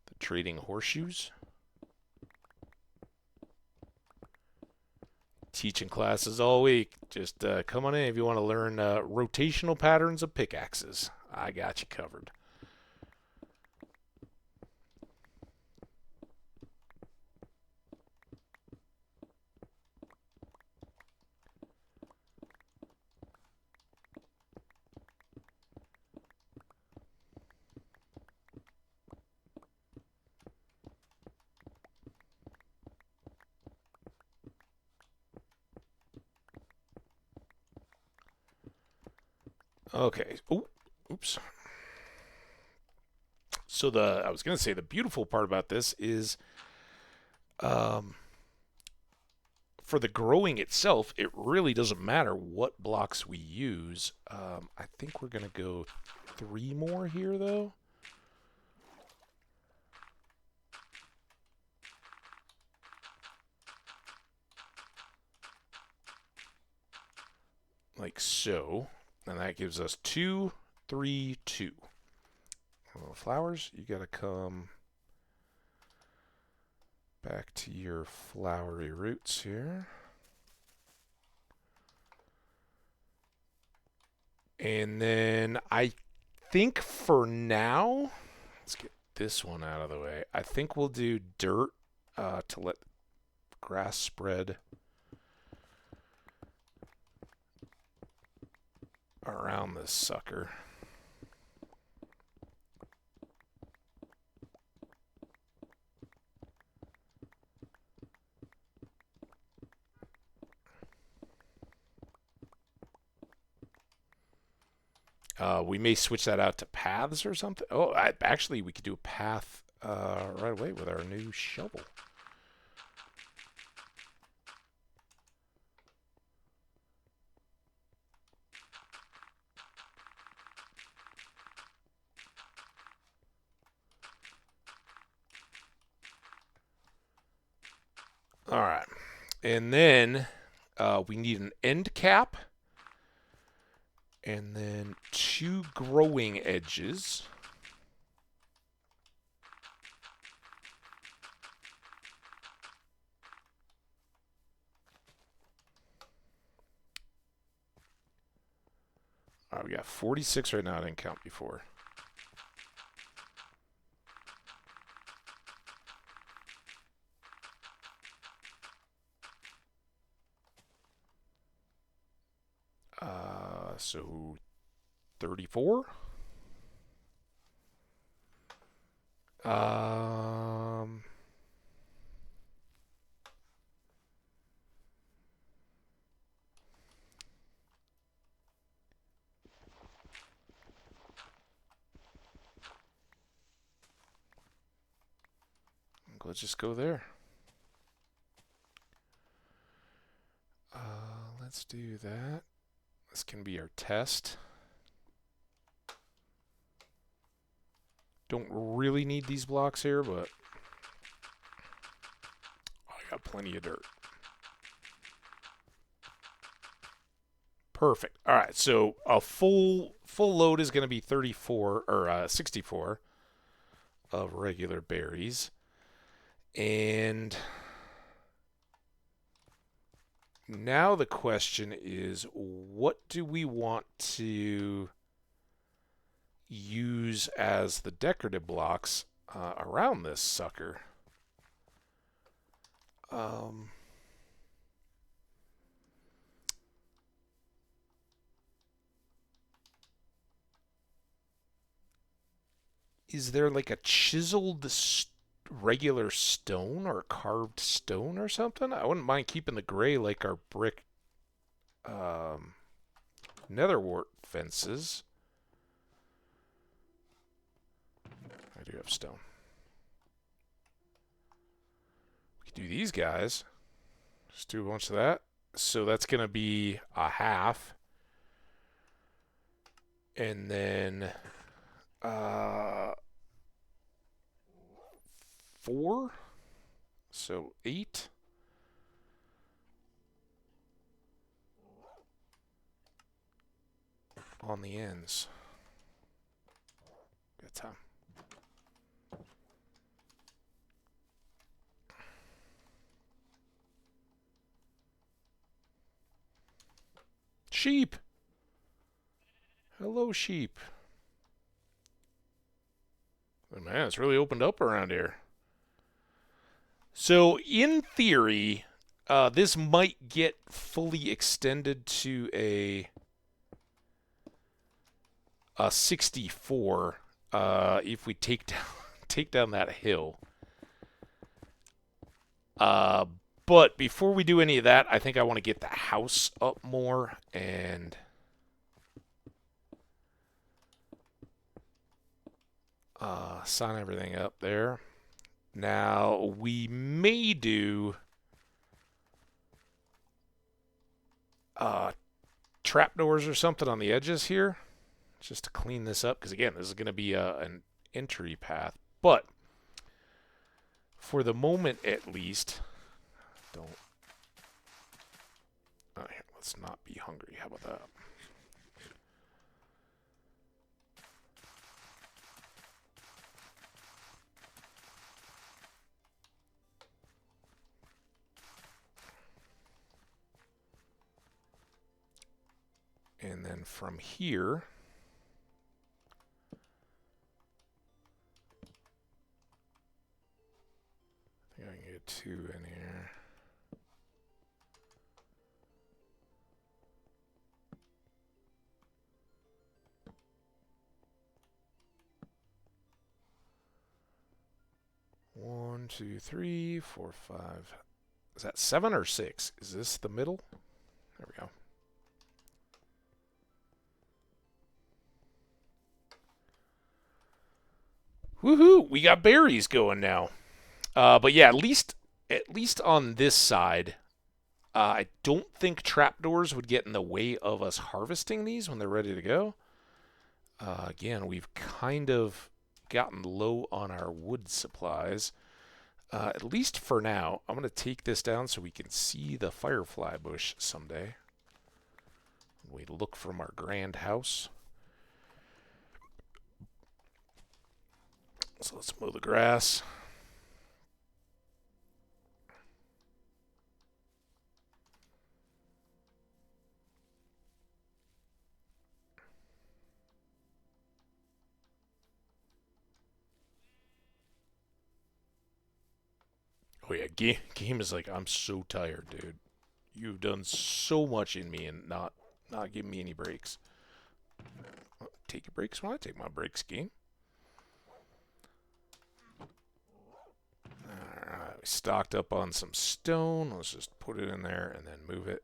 The trading horseshoes. Teaching classes all week. Just come on in if you want to learn rotational patterns of pickaxes. I got you covered. Okay. Oh, oops. So I was going to say the beautiful part about this is for the growing itself, it really doesn't matter what blocks we use. I think we're going to go 3 more here, though. Like so. And that gives us 2, 3, 2. Flowers, you got to come back to your flowery roots here. And then I think for now, let's get this one out of the way. I think we'll do dirt to let grass spread around this sucker. We may switch that out to paths or something. Oh, actually, we could do a path right away with our new shovel. All right. And then we need an end cap. And then 2 growing edges. All right, we got 46 right now. I didn't count before. So 34. Let's just go there. Let's do that. This can be our test. Don't really need these blocks here, but I got plenty of dirt. Perfect. All right, so a full load is going to be 34 or 64 of regular berries. And now the question is, what do we want to use as the decorative blocks around this sucker? Is there like a chiseled regular stone or carved stone or something? I wouldn't mind keeping the gray like our brick netherwart fences. I do have stone. do these guys. Just do a bunch of that. So that's going to be a half. And then 4. So 8. On the ends. Good time. Sheep. Hello, sheep. Oh, man, it's really opened up around here. So, in theory, this might get fully extended to a 64 if we take down that hill. But before we do any of that, I think I want to get the house up more and sign everything up there. Now, we may do trapdoors or something on the edges here just to clean this up. Because, again, this is going to be an entry path. But for the moment, at least, don't. Here, let's not be hungry. How about that? And then from here, I think I can get 2 in here. One, 2, 3, 4, 5. Is that 7 or 6? Is this the middle? There we go. Woohoo! We got berries going now. But yeah, at least on this side, I don't think trapdoors would get in the way of us harvesting these when they're ready to go. Again, we've kind of gotten low on our wood supplies. At least for now, I'm going to take this down so we can see the firefly bush someday. We look from our grand house. So let's mow the grass. Oh yeah, game is like, I'm so tired, dude. You've done so much in me and not giving me any breaks. Take your breaks when I take my breaks, game. Alright, we stocked up on some stone. Let's just put it in there and then move it.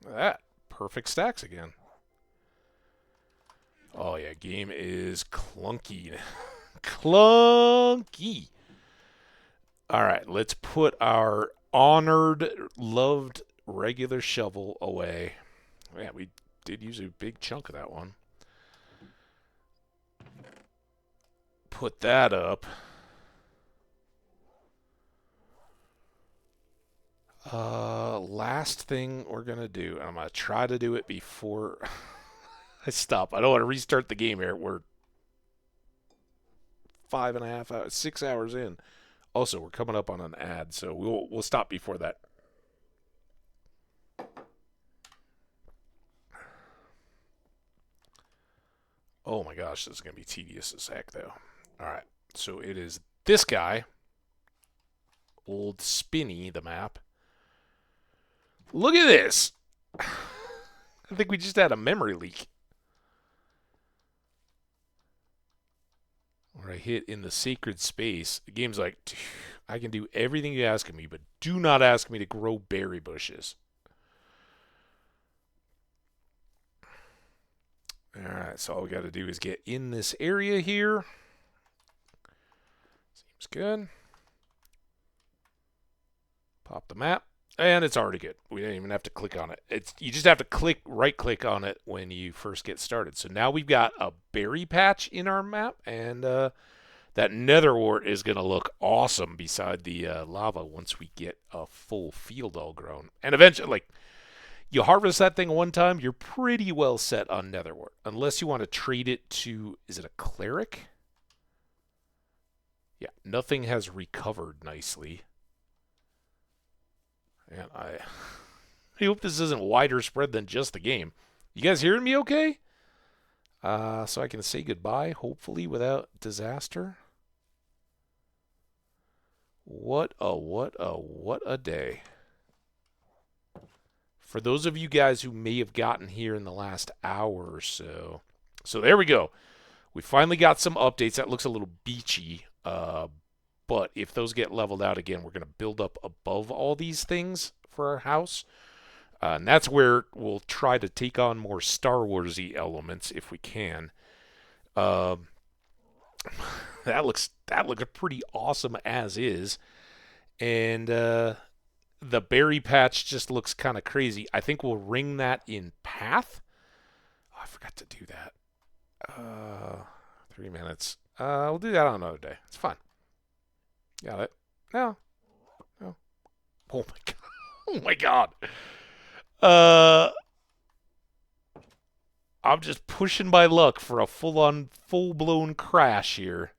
Look at that. Perfect stacks again. Oh yeah, game is clunky. Clunky. Alright, let's put our honored, loved, regular shovel away. Yeah, we did use a big chunk of that one. Put that up. Last thing we're going to do, and I'm going to try to do it before I stop. I don't want to restart the game here. We're 5.5 hours, 6 hours in. Also, we're coming up on an ad, so we'll stop before that. Oh my gosh, this is going to be tedious as heck, though. All right, so it is this guy, Old Spinny, the map. Look at this. I think we just had a memory leak. Where I hit in the sacred space. The game's like, I can do everything you ask of me, but do not ask me to grow berry bushes. Alright, so all we got to do is get in this area here. Seems good. Pop the map. And it's already good. We didn't even have to click on it. You just have to right-click on it when you first get started. So now we've got a berry patch in our map, and that netherwort is going to look awesome beside the lava once we get a full field all grown. And eventually, like, you harvest that thing one time, you're pretty well set on netherwort. Unless you want to trade it to, is it a cleric? Yeah, nothing has recovered nicely. And I hope this isn't wider spread than just the game. You guys hearing me okay? So I can say goodbye, hopefully, without disaster. What a day. For those of you guys who may have gotten here in the last hour or so. So there we go. We finally got some updates. That looks a little beachy. But if those get leveled out again, we're going to build up above all these things for our house. And that's where we'll try to take on more Star Wars-y elements if we can. That looks pretty awesome as is. And the berry patch just looks kind of crazy. I think we'll ring that in path. Oh, I forgot to do that. 3 minutes. We'll do that on another day. It's fine. Got it. No. Oh my god. Oh my god. I'm just pushing my luck for a full-blown crash here.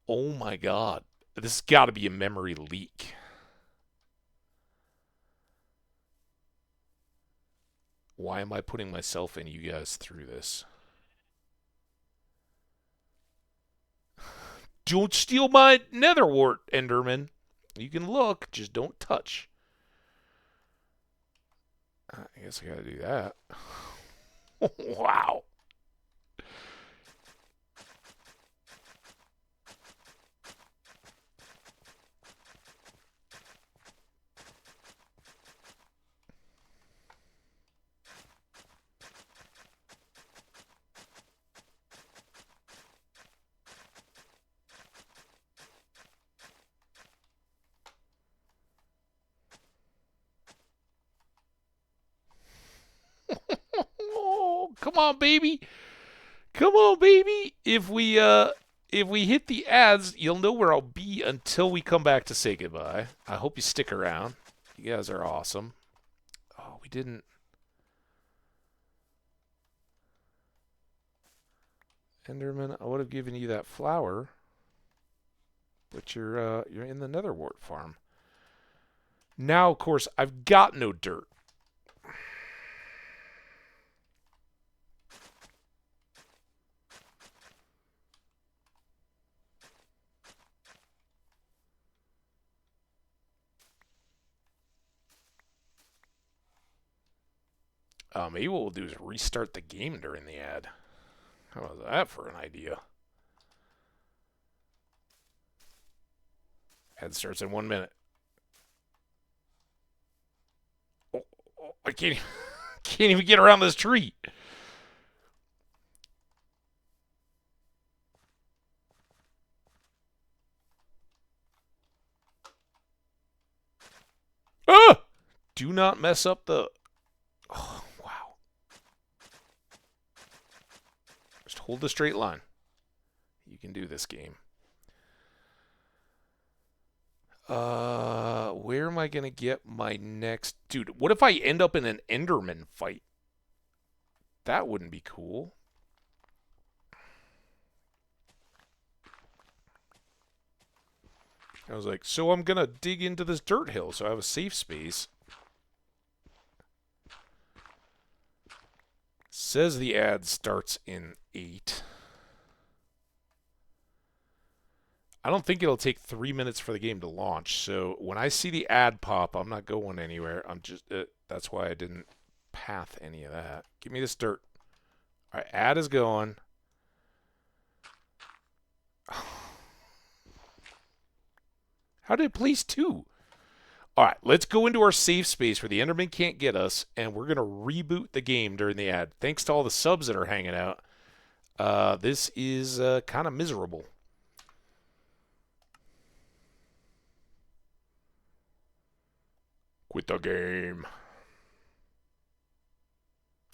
Oh my god. This has got to be a memory leak. Why am I putting myself and you guys through this? Don't steal my netherwort, Enderman. You can look, just don't touch. I guess I gotta do that. Wow. Oh, come on, baby. Come on, baby. If we hit the ads, you'll know where I'll be until we come back to say goodbye. I hope you stick around. You guys are awesome. Oh, we didn't. Enderman, I would have given you that flower, but you're in the netherwort farm. Now, of course, I've got no dirt. Maybe what we'll do is restart the game during the ad. How was that for an idea? Ad starts in 1 minute. Oh, I can't even get around this tree. Ah! Do not mess up the... Oh, wow. Just hold the straight line. You can do this game. Where am I going to get my next... Dude, what if I end up in an Enderman fight? That wouldn't be cool. I was like, so I'm going to dig into this dirt hill so I have a safe space. Says the ad starts in 8. I don't think it'll take 3 minutes for the game to launch. So when I see the ad pop, I'm not going anywhere. I'm just that's why I didn't path any of that. Give me this dirt. All right, ad is going. How did it place 2? All right, let's go into our safe space where the Enderman can't get us, and we're going to reboot the game during the ad. Thanks to all the subs that are hanging out. This is kind of miserable. Quit the game.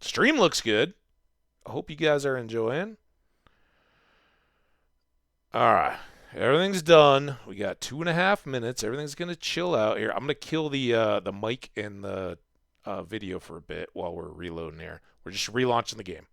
Stream looks good. I hope you guys are enjoying. All right. Everything's done. We got 2.5 minutes. Everything's going to chill out here. I'm going to kill the mic and the video for a bit while we're reloading here. We're just relaunching the game.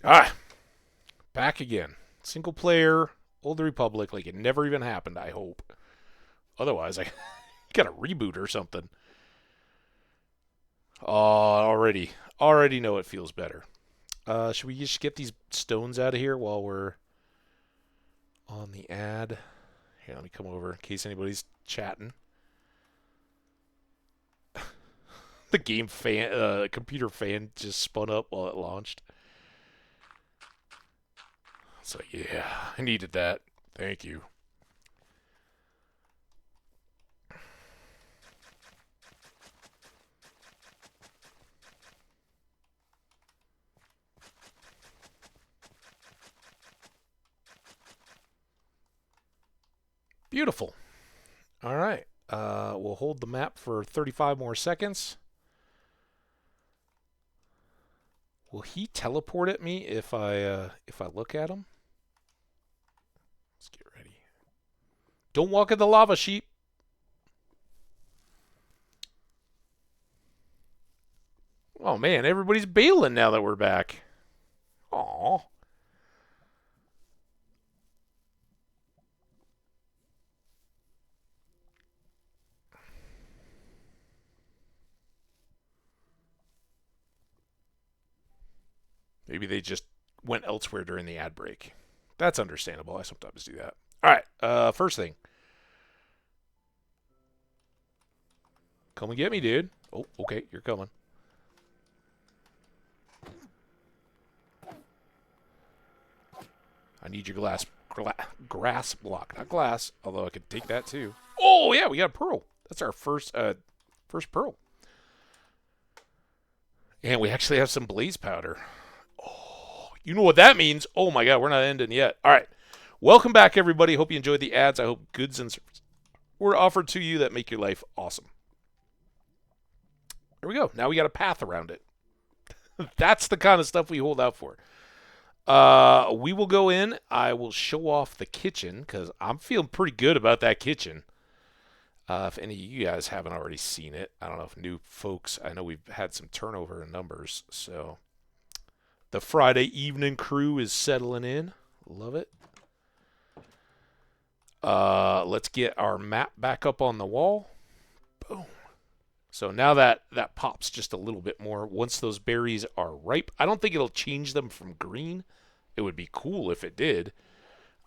All right. Back again. Single player, Old Republic, like it never even happened, I hope. Otherwise, I got a reboot or something. Oh, already know it feels better. Should we just get these stones out of here while we're on the ad? Here, let me come over in case anybody's chatting. The game fan, computer fan just spun up while it launched. It's like, yeah, I needed that. Thank you. Beautiful. All right. We'll hold the map for 35 more seconds. Will he teleport at me if I look at him? Let's get ready. Don't walk in the lava, sheep. Oh man, everybody's bailing now that we're back. Aw. Maybe they just went elsewhere during the ad break. That's understandable. I sometimes do that. All right. First thing. Come and get me, dude. Oh, okay. You're coming. I need your grass block, not glass. Although I could take that too. Oh yeah, we got a pearl. That's our first pearl. And we actually have some blaze powder. Oh, you know what that means? Oh my god, we're not ending yet. All right, welcome back, everybody. Hope you enjoyed the ads. I hope goods and services were offered to you that make your life awesome. There we go. Now we got a path around it. That's the kind of stuff we hold out for. We will go in. I will show off the kitchen because I'm feeling pretty good about that kitchen. If any of you guys haven't already seen it, I don't know if new folks, I know we've had some turnover in numbers, so the Friday evening crew is settling in. Love it. Let's get our map back up on the wall. Boom. So now that pops just a little bit more. Once those berries are ripe, I don't think it'll change them from green. It would be cool if it did.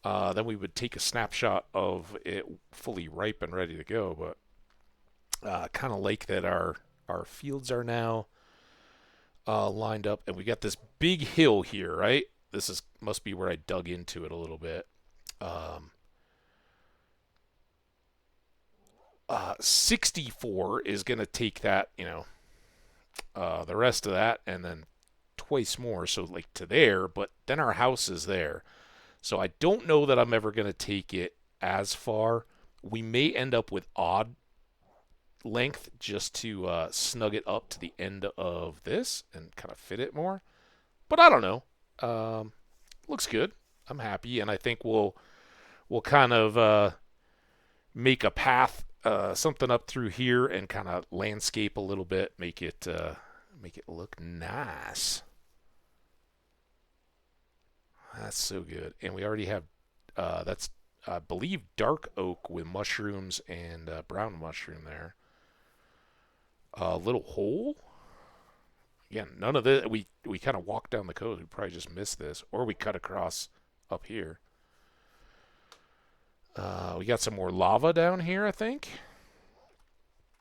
Then we would take a snapshot of it fully ripe and ready to go. But kind of like that our fields are now lined up, and we got this big hill here, right? This must be where I dug into it a little bit. 64 is going to take that, the rest of that, and then twice more, so like to there, but then our house is there. So I don't know that I'm ever going to take it as far. We may end up with odd length just to snug it up to the end of this and kind of fit it more. But I don't know. Looks good. I'm happy, and I think we'll kind of make a path, something up through here, and kind of landscape a little bit, make it look nice. That's so good. And we already have, that's, I believe, dark oak with mushrooms and brown mushroom there. A little hole. Again, none of this. We kind of walked down the coast. We probably just missed this, or we cut across up here. We got some more lava down here, I think.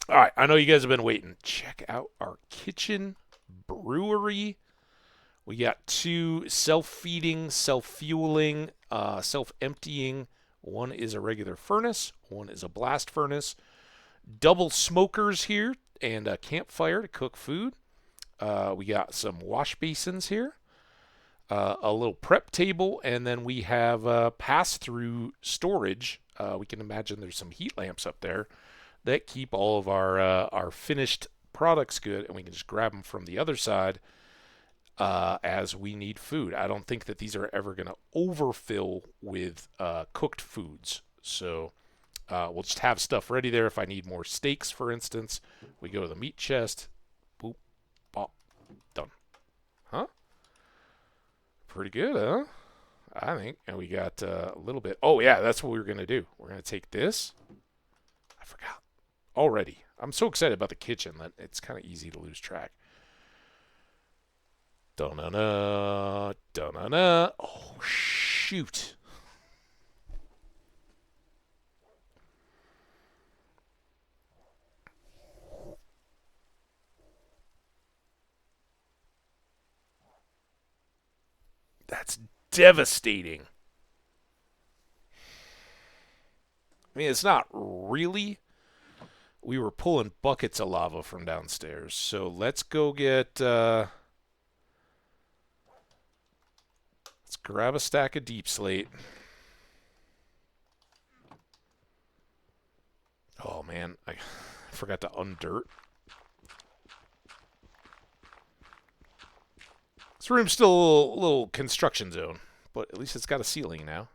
All right, I know you guys have been waiting. Check out our kitchen brewery. We got 2 self-feeding, self-fueling, self-emptying. One is a regular furnace. One is a blast furnace. Double smokers here and a campfire to cook food. We got some wash basins here. A little prep table, and then we have pass-through storage. We can imagine there's some heat lamps up there that keep all of our finished products good, and we can just grab them from the other side as we need food. I don't think that these are ever going to overfill with cooked foods, so we'll just have stuff ready there. If I need more steaks, for instance, we go to the meat chest. Boop, pop, done. Huh? Pretty good, huh? I think. And we got a little bit. Oh, yeah, that's what we were going to do. We're going to take this. I forgot already. I'm so excited about the kitchen that it's kind of easy to lose track. Da-na-na, da-na-na. Oh, shoot. That's devastating. I mean, it's not really. We were pulling buckets of lava from downstairs. So let's go get... let's grab a stack of deep slate. Oh, man. I forgot to undirt. This room's still a little construction zone, but at least it's got a ceiling now.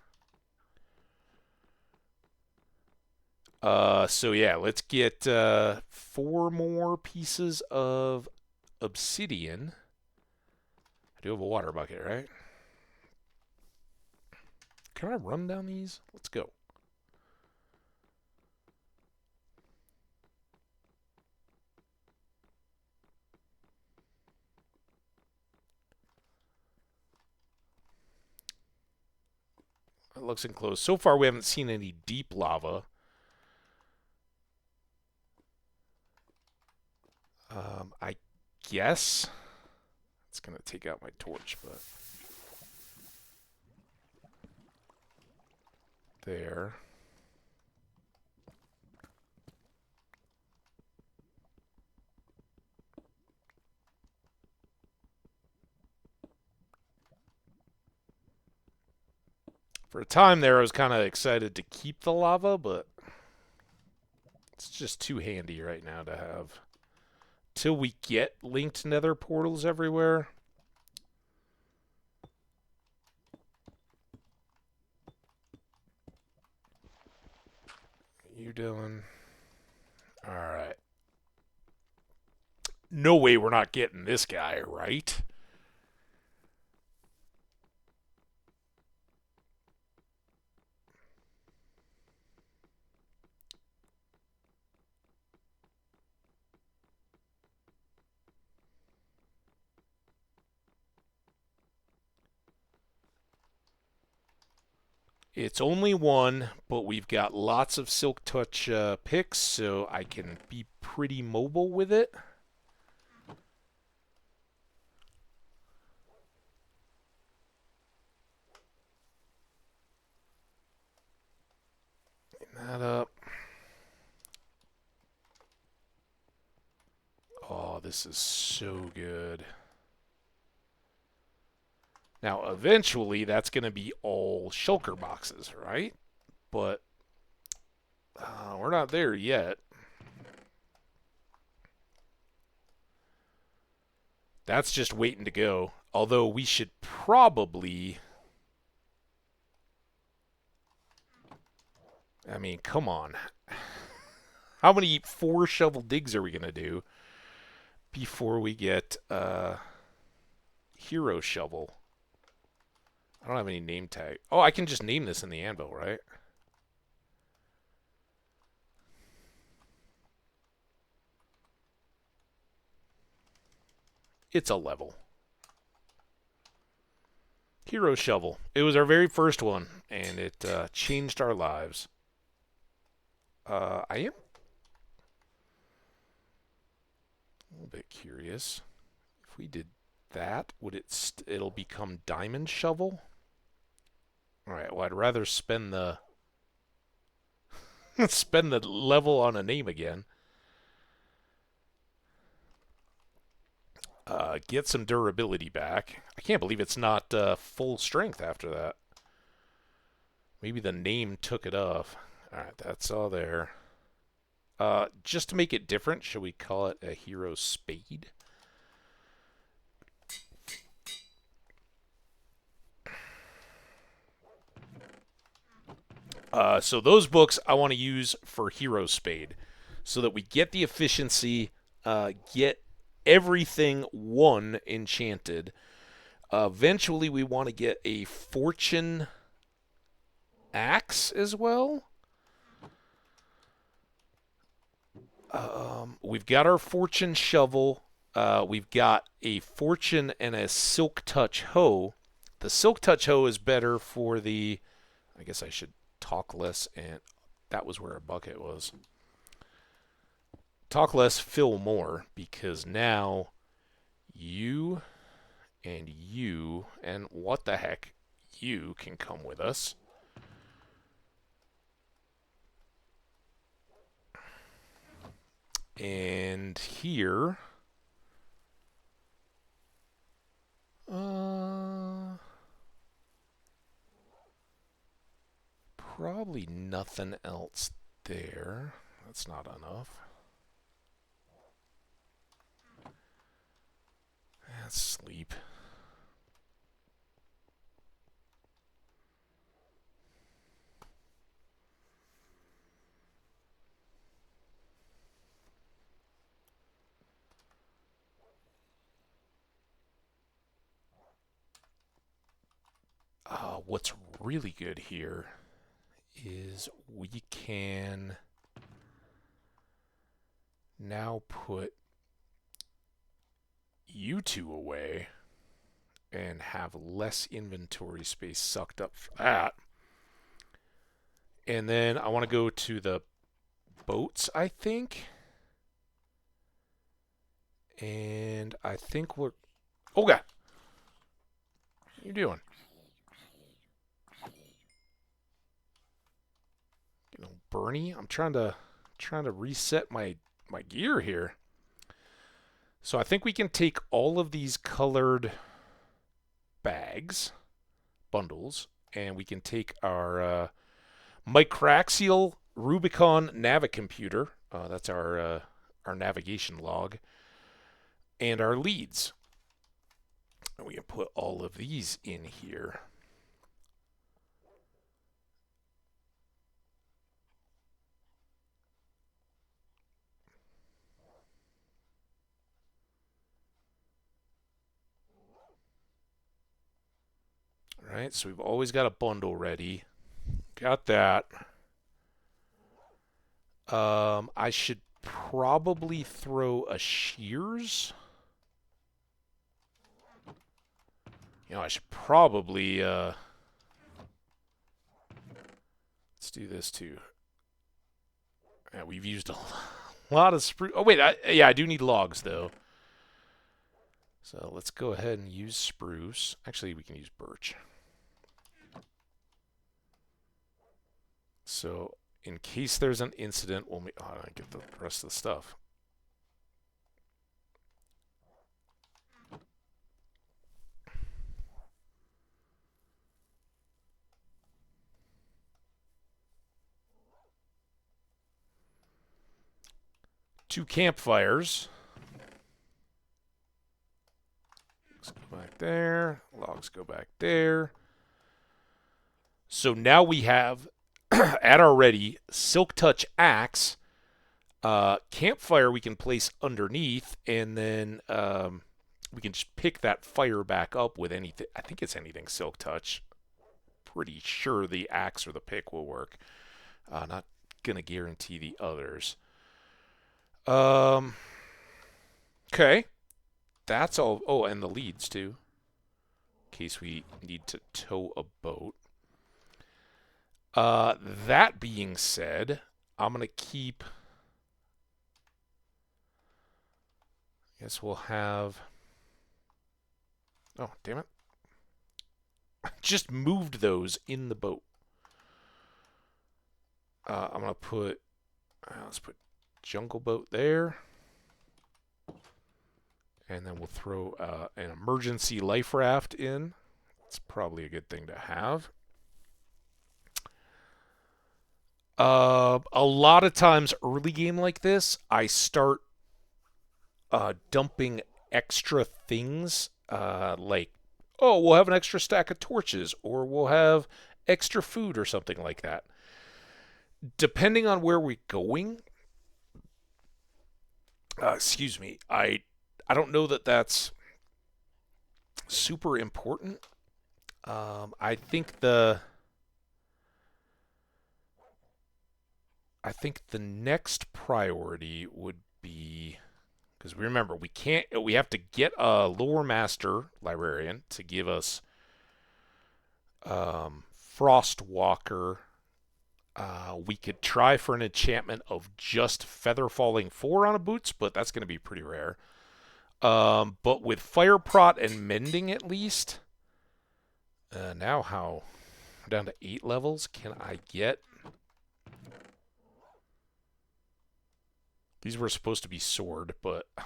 So yeah, let's get 4 more pieces of obsidian. I do have a water bucket, right? Can I run down these? Let's go. It looks enclosed. So far, we haven't seen any deep lava. I guess it's going to take out my torch, but there. For a time there, I was kind of excited to keep the lava, but it's just too handy right now to have. Till we get linked nether portals everywhere. You doing? All right. No way we're not getting this guy, right? It's only one, but we've got lots of Silk Touch picks, so I can be pretty mobile with it. Clean that up. Oh, this is so good. Now, eventually, that's going to be all shulker boxes, right? But we're not there yet. That's just waiting to go. Although we should probably... I mean, come on. How many 4 shovel digs are we going to do before we get hero shovel? I don't have any name tag. Oh, I can just name this in the anvil, right? It's a level. Hero Shovel. It was our very first one, and it changed our lives. I am a little bit curious. If we did that, would it'll become Diamond Shovel? All right. Well, I'd rather spend the spend the level on a name again. Get some durability back. I can't believe it's not full strength after that. Maybe the name took it off. Alright, that's all there. Just to make it different, should we call it a Hero Spade? So those books I want to use for Hero Spade, so that we get the efficiency, get everything one enchanted. Eventually, we want to get a Fortune Axe as well. We've got our Fortune Shovel. We've got a Fortune and a Silk Touch Hoe. The Silk Touch Hoe is better for the... I guess I should talk less, and that was where our bucket was. Talk less, fill more, because now you and what the heck, you can come with us. And here, probably nothing else there. That's not enough. Let's sleep. What's really good here is we can now put you two away and have less inventory space sucked up for that. And then I want to go to the boats, I think. And I think we're... Oh, God. What are you doing? You know, Bernie, I'm trying to reset my gear here. So I think we can take all of these colored bags, bundles, and we can take our microaxial Rubicon Navicomputer. That's our navigation log, and our leads. And we can put all of these in here. All right, so we've always got a bundle ready. Got that. I should probably throw a shears. You know, I should probably let's do this too. Yeah, we've used a lot of spruce. Oh wait, I do need logs though. So let's go ahead and use spruce. Actually, we can use birch. So in case there's an incident, we'll get the rest of the stuff. Two campfires. Logs go back there. Logs go back there. So now we have at our ready Silk Touch Axe. Campfire we can place underneath, and then we can just pick that fire back up with anything. I think it's anything Silk Touch. Pretty sure the axe or the pick will work. Not gonna guarantee the others. Okay. that's all. Oh, and the leads too, in case we need to tow a boat. That being said, I'm gonna keep. I guess we'll have. Oh, damn it! I just moved those in the boat. I'm gonna put. Let's put jungle boat there. And then we'll throw an emergency life raft in. It's probably a good thing to have. A lot of times early game like this, I start dumping extra things like, oh, we'll have an extra stack of torches, or we'll have extra food or something like that. Depending on where we're going, excuse me, I don't know that that's super important. I think the next priority would be, because remember we have to get a lore master librarian to give us Frostwalker. We could try for an enchantment of just Feather Falling 4 on a boots, but that's going to be pretty rare. But with Fire Prot and Mending at least, now how down to 8 levels can I get? These were supposed to be sword, but I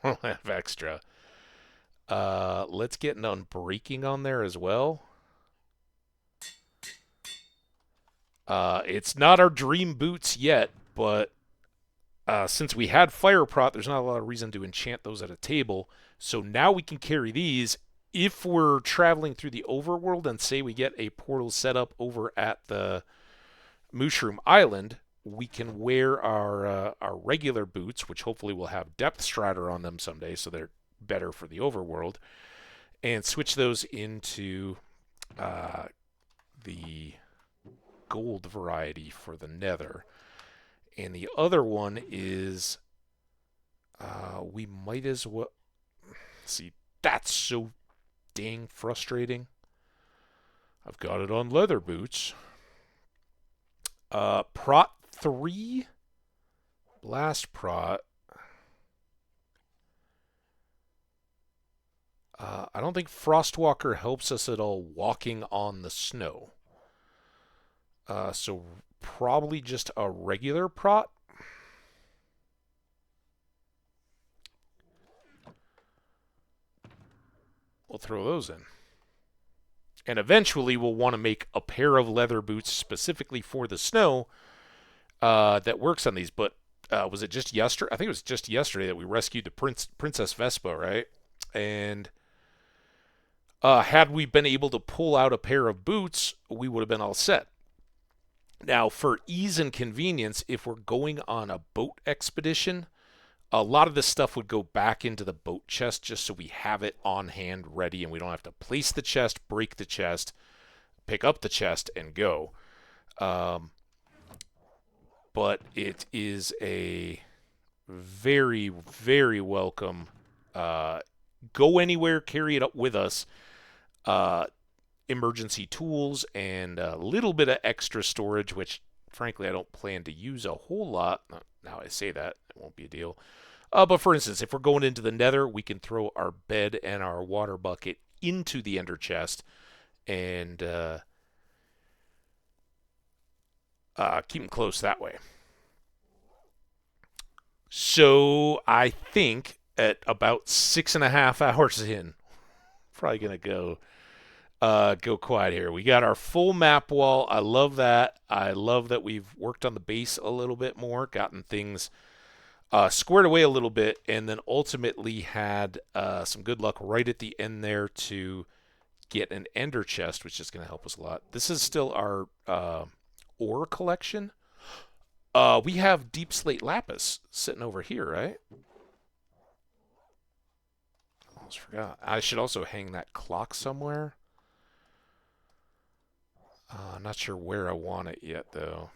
don't have extra. Let's get an Unbreaking on there as well. It's not our dream boots yet, but since we had Fire Prot, there's not a lot of reason to enchant those at a table. So now we can carry these. If we're traveling through the overworld and say we get a portal set up over at the Mushroom Island, we can wear our regular boots, which hopefully will have Depth Strider on them someday, so they're better for the overworld, and switch those into the gold variety for the Nether. And the other one is we might as well see. That's so dang frustrating. I've got it on leather boots. Prot 3 Blast Prot. I don't think Frostwalker helps us at all walking on the snow. So probably just a regular Prot. We'll throw those in. And eventually we'll want to make a pair of leather boots specifically for the snow that works on these. But was it just yesterday? I think it was just yesterday that we rescued the Princess Vespa, right? And had we been able to pull out a pair of boots, we would have been all set. Now, for ease and convenience, if we're going on a boat expedition, a lot of this stuff would go back into the boat chest just so we have it on hand ready and we don't have to place the chest, break the chest, pick up the chest, and go. But it is a very, very welcome go anywhere, carry it up with us. Emergency tools and a little bit of extra storage, which frankly I don't plan to use a whole lot. Now I say that, it won't be a deal. But for instance, if we're going into the Nether, we can throw our bed and our water bucket into the Ender chest and keep them close that way. So I think at about 6.5 hours in, probably gonna go quiet here. We got our full map wall. I love that. I love that we've worked on the base a little bit more, gotten things squared away a little bit, and then ultimately had some good luck right at the end there to get an ender chest, which is going to help us a lot. This is still our ore collection. We have deep slate lapis sitting over here, right? Almost forgot. I should also hang that clock somewhere. Not sure where I want it yet, though.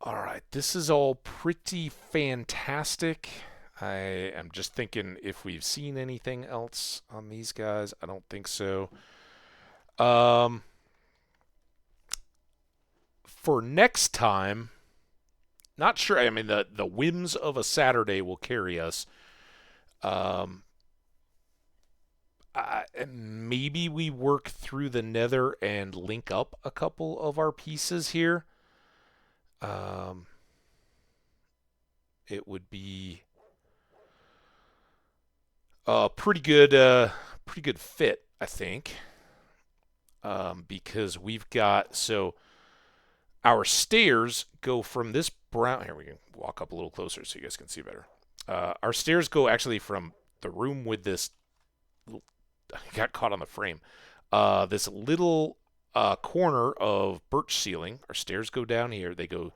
All right, this is all pretty fantastic. I am just thinking if we've seen anything else on these guys. I don't think so. Um, for next time, not sure. I mean, the whims of a Saturday will carry us. Um, maybe we work through the Nether and link up a couple of our pieces here. Um, it would be a pretty good fit, I think, because we've got so our stairs go from this brown. Here we can walk up a little closer so you guys can see better. Our stairs go actually from the room with this. I got caught on the frame. This little corner of birch ceiling. Our stairs go down here. They go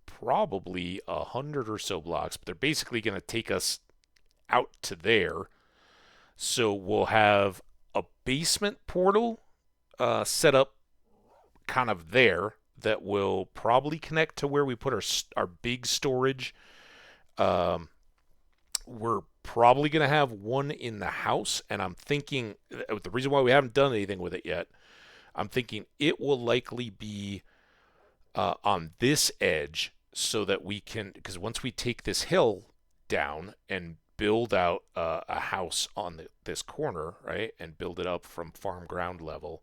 probably 100 or so blocks, but they're basically going to take us out to there. So we'll have a basement portal set up kind of there that will probably connect to where we put our big storage. We're probably going to have one in the house, and I'm thinking the reason why we haven't done anything with it yet, I'm thinking it will likely be on this edge so that we can, because once we take this hill down and build out a house on this corner, right, and build it up from farm ground level,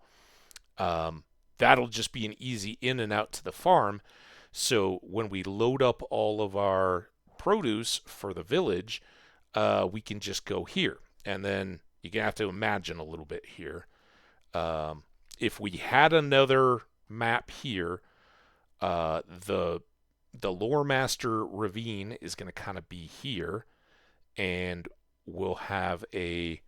that'll just be an easy in and out to the farm. So when we load up all of our produce for the village, we can just go here. And then you're going to have to imagine a little bit here. If we had another map here, the Lore Master Ravine is going to kind of be here, and we'll have a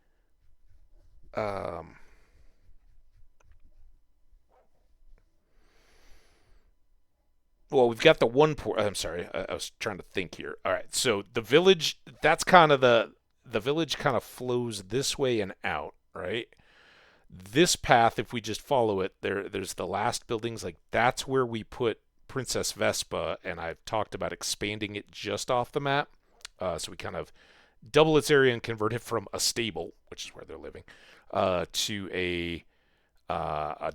well, we've got the one port. I'm sorry, I was trying to think here. All right, so the village, that's kind of the village kind of flows this way and out, right? This path, if we just follow it, there's the last buildings, like that's where we put Princess Vespa, and I've talked about expanding it just off the map. So we kind of double its area and convert it from a stable, which is where they're living, to a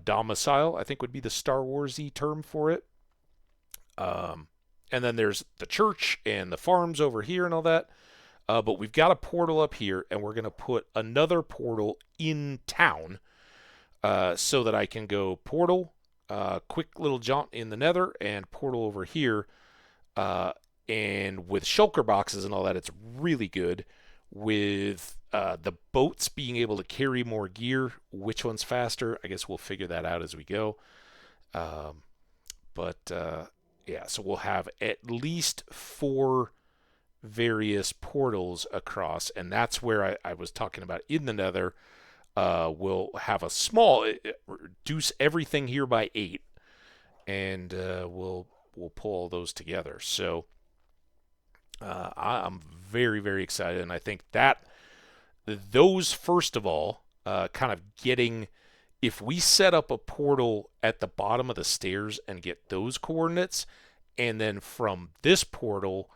domicile, I think would be the Star Wars-y term for it. And then there's the church and the farms over here and all that. But we've got a portal up here, and we're going to put another portal in town so that I can go portal, quick little jaunt in the Nether, and portal over here. And with shulker boxes and all that, it's really good. With the boats being able to carry more gear, which one's faster? I guess we'll figure that out as we go. Yeah, so we'll have at least 4 various portals across, and that's where I was talking about in the Nether. We'll have a small, reduce everything here by 8, and we'll pull all those together. So I'm very, very excited, and I think that those, first of all, kind of getting, if we set up a portal at the bottom of the stairs and get those coordinates, and then from this portal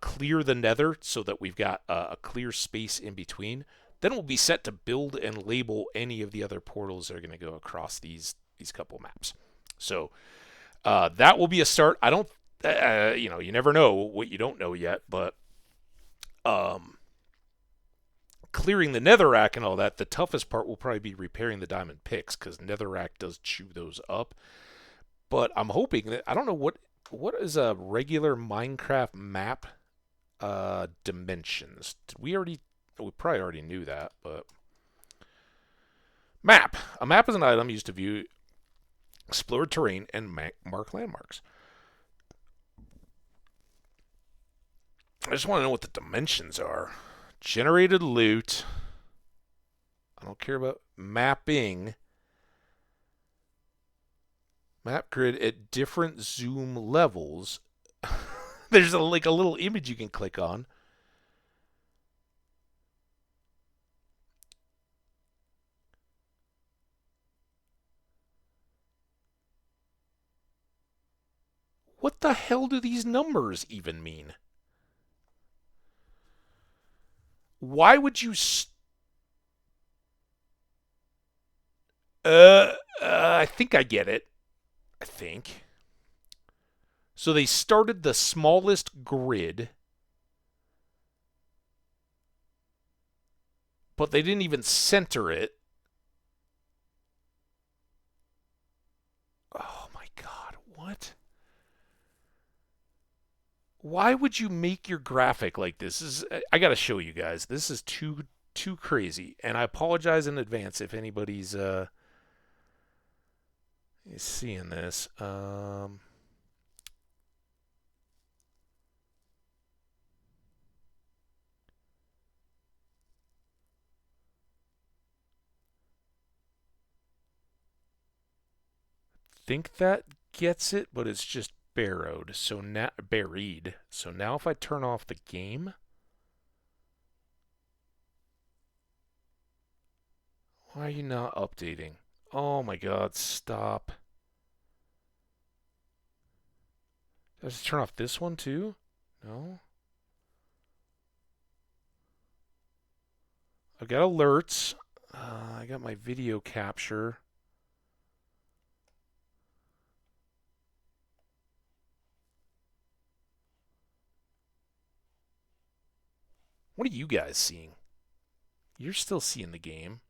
clear the Nether so that we've got a clear space in between, then we'll be set to build and label any of the other portals that are going to go across these couple maps. So that will be a start. I don't, you never know what you don't know yet, but clearing the netherrack and all that, the toughest part will probably be repairing the diamond picks, because netherrack does chew those up. But I'm hoping that, I don't know what is a regular Minecraft map dimensions. We probably already knew that, but map. A map is an item used to view explored terrain and mark landmarks. I just want to know what the dimensions are. Generated loot. I don't care about mapping. Map grid at different zoom levels. There's a little image you can click on. What the hell do these numbers even mean? Why would you... I think I get it. I think. So they started the smallest grid, but they didn't even center it. Oh my God, what? Why would you make your graphic like this? I got to show you guys. This is too crazy, and I apologize in advance if anybody's is seeing this. Think that gets it, but it's just buried. So now if I turn off the game, why are you not updating? Oh my God, stop. Did I just turn off this one too? No. I've got alerts. I got my video capture. What are you guys seeing? You're still seeing the game.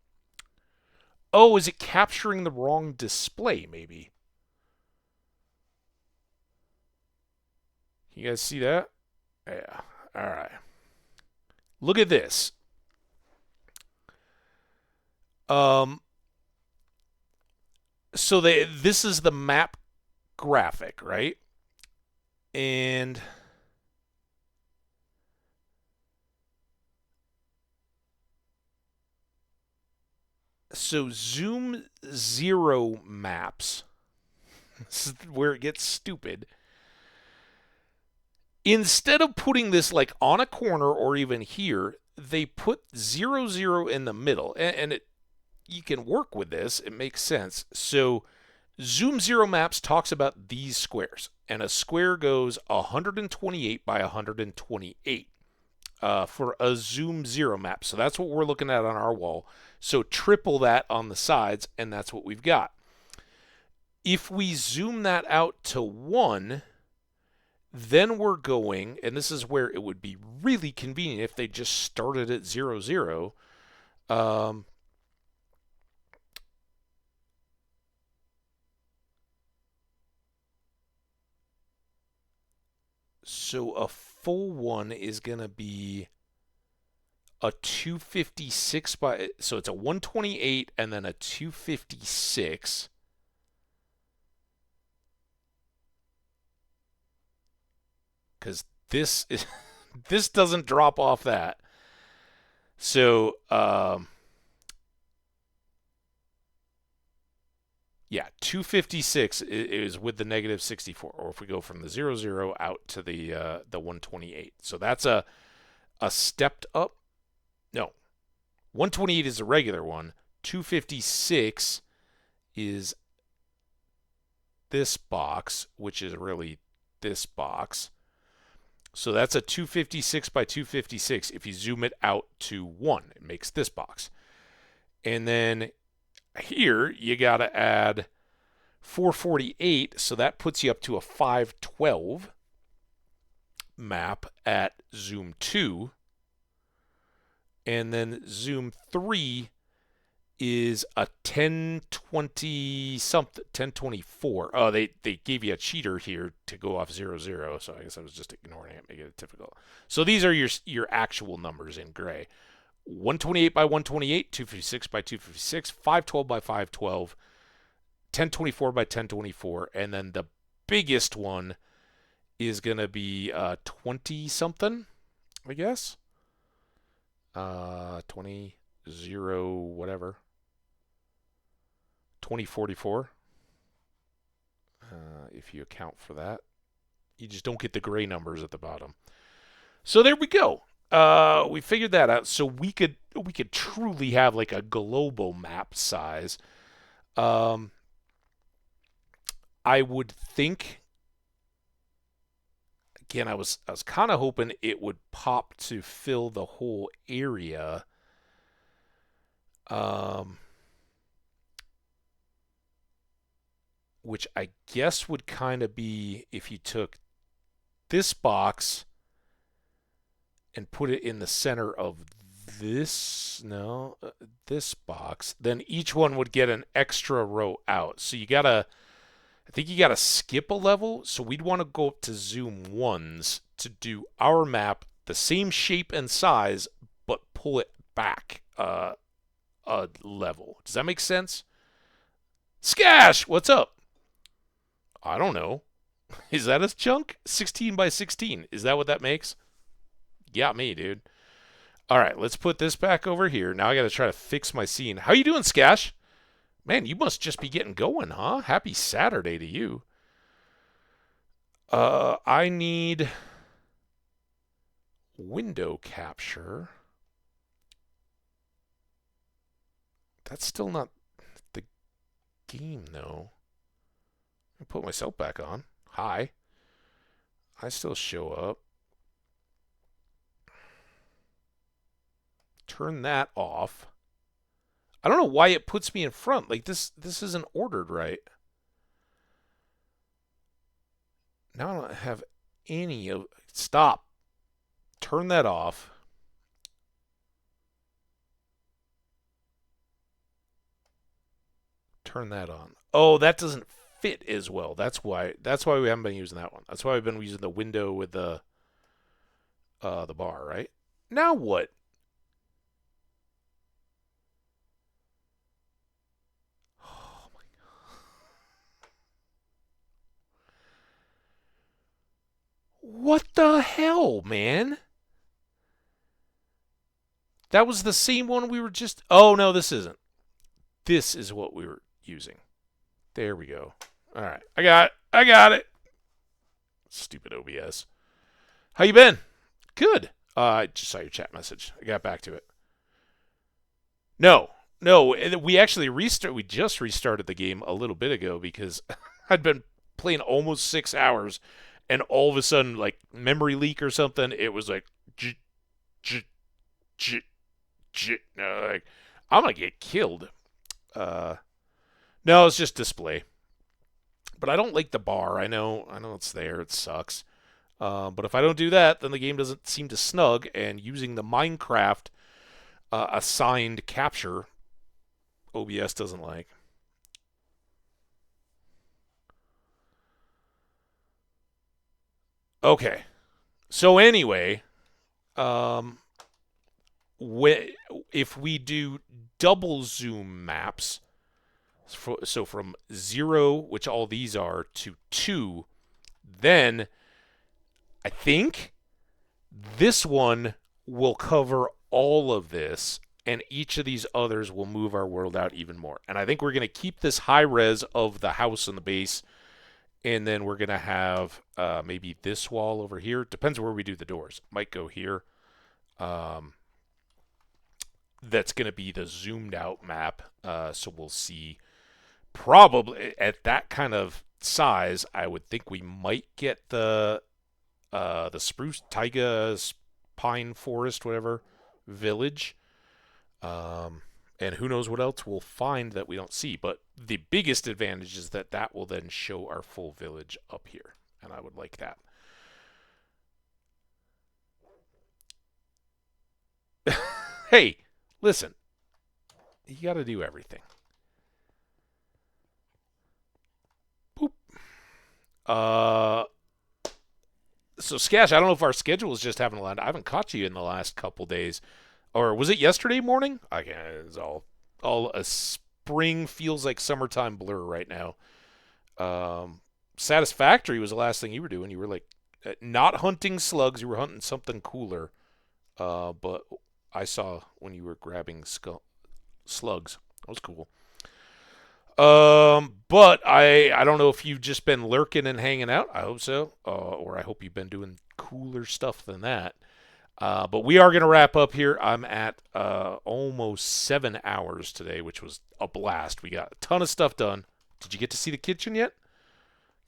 Oh, is it capturing the wrong display, maybe? You guys see that? Yeah. All right. Look at this. So this is the map graphic, right? And so zoom 0 maps, this is where it gets stupid. Instead of putting this like on a corner or even here, they put 0, 0 in the middle. And you can work with this. It makes sense. So Zoom 0 Maps talks about these squares. And a square goes 128 by 128 for a Zoom 0 map. So that's what we're looking at on our wall. So triple that on the sides, and that's what we've got. If we zoom that out to 1, then we're going, and this is where it would be really convenient if they just started at 0, 0. So a full one is going to be a 256 by, so it's a 128 and then a 256. Because this is, this doesn't drop off that. So, yeah, 256 is with the negative 64, or if we go from the 0, 0 out to the 128. So that's a stepped up. No, 128 is a regular one. 256 is this box, which is really this box. So that's a 256 by 256. If you zoom it out to 1, it makes this box. And then here you got to add 448, so that puts you up to a 512 map at zoom 2. And then zoom 3 is a 1020 something, 1024. Oh, they gave you a cheater here to go off 0, 0, so I guess I was just ignoring it, making it difficult. So these are your actual numbers in gray. 128 by 128, 256 by 256, 512 by 512, 1024 by 1024, and then the biggest one is going to be 20 something, I guess. 20 0 whatever. 2044. If you account for that, you just don't get the gray numbers at the bottom. So there we go. We figured that out. So we could truly have like a global map size. I would think again, I was kind of hoping it would pop to fill the whole area. Um, which I guess would kind of be if you took this box and put it in the center of this box, then each one would get an extra row out. So I think you gotta skip a level. So we'd want to go up to zoom ones to do our map, the same shape and size, but pull it back a level. Does that make sense? Skash, what's up? I don't know. Is that a chunk? 16 by 16. Is that what that makes? Got me, dude. All right, let's put this back over here. Now I got to try to fix my scene. How you doing, Skash? Man, you must just be getting going, huh? Happy Saturday to you. I need window capture. That's still not the game, though. I put myself back on. Hi. I still show up. Turn that off. I don't know why it puts me in front. Like this isn't ordered right. Now I don't have any of... Stop. Turn that off. Turn that on. Oh, that doesn't fit as well. That's why we haven't been using that one. That's why we've been using the window with the bar, right? Now what? Oh my god. What the hell, man? That was the same one we were just... Oh, no, this isn't. This is what we were using. There we go. All right. I got it. Stupid OBS. How you been? Good. I just saw your chat message. I got back to it. No. We actually we just restarted the game a little bit ago because I'd been playing almost 6 hours, and all of a sudden, like memory leak or something, it was like, like I'm gonna get killed. No, it's just display. But I don't like the bar. I know it's there. It sucks. But if I don't do that, then the game doesn't seem to snug. And using the Minecraft assigned capture, OBS doesn't like. Okay. So anyway, if we do double zoom maps, so from 0, which all these are, to 2, then I think this one will cover all of this, and each of these others will move our world out even more. And I think we're going to keep this high res of the house and the base, and then we're going to have maybe this wall over here. Depends where we do the doors. Might go here. That's going to be the zoomed out map, so we'll see. Probably at that kind of size, I would think we might get the spruce, taiga, pine forest, whatever, village. And who knows what else we'll find that we don't see. But the biggest advantage is that will then show our full village up here. And I would like that. Hey, listen. You got to do everything. Boop. So Skash, I don't know if our schedule is just having a lot. I haven't caught you in the last couple days. Or was it yesterday morning? I can't. It's all a spring feels like summertime blur right now. Satisfactory was the last thing you were doing. You were like not hunting slugs. You were hunting something cooler. But I saw when you were grabbing slugs. That was cool. But I don't know if you've just been lurking and hanging out. I hope so. Or I hope you've been doing cooler stuff than that. But we are going to wrap up here. I'm at almost 7 hours today, which was a blast. We got a ton of stuff done. Did you get to see the kitchen yet?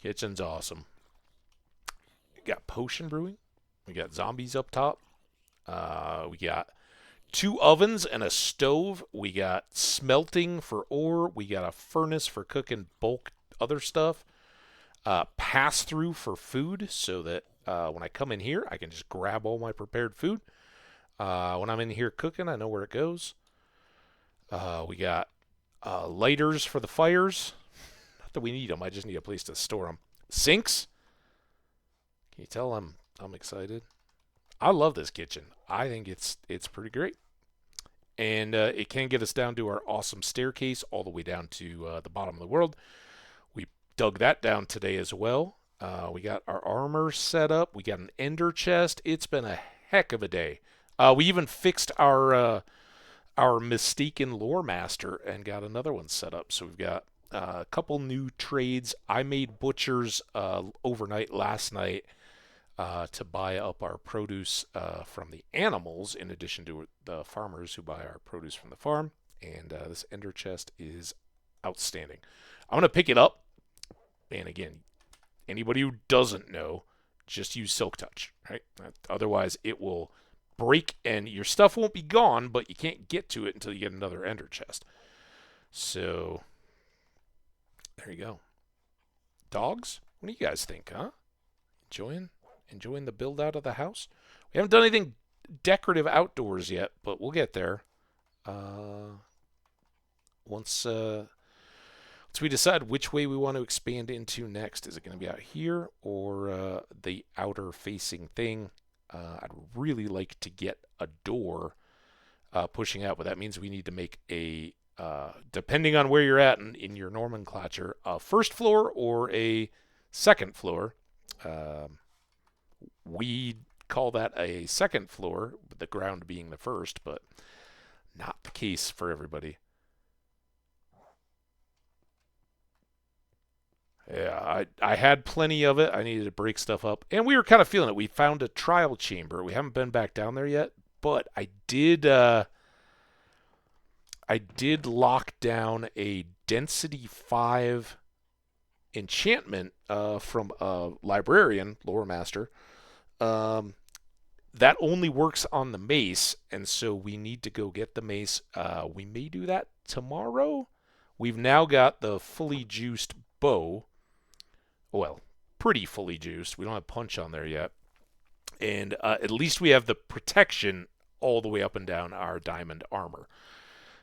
Kitchen's awesome. got potion brewing. We got zombies up top. We got 2 ovens and a stove. We got smelting for ore. We got a furnace for cooking bulk other stuff. Pass through for food so that when I come in here, I can just grab all my prepared food. When I'm in here cooking, I know where it goes. We got lighters for the fires. Not that we need them. I just need a place to store them. Sinks. Can you tell I'm excited? I love this kitchen. I think it's pretty great. And it can get us down to our awesome staircase all the way down to the bottom of the world. We dug that down today as well. We got our armor set up. We got an ender chest. It's been a heck of a day. We even fixed our mistaken lore master and got another one set up. So we've got a couple new trades. I made butchers overnight last night to buy up our produce from the animals, in addition to the farmers who buy our produce from the farm. And this ender chest is outstanding. I'm going to pick it up. And again, anybody who doesn't know, just use Silk Touch, right? Otherwise, it will break and your stuff won't be gone, but you can't get to it until you get another ender chest. So, there you go. Dogs? What do you guys think, huh? Enjoying the build out of the house? We haven't done anything decorative outdoors yet, but we'll get there. Once we decide which way we want to expand into next. Is it going to be out here or the outer facing thing? I'd really like to get a door pushing out, but that means we need to make a, depending on where you're at in your nomenclature, a first floor or a second floor. We call that a second floor, the ground being the first, but not the case for everybody. Yeah, I had plenty of it. I needed to break stuff up. And we were kind of feeling it. We found a trial chamber. We haven't been back down there yet, but I did lock down a density 5 enchantment from a librarian, lore master. That only works on the mace, and so we need to go get the mace. We may do that tomorrow. We've now got the fully juiced bow. Well, pretty fully juiced. We don't have punch on there yet. And at least we have the protection all the way up and down our diamond armor.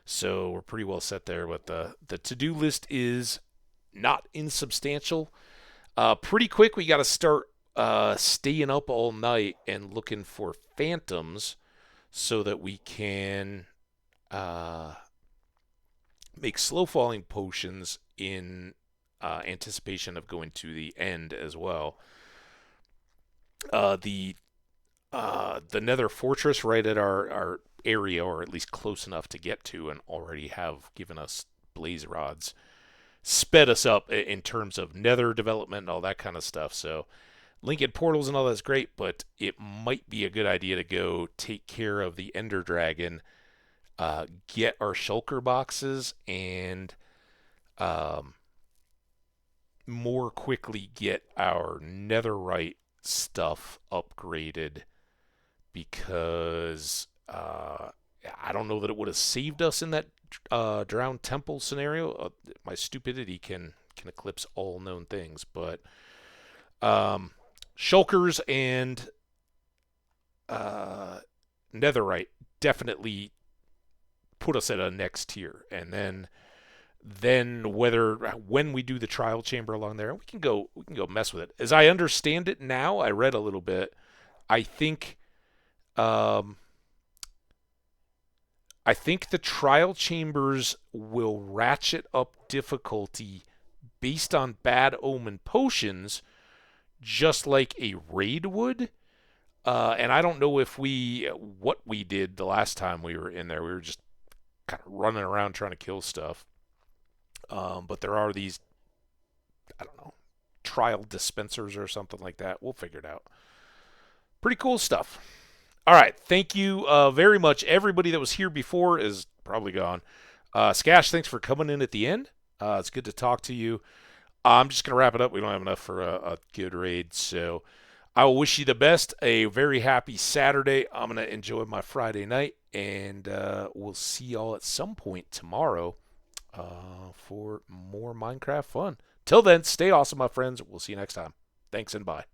So we're pretty well set there. But the to-do list is not insubstantial. Pretty quick, we got to start staying up all night and looking for phantoms so that we can make slow-falling potions in anticipation of going to the end as well. The Nether Fortress right at our area, or at least close enough to get to, and already have given us blaze rods, sped us up in terms of Nether development and all that kind of stuff. So linking portals and all that's great, but it might be a good idea to go take care of the Ender Dragon, get our shulker boxes, and more quickly get our netherite stuff upgraded, because I don't know that it would have saved us in that drowned temple scenario. My stupidity can eclipse all known things, but shulkers and netherite definitely put us at a next tier. And then when we do the trial chamber along there, we can go mess with it. As I understand it now, I read a little bit. I think the trial chambers will ratchet up difficulty based on bad omen potions, just like a raid would. And I don't know what we did the last time we were in there. We were just kind of running around trying to kill stuff. But there are these, I don't know, trial dispensers or something like that. We'll figure it out. Pretty cool stuff. All right. Thank you very much. Everybody that was here before is probably gone. Skash, thanks for coming in at the end. It's good to talk to you. I'm just going to wrap it up. We don't have enough for a good raid. So I will wish you the best. A very happy Saturday. I'm going to enjoy my Friday night, and we'll see y'all at some point tomorrow for more Minecraft fun. Till then, stay awesome, my friends. We'll see you next time. Thanks and bye.